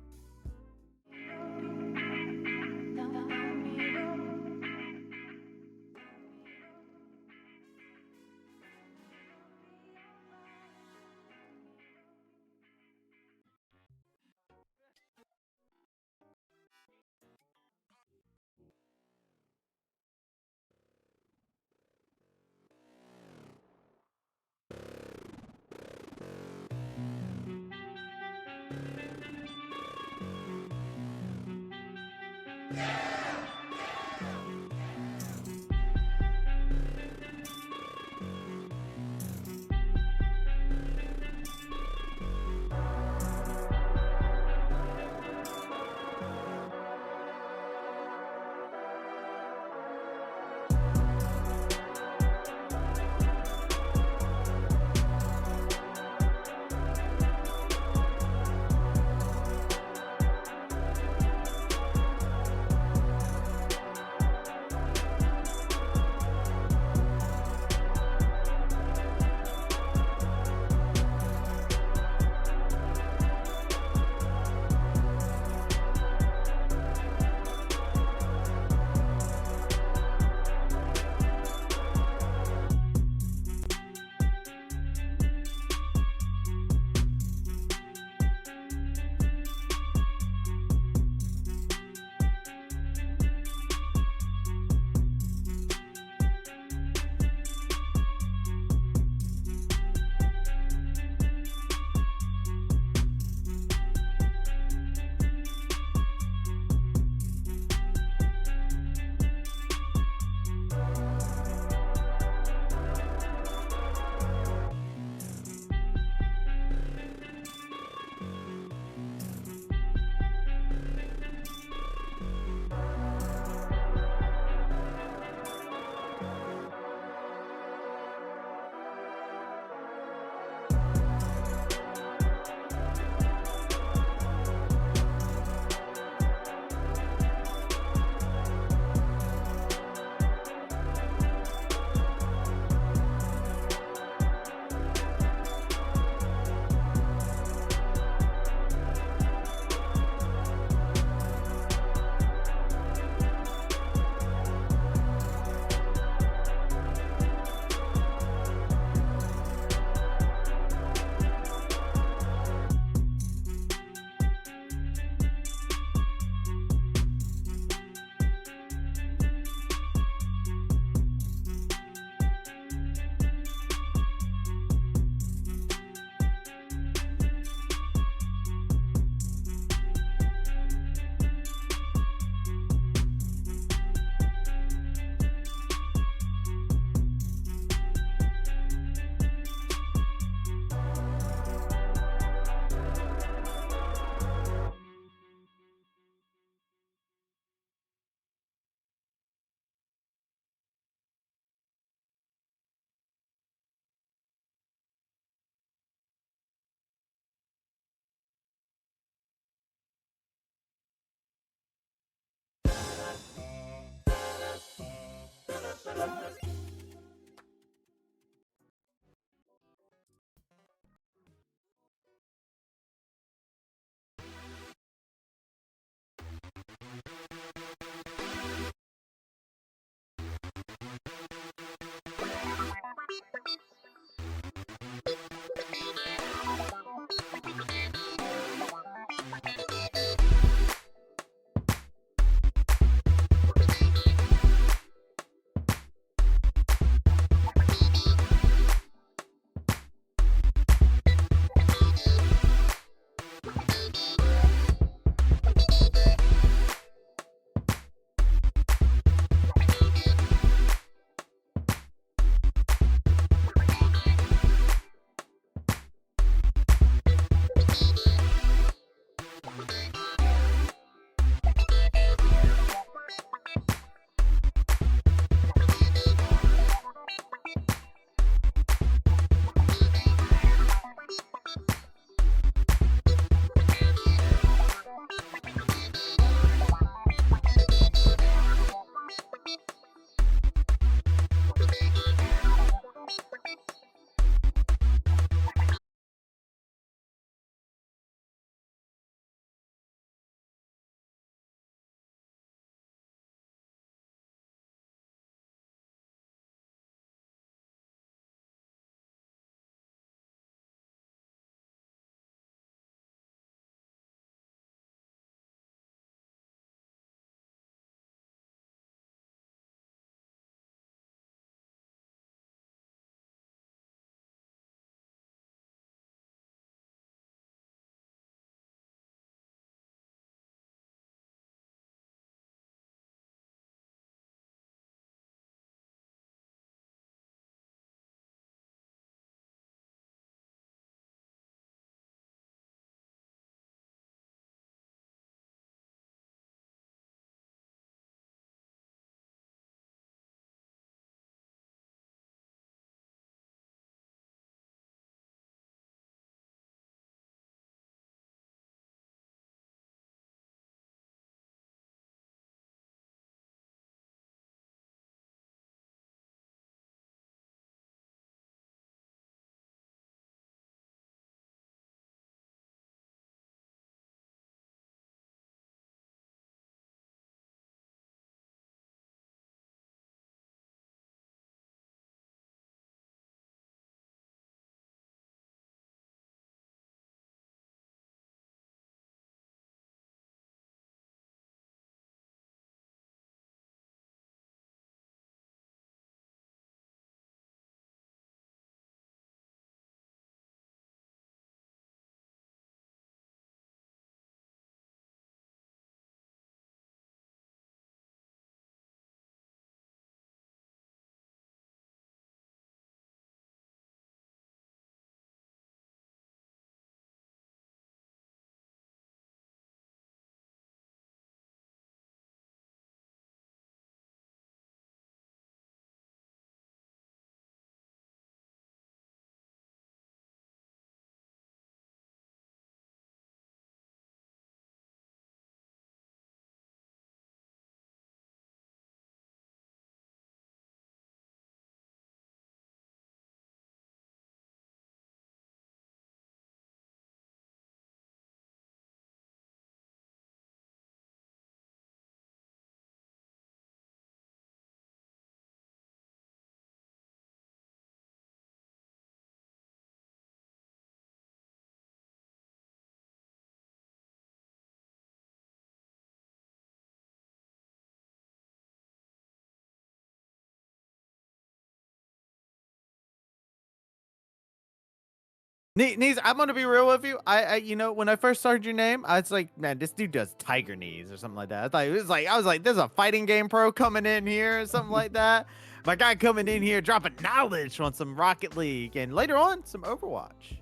Knees, I'm gonna be real with you. You know, when I first started your name, I was like, man, this dude does tiger knees or something like that. I thought it was like, I was like, there's a fighting game pro coming in here or something like that. My guy coming in here dropping knowledge on some Rocket League and later on some Overwatch.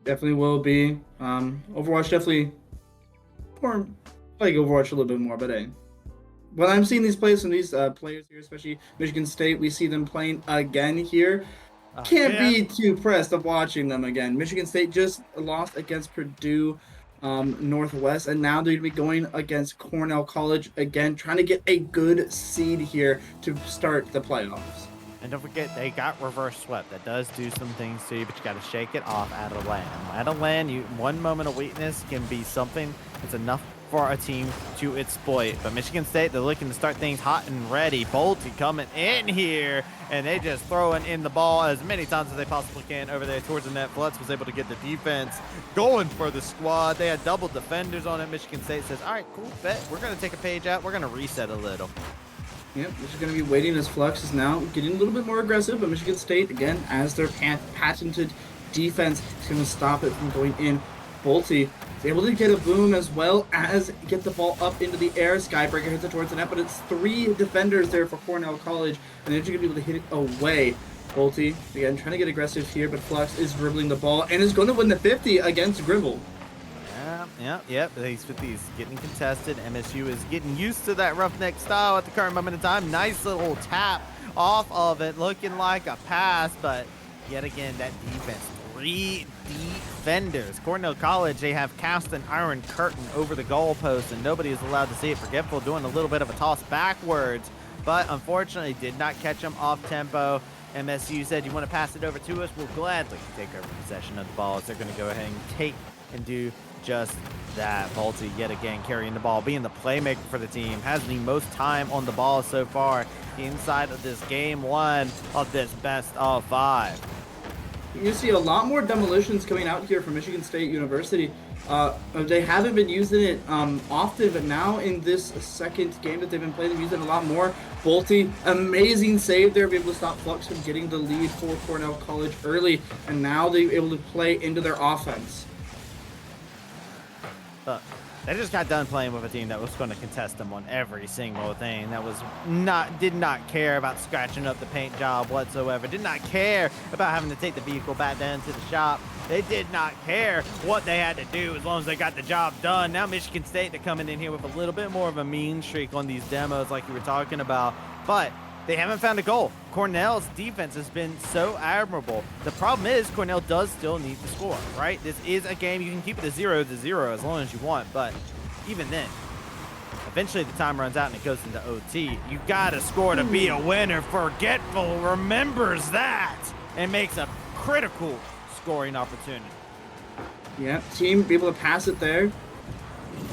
Definitely will be. Overwatch definitely. Or like Overwatch a little bit more, but hey. When I'm seeing these plays from these players here, especially Michigan State, we see them playing again here. Can't be too pressed of watching them again. Michigan State just lost against Purdue Northwest, and now they're going to be going against Cornell College again, trying to get a good seed here to start the playoffs.
And don't forget, they got reverse swept. That does do some things to you, but you got to shake it off out of land. Out of land, one moment of weakness can be something that's enough for a team to exploit. But Michigan State, they're looking to start things hot and ready. Bolte coming in here, and they just throwing in the ball as many times as they possibly can over there towards the net. Flutz was able to get the defense going for the squad. They had double defenders on it. Michigan State says, all right, cool, bet. We're going to take a page out. We're going to reset a little.
Yep, this is going to be waiting as Flux is now getting a little bit more aggressive, but Michigan State, again, as their patented defense, is going to stop it from going in. Bolte is able to get a boom as well as get the ball up into the air. Skybreaker hits it towards the net, but it's 3 defenders there for Cornell College, and they're just going to be able to hit it away. Bolte, again, trying to get aggressive here, but Flux is dribbling the ball and is going to win the 50 against Gribble.
Yep. These 50s getting contested. MSU is getting used to that roughneck style at the current moment in time. Nice little tap off of it, looking like a pass, but yet again, that defense. 3 defenders. Cornell College, they have cast an iron curtain over the goalpost, and nobody is allowed to see it. Forgetful doing a little bit of a toss backwards, but unfortunately did not catch him off tempo. MSU said, you want to pass it over to us? We'll gladly take over possession of the ball, as they're going to go ahead and take and do just that. Bolte yet again carrying the ball, being the playmaker for the team, has the most time on the ball so far inside of this game 1 of this best of 5.
You see a lot more demolitions coming out here from Michigan State University. They haven't been using it often, but now in this second game that they've been playing, they're using it a lot more. Bolte, amazing save there, be able to stop Flux from getting the lead for Cornell College early, and now they're able to play into their offense.
They just got done playing with a team that was going to contest them on every single thing. That was did not care about scratching up the paint job whatsoever. Did not care about having to take the vehicle back down to the shop. They did not care what they had to do as long as they got the job done. Now Michigan State, they're coming in here with a little bit more of a mean streak on these demos like you were talking about. But they haven't found a goal. Cornell's defense has been so admirable. The problem is Cornell does still need to score, right? This is a game. You can keep it to 0-0 as long as you want, but even then, eventually the time runs out and it goes into OT. You gotta score to be a winner. Forgetful remembers that and makes a critical scoring opportunity.
Yeah, team be able to pass it there.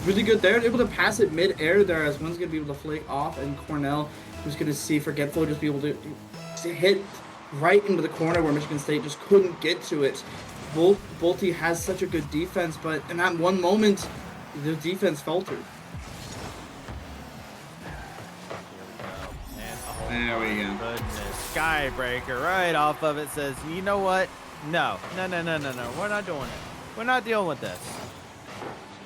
Really good there. Able to pass it mid-air there as one's going to be able to flake off, and Cornell who's going to see Forgetful just be able to hit right into the corner where Michigan State just couldn't get to it. Bolte has such a good defense, but in that one moment, the defense faltered. There we go.
Goodness. Skybreaker right off of it says, you know what? No. We're not doing it. We're not dealing with this.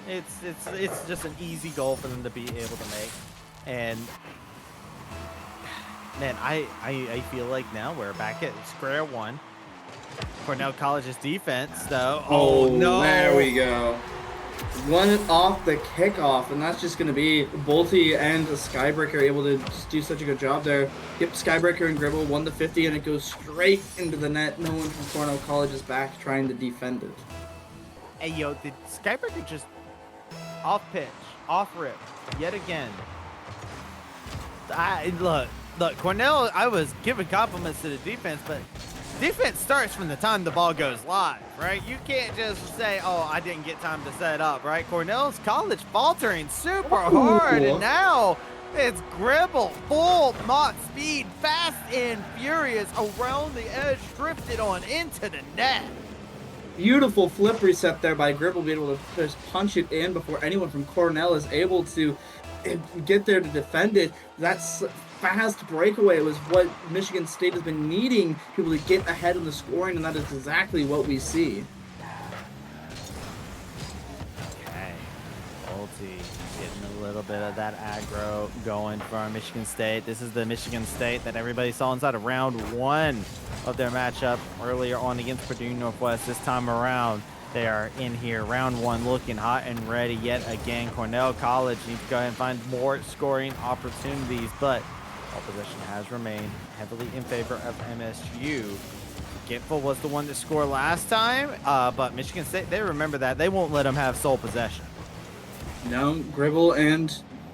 It's just an easy goal for them to be able to make. And man, I feel like now we're back at square one. Cornell College's defense, though. Oh no!
There we go. One off the kickoff, and that's just going to be Bolte and Skybreaker able to just do such a good job there. Yep, Skybreaker and Gribble won the 50, and it goes straight into the net. No one from Cornell College is back trying to defend it.
Hey, yo, did Skybreaker just off pitch, off rip, yet again? Look, Cornell, I was giving compliments to the defense, but defense starts from the time the ball goes live, right? You can't just say, oh, I didn't get time to set up, right? Cornell's College faltering super hard, and now it's Gribble, full Mach speed, fast and furious, around the edge, drifted on into the net.
Beautiful flip reset there by Gribble, being able to just punch it in before anyone from Cornell is able to get there to defend it. That's fast breakaway was what Michigan State has been needing people to get ahead in the scoring, and that is exactly what we see.
Bolte getting a little bit of that aggro going from Michigan State. This is the Michigan State that everybody saw inside of round 1 of their matchup earlier on against Purdue Northwest. This time around, they are in here, round 1, looking hot and ready yet again. Cornell College needs to go ahead and find more scoring opportunities, but ball possession has remained heavily in favor of MSU. Gitful was the one that scored last time, but Michigan State, they remember that. They won't let them have sole possession.
No, Gribble and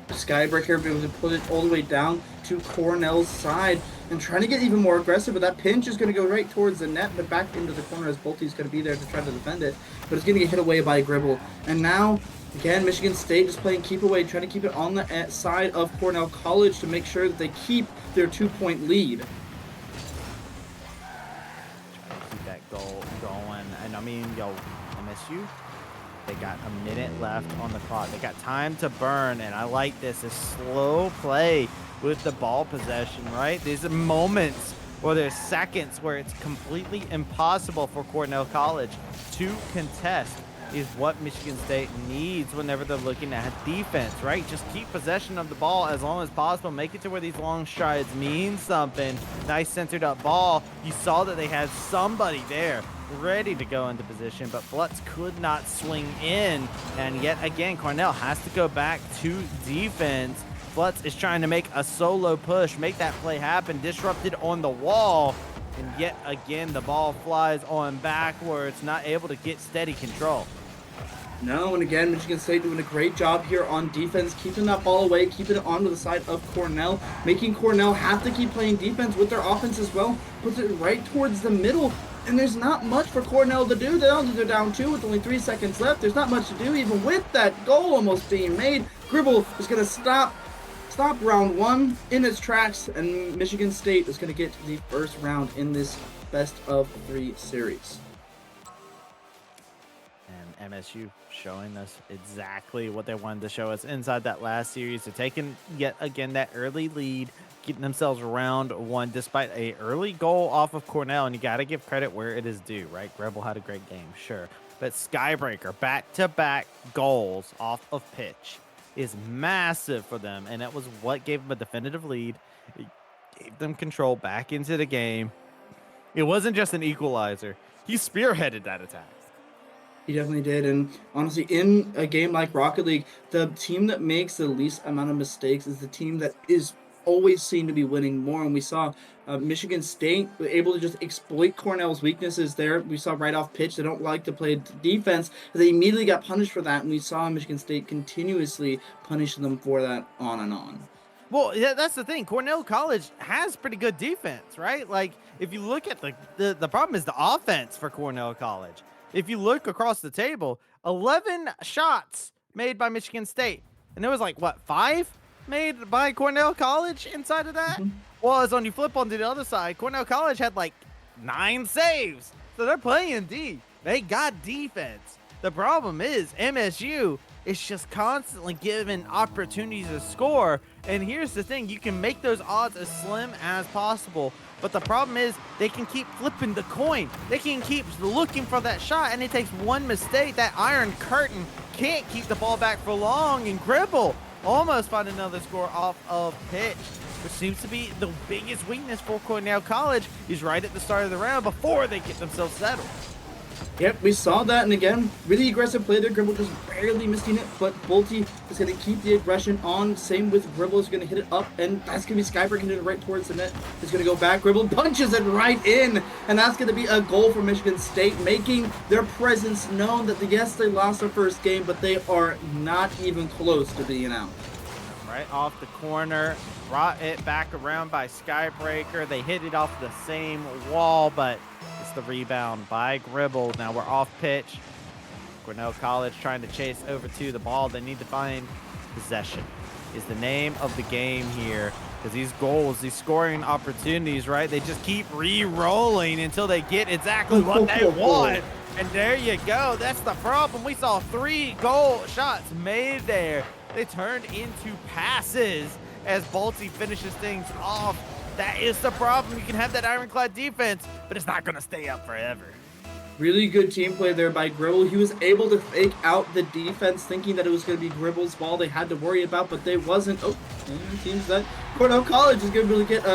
Skybreaker are able to put it all the way down to Cornell's side and trying to get even more aggressive, but that pinch is going to go right towards the net, but back into the corner as Bolte's going to be there to try to defend it, but it's going to get hit away by Gribble. And now, again, Michigan State is playing keep away, trying to keep it on the side of Cornell College to make sure that they keep their 2-point lead.
Keep that goal going. And I mean, yo, MSU, they got a minute left on the clock. They got time to burn, and I like this. A slow play with the ball possession, right? These are moments, or there's seconds where it's completely impossible for Cornell College to contest is what Michigan State needs whenever they're looking at defense, right? Just keep possession of the ball as long as possible. Make it to where these long strides mean something. Nice centered up ball. You saw that they had somebody there ready to go into position, but Flutz could not swing in. And yet again, Cornell has to go back to defense. Flutz is trying to make a solo push, make that play happen, disrupted on the wall. And yet again, the ball flies on backwards, not able to get steady control.
No, and again, Michigan State doing a great job here on defense, keeping that ball away, keeping it onto the side of Cornell, making Cornell have to keep playing defense with their offense as well, puts it right towards the middle, and there's not much for Cornell to do. They're down 2 with only 3 seconds left. There's not much to do, even with that goal almost being made. Gribble is going to stop round 1 in its tracks, and Michigan State is going to get the first round in this best of 3 series.
And MSU showing us exactly what they wanted to show us inside that last series. They're taking yet again that early lead, getting themselves round 1 despite a early goal off of Cornell, and you got to give credit where it is due, right? Gribble had a great game, sure, but Skybreaker back-to-back goals off of pitch is massive for them, and that was what gave them a definitive lead. It gave them control back into the game. It wasn't just an equalizer. He spearheaded that attack.
He definitely did, and honestly, in a game like Rocket League, the team that makes the least amount of mistakes is the team that is always seen to be winning more, and we saw Michigan State able to just exploit Cornell's weaknesses there. We saw right off pitch, they don't like to play defense. They immediately got punished for that, and we saw Michigan State continuously punish them for that on and on.
Well, yeah, that's the thing. Cornell College has pretty good defense, right? Like, if you look at the problem is the offense for Cornell College. If you look across the table, 11 shots made by Michigan State. And there was like, what, 5 made by Cornell College inside of that? Well, as on you flip onto the other side, Cornell College had like 9 saves. So they're playing D. They got defense. The problem is MSU is just constantly given opportunities to score. And here's the thing, you can make those odds as slim as possible. But the problem is they can keep flipping the coin. They can keep looking for that shot, and it takes one mistake. That iron curtain can't keep the ball back for long, and Gribble almost find another score off of pitch, which seems to be the biggest weakness for Cornell College is right at the start of the round before they get themselves settled.
Yep, we saw that, and again, really aggressive play there. Gribble just barely missing it, but Bolte is going to keep the aggression on. Same with Gribble, is going to hit it up, and that's going to be Skybreaker hitting it right towards the net. He's going to go back. Gribble punches it right in, and that's going to be a goal for Michigan State, making their presence known that, yes, they lost their first game, but they are not even close to being out.
Right off the corner, brought it back around by Skybreaker. They hit it off the same wall, but it's the rebound by Gribble. Now we're off pitch. Cornell College trying to chase over to the ball. They need to find possession is the name of the game here, because these goals, these scoring opportunities, right, they just keep re-rolling until they get exactly what they want. And there you go. That's the problem. We saw 3 goal shots made there. They turned into passes as Bolte finishes things off. That is the problem. You can have that ironclad defense, but it's not going to stay up forever.
Really good team play there by Gribble. He was able to fake out the defense, thinking that it was going to be Gribble's ball they had to worry about, but they wasn't. Oh, and it seems that Cornell College is going to be able to get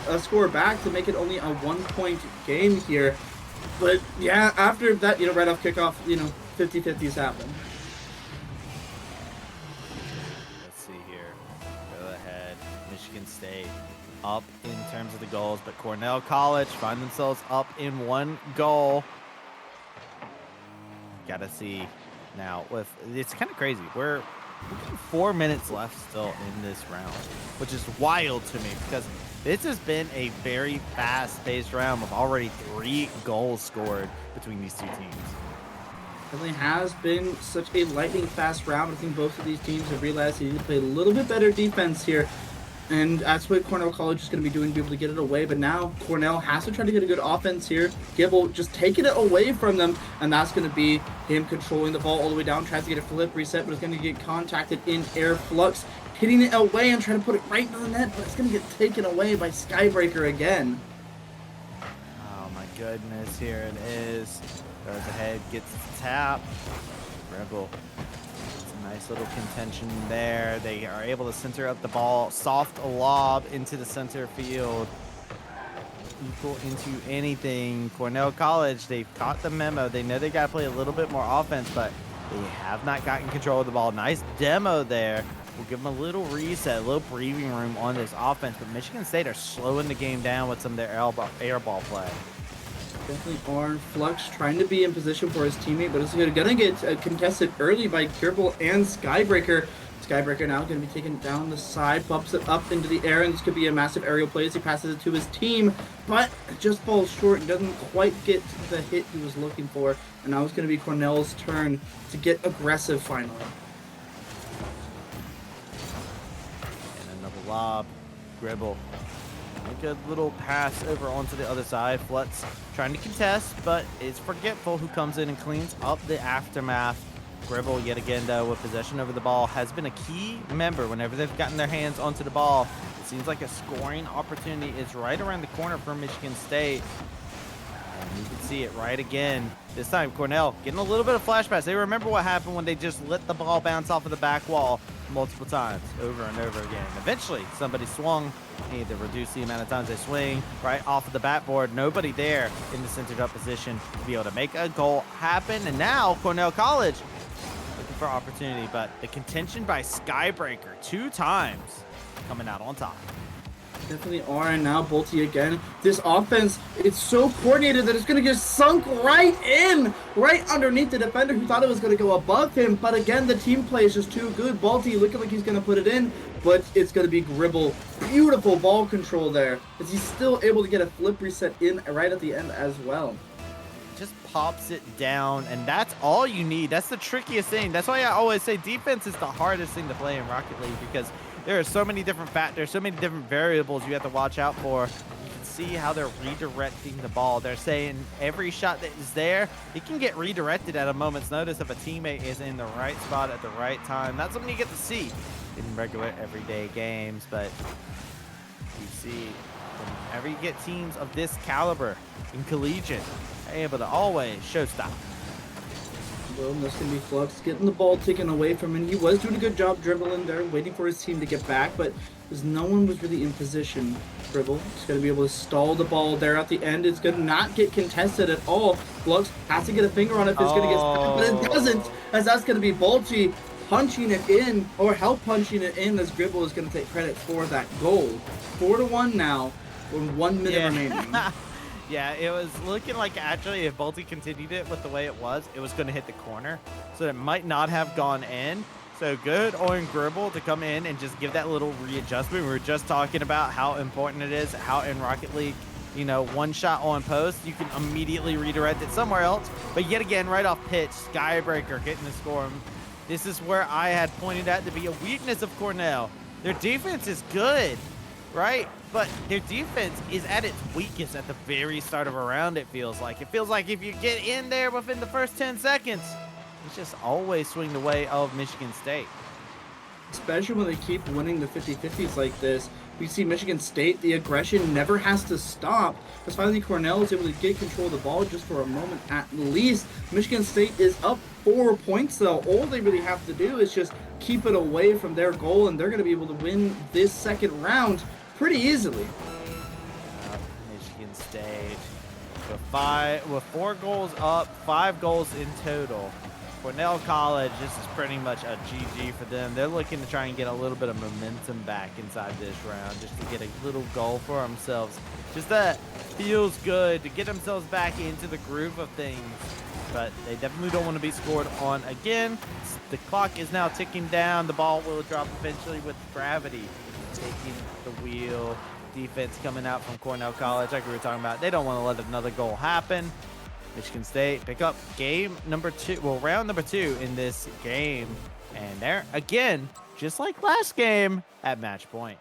a score back to make it only a 1-point game here. But yeah, after that, right off kickoff, 50-50s happen.
Let's see here. Go ahead. Michigan State up in terms of the goals, but Cornell College find themselves up in 1 goal. Gotta see now. It's kind of crazy. We're 4 minutes left still in this round, which is wild to me because this has been a very fast-paced round with already 3 goals scored between these two teams.
Definitely has been such a lightning fast round. I think both of these teams have realized they need to play a little bit better defense here. And that's what Cornell College is going to be doing, be able to get it away. But now Cornell has to try to get a good offense here. Gibble just taking it away from them. And that's going to be him controlling the ball all the way down. Tries to get a flip reset, but it's going to get contacted in air. Flux hitting it away and trying to put it right into the net. But it's going to get taken away by Skybreaker again.
Oh my goodness, here it is. Goes ahead, gets the tap. Rebel. Nice little contention there. They are able to center up the ball. Soft lob into the center field. Equal into anything. Cornell College, they've caught the memo. They know they got to play a little bit more offense, but they have not gotten control of the ball. Nice demo there. We'll give them a little reset, a little breathing room on this offense, but Michigan State are slowing the game down with some of their air ball play.
Definitely are. Flux trying to be in position for his teammate, but it's going to get contested early by Dribble and Skybreaker. Skybreaker now going to be taken down the side, bumps it up into the air, and this could be a massive aerial play as he passes it to his team, but it just falls short and doesn't quite get the hit he was looking for. And now it's going to be Cornell's turn to get aggressive finally.
And another lob. Gribble. A good little pass over onto the other side. Flutz trying to contest, but it's Forgetful who comes in and cleans up the aftermath. Gribble, yet again, though, with possession over the ball, has been a key member whenever they've gotten their hands onto the ball. It seems like a scoring opportunity is right around the corner for Michigan State. And you can see it right again. This time, Cornell getting a little bit of flashbacks. They remember what happened when they just let the ball bounce off of the back wall multiple times, over and over again. Eventually, somebody swung. Need to reduce the amount of times they swing right off of the backboard. Nobody there in the centered up position to be able to make a goal happen. And now, Cornell College looking for opportunity, but the contention by Skybreaker 2 times coming out on top.
Definitely are, and now Bolte again. This offense, it's so coordinated that it's going to get sunk right in, right underneath the defender who thought it was going to go above him. But again, the team play is just too good. Bolte looking like he's going to put it in, but it's going to be Gribble. Beautiful ball control there, as he's still able to get a flip reset in right at the end as well.
Just pops it down, and that's all you need. That's the trickiest thing. That's why I always say defense is the hardest thing to play in Rocket League, because there are so many different factors, so many different variables you have to watch out for. You can see how they're redirecting the ball. They're saying every shot that is there, it can get redirected at a moment's notice if a teammate is in the right spot at the right time. That's something you get to see in regular everyday games, but you see whenever you get teams of this caliber in collegiate, they're able to always show stop.
Well, that's going to be Flux getting the ball taken away from him. He was doing a good job dribbling there, waiting for his team to get back, but because no one was really in position, Dribble is going to be able to stall the ball there at the end. It's going to not get contested at all. Flux has to get a finger on it if it's going to get stuck, but it doesn't, as that's going to be Bolte punching it in, or help punching it in, as Dribble is going to take credit for that goal. 4-1 now, with 1 minute remaining.
Yeah, it was looking like actually if Bolte continued it with the way it was going to hit the corner. So it might not have gone in. So good on Gribble to come in and just give that little readjustment. We were just talking about how important it is, how in Rocket League, you know, one shot on post, you can immediately redirect it somewhere else. But yet again, right off pitch, Skybreaker getting the score. This is where I had pointed out to be a weakness of Cornell. Their defense is good, right? But their defense is at its weakest at the very start of a round, it feels like. It feels like if you get in there within the first 10 seconds, it's just always swing the way of Michigan State.
Especially when they keep winning the 50-50s like this. We see Michigan State, the aggression never has to stop. As finally Cornell is able to get control of the ball just for a moment at least. Michigan State is up 4 points though. All they really have to do is just keep it away from their goal, and they're going to be able to win this second round pretty easily.
Michigan State with 4 goals up, 5 goals in total. Cornell College, this is pretty much a GG for them. They're looking to try and get a little bit of momentum back inside this round, just to get a little goal for themselves. Just that feels good to get themselves back into the groove of things. But they definitely don't want to be scored on again. The clock is now ticking down. The ball will drop eventually with gravity taking the wheel. Defense coming out from Cornell College, like we were talking about. They don't want to let another goal happen. Michigan State pick up round number 2 in this game. And they're, again, just like last game, at match point.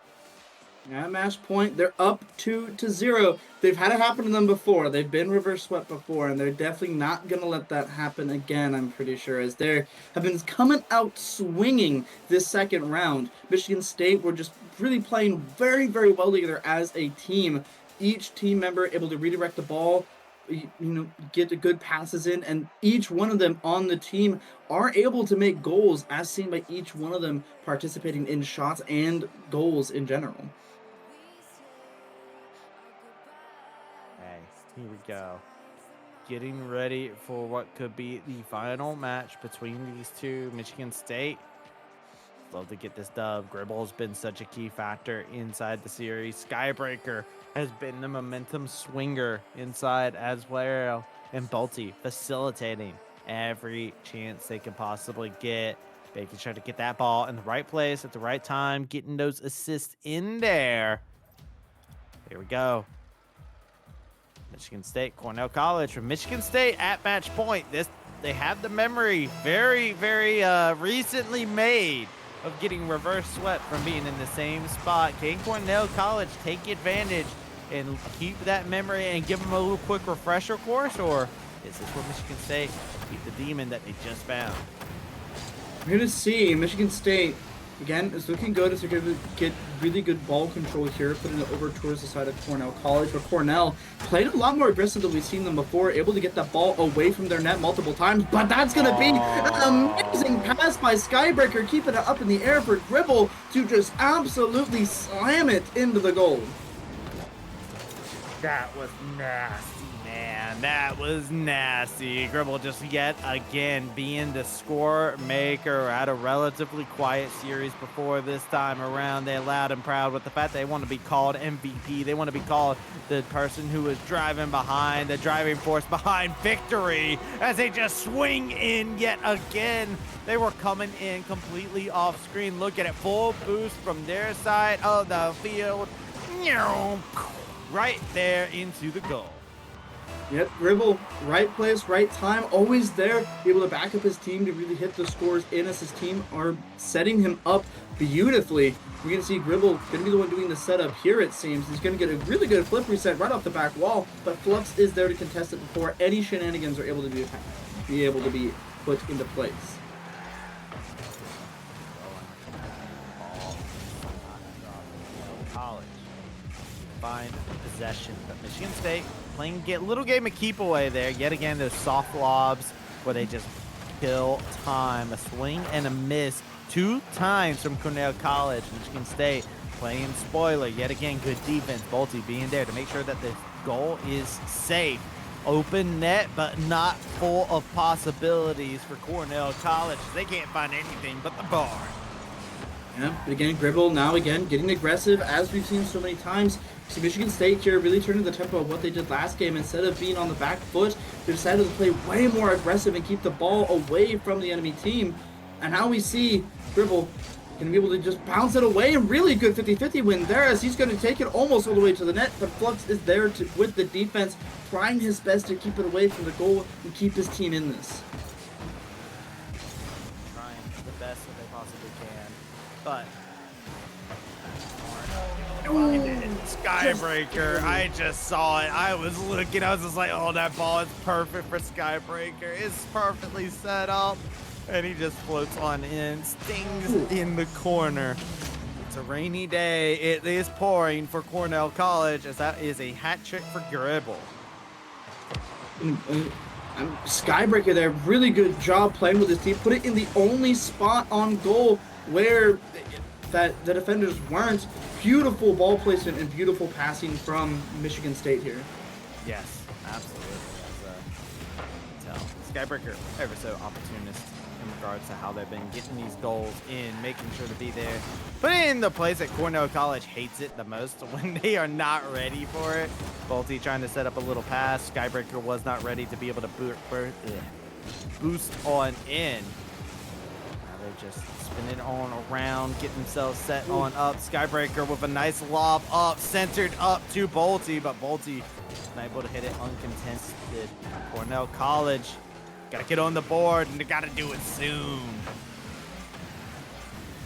At match point, they're up 2-0. They've had it happen to them before. They've been reverse swept before, and they're definitely not going to let that happen again, I'm pretty sure, as they have been coming out swinging this second round. Michigan State were just really playing very, very well together as a team. Each team member able to redirect the ball, get the good passes in, and each one of them on the team are able to make goals, as seen by each one of them participating in shots and goals in general.
Okay, here we go. Getting ready for what could be the final match between these two. Michigan State, love to get this dub. Gribble's been such a key factor inside the series. Skybreaker has been the momentum swinger inside as well. And Bolte facilitating every chance they can possibly get. They can try to get that ball in the right place at the right time, getting those assists in there. Here we go. Michigan State, Cornell College. From Michigan State at match point. They have the memory very, very recently made of getting reverse swept from being in the same spot. Can Cornell College take advantage and keep that memory and give them a little quick refresher course, or is this where Michigan State keep the demon that they just found?
We're going to see Michigan State, again, is looking good as they're going to get really good ball control here, putting it over towards the side of Cornell College. But Cornell played a lot more aggressive than we've seen them before, able to get that ball away from their net multiple times. But that's going to be an amazing pass by Skybreaker, keeping it up in the air for Gribble to just absolutely slam it into the goal.
That was nasty, man. That was nasty. Gribble just yet again being the score maker at a relatively quiet series before this time around. They loud and proud with the fact they want to be called MVP. They want to be called the person who is driving behind, the driving force behind victory, as they just swing in yet again. They were coming in completely off screen. Look at it, full boost from their side of the field. Right there into the goal.
Yep, Gribble, right place, right time, always there, able to back up his team to really hit the scores in as his team are setting him up beautifully. We're going to see Gribble going to be the one doing the setup here, it seems. He's going to get a really good flip reset right off the back wall, but Flux is there to contest it before any shenanigans are able to be able to be put into place.
College. Find possession, but Michigan State playing little game of keep away there. Yet again, those soft lobs where they just kill time. A swing and a miss 2 times from Cornell College. Michigan State playing spoiler. Yet again, good defense. Bolte being there to make sure that the goal is safe. Open net, but not full of possibilities for Cornell College. They can't find anything but the bar.
Yeah, but again, Gribble now again getting aggressive as we've seen so many times. See Michigan State here really turning the tempo of what they did last game. Instead of being on the back foot, they decided to play way more aggressive and keep the ball away from the enemy team. And now we see Gribble going to be able to just bounce it away. And really good 50-50 win there as he's going to take it almost all the way to the net. But Flux is there with the defense, trying his best to keep it away from the goal and keep his team in this.
Trying the best that they possibly can. But Skybreaker, I just saw it. I was looking, I was just like, oh, that ball is perfect for Skybreaker. It's perfectly set up. And he just floats on in, stings in the corner. It's a rainy day. It is pouring for Cornell College, as that is a hat trick for Gribble.
Skybreaker there, really good job playing with his team. Put it in the only spot on goal where that the defenders weren't. Beautiful ball placement and beautiful passing from Michigan State here.
Yes, absolutely. Tell Skybreaker ever so opportunist in regards to how they've been getting these goals in, making sure to be there. Put it in the place that Cornell College hates it the most, when they are not ready for it. Bolte trying to set up a little pass. Skybreaker was not ready to be able to boost on in. Now they're just spinning on around, getting themselves set on up. Skybreaker with a nice lob up, centered up to Bolte, but Bolte not able to hit it uncontested. Cornell College gotta get on the board, and they gotta do it soon.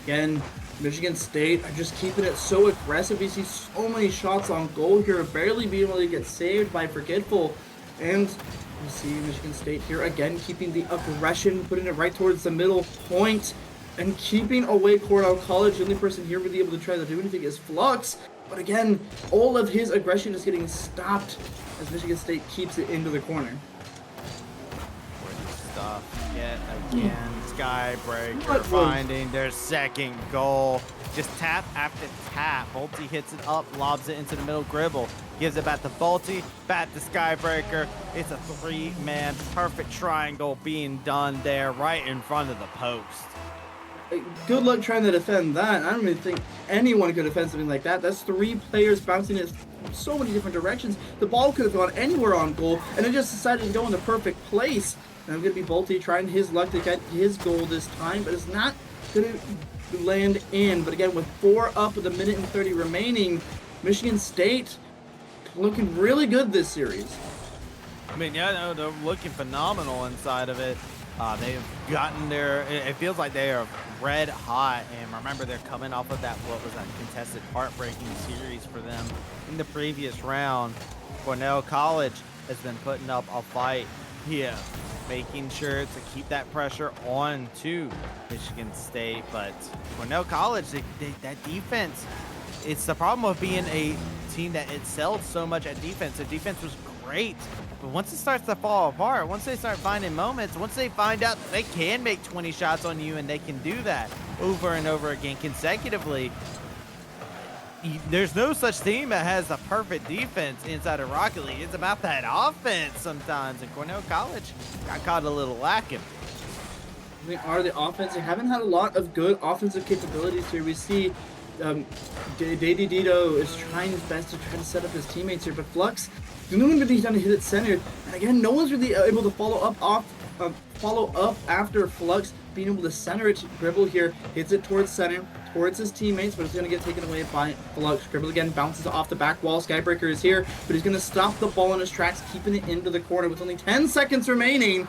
Again, Michigan State are just keeping it so aggressive. You see so many shots on goal here, barely being able to get saved by Forgetful. And you see Michigan State here again keeping the aggression, putting it right towards the middle point, and keeping away Cornell College. The only person here really able to try to do anything is Flux. But again, all of his aggression is getting stopped as Michigan State keeps it into the corner.
Stuff yet again. Skybreaker finding their second goal. Just tap after tap. Bolte hits it up, lobs it into the middle. Gribble gives it back to Bolte, back to Skybreaker. It's a three-man perfect triangle being done there right in front of the post.
Good luck trying to defend that. I don't even think anyone could defend something like that. That's three players bouncing in so many different directions. The ball could have gone anywhere on goal, and it just decided to go in the perfect place. And I'm going to be Bolte trying his luck to get his goal this time, but it's not going to land in. But again, with 4 up with a minute and 30 remaining, Michigan State looking really good this series.
I mean, yeah, no, they're looking phenomenal inside of it. They've gotten their, it feels like they are red hot, and remember they're coming off of that, what was that, contested heartbreaking series for them in the previous round. Cornell College has been putting up a fight here, making sure to keep that pressure on to Michigan State, but Cornell College, that defense, it's the problem of being a team that excelled so much at defense. The defense was great, but once it starts to fall apart, once they start finding moments, once they find out that they can make 20 shots on you and they can do that over and over again consecutively, there's no such team that has a perfect defense inside of Rocket League. It's about that offense sometimes, and Cornell College got caught a little lacking.
They are the offense. They haven't had a lot of good offensive capabilities here. We see Dito is trying his best to try to set up his teammates here, but Flux, the only one he's done to hit it centered, and again, no one's really able to follow up after Flux being able to center it. Gribble here hits it towards center, towards his teammates, but it's going to get taken away by Flux. Gribble again bounces off the back wall. Skybreaker is here, but he's going to stop the ball in his tracks, keeping it into the corner with only 10 seconds remaining.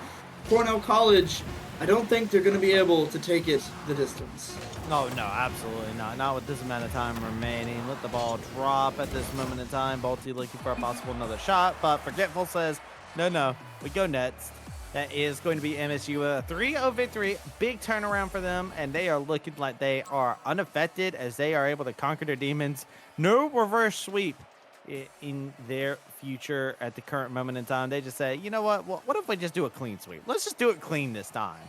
Cornell College, I don't think they're going to be able to take it the distance.
No, absolutely not. Not with this amount of time remaining. Let the ball drop at this moment in time. Bolte looking for a possible another shot, but Forgetful says, no, we go next. That is going to be MSU with a 3-0 victory. Big turnaround for them, and they are looking like they are unaffected as they are able to conquer their demons. No reverse sweep in their future at the current moment in time. They just say, you know what? What if we just do a clean sweep? Let's just do it clean this time.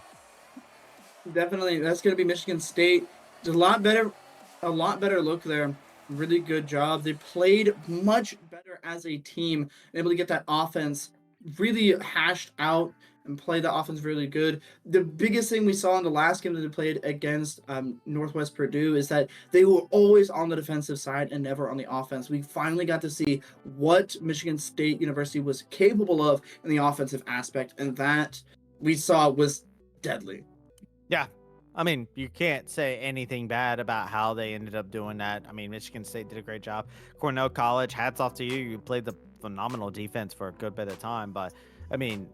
Definitely, that's going to be Michigan State. It's a lot better look there. Really good job. They played much better as a team, able to get that offense really hashed out and play the offense really good. The biggest thing we saw in the last game that they played against Northwest Purdue is that they were always on the defensive side and never on the offense. We finally got to see what Michigan State University was capable of in the offensive aspect, and that we saw was deadly.
Yeah. I mean, you can't say anything bad about how they ended up doing that. I mean, Michigan State did a great job. Cornell College, hats off to you. You played the phenomenal defense for a good bit of time, but I mean,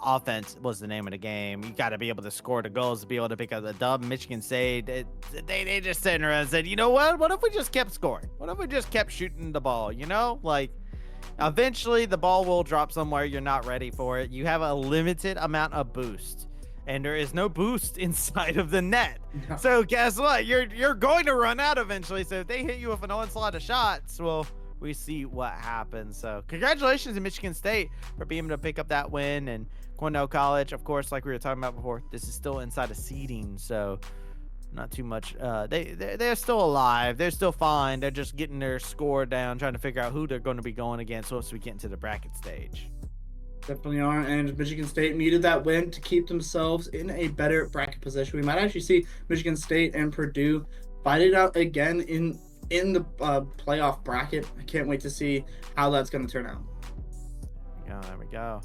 offense was the name of the game. You got to be able to score the goals to be able to pick up the dub. Michigan State, they just sat around and said, you know what? What if we just kept scoring? What if we just kept shooting the ball? You know, like eventually the ball will drop somewhere. You're not ready for it. You have a limited amount of boost. and there is no boost inside of the net.
No.
So guess what? You're going to run out eventually. So if they hit you with an onslaught of shots, well, we see what happens. So congratulations to Michigan State for being able to pick up that win. And Cornell College, of course, like we were talking about before, this is still inside of seeding, so not too much. They're still alive. They're still fine. They're just getting their score down, trying to figure out who they're going to be going against once we get into the bracket stage.
Definitely are, and Michigan State needed that win to keep themselves in a better bracket position. We might actually see Michigan State and Purdue fight it out again in the playoff bracket. I can't wait to see how that's going to turn out.
There we go.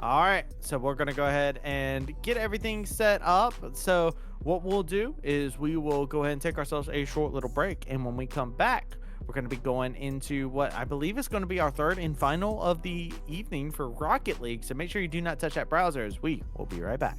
All right, so we're going to go ahead and get everything set up. So what we'll do is we will go ahead and take ourselves a short little break, and when we come back, we're going to be going into what I believe is going to be our third and final of the evening for Rocket League. So make sure you do not touch that browser, as we will be right back.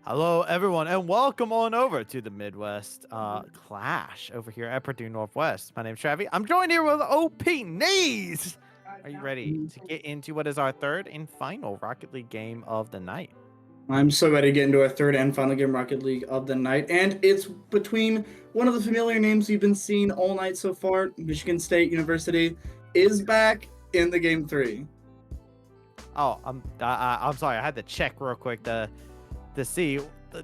Hello, everyone, and welcome on over to the Midwest Clash over here at Purdue Northwest. My name's Travi. I'm joined here with OP Knees. Are you ready to get into what is our third and final Rocket League game of the night?
I'm so ready to get into our third and final game Rocket League of the night, and it's between one of the familiar names we've been seeing all night so far. Michigan State University is back in the game 3.
Oh, I'm sorry. I had to check real quick to see.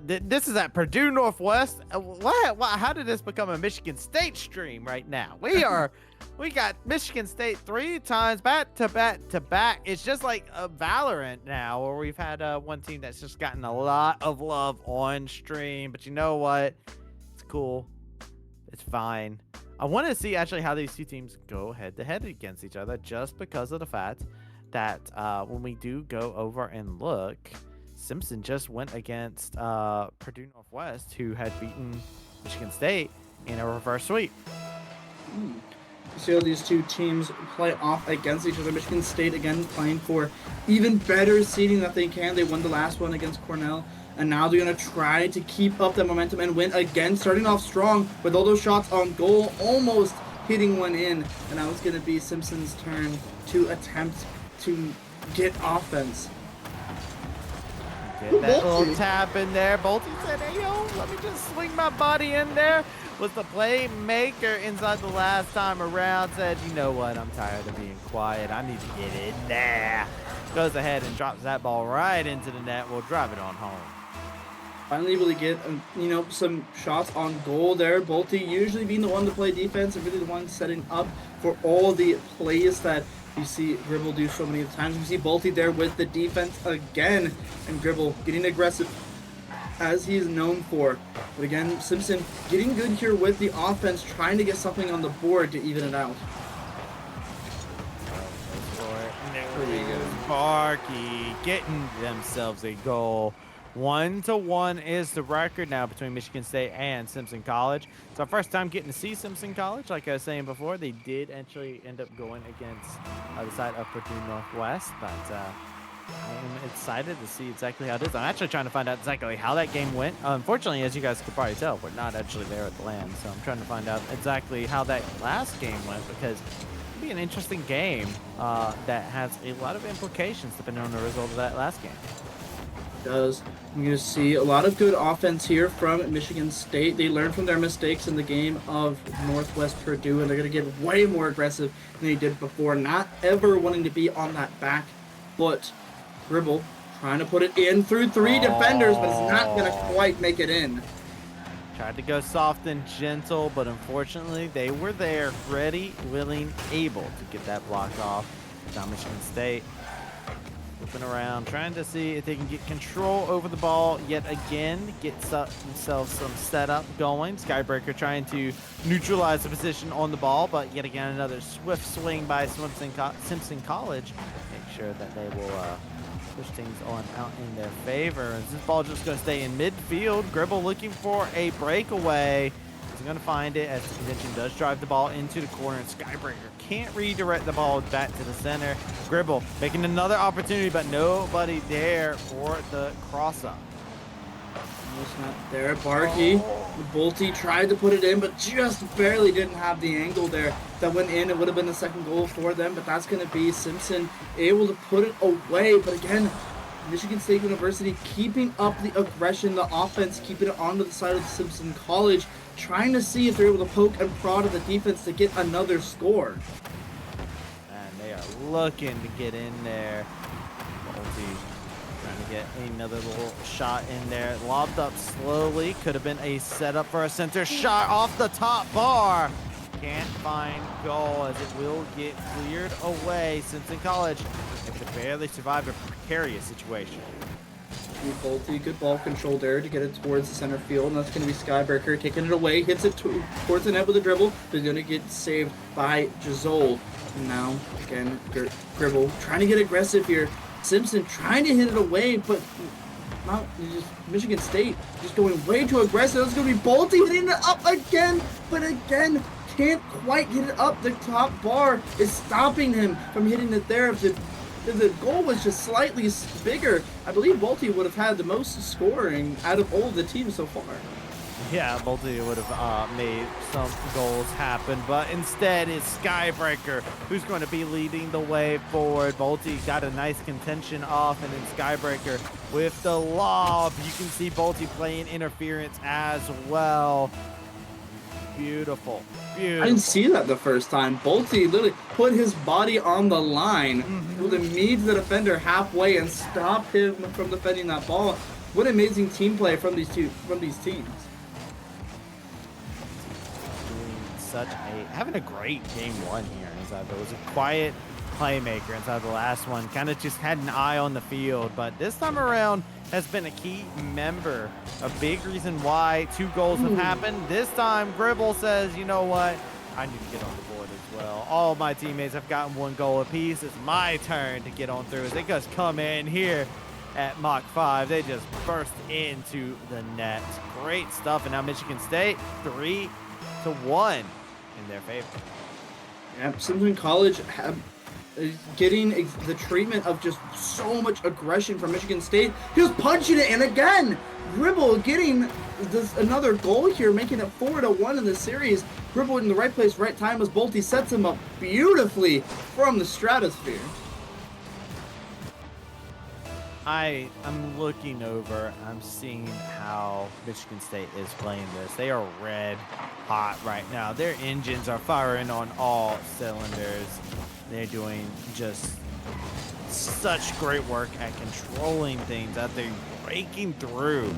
This is at Purdue Northwest. What? How did this become a Michigan State stream right now? We got Michigan State 3 times back to back. It's just like a Valorant now, where we've had one team that's just gotten a lot of love on stream. But you know what? It's cool. It's fine. I want to see actually how these two teams go head to head against each other, just because of the fact that when we do go over and look, Simpson just went against Purdue Northwest, who had beaten Michigan State in a reverse sweep.
See how these two teams play off against each other. Michigan State, again, playing for even better seeding that they can. They won the last one against Cornell, and now they're going to try to keep up that momentum and win again, starting off strong with all those shots on goal, almost hitting one in. And now it's going to be Simpson's turn to attempt to get offense.
Get that little tap in there. Bolte said, hey, yo, let me just swing my body in there. Was the playmaker inside the last time around. Said, you know what, I'm tired of being quiet. I need to get in there. Goes ahead and drops that ball right into the net. We'll drive it on home.
Finally able to get, some shots on goal there. Bolte usually being the one to play defense and really the one setting up for all the plays that you see Gribble do so many times. We see Bolte there with the defense again, and Gribble getting aggressive as he is known for. But again, Simpson getting good here with the offense, trying to get something on the board to even it out.
Sparky getting themselves a goal. 1-1 is the record now between Michigan State and Simpson College. It's our first time getting to see Simpson College. Like I was saying before, they did actually end up going against the side of Purdue Northwest, but I'm excited to see exactly how it is. I'm actually trying to find out exactly how that game went. Unfortunately, as you guys could probably tell, we're not actually there at the land, so I'm trying to find out exactly how that last game went, because it'll be an interesting game that has a lot of implications depending on the result of that last game.
Does. I'm going to see a lot of good offense here from Michigan State. They learned from their mistakes in the game of Northwest Purdue, and they're going to get way more aggressive than they did before, not ever wanting to be on that back foot. Gribble trying to put it in through 3 defenders, but it's not going to quite make it in.
Tried to go soft and gentle, but unfortunately they were there, ready, willing, able to get that block off. Now Michigan State flipping around, trying to see if they can get control over the ball yet again, get themselves some setup going. Skybreaker trying to neutralize the position on the ball, but yet again another swift swing by Simpson College. Make sure that they will push things on out in their favor. Is this ball just going to stay in midfield? Gribble looking for a breakaway. He's going to find it as the convention does drive the ball into the corner, and Skybreaker can't redirect the ball back to the center. Gribble making another opportunity, but nobody there for the cross-up.
Almost not there. Barkey, Bolte tried to put it in, but just barely didn't have the angle there. If that went in, it would have been the second goal for them, but that's going to be Simpson able to put it away. But again, Michigan State University keeping up the aggression, the offense, keeping it onto the side of Simpson College, trying to see if they're able to poke and prod at the defense to get another score.
And they are looking to get in there. Bolte trying to get another little shot in there. Lobbed up slowly. Could have been a setup for a center shot off the top bar. Can't find goal as it will get cleared away. Simpson College able to barely survive a precarious situation.
Bolte, good ball control there to get it towards the center field, and that's going to be Skybreaker taking it away, hits it towards the net with a dribble, but he's going to get saved by Gisole. And now, again, Gribble trying to get aggressive here. Simpson trying to hit it away, but not Michigan State just going way too aggressive. That's going to be Bolte hitting it up again, but again, can't quite get it up. The top bar is stopping him from hitting it there. If the The goal was just slightly bigger. I believe Bolte would have had the most scoring out of all the teams so far.
Yeah, Bolte would have made some goals happen, but instead it's Skybreaker who's going to be leading the way forward. Bolte got a nice contention off, and then Skybreaker with the lob. You can see Bolte playing interference as well. Beautiful, beautiful.
I didn't see that the first time. Bolte literally put his body on the line, able to meet the defender halfway and stop him from defending that ball. What amazing team play from these teams.
Having a great game one here inside. It was a quiet playmaker inside the last one. Kind of just had an eye on the field, but this time around has been a key member. A big reason why 2 goals have happened. This time, Gribble says, you know what? I need to get on the board as well. All my teammates have gotten 1 goal apiece. It's my turn to get on through as they just come in here at Mach 5. They just burst into the net. Great stuff. And now Michigan State 3-1 in their favor.
Yep, Simpson College is getting the treatment of just so much aggression from Michigan State. He was punching it, and again, Gribble getting another goal here, making it 4-1 in the series. Gribble in the right place, right time as Bolte sets him up beautifully from the stratosphere.
I'm looking over, I'm seeing how Michigan State is playing this. They are red hot right now. Their engines are firing on all cylinders. They're doing just such great work at controlling things out there, breaking through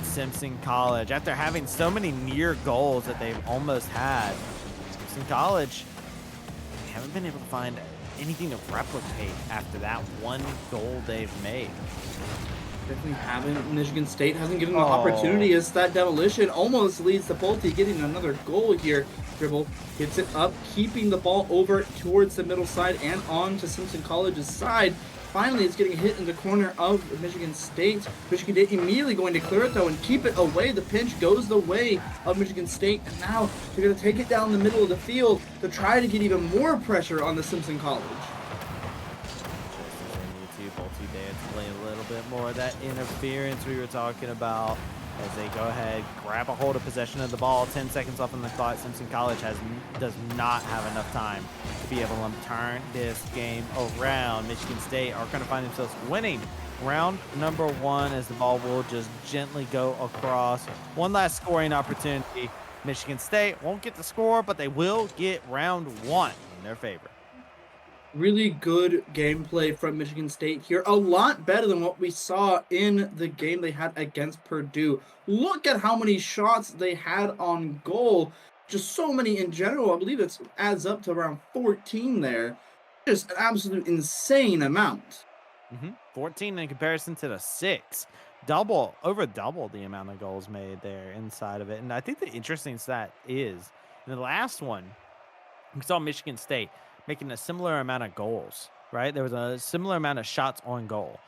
Simpson College after having so many near goals that they've almost had. Simpson College, they haven't been able to find anything to replicate after that 1 goal they've made.
Definitely haven't. Michigan State hasn't given the opportunity as that demolition almost leads to Bolte getting another goal here. Dribble gets it up, keeping the ball over towards the middle side and on to Simpson College's side. Finally, it's getting hit in the corner of Michigan State. Michigan State immediately going to clear it, though, and keep it away. The pinch goes the way of Michigan State, and now they're going to take it down the middle of the field to try to get even more pressure on the Simpson College.
Bolte there to play a little bit more of that interference we were talking about as they go ahead, grab a hold of possession of the ball. 10 seconds left on the clock. Simpson College does not have enough time to be able to turn this game around. Michigan State are going to find themselves winning round number 1 as the ball will just gently go across. One last scoring opportunity. Michigan State won't get the score, but they will get round 1 in their favor.
Really good gameplay from Michigan State here. A lot better than what we saw in the game they had against Purdue. Look at how many shots they had on goal. Just so many in general. I believe it adds up to around 14 there. Just an absolute insane amount.
14 in comparison to the 6. Over double the amount of goals made there inside of it. And I think the interesting stat is, in the last one, we saw Michigan State making a similar amount of goals, right? There was a similar amount of shots on goal.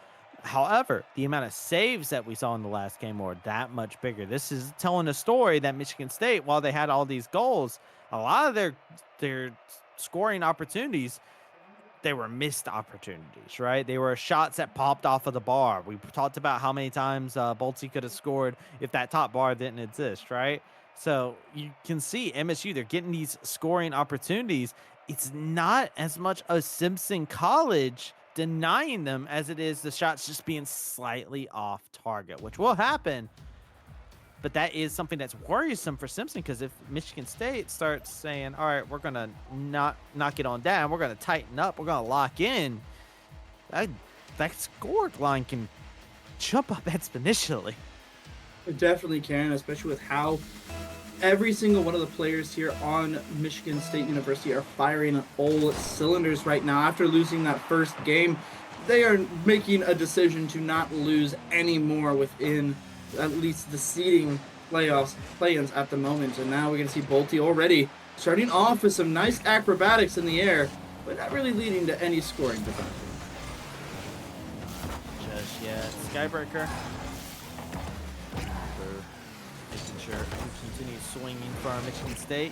However, the amount of saves that we saw in the last game were that much bigger. This is telling a story that Michigan State, while they had all these goals, a lot of their scoring opportunities, they were missed opportunities, right? They were shots that popped off of the bar. We talked about how many times Bolte could have scored if that top bar didn't exist, right? So you can see MSU, they're getting these scoring opportunities. It's not as much a Simpson College denying them as it is the shots just being slightly off target, which will happen. But that is something that's worrisome for Simpson, because if Michigan State starts saying, all right, we're going to not knock it on down, we're going to tighten up, we're going to lock in, that score line can jump up exponentially.
It definitely can, especially with how every single one of the players here on Michigan State University are firing on all cylinders right now. After losing that first game, they are making a decision to not lose any more within at least the seeding play-ins at the moment. And now we're going to see Bolte already starting off with some nice acrobatics in the air, but not really leading to any scoring potential.
Just yet. Skybreaker. Making sure to continue swinging for Michigan State.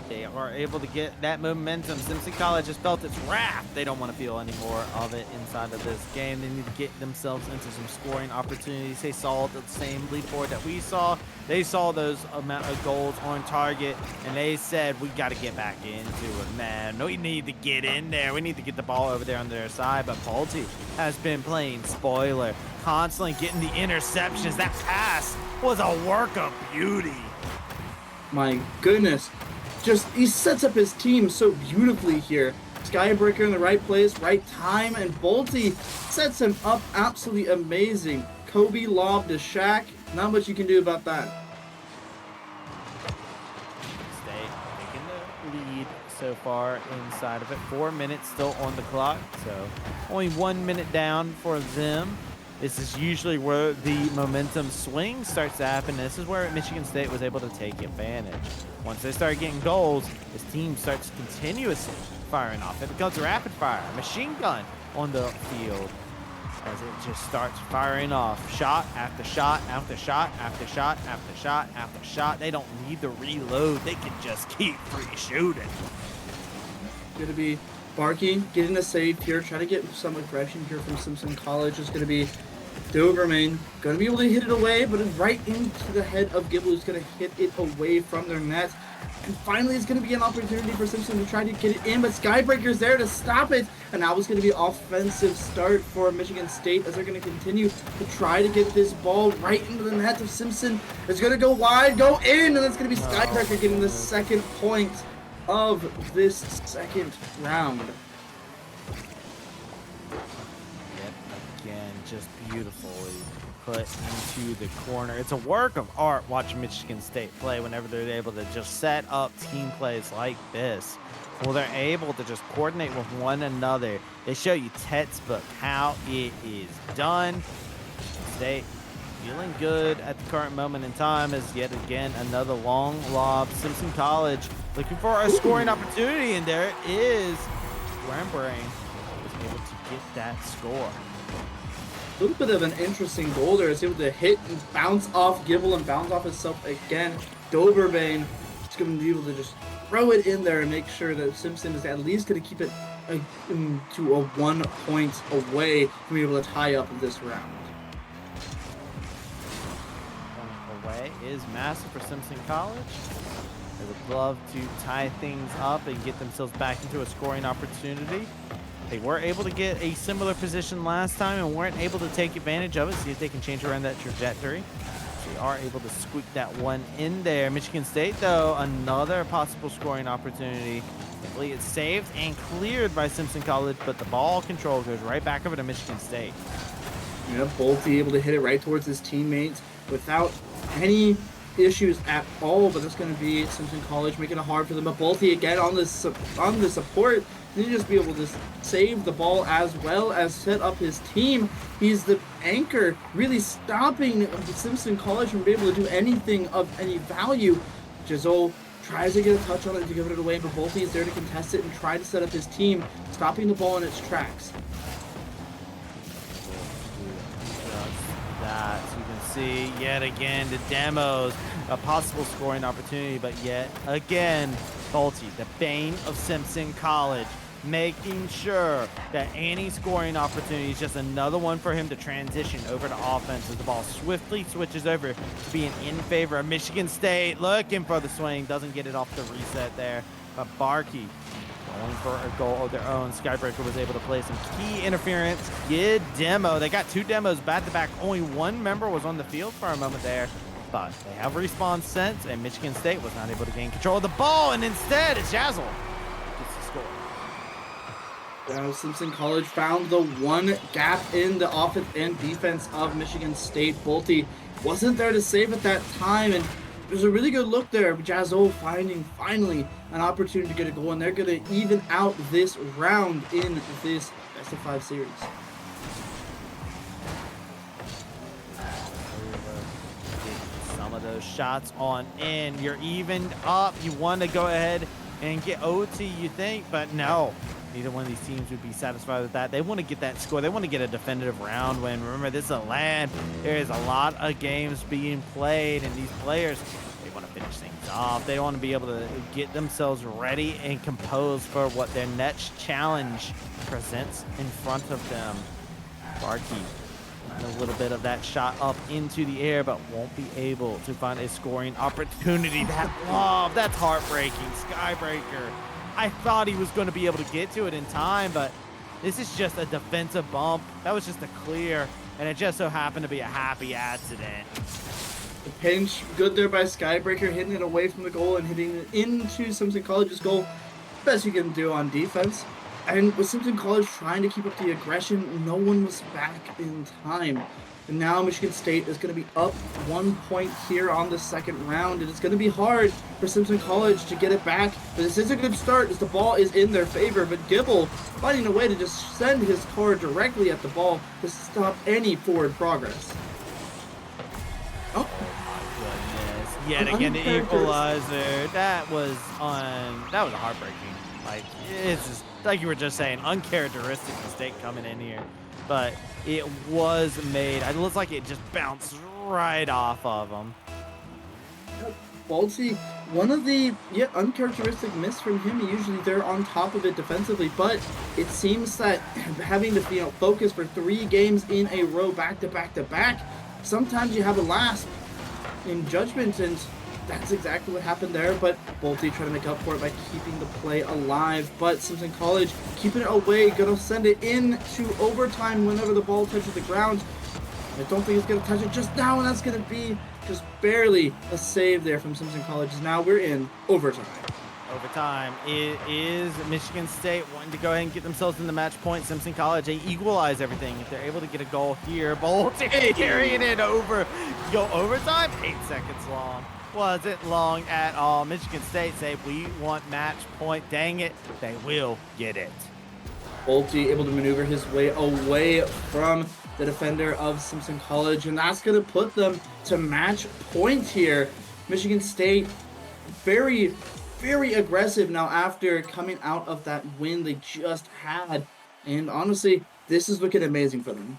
They are able to get that momentum. Simpson College has felt its wrath. They don't want to feel any more of it inside of this game. They need to get themselves into some scoring opportunities. They saw the same leaderboard that we saw. They saw those amount of goals on target, and they said, we got to get back into it, man. No, we need to get in there. We need to get the ball over there on their side, but Balti has been playing spoiler, constantly getting the interceptions. That pass was a work of beauty.
My goodness. Just, he sets up his team so beautifully here. Skybreaker in the right place, right time, and Bolty sets him up absolutely amazing. Kobe lobbed to Shaq. Not much you can do about that.
State taking the lead so far inside of it. 4 minutes still on the clock, so only 1 minute down for them. This is usually where the momentum swing starts to happen. This is where Michigan State was able to take advantage. Once they start getting goals, this team starts continuously firing off. It becomes a rapid fire, machine gun on the field as it just starts firing off. Shot after shot after shot after shot after shot after shot. They don't need to reload. They can just keep free shooting.
Going to be Barkey getting a save here, trying to get some aggression here from Simpson College. Is going to be Doberman going to be able to hit it away, but it's right into the head of Gibble, who's going to hit it away from their net. And finally, it's going to be an opportunity for Simpson to try to get it in, but Skybreaker's there to stop it. And now it's going to be an offensive start for Michigan State as they're going to continue to try to get this ball right into the net of Simpson. It's going to go wide, go in, and it's going to be Skybreaker getting the second point of this second round.
Yet again, just beautifully put into the corner. It's a work of art watching Michigan State play whenever they're able to just set up team plays like this. Well, they're able to just coordinate with one another. They show you textbook how it is done. State feeling good at the current moment in time as yet again another long lob. Simpson College looking for a scoring opportunity, and there it is. Rambrain was able to get that score.
A little bit of an interesting goal there. It's able to hit and bounce off Gibble and bounce off itself again. Doberbane is going to be able to just throw it in there and make sure that Simpson is at least going to keep it to a 1 point away from being able to tie up this round.
Point away is massive for Simpson College. They would love to tie things up and get themselves back into a scoring opportunity. They were able to get a similar position last time and weren't able to take advantage of it. See if they can change around that trajectory. They are able to squeak that one in there. Michigan State, though, another possible scoring opportunity. Luckily, it's saved and cleared by Simpson College, but the ball control goes right back over to Michigan State.
Yeah, Bolte able to hit it right towards his teammates without any issues at all, but that's going to be Simpson College making it hard for them. But Bolte again on the support. He just be able to save the ball as well as set up his team. He's the anchor, really stopping Simpson College from being able to do anything of any value. Giselle tries to get a touch on it to give it away, but Bolte is there to contest it and try to set up his team, stopping the ball in its tracks.
That you can see yet again the demos, a possible scoring opportunity, but yet again, Bolte, the bane of Simpson College, making sure that any scoring opportunity is just another one for him to transition over to offense as the ball swiftly switches over to being in favor of Michigan State. Looking for the swing, doesn't get it off the reset there, but Barkey going for a goal of their own. Skybreaker was able to play some key interference. Good demo. They got two demos back to back. Only one member was on the field for a moment there, but they have respawned since, and Michigan State was not able to gain control of the ball, and instead it's Jazzle gets the score.
Simpson College found the one gap in the offense and defense of Michigan State. Bolte wasn't there to save at that time, and there's a really good look there. Jazzo finding finally an opportunity to get a goal, and they're going to even out this round in this best of 5 series.
Some of those shots on in. You're evened up. You want to go ahead and get OT, you think, but no. Neither one of these teams would be satisfied with that. They want to get that score. They want to get a definitive round win. Remember, this is a land. There is a lot of games being played, and these players, They want to finish things off. They want to be able to get themselves ready and composed for what their next challenge presents in front of them. Barkey, a little bit of that shot up into the air, but won't be able to find a scoring opportunity. That lob, that's heartbreaking. Skybreaker, I thought he was going to be able to get to it in time, but this is just a defensive bump. That was just a clear, and it just so happened to be a happy accident.
The pinch, good there by Skybreaker, hitting it away from the goal and hitting it into Simpson College's goal. Best you can do on defense. And with Simpson College trying to keep up the aggression, no one was back in time. And now Michigan State is going to be up 1 point here on the second round. And it's going to be hard for Simpson College to get it back. But this is a good start as the ball is in their favor. But Gibble finding a way to just send his car directly at the ball to stop any forward progress. Oh.
Yet again, the equalizer. That was heartbreaking. Like, it's just like you were just saying, uncharacteristic mistake coming in here, but it was made. It looks like it just bounced right off of him.
Balti, one of the uncharacteristic miss from him. Usually they're on top of it defensively, but it seems that having to focus for 3 games in a row, back to back to back, sometimes you have a lapse in judgment, and that's exactly what happened there. But Bolte trying to make up for it by keeping the play alive. But Simpson College keeping it away, gonna send it into overtime whenever the ball touches the ground. I don't think it's gonna touch it just now, and that's gonna be just barely a save there from Simpson College. Now we're in overtime.
Overtime. It is Michigan State wanting to go ahead and get themselves in the match point. Simpson College, they equalize everything. If they're able to get a goal here, Bolte carrying it over. Go overtime, 8 seconds long. Wasn't long at all. Michigan State say, we want match point. Dang it, they will get it.
Bolte able to maneuver his way away from the defender of Simpson College, and that's going to put them to match point here. Michigan State very, very aggressive now after coming out of that win they just had, and honestly, this is looking amazing for them.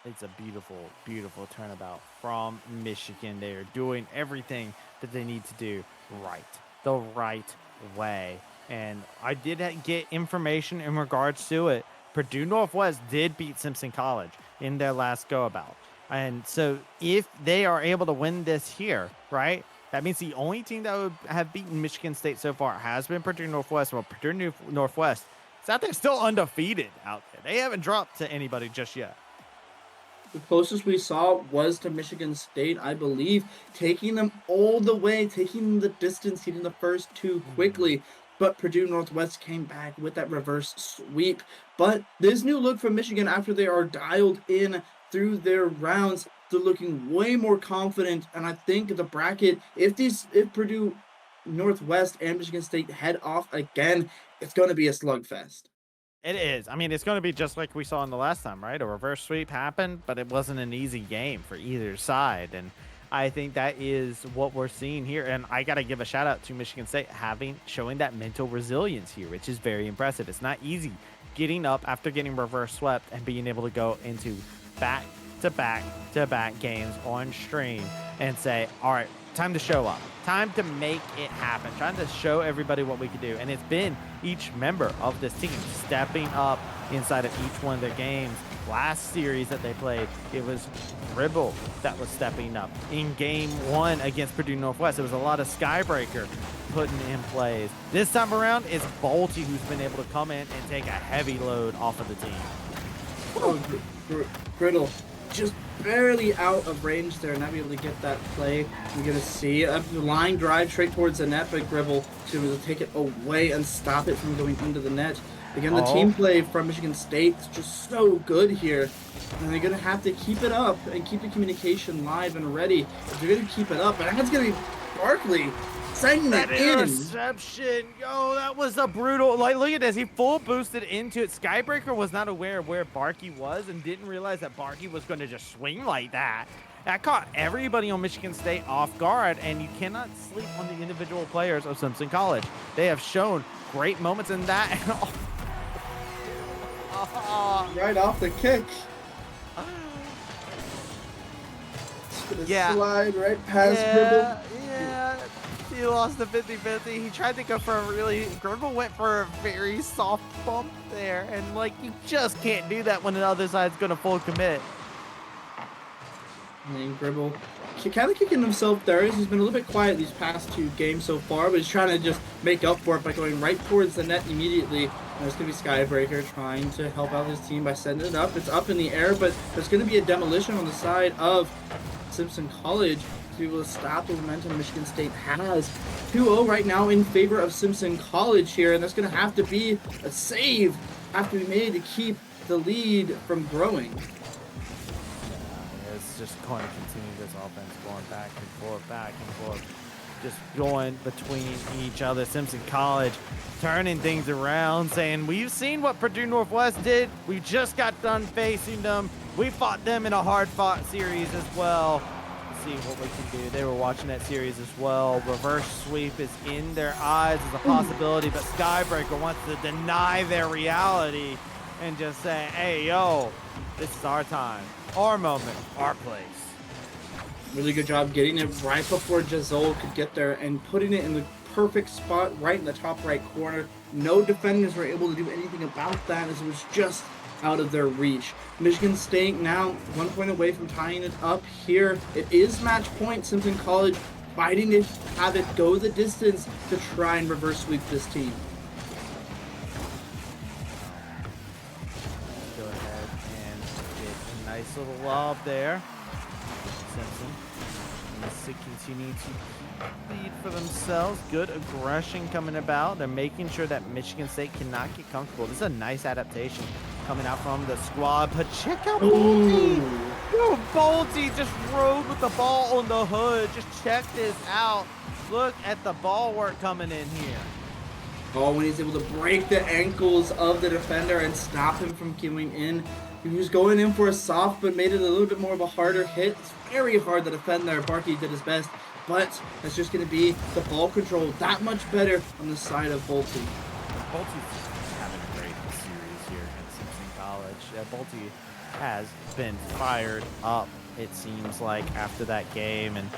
It's a beautiful, beautiful turnabout from Michigan. They are doing everything that they need to do right, the right way. And I did get information in regards to it. Purdue Northwest did beat Simpson College in their last go-about. And so if they are able to win this here, right, that means the only team that would have beaten Michigan State so far has been Purdue Northwest. Well, Purdue Northwest is out there still undefeated out there. They haven't dropped to anybody just yet.
The closest we saw was to Michigan State, I believe, taking them all the way, taking the distance, hitting the first 2 quickly. But Purdue Northwest came back with that reverse sweep. But this new look from Michigan after they are dialed in through their rounds, they're looking way more confident. And I think the bracket, if Purdue Northwest and Michigan State head off again, it's going to be a slugfest.
It is. I mean, it's going to be just like we saw in the last time, right? A reverse sweep happened, but it wasn't an easy game for either side. And I think that is what we're seeing here. And I got to give a shout out to Michigan State showing that mental resilience here, which is very impressive. It's not easy getting up after getting reverse swept and being able to go into back-to-back games on stream and say, all right, time to show up, time to make it happen, trying to show everybody what we can do. And it's been each member of this team stepping up inside of each one of their games. Last series that they played, it was Ribble that was stepping up. In game 1 against Purdue Northwest, it was a lot of Skybreaker putting in plays. This time around, it's Bolte who's been able to come in and take a heavy load off of the team.
Oh, Griddle just barely out of range there, not be able to get that play. You're going to see a line drive straight towards the net, but Gribble to take it away and stop it from going into the net. Again, the team play from Michigan State is just so good here. And they're going to have to keep it up and keep the communication live and ready. If they're going to keep it up, and that's going to be Barkley sending it in.
Interception. Yo, that was a brutal. Like, look at this. He full boosted into it. Skybreaker was not aware of where Barkey was and didn't realize that Barkey was going to just swing like that. That caught everybody on Michigan State off guard, and you cannot sleep on the individual players of Simpson College. They have shown great moments in that.
Right off the kick. Just gonna slide right past Gribble.
He lost the 50-50. He tried to go for a really... Gribble went for a very soft bump there. And, like, you just can't do that when the other side's going to full commit.
And Gribble kind of kicking himself there. He's been a little bit quiet these past 2 games so far, but he's trying to just make up for it by going right towards the net immediately. And there's going to be Skybreaker trying to help out his team by setting it up. It's up in the air, but there's going to be a demolition on the side of Simpson College to be able to stop the momentum Michigan State has. 2-0 right now in favor of Simpson College here, and there's going to have to be a save have to be made to keep the lead from growing.
It's just going to continue this offense going back and forth, just going between each other. Simpson College turning things around, saying, we've seen what Purdue Northwest did. We just got done facing them. We fought them in a hard-fought series as well. Let's see what we can do. They were watching that series as well. Reverse sweep is in their eyes as a possibility, but Skybreaker wants to deny their reality and just say, hey, yo, this is our time, our moment, our place.
Really good job getting it right before Jazol could get there and putting it in the perfect spot right in the top right corner. No defenders were able to do anything about that as it was just out of their reach. Michigan State now 1 point away from tying it up here. It is match point. Simpson College fighting to have it go the distance to try and reverse sweep this team.
Go ahead and get a nice little lob there. Simpson needs to continue to keep the lead for themselves. Good aggression coming about. They're making sure that Michigan State cannot get comfortable. This is a nice adaptation coming out from the squad. But check out Bolte. Yo, Bolte just rode with the ball on the hood. Just check this out. Look at the ball work coming in here.
Oh, when he's able to break the ankles of the defender and stop him from going in. He was going in for a soft, but made it a little bit more of a harder hit. It's very hard to defend there. Barkey did his best, but that's just going to be the ball control that much better on the side of Bolte.
Bolte's having a great series here at Simpson College. Bolte has been fired up, it seems like, after that game, and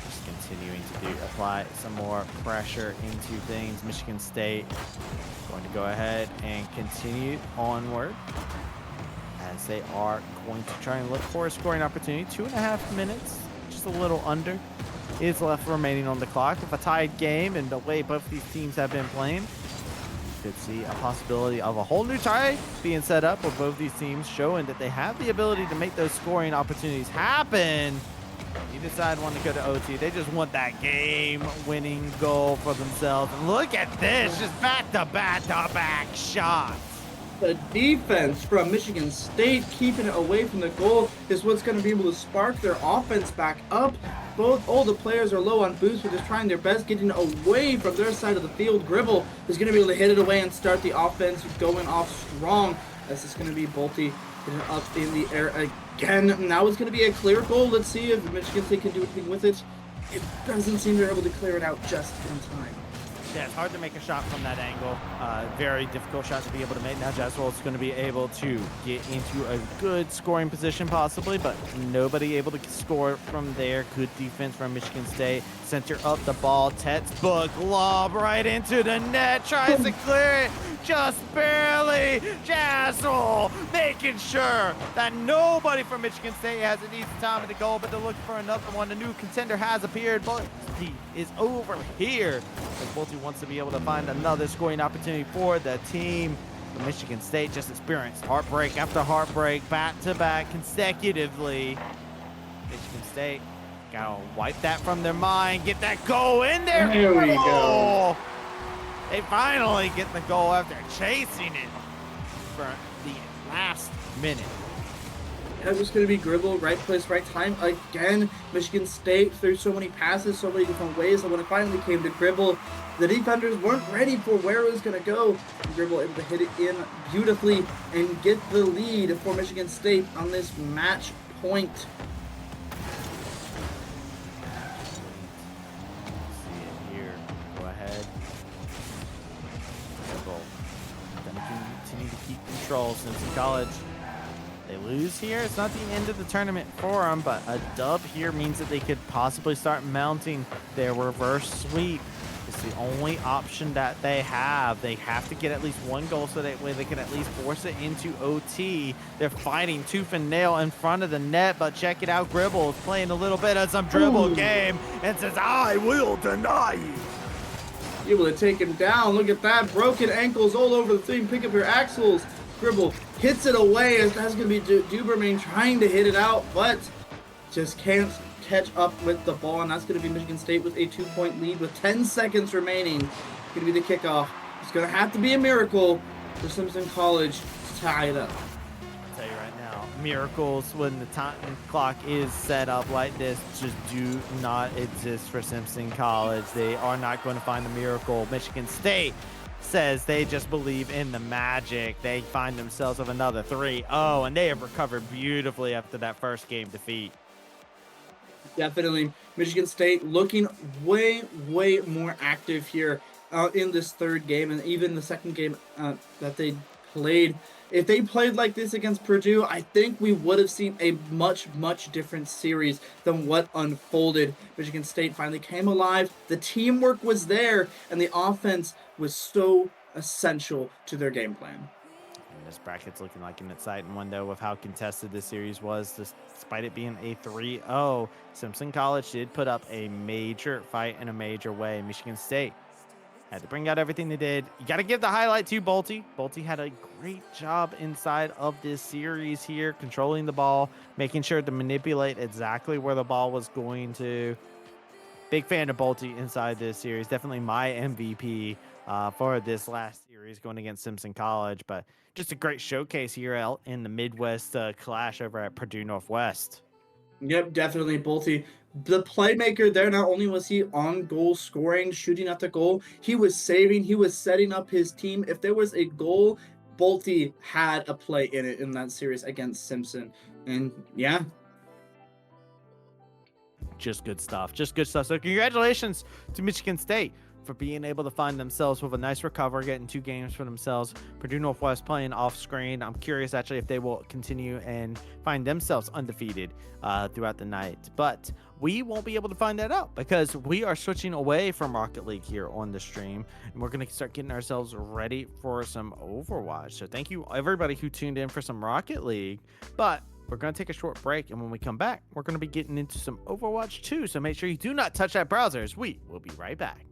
just continuing to apply some more pressure into things. Michigan State going to go ahead and continue onward, as they are going to try and look for a scoring opportunity. 2.5 minutes, just a little under, is left remaining on the clock. With a tied game and the way both these teams have been playing, you could see a possibility of a whole new tie being set up with both these teams showing that they have the ability to make those scoring opportunities happen. You decide want to go to OT. They just want that game-winning goal for themselves. And look at this, just back-to-back-to-back shots.
The defense from Michigan State keeping it away from the goal is what's going to be able to spark their offense back up. All the players are low on boost, but just trying their best getting away from their side of the field. Gribble is going to be able to hit it away and start the offense going off strong. As it's going to be Bolte hitting up in the air again. Now it's going to be a clear goal. Let's see if Michigan State can do anything with it. It doesn't seem they're able to clear it out just in time.
Yeah, it's hard to make a shot from that angle. Very difficult shot to be able to make. Now Jaswell's going to be able to get into a good scoring position possibly, but nobody able to score from there. Good defense from Michigan State. Center up the ball. Textbook lob right into the net. Tries to clear it. Just barely. Jaswell making sure that nobody from Michigan State has an easy time at the goal, but they're looking for another one. A new contender has appeared, but he is over here. As Bolte wants to be able to find another scoring opportunity for the team. The Michigan State just experienced heartbreak after heartbreak, back-to-back consecutively. Michigan State gotta wipe that from their mind, get that goal in there.
There we go.
They finally get the goal after chasing it for the last minute.
That was going to be Gribble, right place, right time. Again, Michigan State threw so many passes, so many different ways, and when it finally came to Gribble, the defenders weren't ready for where it was going to go. Gribble able to hit it in beautifully and get the lead for Michigan State on this match point.
See it here. Go ahead. Gribble gonna continue to keep control. Simpson College They lose here, it's not the end of the tournament for them, but a dub here means that they could possibly start mounting their reverse sweep. It's the only option that they have. They have to get at least one goal so that way they can at least force it into OT. They're fighting tooth and nail in front of the net, but check it out. Gribble is playing a little bit of some dribble game and says, I will deny you.
Able to take him down. Look at that. Broken ankles all over the thing. Pick up your axles. Gribble hits it away. That's going to be Dubermain trying to hit it out, but just can't catch up with the ball. And that's going to be Michigan State with a 2-point lead with 10 seconds remaining. Going to be the kickoff. It's going to have to be a miracle for Simpson College to tie it up.
I'll tell you right now, miracles when the time clock is set up like this just do not exist for Simpson College. They are not going to find a miracle. Michigan State says they just believe in the magic. They find themselves with another 3-0, and they have recovered beautifully after that first game defeat.
Definitely. Michigan State looking way more active here in this third game, and even the second game that they played. If they played like this against Purdue, I think we would have seen a much different series than what unfolded. Michigan State finally came alive. The teamwork was there, and the offense was so essential to their game plan.
And this bracket's looking like an exciting one, though, with how contested this series was. Despite it being a 3-0, Simpson College did put up a major fight in a major way. Michigan State had to bring out everything they did. You got to give the highlight to Bolte. Bolte had a great job inside of this series here, controlling the ball, making sure to manipulate exactly where the ball was going to. Big fan of Bolte inside this series. Definitely my MVP for this last series going against Simpson College. But just a great showcase here out in the Midwest clash over at Purdue Northwest.
Yep, definitely Bolte. The playmaker there, not only was he on goal scoring, shooting at the goal, he was saving, he was setting up his team. If there was a goal, Bolte had a play in it in that series against Simpson. And yeah.
Just good stuff. Just good stuff. So congratulations to Michigan State for being able to find themselves with a nice recovery, getting 2 games for themselves. Purdue Northwest playing off screen. I'm curious actually if they will continue and find themselves undefeated throughout the night. But we won't be able to find that out because we are switching away from Rocket League here on the stream, and we're going to start getting ourselves ready for some Overwatch. So thank you everybody who tuned in for some Rocket League. But we're going to take a short break, and when we come back, we're going to be getting into some Overwatch 2. So make sure you do not touch that browser, as we will be right back.